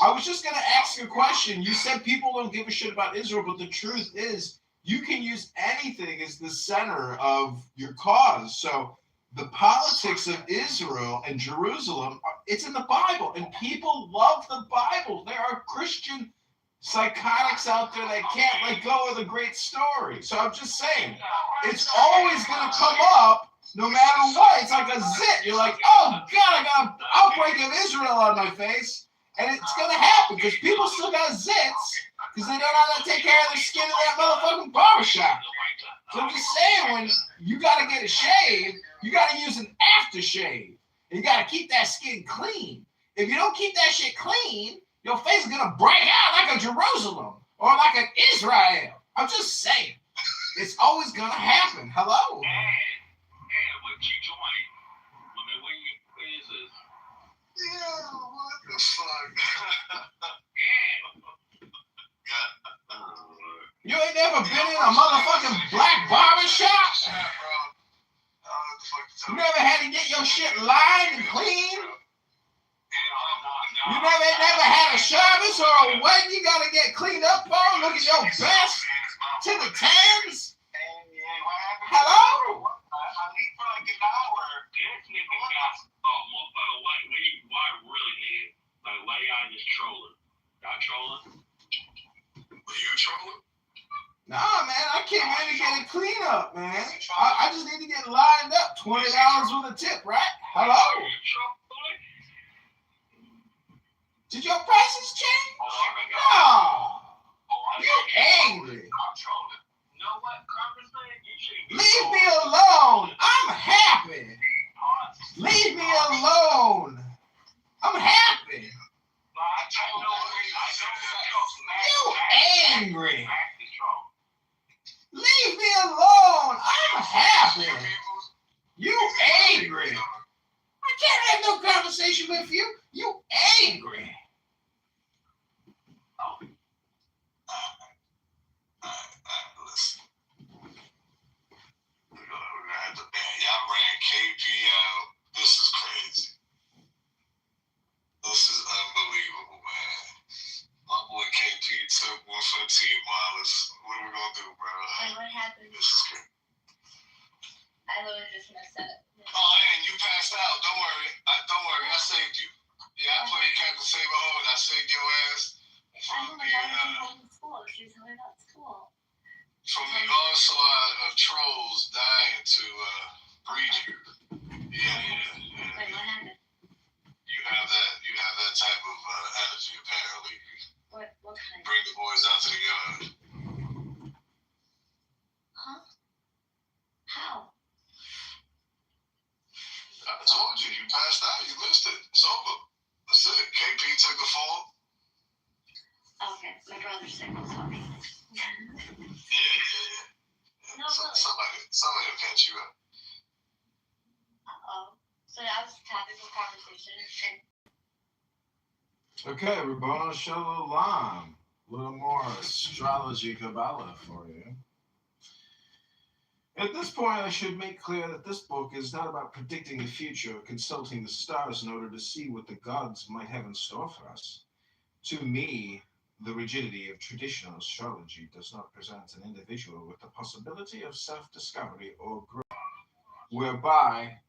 I was just gonna ask you a question. You said people don't give a shit about Israel, but the truth is you can use anything as the center of your cause. So the politics of Israel and Jerusalem, it's in the Bible, and people love the Bible. There are Christian psychotics out there that can't let go of the great story. So I'm just saying, it's always going to come up no matter what. It's like a zit. You're like, oh, God, I got an outbreak of Israel on my face. And it's going to happen because people still got zits because they don't know how to take care of their skin in that motherfucking barbershop. So I'm just saying, when you got to get a shave, you got to use an aftershave. And you got to keep that skin clean. If you don't keep that shit clean, your face is going to break out like a Jerusalem or like an Israel. I'm just saying. It's always going to happen. Hello? And what you joined, I mean, where is this? Yeah, what the fuck? You ain't never been in a motherfucking black barbershop? You never had to get your shit lined and clean? You never had a service or a wedding you gotta get cleaned up for? Look at your best to the tens? Hello? Why really need it? Like, why y'all just trolling? Y'all trolling? Were you trolling? Nah, man, I came in to get a clean up, man. I just need to get lined up. $20 with a tip, right? Hello? Did your prices change? No. You're angry. You know what, Congressman? You should Leave me alone. I'm happy. Leave me alone. I'm happy. You angry. Leave me alone. I'm happy. You angry. I can't have no conversation with you. You angry. Listen. Y'all ran KP out. This is crazy. This is unbelievable, man. My boy KP took one for the team, Wallace. What are we gonna do, bro? And what happened? This is crazy. I literally just messed up. Oh, and you passed out. Don't worry. Don't worry. I saved you. Yeah, I played Captain Save-A-Ho and I saved your ass from the onslaught of trolls dying to breed you. Yeah. Wait, what happened? You have that type of energy apparently. What kind? Bring the boys out to the yard. Huh? How? I told you, you passed out, you missed it. It's over. That's it. KP took the fall. Okay, my brother's sick, so. Yeah. No, really. Somebody will catch you up. Uh-oh. So that was the topic of conversation. Okay, Rabona Shalom. A little more astrology Kabbalah for you. At this point, I should make clear that this book is not about predicting the future or consulting the stars in order to see what the gods might have in store for us. To me, the rigidity of traditional astrology does not present an individual with the possibility of self-discovery or growth, whereby,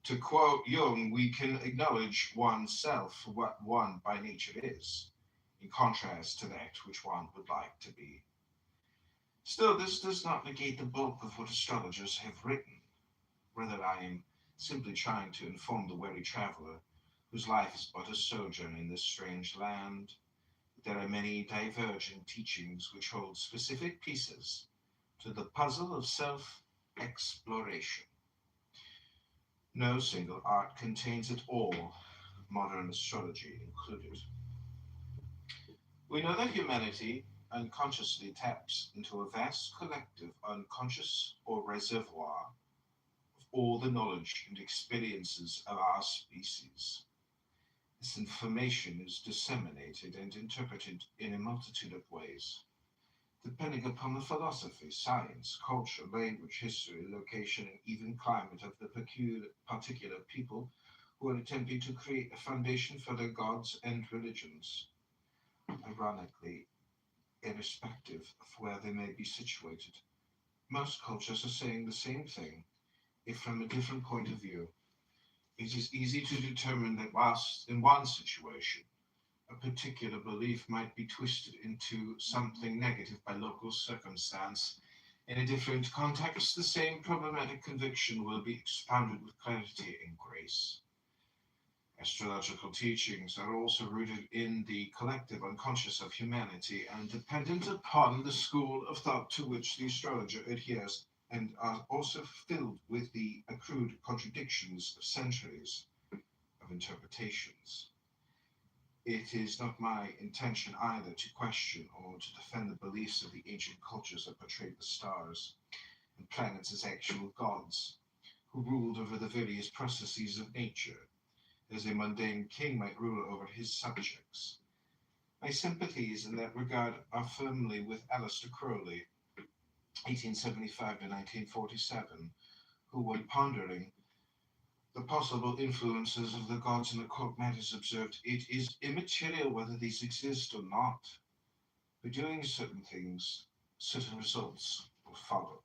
to quote Jung, we can acknowledge oneself for what one by nature is. in contrast to that which one would like to be. Still, this does not negate the bulk of what astrologers have written. Rather, I am simply trying to inform the wary traveler, whose life is but a sojourn in this strange land, that there are many divergent teachings which hold specific pieces to the puzzle of self-exploration. No single art contains it all, modern astrology included. We know that humanity unconsciously taps into a vast collective unconscious or reservoir of all the knowledge and experiences of our species. This information is disseminated and interpreted in a multitude of ways, depending upon the philosophy, science, culture, language, history, location, and even climate of the particular people who are attempting to create a foundation for their gods and religions. Ironically, irrespective of where they may be situated, most cultures are saying the same thing, if from a different point of view. It is easy to determine that whilst in one situation a particular belief might be twisted into something negative by local circumstance, in a different context the same problematic conviction will be expounded with clarity and grace. Astrological teachings are also rooted in the collective unconscious of humanity and dependent upon the school of thought to which the astrologer adheres, and are also filled with the accrued contradictions of centuries of interpretations. It is not my intention either to question or to defend the beliefs of the ancient cultures that portrayed the stars and planets as actual gods, who ruled over the various processes of nature, as a mundane king might rule over his subjects. My sympathies in that regard are firmly with Aleister Crowley, 1875 to 1947, who, when pondering the possible influences of the gods in occult matters, observed, "It is immaterial whether these exist or not. By doing certain things, certain results will follow."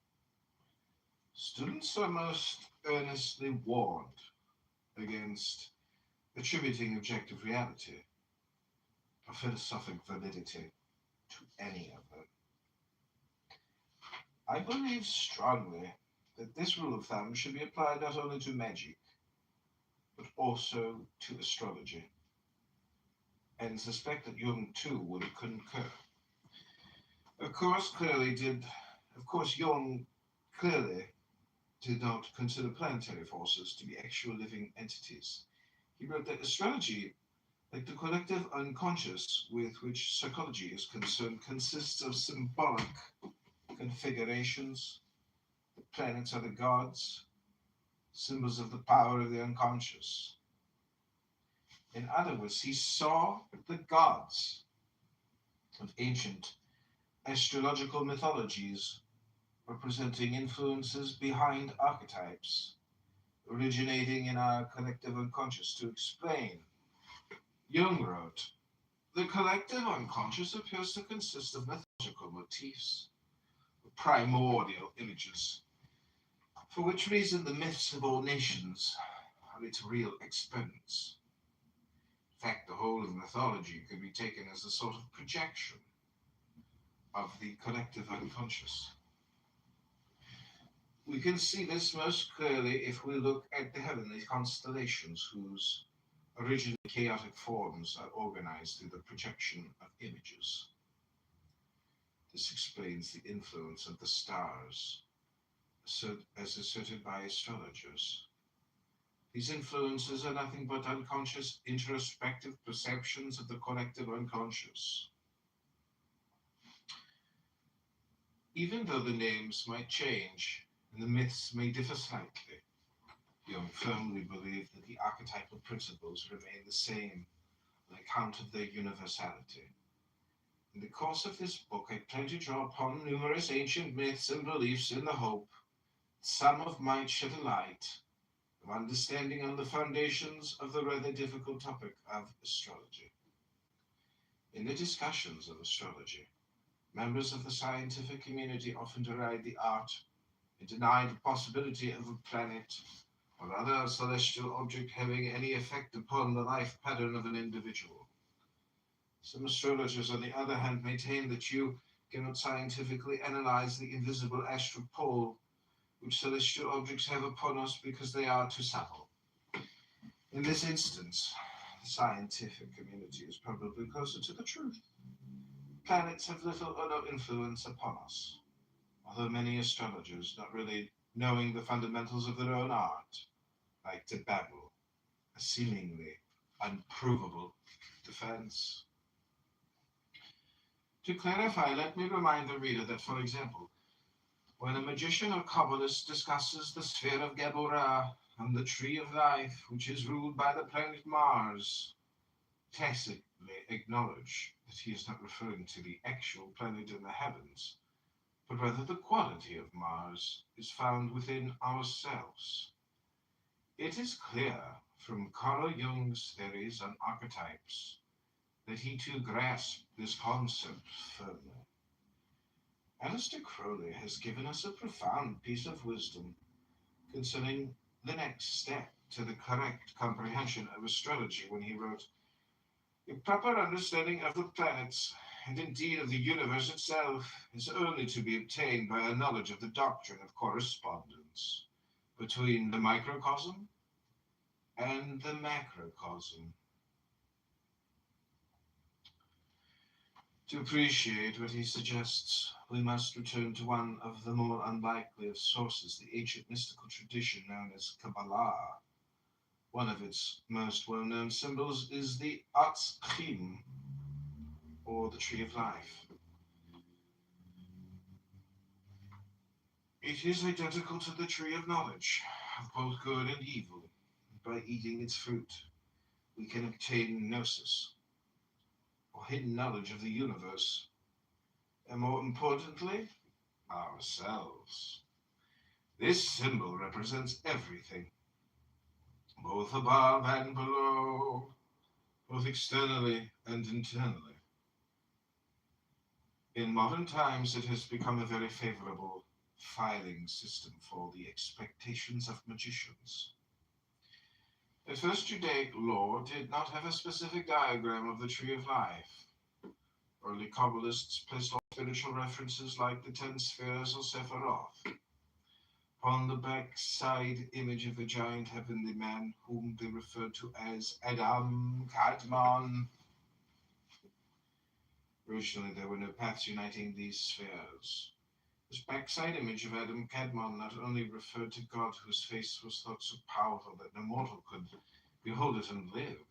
Students are most earnestly warned against attributing objective reality or philosophic validity to any of them. I believe strongly that this rule of thumb should be applied not only to magic, but also to astrology, and suspect that Jung too would concur. Of course, Jung clearly did not consider planetary forces to be actual living entities. He wrote that astrology, like the collective unconscious with which psychology is concerned, consists of symbolic configurations. The planets are the gods, symbols of the power of the unconscious. In other words, he saw the gods of ancient astrological mythologies representing influences behind archetypes, originating in our collective unconscious. To explain, Jung wrote, "The collective unconscious appears to consist of mythological motifs, primordial images, for which reason the myths of all nations are its real exponents. In fact, the whole of mythology could be taken as a sort of projection of the collective unconscious. We can see this most clearly if we look at the heavenly constellations, whose originally chaotic forms are organized through the projection of images. This explains the influence of the stars, as asserted by astrologers. These influences are nothing but unconscious, introspective perceptions of the collective unconscious. Even though the names might change and the myths may differ slightly, Jung firmly believed that the archetypal principles remain the same on account of their universality. In the course of this book, I plan to draw upon numerous ancient myths and beliefs in the hope that some of might shed a light of understanding on the foundations of the rather difficult topic of astrology. In the discussions of astrology, members of the scientific community often deride the art and deny the possibility of a planet or other celestial object having any effect upon the life pattern of an individual. Some astrologers, on the other hand, maintain that you cannot scientifically analyze the invisible astral pull which celestial objects have upon us because they are too subtle. In this instance, the scientific community is probably closer to the truth. Planets have little or no influence upon us, although many astrologers, not really knowing the fundamentals of their own art, like to babble a seemingly unprovable defense. To clarify, let me remind the reader that, for example, when a magician or Kabbalist discusses the sphere of Geburah and the tree of life, which is ruled by the planet Mars, tacitly acknowledge that he is not referring to the actual planet in the heavens, but rather the quality of Mars is found within ourselves. It is clear from Carl Jung's theories on archetypes that he too grasped this concept firmly. Aleister Crowley has given us a profound piece of wisdom concerning the next step to the correct comprehension of astrology when he wrote, "A proper understanding of the planets, and indeed of the universe itself, is only to be obtained by a knowledge of the doctrine of correspondence between the microcosm and the macrocosm." To appreciate what he suggests, we must return to one of the more unlikely of sources, the ancient mystical tradition known as Kabbalah. One of its most well-known symbols is the Atzchim, or the Tree of Life. It is identical to the Tree of Knowledge, of both good and evil. By eating its fruit, we can obtain gnosis, or hidden knowledge of the universe, and more importantly, ourselves. This symbol represents everything, both above and below, both externally and internally. In modern times, it has become a very favorable filing system for the expectations of magicians. At first, Judaic law did not have a specific diagram of the Tree of Life. Early Kabbalists placed all spiritual references like the 10 spheres or Sephiroth upon the backside image of a giant heavenly man whom they referred to as Adam Kadmon. Originally, there were no paths uniting these spheres. This backside image of Adam Kadmon not only referred to God, whose face was thought so powerful that no mortal could behold it and live,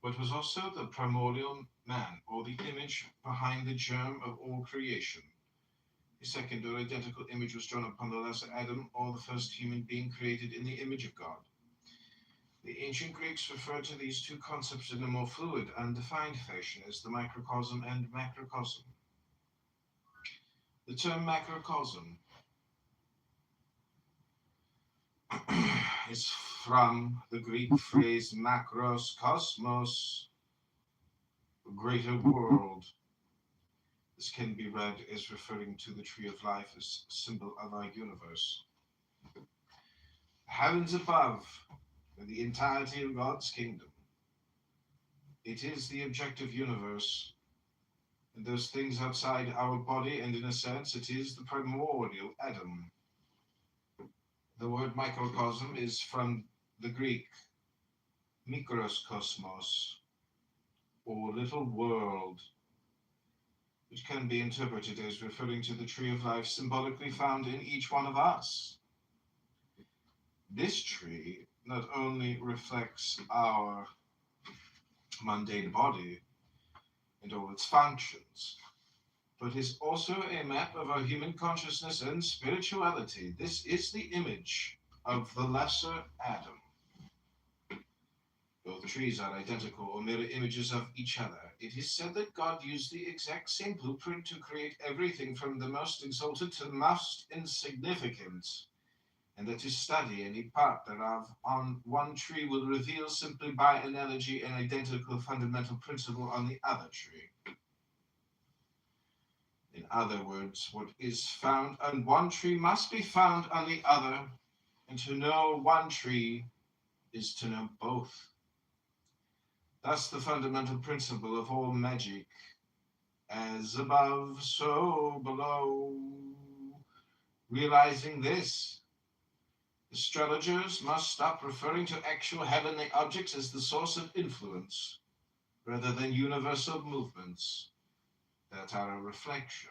but was also the primordial man, or the image behind the germ of all creation. A second or identical image was drawn upon the lesser Adam, or the first human being created in the image of God. The ancient Greeks referred to these two concepts in a more fluid, undefined fashion as the microcosm and macrocosm. The term macrocosm is from the Greek phrase makros kosmos, greater world. This can be read as referring to the Tree of Life as a symbol of our universe. The heavens above are the entirety of God's kingdom. It is the objective universe, and those things outside our body, and in a sense, it is the primordial Adam. The word microcosm is from the Greek mikros kosmos, or little world, which can be interpreted as referring to the Tree of Life symbolically found in each one of us. This tree not only reflects our mundane body and all its functions, but is also a map of our human consciousness and spirituality. This is the image of the lesser Adam. Both trees are identical or mirror images of each other. It is said that God used the exact same blueprint to create everything from the most exalted to the most insignificant, and that to study any part thereof on one tree will reveal simply by analogy an identical fundamental principle on the other tree. In other words, what is found on one tree must be found on the other, and to know one tree is to know both. Thus the fundamental principle of all magic, as above, so below. Realizing this, astrologers must stop referring to actual heavenly objects as the source of influence, rather than universal movements that are a reflection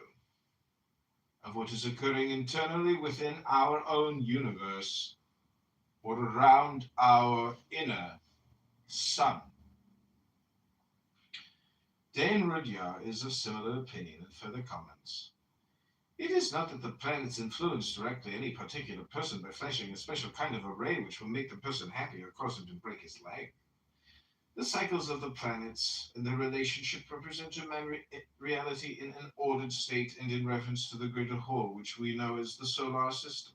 of what is occurring internally within our own universe or around our inner sun. Dane Rudyard is of similar opinion and further comments. It is not that the planets influence directly any particular person by flashing a special kind of a ray which will make the person happy or cause him to break his leg. The cycles of the planets and their relationship represent human reality in an ordered state and in reference to the greater whole, which we know as the solar system.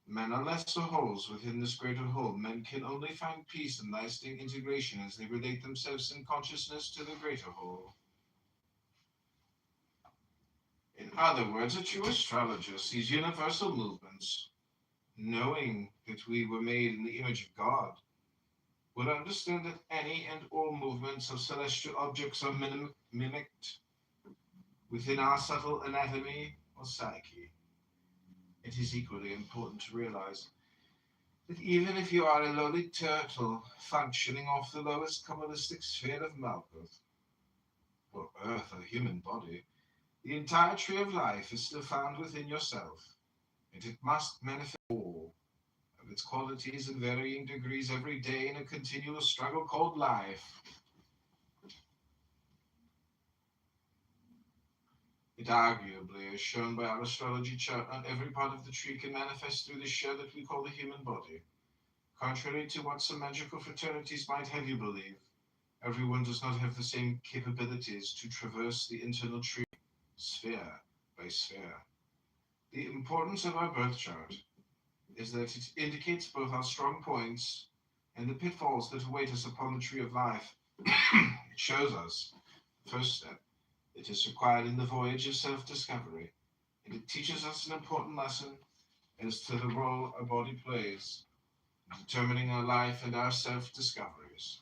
Men are lesser wholes within this greater whole. Men can only find peace and lasting integration as they relate themselves in consciousness to the greater whole. In other words, a true astrologer sees universal movements, knowing that we were made in the image of God, would understand that any and all movements of celestial objects are mimicked within our subtle anatomy or psyche. It is equally important to realize that even if you are a lowly turtle functioning off the lowest Kabbalistic sphere of Malkuth, or Earth, a human body, the entire tree of life is still found within yourself, and it must manifest all of its qualities in varying degrees every day in a continual struggle called life. It arguably, as shown by our astrology chart, not every part of the tree can manifest through this shell that we call the human body. Contrary to what some magical fraternities might have you believe, everyone does not have the same capabilities to traverse the internal tree, sphere by sphere. The importance of our birth chart is that it indicates both our strong points and the pitfalls that await us upon the tree of life. It shows us the first step that is required in the voyage of self-discovery, and it teaches us an important lesson as to the role our body plays in determining our life and our self-discoveries.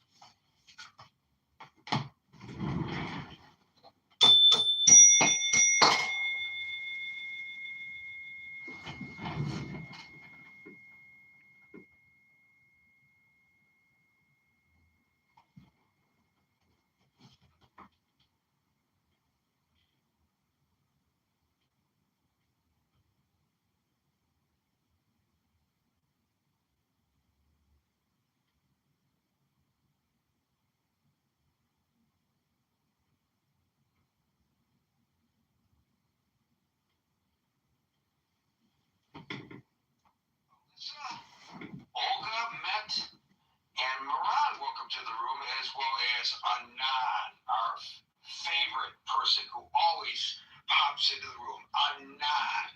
Olga, Met, and Moran, welcome to the room, as well as Anan, our favorite person who always pops into the room. Anan.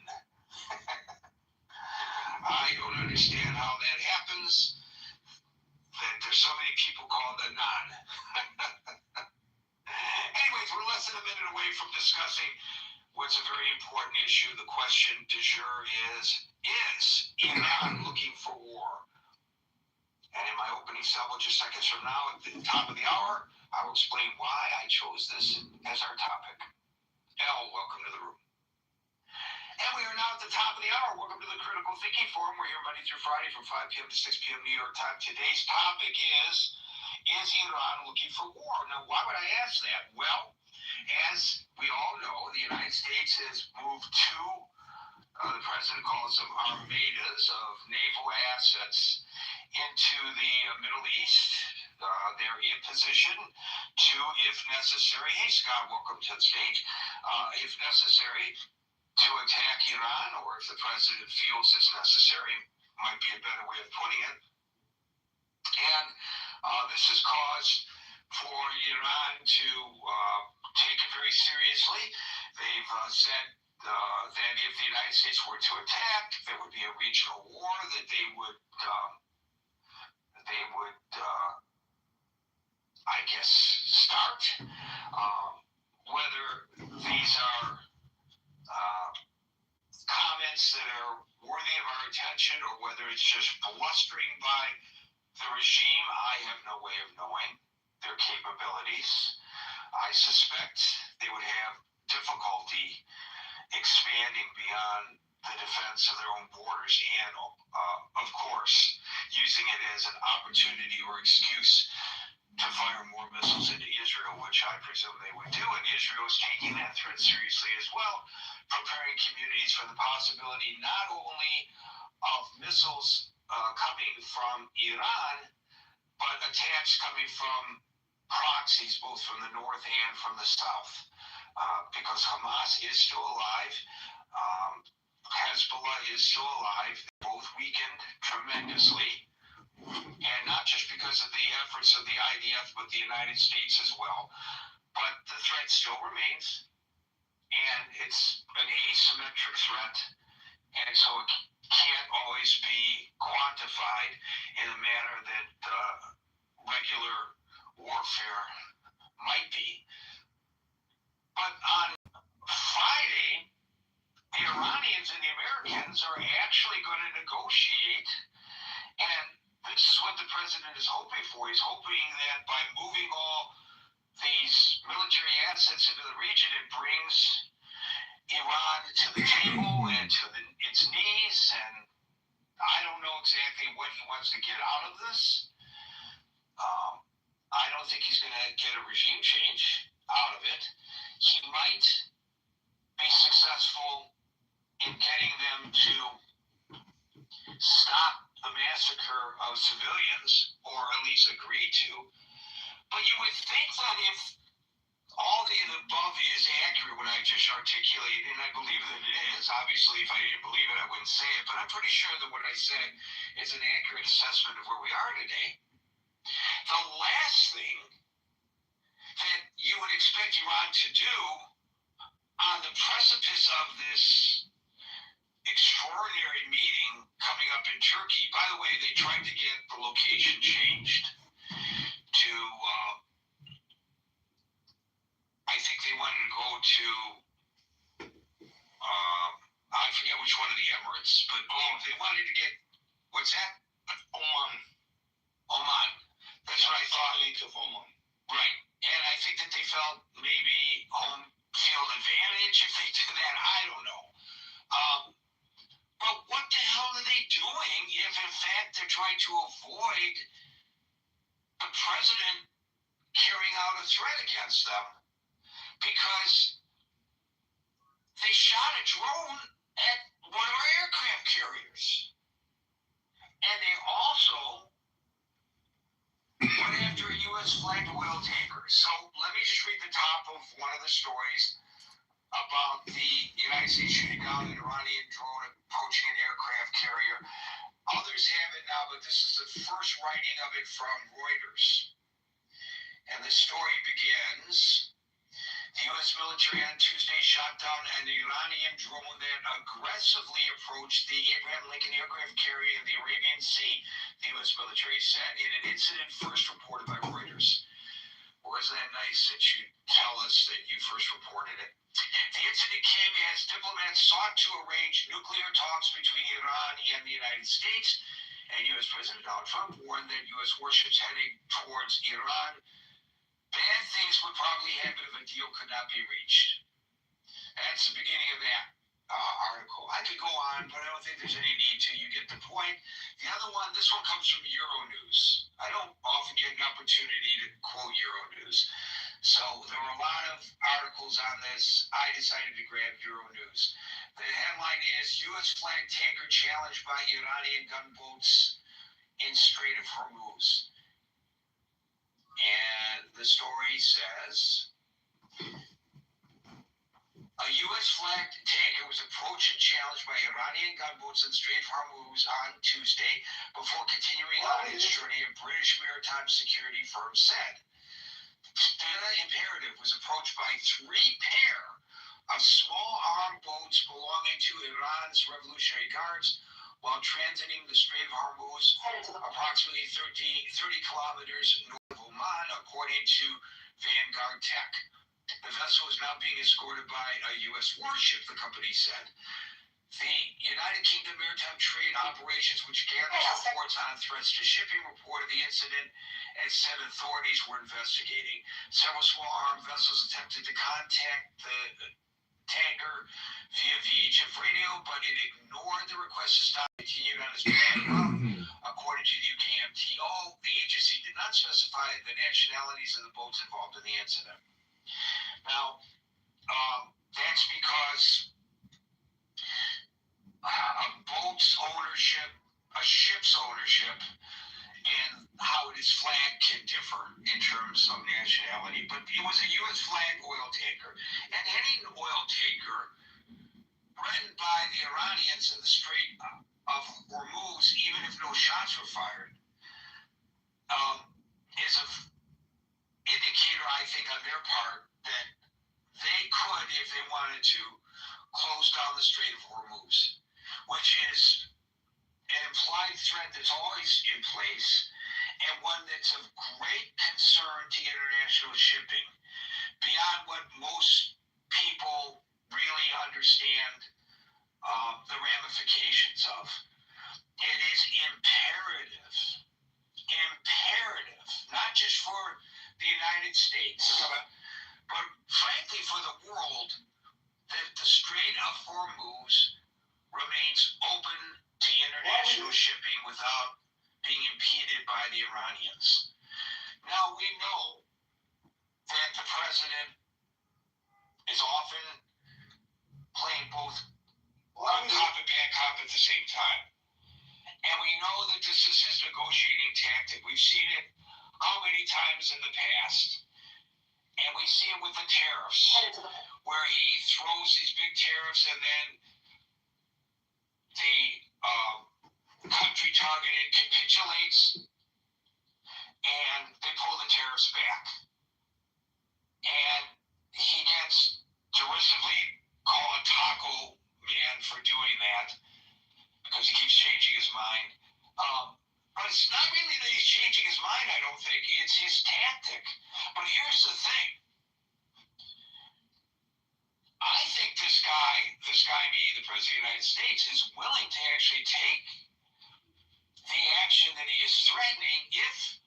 I don't understand how that happens, that there's so many people called Anan. Anyways, we're less than a minute away from discussing what's a very important issue. The question du jour is Iran looking for war? And in my opening several just seconds from now, at the top of the hour, I will explain why I chose this as our topic. Elle, welcome to the room. And we are now at the top of the hour. Welcome to the Critical Thinking Forum. We're here Monday through Friday from 5 p.m. to 6 p.m. New York time. Today's topic is Iran looking for war? Now, why would I ask that? Well, as we all know, the United States has moved to, the president calls them armadas of naval assets into the Middle East. They're in position to, if necessary, hey Scott, welcome to the stage, if necessary, to attack Iran, or if the president feels it's necessary, might be a better way of putting it. And this has caused for Iran to take it very seriously. They've said that if the United States were to attack, there would be a regional war, that they would I guess, start. Whether these are comments that are worthy of our attention, or whether it's just blustering by The regime, I have no way of knowing their capabilities. I suspect they would have difficulty expanding beyond the defense of their own borders and, of course, using it as an opportunity or excuse to fire more missiles into Israel, which I presume they would do. And Israel is taking that threat seriously as well, preparing communities for the possibility not only of missiles coming from Iran, but attacks coming from proxies, both from the north and from the south, because Hamas is still alive. Hezbollah is still alive. They're both weakened tremendously, and not just because of the efforts of the IDF, but the United States as well. But the threat still remains, and it's an asymmetric threat, and so it can't always be quantified in a manner that regular warfare might be. But on Friday, the Iranians and the Americans are actually going to negotiate, and this is what the president is hoping for. He's hoping that by moving all these military assets into the region, it brings Iran to the table and to its knees, and I don't know exactly what he wants to get out of this. I don't think he's going to get a regime change out of it. He might be successful in getting them to stop the massacre of civilians, or at least agree to. But you would think that if all the above is accurate, what I just articulated, and I believe that it is. Obviously, if I didn't believe it, I wouldn't say it. But I'm pretty sure that what I said is an accurate assessment of where we are today. The last thing that you would expect Iran to do on the precipice of this extraordinary meeting coming up in Turkey. By the way, they tried to get the location changed to, I think they wanted to go to, I forget which one of the Emirates, but they wanted to get, what's that? Oman. That's what I thought. Of Oman. Right. And I think that they felt maybe home field advantage if they did that. I don't know. But what the hell are they doing if, in fact, they're trying to avoid the president carrying out a threat against them? Because they shot a drone at one of our aircraft carriers. And they also went after a U.S. flagged oil tanker. So let me just read the top of one of the stories about the United States shooting down an Iranian drone approaching an aircraft carrier. Others have it now, but this is the first writing of it from Reuters. And the story begins: the U.S. military on Tuesday shot down an Iranian drone that aggressively approached the Abraham Lincoln aircraft carrier in the Arabian Sea, the U.S. military said, in an incident first reported by Reuters. Wasn't that nice that you tell us that you first reported it? The incident came as diplomats sought to arrange nuclear talks between Iran and the United States, and U.S. President Donald Trump warned that U.S. warships heading towards Iran, bad things would probably happen if a deal could not be reached. That's the beginning of that article. I could go on, but I don't think there's any need to. You get the point. The other one, this one comes from Euronews. I don't often get an opportunity to quote Euronews. So there were a lot of articles on this. I decided to grab Euronews. The headline is, U.S. flagged tanker challenged by Iranian gunboats in Strait of Hormuz. And the story says, a U.S. flagged tanker was approached and challenged by Iranian gunboats in Strait of Hormuz on Tuesday before continuing on its journey, a British maritime security firm said. Stena Imperative was approached by 3 pair of small armed boats belonging to Iran's Revolutionary Guards while transiting the Strait of Hormuz, approximately 30 kilometers north of Oman, according to Vanguard Tech. The vessel is now being escorted by a U.S. warship, the company said. The United Kingdom Maritime Trade Operations, which gathers reports on threats to shipping, reported the incident and said authorities were investigating. Several small armed vessels attempted to contact the tanker via VHF radio, but it ignored the request to stop and continued on its path. According to the UKMTO, the agency did not specify the nationalities of the boats involved in the incident. Now, that's because a boat's ownership, a ship's ownership, and how it is flagged can differ in terms of nationality. But it was a U.S. flag oil tanker. And any oil tanker threatened by the Iranians in the Strait of Hormuz, even if no shots were fired, is an indicator, I think, on their part that they could, if they wanted to, close down the Strait of Hormuz, which is an implied threat that's always in place and one that's of great concern to international shipping beyond what most people really understand the ramifications of. It is imperative, not just for the United States, but frankly for the world, that the Strait of Hormuz remains open to international shipping without being impeded by the Iranians. Now, we know that the president is often playing both good cop and bad cop at the same time. And we know that this is his negotiating tactic. We've seen it how many times in the past. And we see it with the tariffs, where he throws these big tariffs and then the country targeted capitulates and they pull the tariffs back. And he gets derisively called Taco Man for doing that because he keeps changing his mind. But it's not really that he's changing his mind, I don't think. It's his tactic. But here's the thing. I think this guy being the President of the United States, is willing to actually take the action that he is threatening if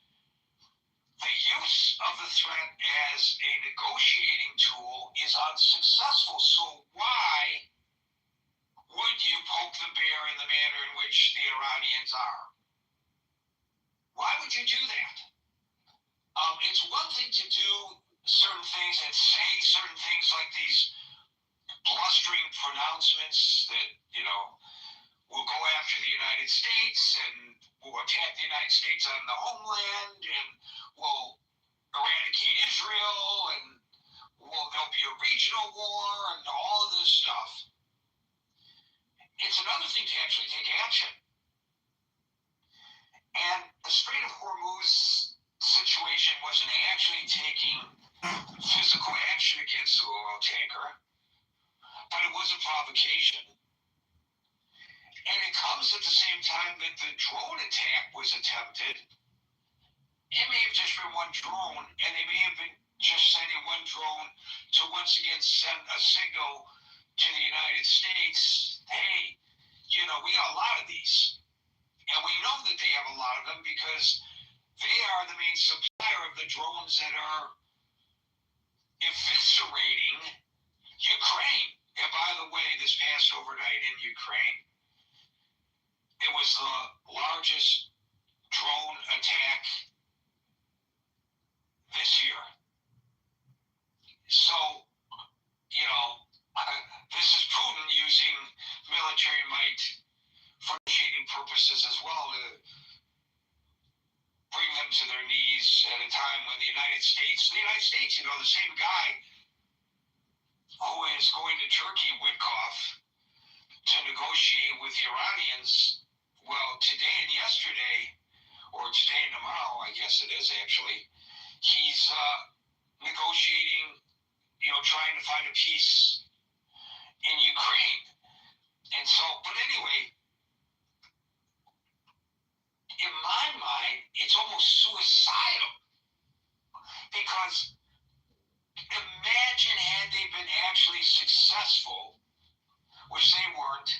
the use of the threat as a negotiating tool is unsuccessful. So why would you poke the bear in the manner in which the Iranians are? Why would you do that? It's one thing to do certain things and say certain things like these blustering pronouncements that, will go after the United States and will attack the United States on the homeland and will eradicate Israel and there'll be a regional war and all of this stuff. It's another thing to actually take action. And the Strait of Hormuz situation wasn't actually taking physical action against the oil tanker, but it was a provocation. And it comes at the same time that the drone attack was attempted. It may have just been one drone, and they may have been just sending one drone to once again send a signal to the United States, hey, we got a lot of these. And we know that they have a lot of them because they are the main supplier of the drones that are eviscerating Ukraine. And by the way, this past overnight in Ukraine, it was the largest drone attack this year. So, this is Putin using military might for negotiating purposes as well to bring them to their knees at a time when the United States, the same guy who is going to Turkey, Witkoff, to negotiate with the Iranians, well, today and yesterday, or today and tomorrow, I guess it is actually, he's negotiating, trying to find a peace in Ukraine. And so, but anyway, in my mind, it's almost suicidal because imagine had they been actually successful, which they weren't,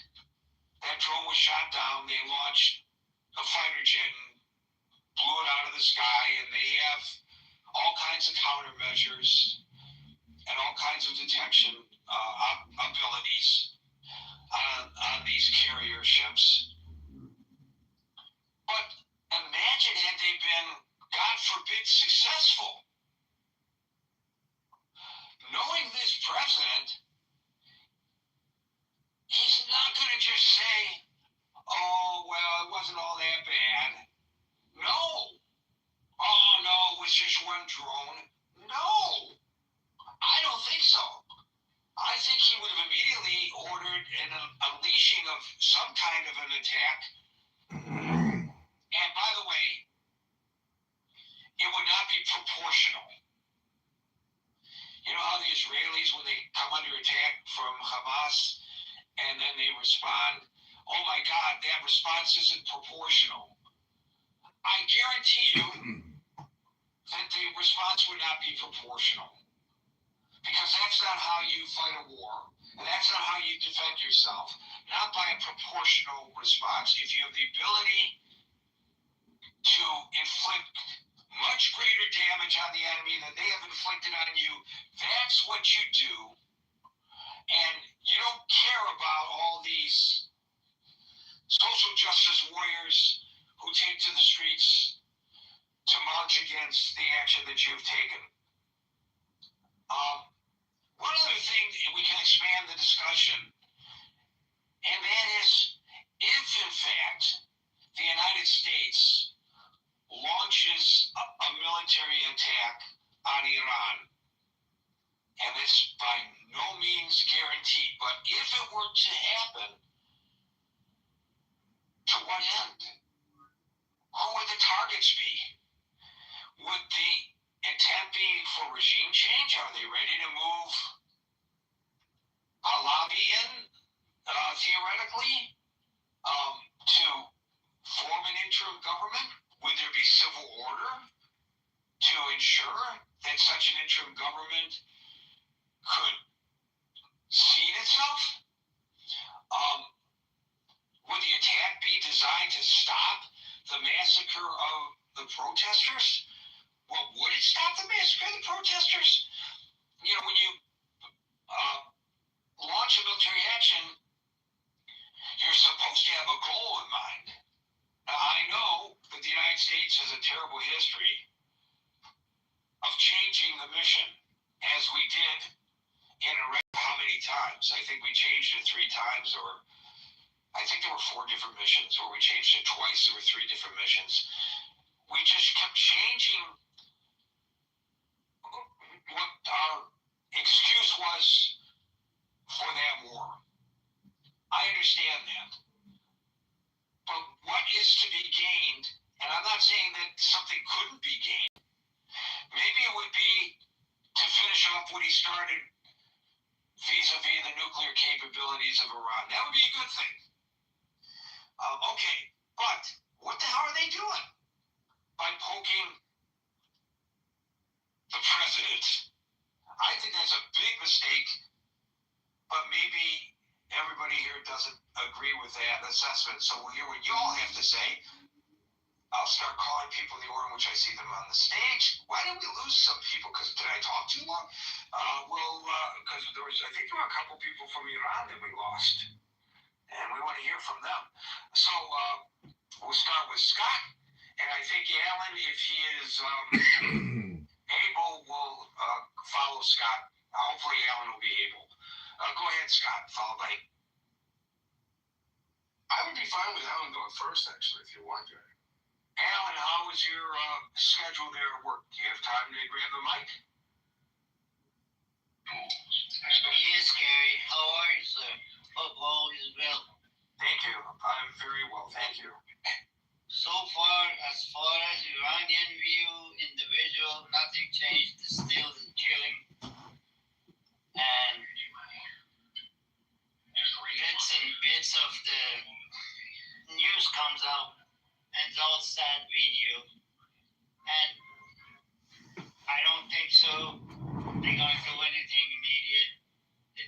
the sky, and they have all kinds of countermeasures and all kinds of detection abilities on these carrier ships. But imagine had they been, God forbid, successful. Knowing this president, he's not going to just say, oh, well, it wasn't all that bad. No. Oh, no, it was just one drone. No. I don't think so. I think he would have immediately ordered an unleashing of some kind of an attack. And by the way, it would not be proportional. You know how the Israelis, when they come under attack from Hamas, and then they respond, oh my God, that response isn't proportional. I guarantee you that the response would not be proportional. Because that's not how you fight a war. And that's not how you defend yourself. Not by a proportional response. If you have the ability to inflict much greater damage on the enemy than they have inflicted on you, that's what you do. And you don't care about all these social justice warriors who take to the streets to march against the action that you've taken. One other thing, we can expand the discussion, and that is, if in fact the United States launches a military attack on Iran, and it's by no means guaranteed, but if it were to happen, to what end? Who would the targets be? Would the intent be for regime change? Are they ready to move a lobby in, theoretically, to form an interim government? Would there be civil order to ensure that such an interim government could seat itself? Would the attack be designed to stop the massacre of the protesters? Well, would it stop the massacre of the protesters? You know, when you launch a military action, you're supposed to have a goal in mind. Now, I know that the United States has a terrible history of changing the mission, as we did in Iraq. How many times? I think we changed it 3 times, or I think there were 4 different missions, or we changed it twice. There were 3 different missions. We just kept changing what our excuse was for that war. I understand that. But what is to be gained, and I'm not saying that something couldn't be gained, maybe it would be to finish off what he started vis-a-vis the nuclear capabilities of Iran. That would be a good thing. Okay, but what the hell are they doing by poking the president? I think that's a big mistake, but maybe everybody here doesn't agree with that assessment. So we'll hear what you all have to say. I'll start calling people in the order in which I see them on the stage. Why did we lose some people? Because did I talk too long? Because I think there were a couple people from Iran that we lost, and we want to hear from them. So we'll start with Scott, and I think Alan, if he is able, will follow Scott. Hopefully Alan will be able. Go ahead, Scott, followed by... I would be fine with Alan going first, actually, if you want to. Alan, how is your schedule there at work? Do you have time to grab the mic? Yes, Gary. How are you, sir? Hope all is well. Thank you. I'm very well, thank you. So far as Iranian view, individual, nothing changed. Still the killing. And bits of the news comes out, and it's all sad video. And I don't think so. They're going to do anything immediate.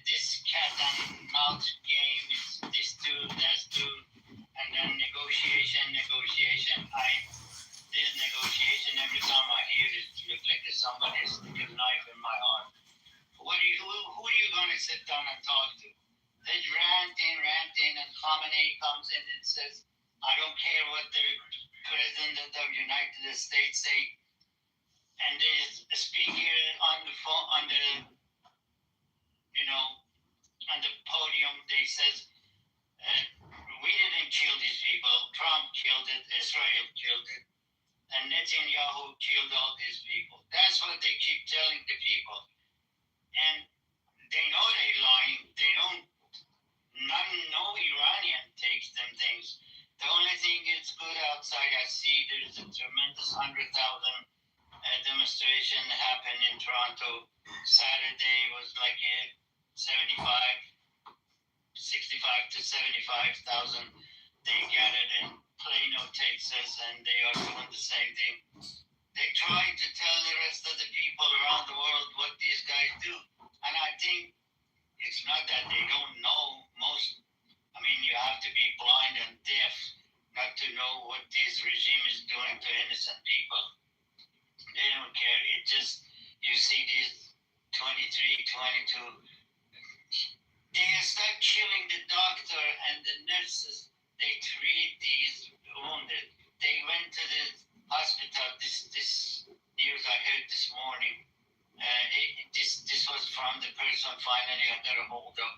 This cat and mouse game is this dude, that dude, and then negotiation. This negotiation says, I don't care what the president of the United States say. And there's a speaker on the phone, on the, on the podium, they says, we didn't kill these people. Trump killed it. Israel killed it. And Netanyahu killed all these people. That's what they keep telling the people. And they know they're lying. They don't, no Iranian takes them things. The only thing is good outside, I see there's a tremendous 100,000 demonstration happened in Toronto. Saturday was like 65 to 75,000. They gathered in Plano, Texas, and they are doing the same thing. They try to tell the rest of the people around the world what these guys do. And I think it's not that they don't know most. I mean, you have to be blind and deaf not to know what this regime is doing to innocent people. They don't care. It just, you see these 23, 22, they start killing the doctor and the nurses. They treat these wounded. They went to the hospital. This news I heard this morning. This was from the person finally I got a hold of,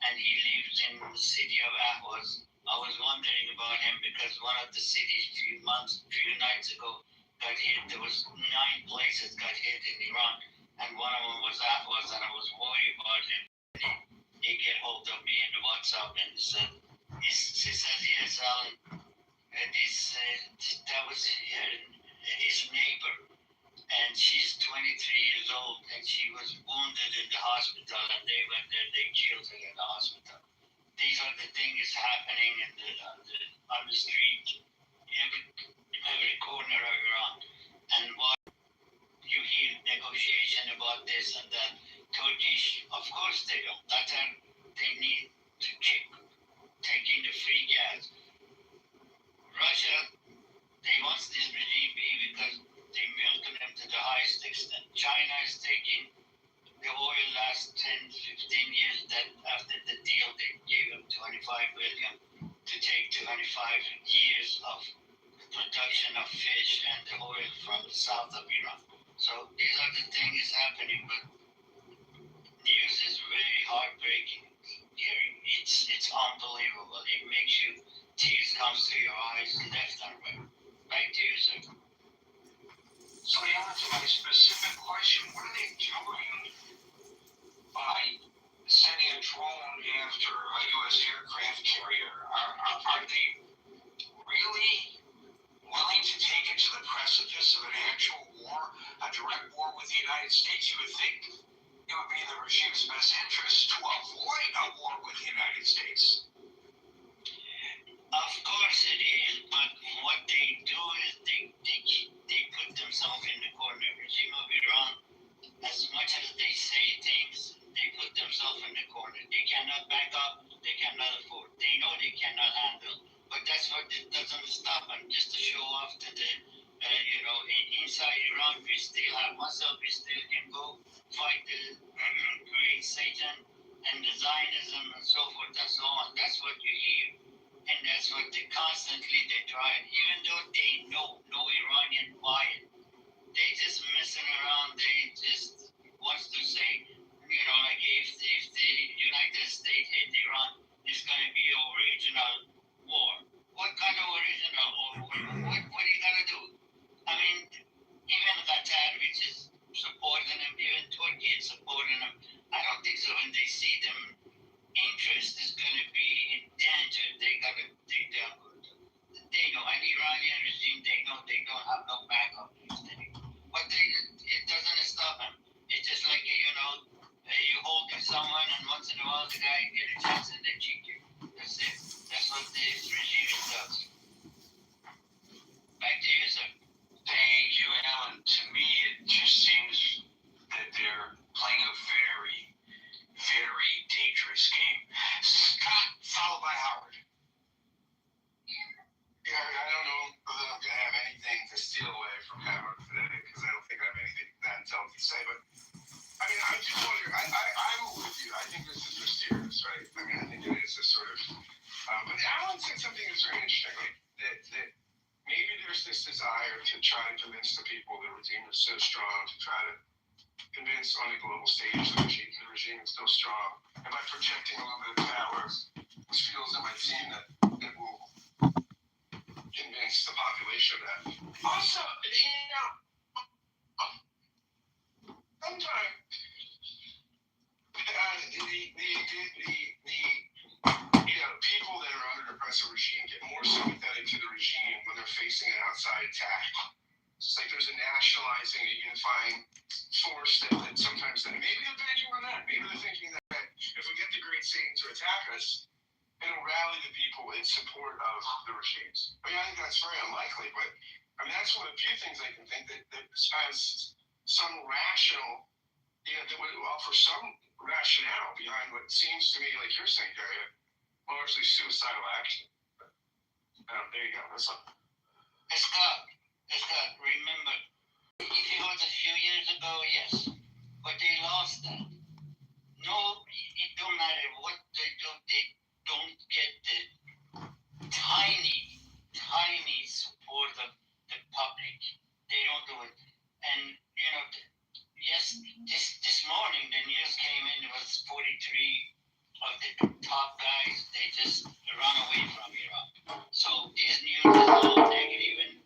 and he lives in the city of Ahvaz. I was wondering about him because one of the cities few nights ago got hit. There was 9 places got hit in Iran, and one of them was Ahvaz, and I was worried about him. He get hold of me in the WhatsApp and said, he says, yes, Alan, that was his neighbor, and she's 23 years old, and she was wounded in the hospital, and they went there, they killed her in the hospital. These are the things happening on the street, every corner of Iran. And what you hear negotiation about this and that. Turkish, of course they don't. They need to keep taking the free gas. Russia, they want this regime be because they milking them to the highest extent. China is taking the oil last 10, 15 years that after the deal they gave them 25 billion to take 25 years of production of fish and the oil from the south of Iran. So these are the things happening, but news is very heartbreaking. It's unbelievable. It makes you, tears comes to your eyes left and right. Back to you, sir. So to answer my specific question, what are they doing by sending a drone after a U.S. aircraft carrier? Are they really willing to take it to the precipice of an actual war, a direct war with the United States? You would think it would be in the regime's best interest to avoid a war with the United States. Of course it is, but what they do is they put themselves in the corner. The regime of Iran, as much as they say things, they put themselves in the corner. They cannot back up, they cannot afford. They know they cannot handle. But that's what it doesn't stop them, just to show off to the, inside Iran, we still have muscle, we still can go fight the great Satan and the Zionism and so forth and so on. That's what you hear. And that's what they try. Even though they know no Iranian buy it, they just messing around. They just wants to say, like if the United States hit Iran, it's going to be an original war. What kind of original war? What are you going to do? I mean, even Qatar, which is supporting them, even Turkey is supporting them. I don't think so. When they see them, interest is going to be in danger. They got to take down. They know an Iranian regime. They know they desire to try to convince the people the regime is so strong, to try to convince on a global stage the regime is still strong. And by projecting a little bit of power, this feels it might seem that it will convince the population of that. Also, sometimes people that are under the oppressive regime get more sympathetic to the regime when they're facing an outside attack. It's like there's a nationalizing, a unifying force that sometimes maybe they're banking on that. Maybe they're thinking that if we get the great Satan to attack us, it'll rally the people in support of the regimes. I mean, I think that's very unlikely, but I mean, that's one of the few things I can think that has some rational, that would offer some rationale behind what seems to me, like you're saying, Gary, largely suicidal action. There you go. That's up. Scott, remember, if it was a few years ago, yes, but they lost that. No, it don't matter what they do, they don't get the tiny support of the public. They don't do it. And, yes, this morning the news came in, it was 43 of the top guys, they just run away from Iraq. So this news is all negative and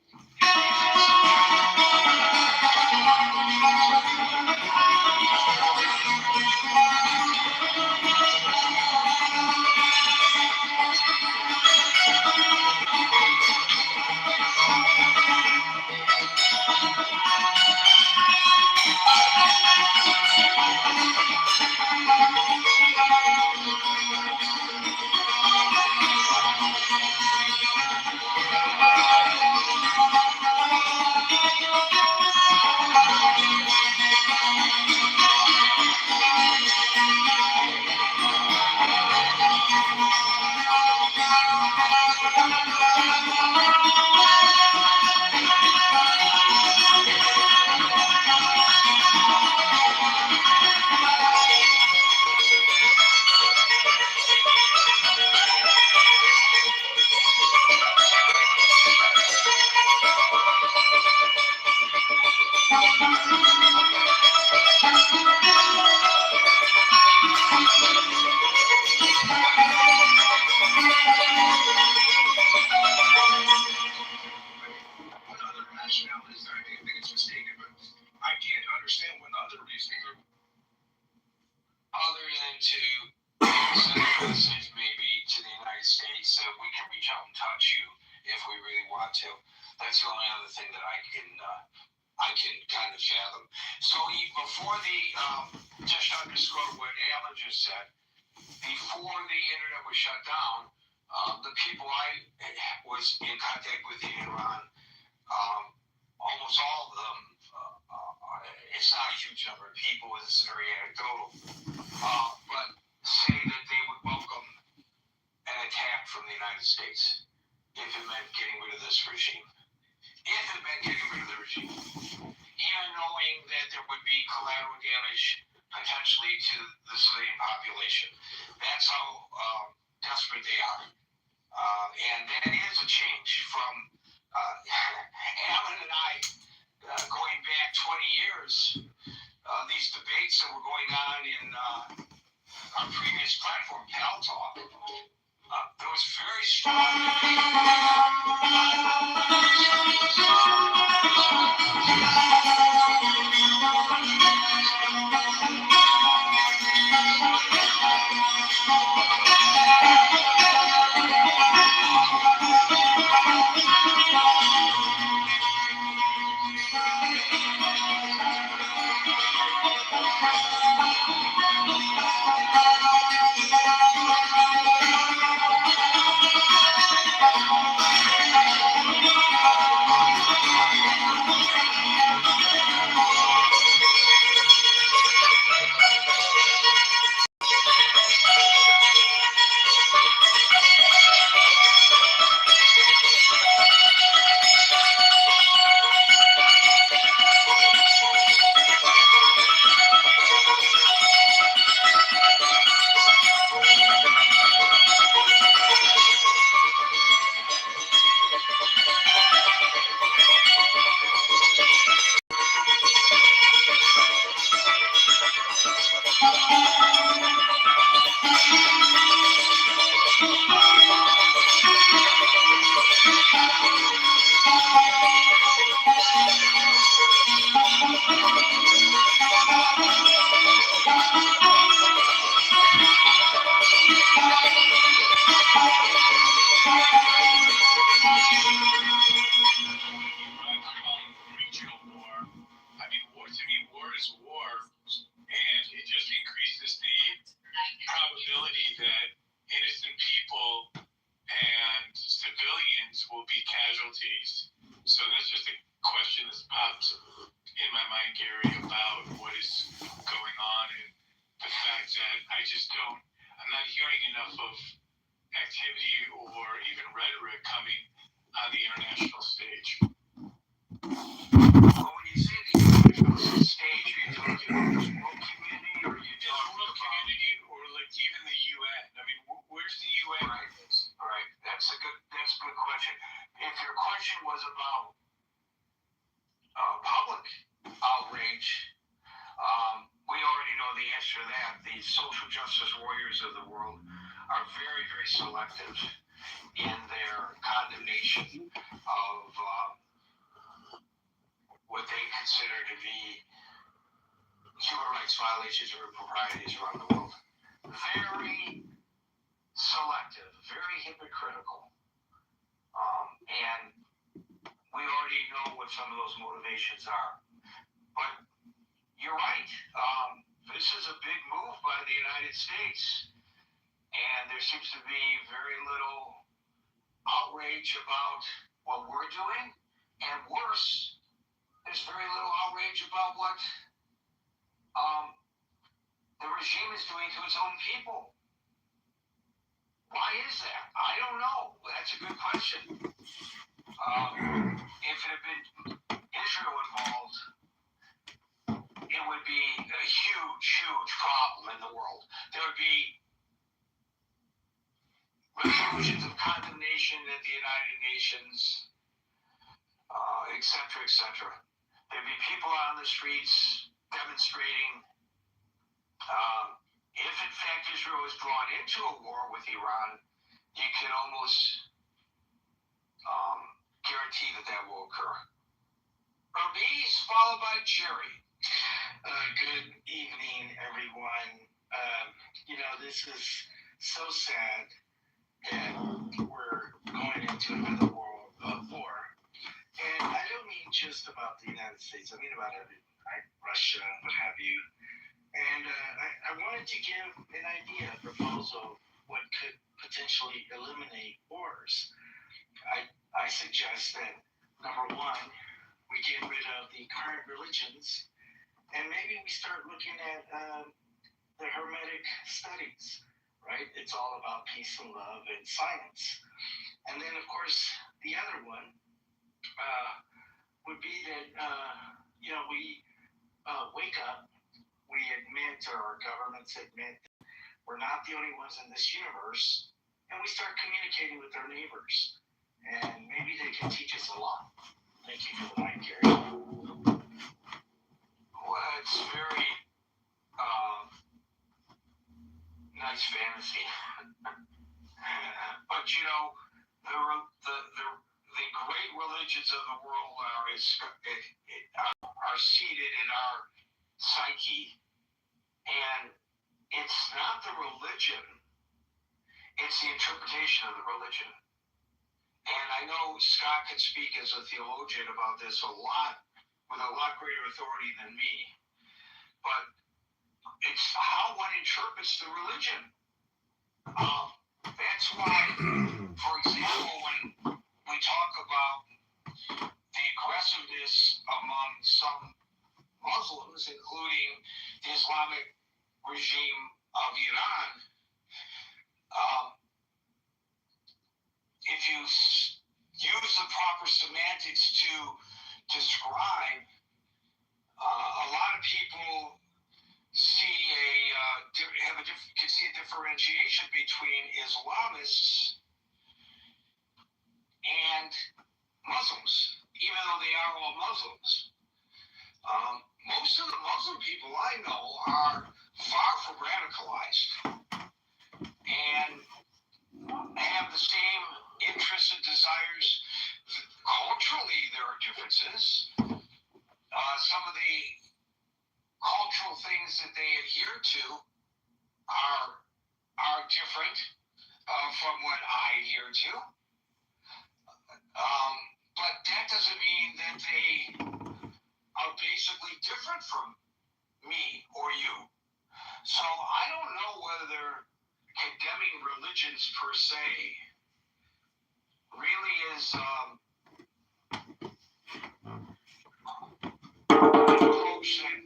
Other than to send a message maybe to the United States that we can reach out and touch you if we really want to. That's the only other thing that I can kind of fathom. So before just to underscore what Alan just said, before the internet was shut down, the people I was in contact with in Iran, almost all of them, it's not a huge number of people, it's very anecdotal, but say that they would welcome an attack from the United States if it meant getting rid of this regime. If it meant getting rid of the regime. Even knowing that there would be collateral damage potentially to the civilian population. That's how desperate they are. And that is a change from Alan and I going back 20 years. These debates that were going on in our previous platform, Pal Talk, there was very strong But when you say the international stage, are you talking about this world community, or are you Just talking world about community or like even the UN. I mean, where's the UN? Right. Right. That's a good question. If your question was about public outrage, we already know the answer to that. The social justice warriors of the world are very, very selective in their condemnation of what they consider to be human rights violations or improprieties around the world. Very selective, very hypocritical. And we already know what some of those motivations are. But you're right. This is a big move by the United States. And there seems to be very little outrage about what we're doing. And worse, there's very little outrage about what the regime is doing to its own people. Why is that? I don't know. That's a good question. If it had been Israel involved, it would be a huge, huge problem in the world. There would be resolutions of condemnation at the United Nations, et cetera, et cetera. There'd be people on the streets demonstrating. If in fact Israel is drawn into a war with Iran, you can almost guarantee that will occur. Bernice, followed by Jerry. Good evening, everyone. This is so sad that we're going into another world war. And I don't mean just about the United States. I mean about everyone, right? Russia, what have you. And I wanted to give an idea, a proposal, what could potentially eliminate wars. I suggest that, number one, we get rid of the current religions, and maybe we start looking at the Hermetic studies, right? It's all about peace and love and science. And then, of course, the other one would be that, we wake up, we admit, or our governments admit, that we're not the only ones in this universe, and we start communicating with our neighbors. And maybe they can teach us a lot. Thank you for the mic, Gary. Well, it's very nice fantasy. But the great religions of the world are seated in our psyche, and it's not the religion, it's the interpretation of the religion. And I know Scott can speak as a theologian about this with a lot greater authority than me, but it's how one interprets the religion. That's why, for example, when we talk about the aggressiveness among some Muslims, including the Islamic regime of Iran, if you use the proper semantics to describe, a lot of people can see a differentiation between Islamists and Muslims, even though they are all Muslims. Most of the Muslim people I know are far from radicalized and have the same interests and desires. Culturally, there are differences. Some of the cultural things that they adhere to are different from what I adhere to. But that doesn't mean that they are basically different from me or you. So I don't know whether condemning religions per se really is an approach that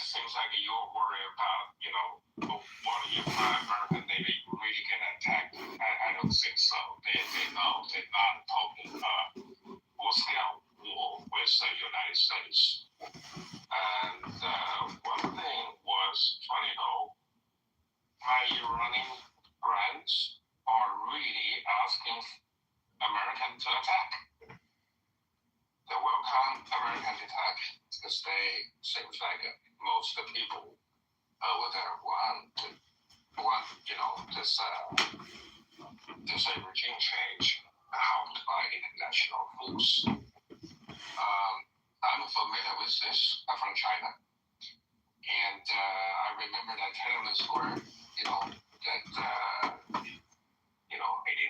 Seems like you're worried about, what if American Navy really can attack? I don't think so. They know they're not talking full-scale war with the United States. And one thing was funny though, my Iranian friends are really asking American to attack. They welcome American attack because they seems like most of the people over there want this regime change helped by international force. I'm familiar with this. I'm from China, and I remember that Tiananmen Square, that 89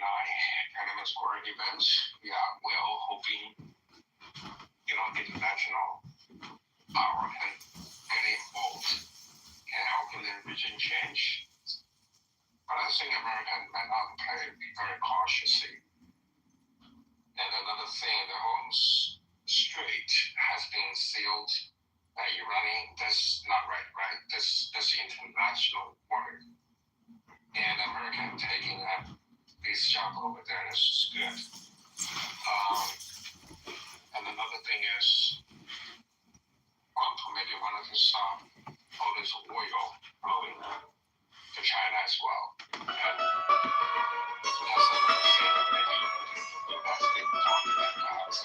Tiananmen Square events. Yeah, we're all hoping, international power can get involved in helping the regime change. But I think American might not play very cautiously. And another thing, the Hormuz Strait has been sealed by Iranian. That's not right? This international water. And American taking up this job over there. This is good. And another thing is, maybe one of the stop all this oil flowing to China as well. And that's another thing maybe that's been talking about.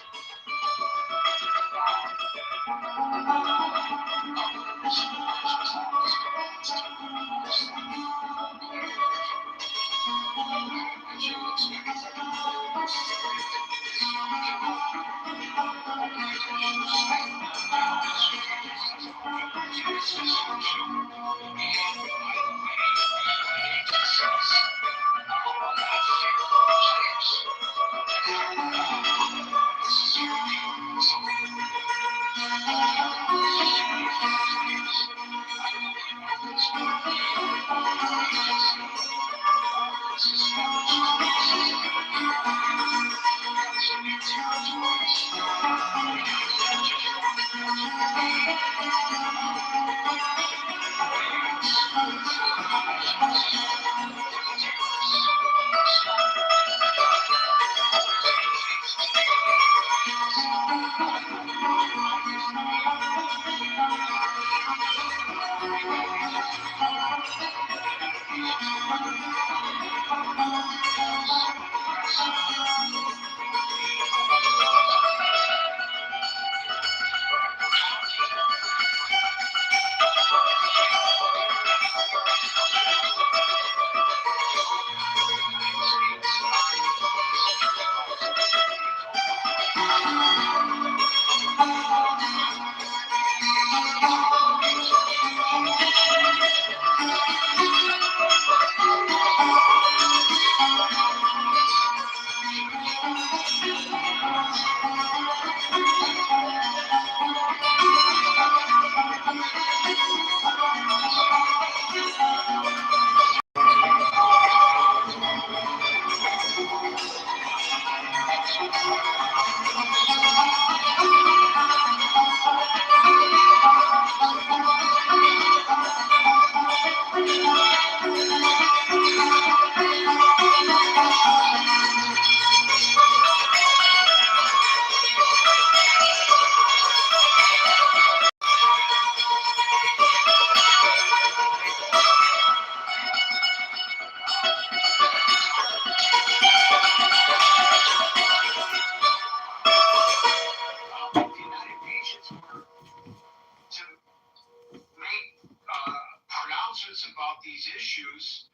these issues,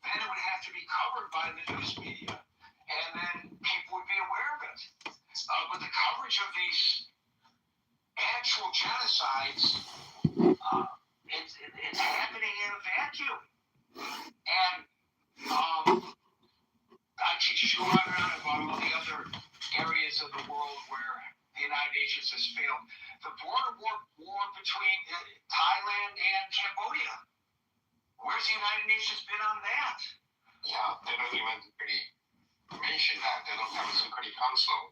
then it would have to be covered by the news media, and then people would be aware of it. But the coverage of these actual genocides, it's happening in a vacuum. And I could just go on and on about all the other areas of the world where the United Nations has failed. The border war between Thailand and Cambodia. Where's the United Nations been on that? Yeah, they don't even really mention that. They don't have a security council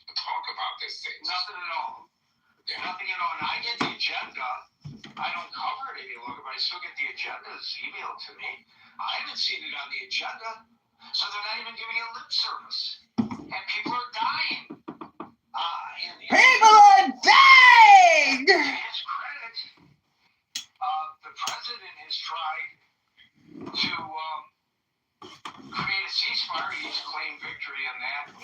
to talk about these things. Nothing at all. Yeah. Nothing at all. And I get the agenda. I don't cover it any longer, but I still get the agendas emailed to me. I haven't seen it on the agenda. So they're not even giving it lip service. And people are dying. People are dying! To his credit, the president has tried to create a ceasefire. He's claimed victory on that.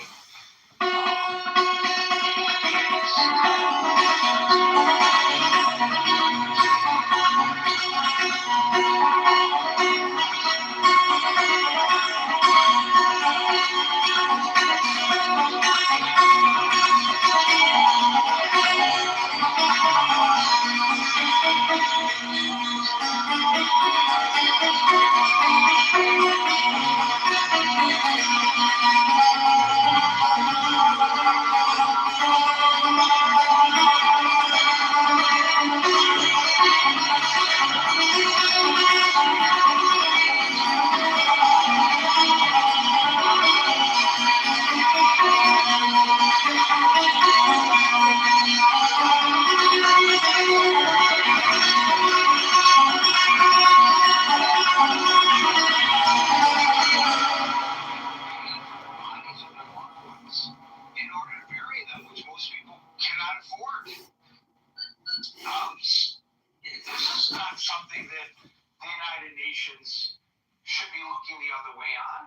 Something that the United Nations should be looking the other way on.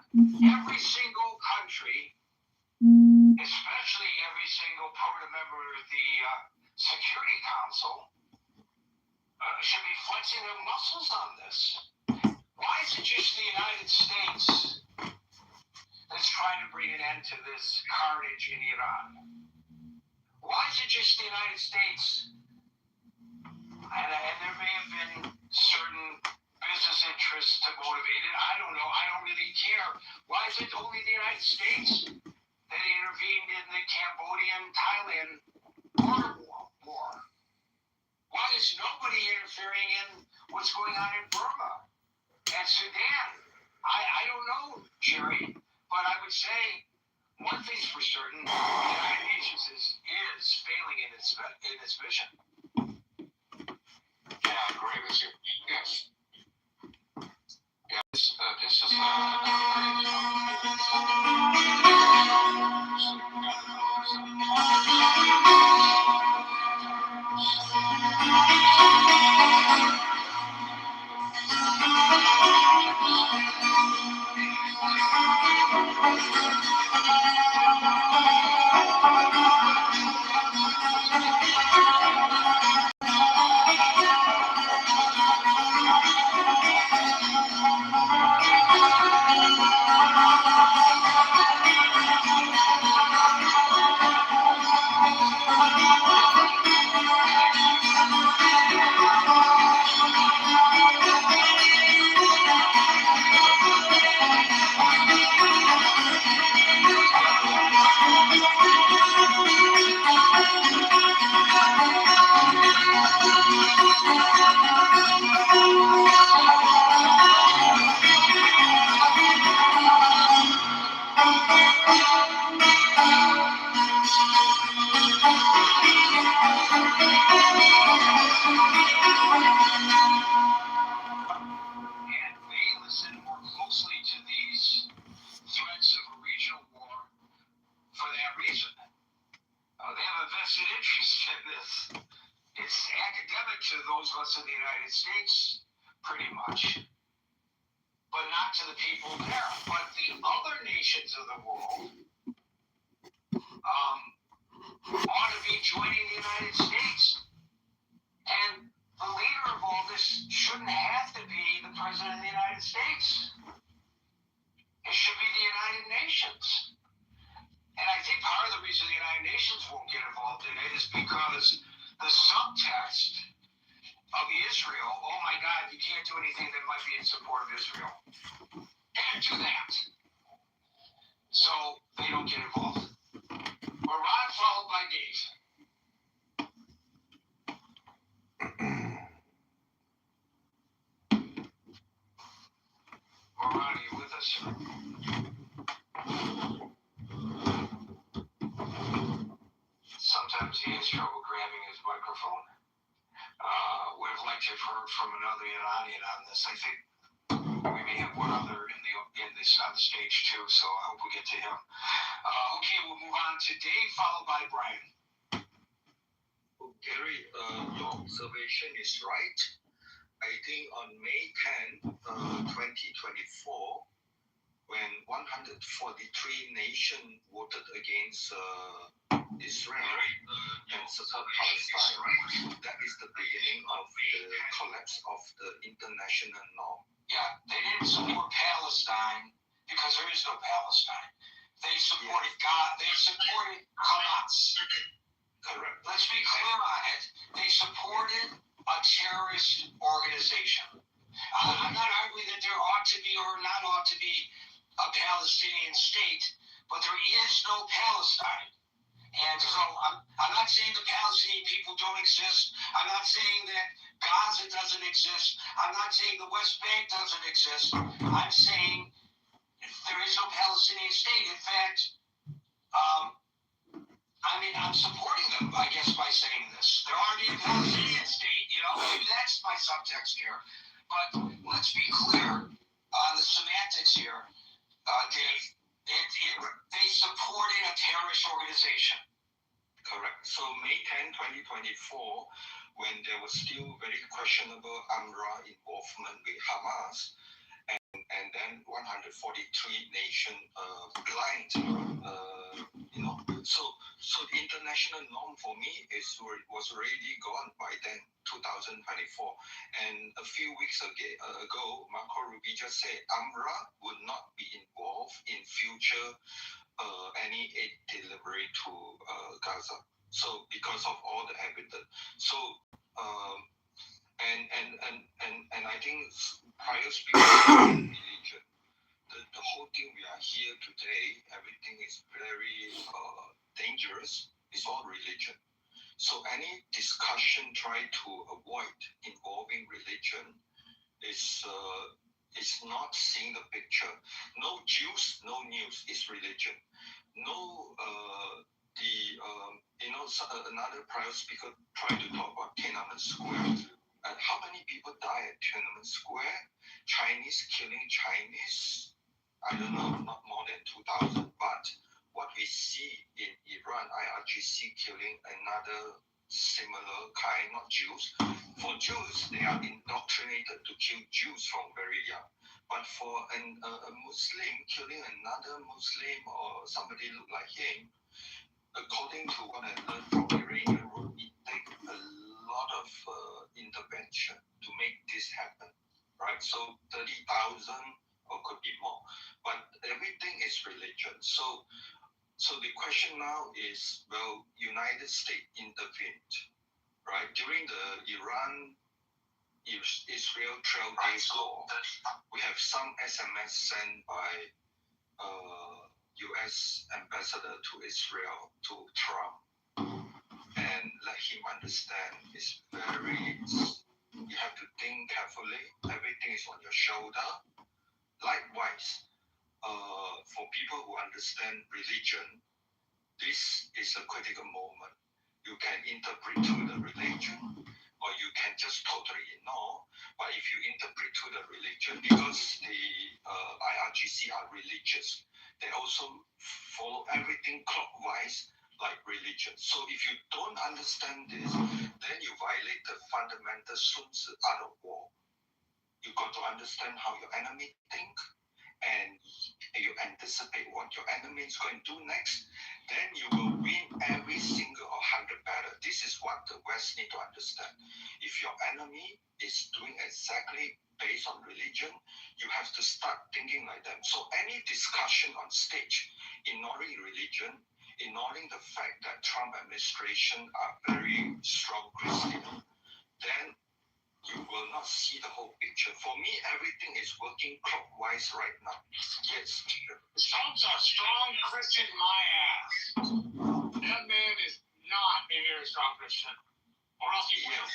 Every single country, especially every single permanent member of the Security Council, should be flexing their muscles on this. Why is it just the United States that's trying to bring an end to this carnage in Iran? Why is it just the United States? And there may have been certain business interests to motivate it. I don't know. I don't really care. Why is it only the United States that intervened in the Cambodian-Thailand border war? Why is nobody interfering in what's going on in Burma and Sudan? I don't know, Jerry, but I would say one thing's for certain: the United Nations is failing in its mission. Yeah, I agree with you. Yes. Yeah, this is to those of us in the United States, pretty much, but not to the people there. But the other nations of the world ought to be joining the United States. And the leader of all this shouldn't have to be the President of the United States. It should be the United Nations. And I think part of the reason the United Nations won't get involved in it is because the subtext of Israel, oh my God, you can't do anything that might be in support of Israel. Can't do that. So they don't get involved. Iran followed by Dave. Iran, are you with us, sir? Sometimes he has trouble grabbing his microphone. Would have liked to have heard from another Iranian on this. I think we may have one other on the stage too, so I hope we get to him. Okay, we'll move on to Dave, followed by Brian. Gary, your observation is right. I think on May 10, 2024, when 143 nations voted against Israel and support Palestine, that is the beginning of the collapse of the international norm. Yeah, they didn't support Palestine because there is no Palestine. They supported God. They supported Hamas. Correct. Let's be clear on it. They supported a terrorist organization. I'm not arguing that there ought to be or not ought to be a Palestinian state, but there is no Palestine. And so I'm not saying the Palestinian people don't exist. I'm not saying that Gaza doesn't exist. I'm not saying the West Bank doesn't exist. I'm saying there is no Palestinian state. In fact, I'm supporting them, I guess, by saying this. There ought to be a Palestinian state, maybe that's my subtext here. But let's be clear on the semantics here, Dave. They supported a terrorist organization. Correct. So May 10, 2024, when there was still very questionable UNRWA involvement with Hamas, and then 143 nations blind, So the international norm for me was already gone by then, 2024. And a few weeks ago, Marco Rubio just said UNRWA would not be involved in future any aid delivery to Gaza. So because of all the evidence. So and I think prior speaking religion, the whole thing we are here today, everything is very dangerous. It's all religion. So any discussion try to avoid involving religion is not seeing the picture. No Jews, no news. It's religion. No, another prior speaker tried to talk about Tiananmen Square. And how many people die at Tiananmen Square? Chinese killing Chinese. I don't know, not more than 2,000. But what we see in Iran, IRGC killing another similar kind, not Jews. For Jews, they are indoctrinated to kill Jews from very young. But for a Muslim killing another Muslim or somebody look like him, according to what I learned from Iranian rule, it takes a lot of intervention to make this happen, right? So 30,000 or could be more. But everything is religion. So the question now is, well, United States intervened, right? During the Iran-Israel 12 days war, we have some SMS sent by U.S. ambassador to Israel, to Trump, and let him understand it's you have to think carefully. Everything is on your shoulder. Likewise, for people who understand religion, this is a critical moment. You can interpret to the religion, or you can just totally ignore. But if you interpret to the religion, because the IRGC are religious, they also follow everything clockwise like religion. So if you don't understand this, then you violate the fundamental Sun Tzu art of war. You got to understand how your enemy think and you anticipate what your enemy is going to do next, then you will win every single 100 battle. This is what the West need to understand. If your enemy is doing exactly based on religion, you have to start thinking like them. So any discussion on stage ignoring religion, ignoring the fact that Trump administration are very strong Christian, then you will not see the whole picture. For me, everything is working clockwise right now. Yes. Trump's a strong Christian, my ass. That man is not a very strong Christian. Or else he would have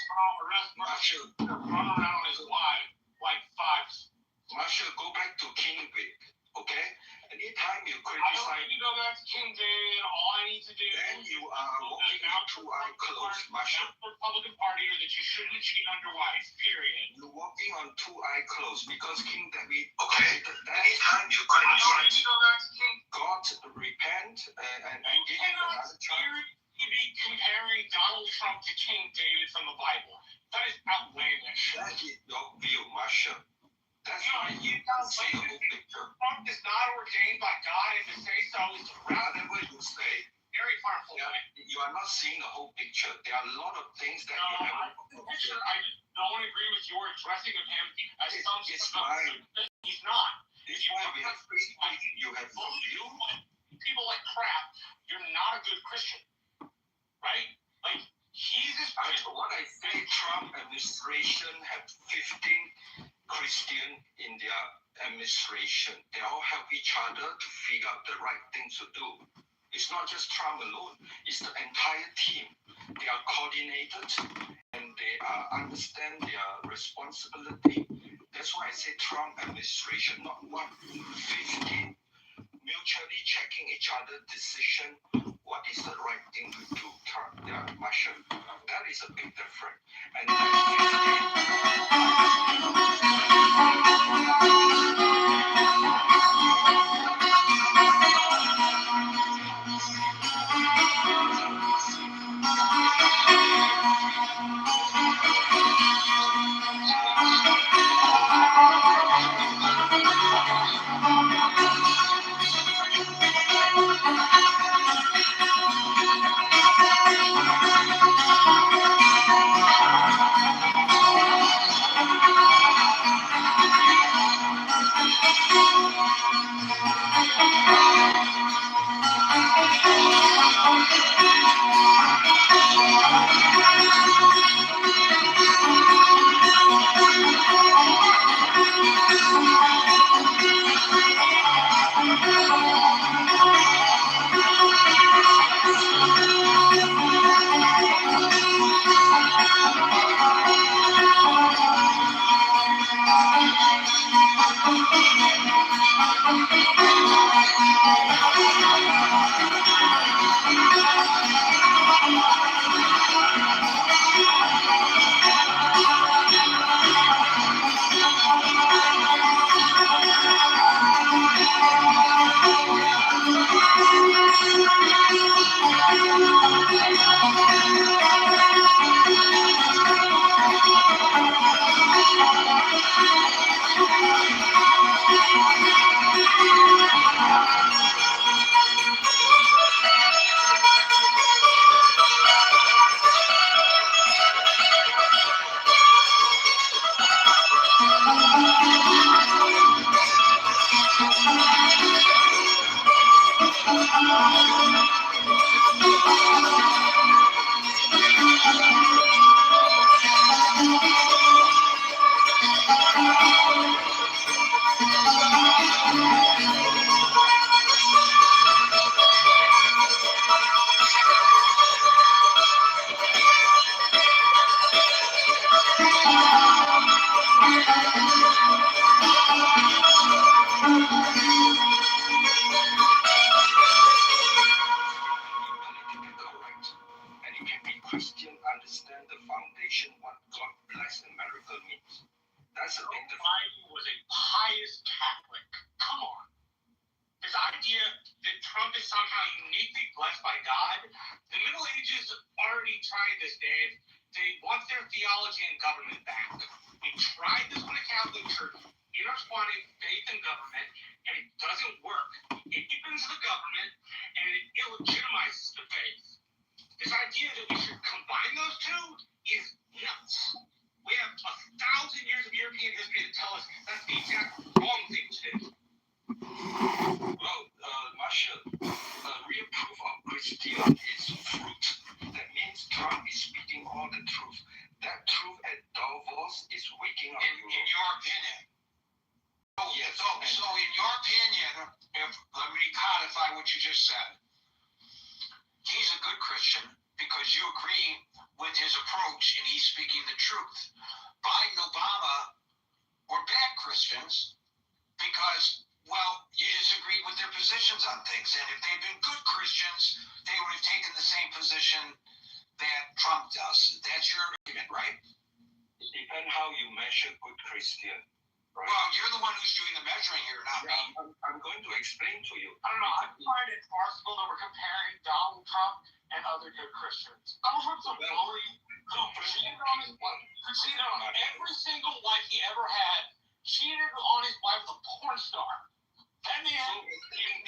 run around on his wife like fives. Marshall, go back to King Vic, okay? Anytime you I don't criticize, need to go back to King David. All I need to do then you are walking with two eyes closed, Marshall. the Republican Party or that you shouldn't cheat on your wife, period. You're walking on two eyes closed because King David, okay? Anytime you I don't need criticize, to go back to King God repent and give him another chance. You be comparing Donald Trump to King David from the Bible. That is outlandish. That is your view, Marshall. That's why you don't see the whole picture. Trump is not ordained by God, and to say so is Whatever you say, very harmful. you are not seeing the whole picture. There are a lot of things that you haven't. I just don't agree with your addressing of him as some It's sort of fine. He's not. It's why we have free speech. You have no view. People like crap. You're not a good Christian, right? Like he's just. What I say, Trump administration have 15 Christian in their administration. They all help each other to figure out the right things to do. It's not just Trump alone. It's the entire team. They are coordinated and they understand their responsibility. That's why I say Trump administration, not 15, mutually checking each other's decision. What is the right thing to do, Trump? Yeah, Marshall. That is a big difference. And Christian understand the foundation, what God bless America means. That's a big difference. Biden was a pious Catholic. Come on. This idea that Trump is somehow uniquely blessed by God, the Middle Ages already tried this, Dave. They want their theology and government back. They tried this with the Catholic Church. You're not finding faith in government, and it doesn't work. It deepens the government, and it illegitimizes the faith. This idea that we should combine those two is nuts. We have 1,000 years of European history to tell us that's the exact wrong thing to do. Well, Marshall, real proof of Christianity is fruit. That means Trump is speaking all the truth. That truth at Davos is waking up. In your opinion. Yes. So in your opinion, let me codify what you just said. He's a good Christian because you agree with his approach and he's speaking the truth. Biden, Obama were bad Christians because, well, you disagree with their positions on things. And if they'd been good Christians, they would have taken the same position that Trump does. That's your argument, right? It depends how you measure good Christian. Right? Well, you're the one who's doing the measuring here, not me. I'm going to explain to you. I don't know. I find it farcical that we're comparing Donald Trump and other good Christians. Donald Trump's a bully who cheated on every single wife he ever had, cheated on his wife with a porn star. That man is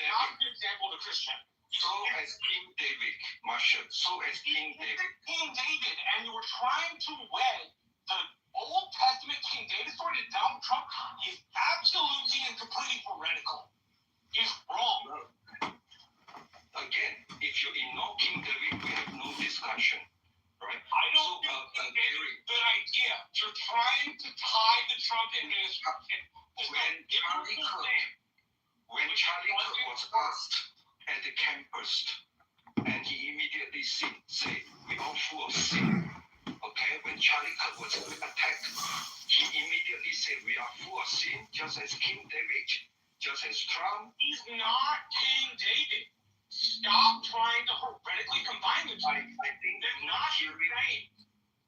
not a good example of a Christian. So has King David, Marshall. So has King David. King David, and you were trying to wed the Old Testament King David story to Donald Trump is absolutely and completely heretical. He's wrong. Again, if you ignore King David, we have no discussion, right? I don't think King David is a good idea. You're trying to tie the Trump administration. When Charlie Kirk was asked at the campus, and he immediately said, we all full of sin. Okay, when Charlie Kirk was attacked, he immediately said, we are full of sin, just as King David, just as Trump. He's not King David. Stop trying to heretically combine the two. I think they're not hearing.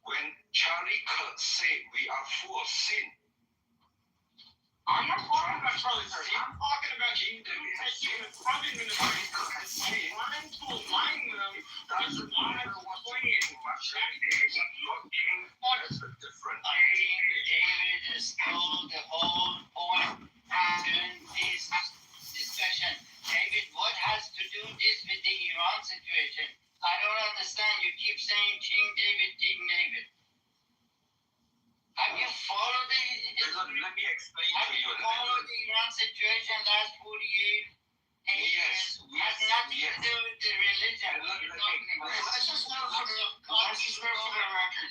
When Charlie Kirk said, we are full of sin, I'm not talking about Charlie Kirk. I'm talking about King David taking the Trump administration and trying to align them with God's plan. That's a different. David is still the whole point in this discussion. David, what has to do this with the Iran situation? I don't understand. You keep saying King David, King David. Have you followed the... Let me explain to you. Have you followed the Iran situation last 48 Yes. Has nothing to do with the religion. Let's just know for the record.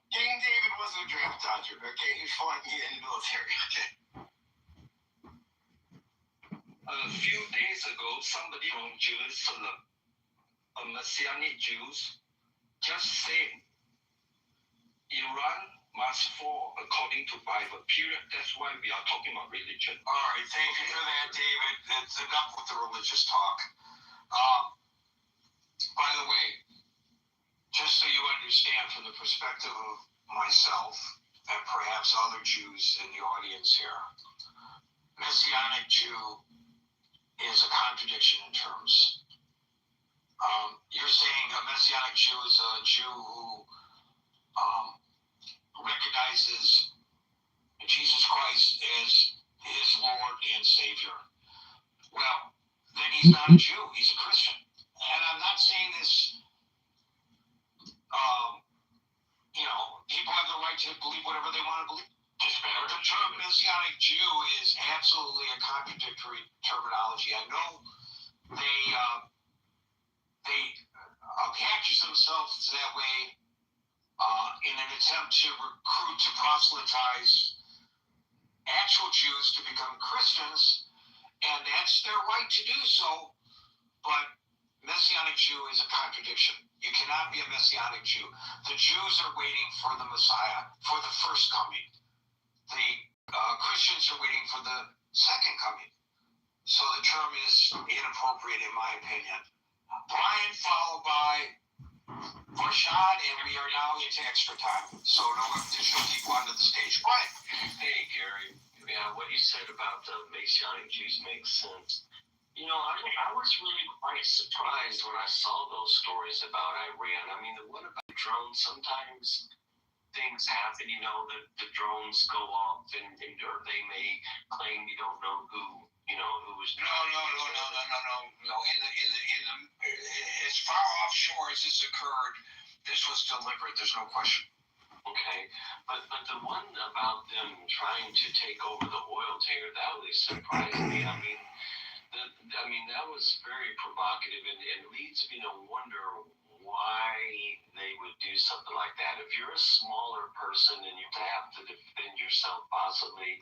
King David wasn't a draft dodger, okay? He fought in the military, okay? A few days ago, somebody from Jerusalem, a Messianic Jews, just said Iran must fall according to Bible, period. That's why we are talking about religion. All right, thank you for that, David. That's enough with the religious talk. By the way, just so you understand from the perspective of myself and perhaps other Jews in the audience here, Messianic Jew is a contradiction in terms. You're saying a Messianic Jew is a Jew who recognizes Jesus Christ as his Lord and Savior. Well, then he's not a Jew, he's a Christian. And I'm not saying this, people have the right to believe whatever they want to believe. The term Messianic Jew is absolutely a contradictory terminology. I know they package themselves that way in an attempt to recruit, to proselytize actual Jews to become Christians, and that's their right to do so, but Messianic Jew is a contradiction. You cannot be a Messianic Jew. The Jews are waiting for the Messiah, for the first coming. The Christians are waiting for the second coming. So the term is inappropriate in my opinion. Brian, followed by Farshad, and we are now into extra time. So no additional people onto the stage. Brian. Hey, Gary. Yeah, what you said about the Messianic Jews makes sense. You know, I was really quite surprised when I saw those stories about Iran. I mean, the one about drones, sometimes things happen, the drones go off and or they may claim you don't know who was. No. As far offshore as this occurred, this was deliberate. There's no question. Okay, but the one about them trying to take over the oil tanker, that really surprised me. I mean, that was very provocative and leads me to wonder why they would do something like that. If you're a smaller person and you have to defend yourself possibly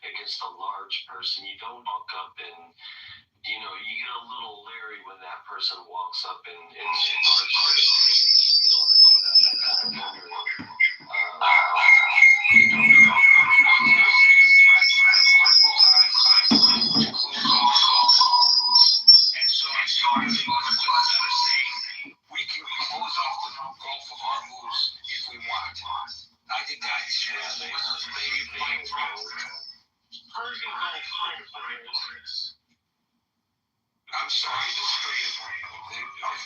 against a large person, you don't walk up and, you get a little leery when that person walks up and starts we can close off the Gulf of Hormuz if we want. I think that's I'm sorry, the Strait of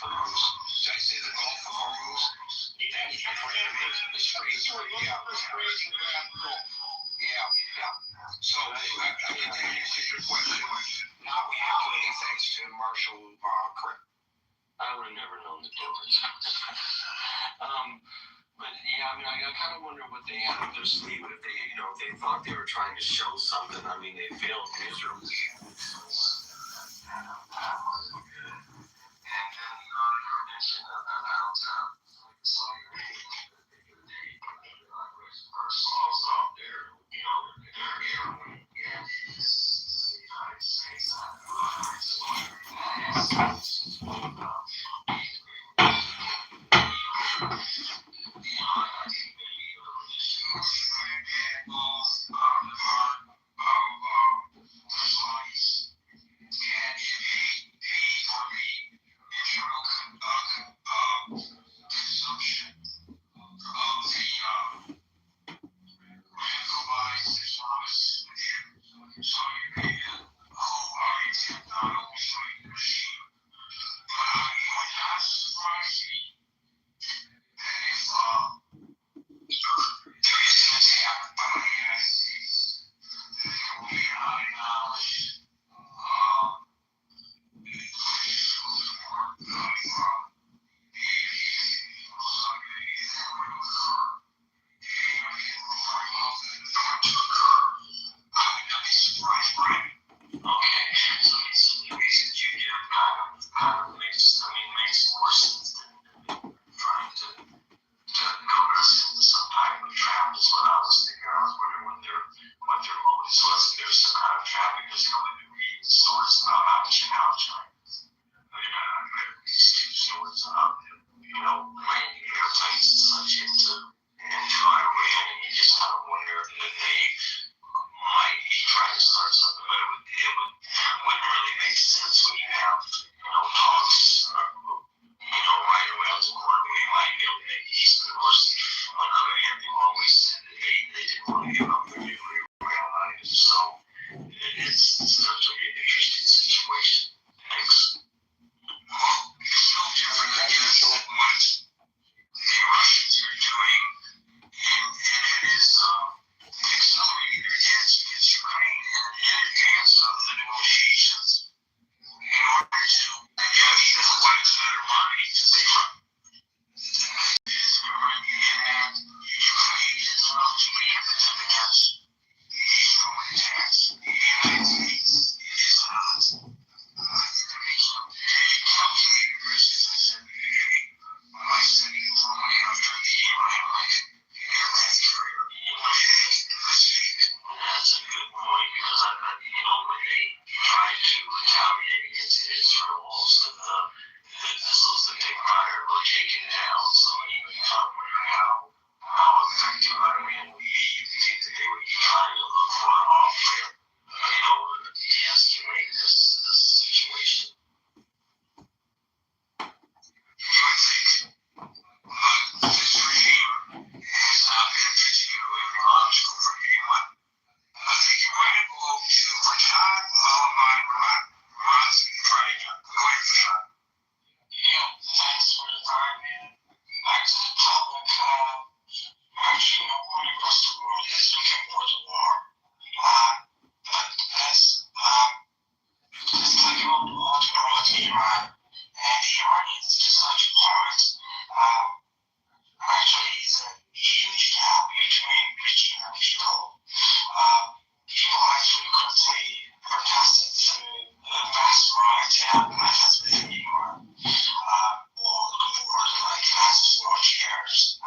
Hormuz. Did I say the Gulf of Hormuz? The Strait, yeah. So I think that answers your question. Not accurately, thanks to Marshall Crick. I would have never known the difference. But yeah, I kind of wonder what they had up their sleeve. If they, if they thought they were trying to show something, they failed miserably.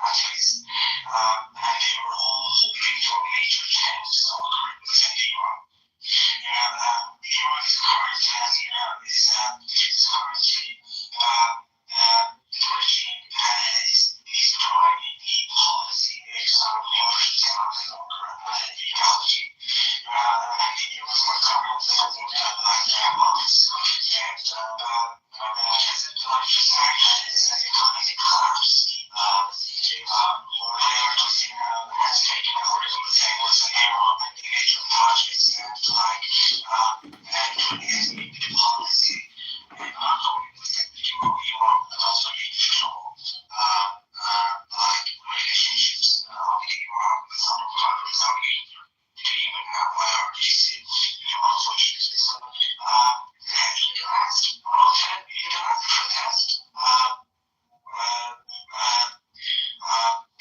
countries, and they were all hoping for major changes to occur within Iran. Iran is currently, as you know, the regime is driving the policy based on harsh Islamic ideology. And the US government supported Hamas, and what has it done to is an economic collapse. Has taken over everything within Iran, and the major projects and the policy, and not only within Iran, but also internal relationships of Iran with other countries are even now unfortunately. So, in the last protest,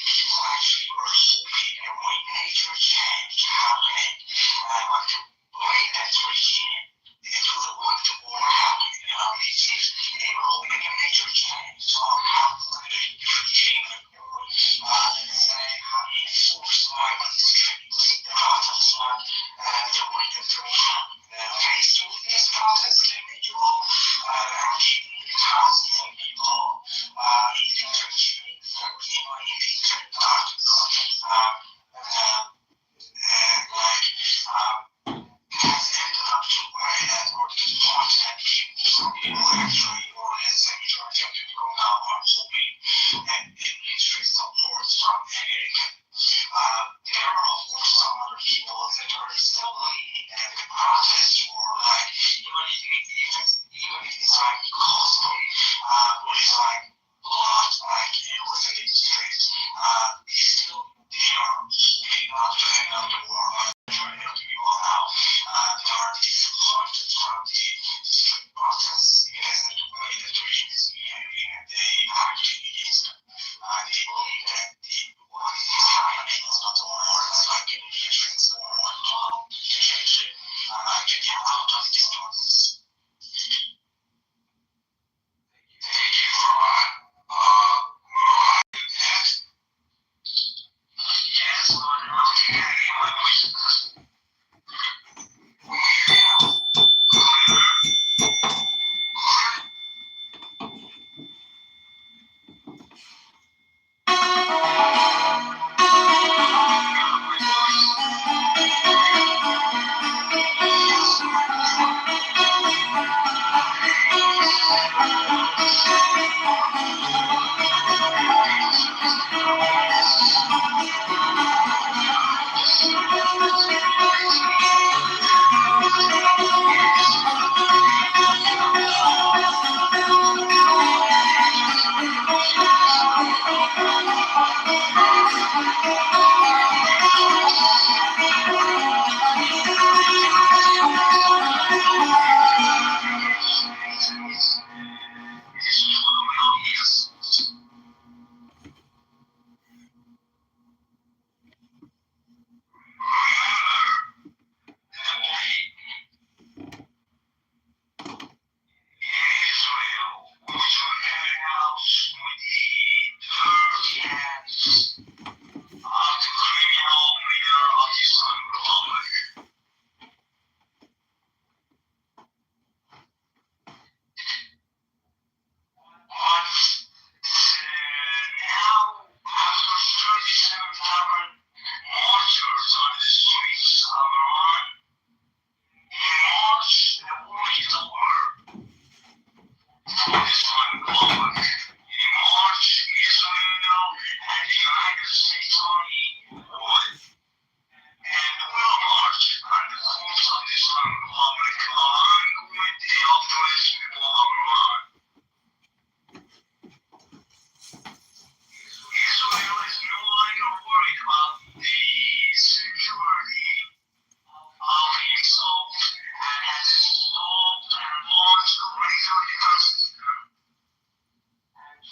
people actually were hoping a major change happening. But to blame that regime into the war happening, they were hoping a major change. So how could it begin? Let's say how enforced by strictly the process on the way that they will happen. Faced with this process, individual keeping the thousands of people in the interchange, in the interchange, has ended up to where that or to the point that people actually, or let's say majority of people now are hoping and illustrate support from America. There are of course some other people that are still believing that the process or even if it's costly, or it's blood within the streets, they are hoping not to end up the war. Majority of people now they are disappointed from the process because of the way that the regime is behaving and they acting against it. They believe that what is happening is not a war, it's like an interest or to change it, to get out of this process. Thank you for next. Yes, my voice.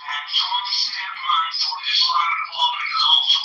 And Trump's deadline for this Republic is also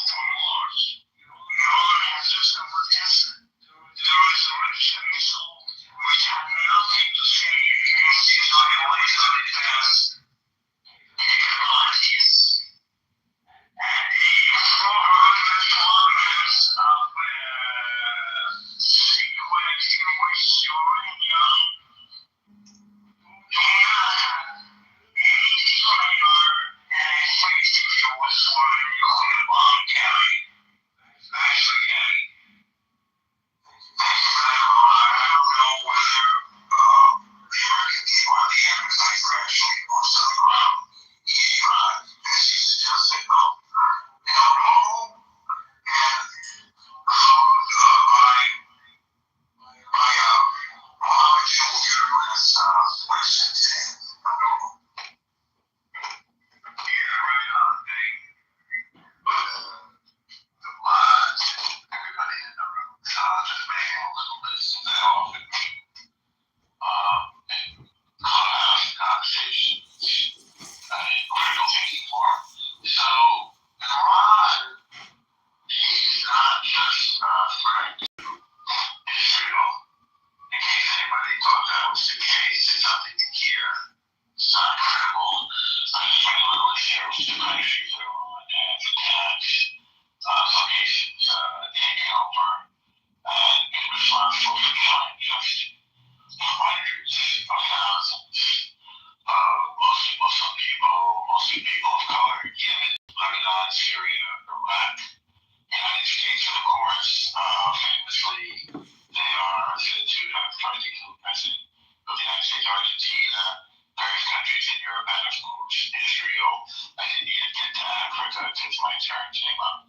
French Haitians taking over and being responsible for killing just hundreds of thousands of mostly Muslim people, mostly people of color, Yemen, Lebanon, Syria, Iraq, United States, and of course, famously, they are said to have tried to kill the president of the United States, Argentina, various countries in Europe, and of course, Israel. I didn't even get to Africa because my turn came up.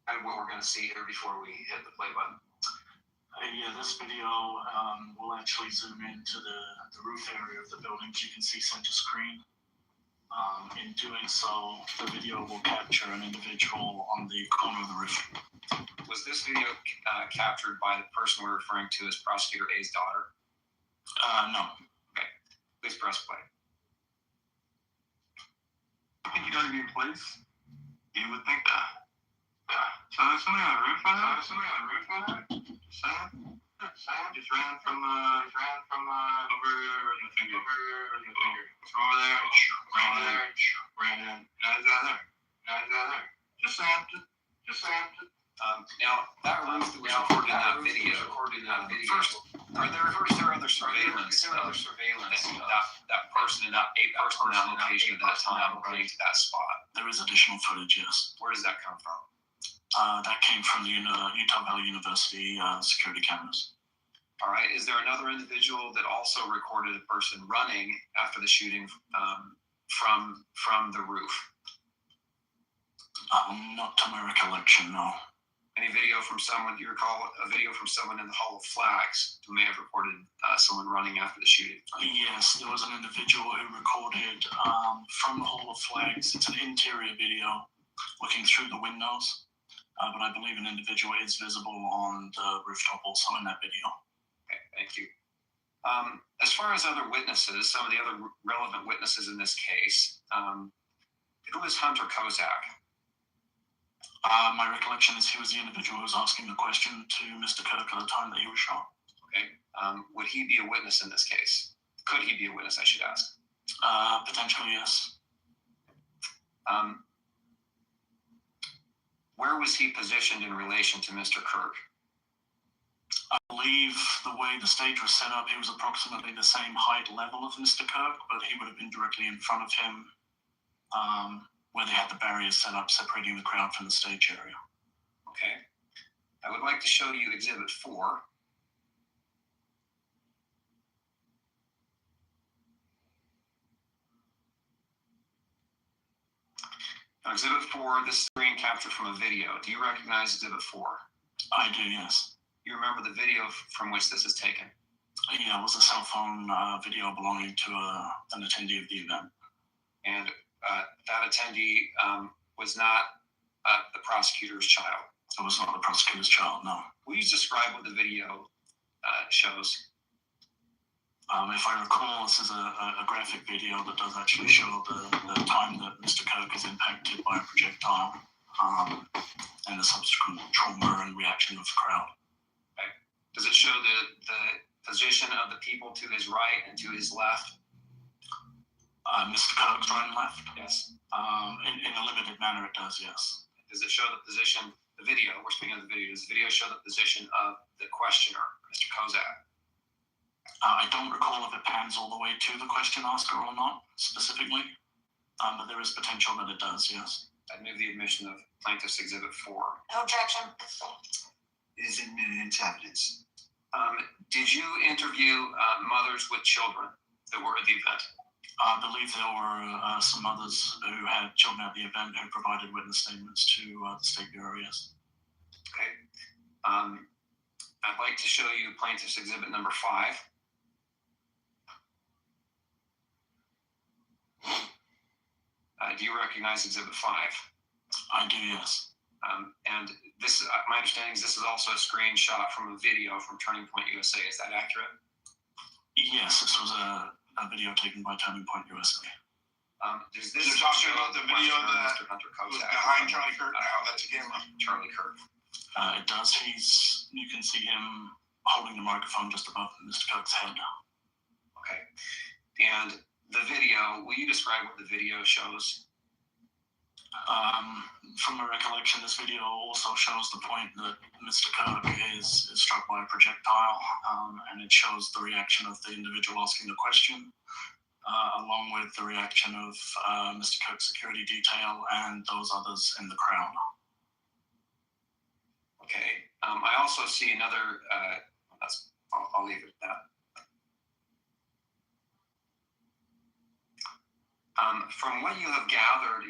and what we're going to see here before we hit the play button? Yeah, this video will actually zoom into the roof area of the building, so you can see center screen. In doing so, the video will capture an individual on the corner of the roof. Was this video captured by the person we're referring to as Prosecutor A's daughter? No. Okay, please press play. I think you gotta be in place. You would think that. Yeah. So there's somebody on the roof right now? Sam? Just ran from over the finger. From over there. Ran in. Now he's out there. Just Sam. Now, that roof that was recorded in that video, first, are there other surveillance that person in that location at that time running to that spot? There is additional footage, yes. Where does that come from? That came from the Utah Valley University security cameras. All right. Is there another individual that also recorded a person running after the shooting from the roof? Not to my recollection, no. Any video from someone, do you recall a video from someone in the Hall of Flags who may have reported someone running after the shooting? Yes, there was an individual who recorded from the Hall of Flags. It's an interior video looking through the windows, but I believe an individual is visible on the rooftop also in that video. Okay, thank you. As far as other witnesses, some of the other relevant witnesses in this case, who is Hunter Kozak? My recollection is he was the individual who was asking the question to Mr. Kirk at the time that he was shot. Okay. Would he be a witness in this case? Could he be a witness, I should ask? Potentially, yes. Where was he positioned in relation to Mr. Kirk? I believe the way the stage was set up, he was approximately the same height level of Mr. Kirk, but he would have been directly in front of him, where they had the barriers set up separating the crowd from the stage area. Okay. I would like to show you Exhibit 4. Now, Exhibit 4, this is screen captured from a video. Do you recognize Exhibit 4? I do, yes. You remember the video from which this is taken? Yeah, it was a cell phone video belonging to an attendee of the event. And that attendee was not the prosecutor's child. It was not the prosecutor's child, no. Will you describe what the video shows? If I recall, this is a graphic video that does actually show the time that Mr. Kirk is impacted by a projectile and the subsequent trauma and reaction of the crowd. Okay. Does it show the position of the people to his right and to his left? Mr. Kirk's right and left? Yes. In a limited manner, it does, yes. Does it show the position, the video, we're speaking of the video, does the video show the position of the questioner, Mr. Kozak? I don't recall if it pans all the way to the question asker or not, specifically, but there is potential that it does, yes. I'd move the admission of Plaintiff's Exhibit 4. No objection. It is admitted into evidence. Did you interview mothers with children that were at the event? I believe there were some mothers who had children at the event who provided witness statements to the State Bureau, yes. Okay. I'd like to show you Plaintiff's Exhibit number 5. Do you recognize Exhibit 5? I do, yes. And this, my understanding is this is also a screenshot from a video from Turning Point USA. Is that accurate? Yes, this was a video taken by Turning Point USA. Does this You're talking about the video that Mr. Hunter was Kozak behind Charlie Kirk now? That's a camera. Charlie Kirk. It does. You can see him holding the microphone just above Mr. Kirk's head. Okay. And the video, will you describe what the video shows? From my recollection, this video also shows the point that Mr. Kirk is struck by a projectile, and it shows the reaction of the individual asking the question, along with the reaction of Mr. Kirk's security detail and those others in the crowd. Okay. I also see another, I'll leave it at that. From what you have gathered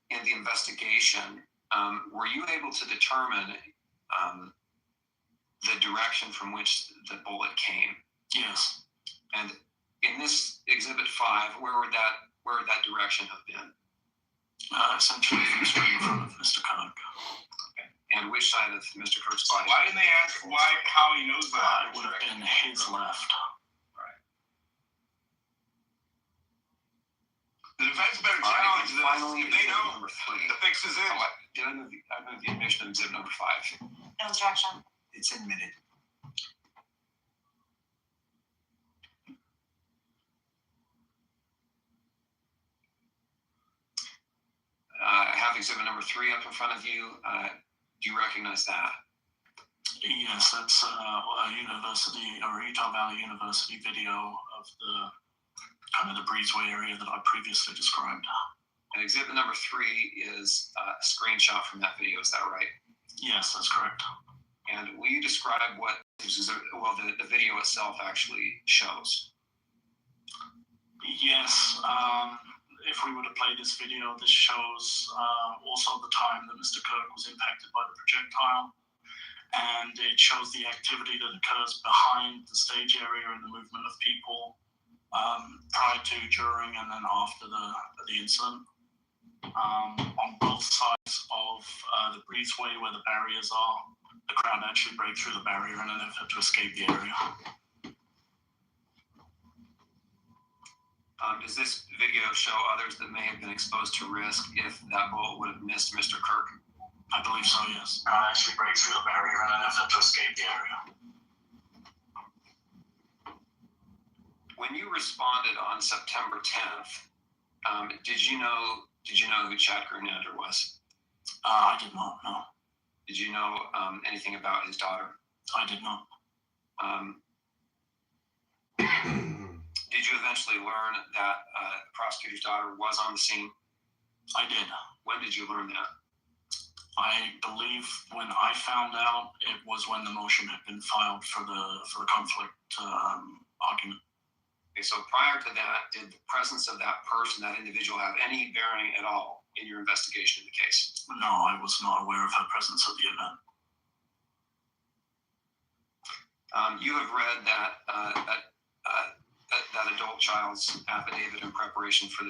in the investigation, Were you able to determine the direction from which the bullet came? Yes. And in this Exhibit 5, where would that direction have been? Essentially straight in front of Mr. Kirk. Okay. And which side of Mr. Kirk's body? Why didn't they ask how he knows that? It would have been his left. Right. The defense better challenge this. Finally, If they know, number 3. the fix is in. Did I move the admission of Exhibit number 5? No objection. It's admitted. I have Exhibit number 3 up in front of you. Do you recognize that? Yes, that's a university, or Utah Valley University video of the kind of the breezeway area that I previously described. And Exhibit number 3 is a screenshot from that video. Is that right? Yes, that's correct. And will you describe what the video itself actually shows? Yes. If we were to play this video, this shows also the time that Mr. Kirk was impacted by the projectile, and it shows the activity that occurs behind the stage area and the movement of people prior to, during, and then after the incident. On both sides of the breezeway where the barriers are, the crowd actually break through the barrier in an effort to escape the area. Does this video show others that may have been exposed to risk if that bullet would have missed Mr. Kirk? I believe so, yes. The crowd actually break through the barrier in an effort to escape the area. When you responded on September 10th, did you know who Chad Grunander was? I did not know. Did you know anything about his daughter? I did not. Did you eventually learn that the prosecutor's daughter was on the scene? I did. When did you learn that? I believe when I found out, it was when the motion had been filed for the conflict argument. Okay, so prior to that, did the presence of that person, that individual, have any bearing at all in your investigation of the case? No, I was not aware of her presence at the event. You have read that adult child's affidavit in preparation for this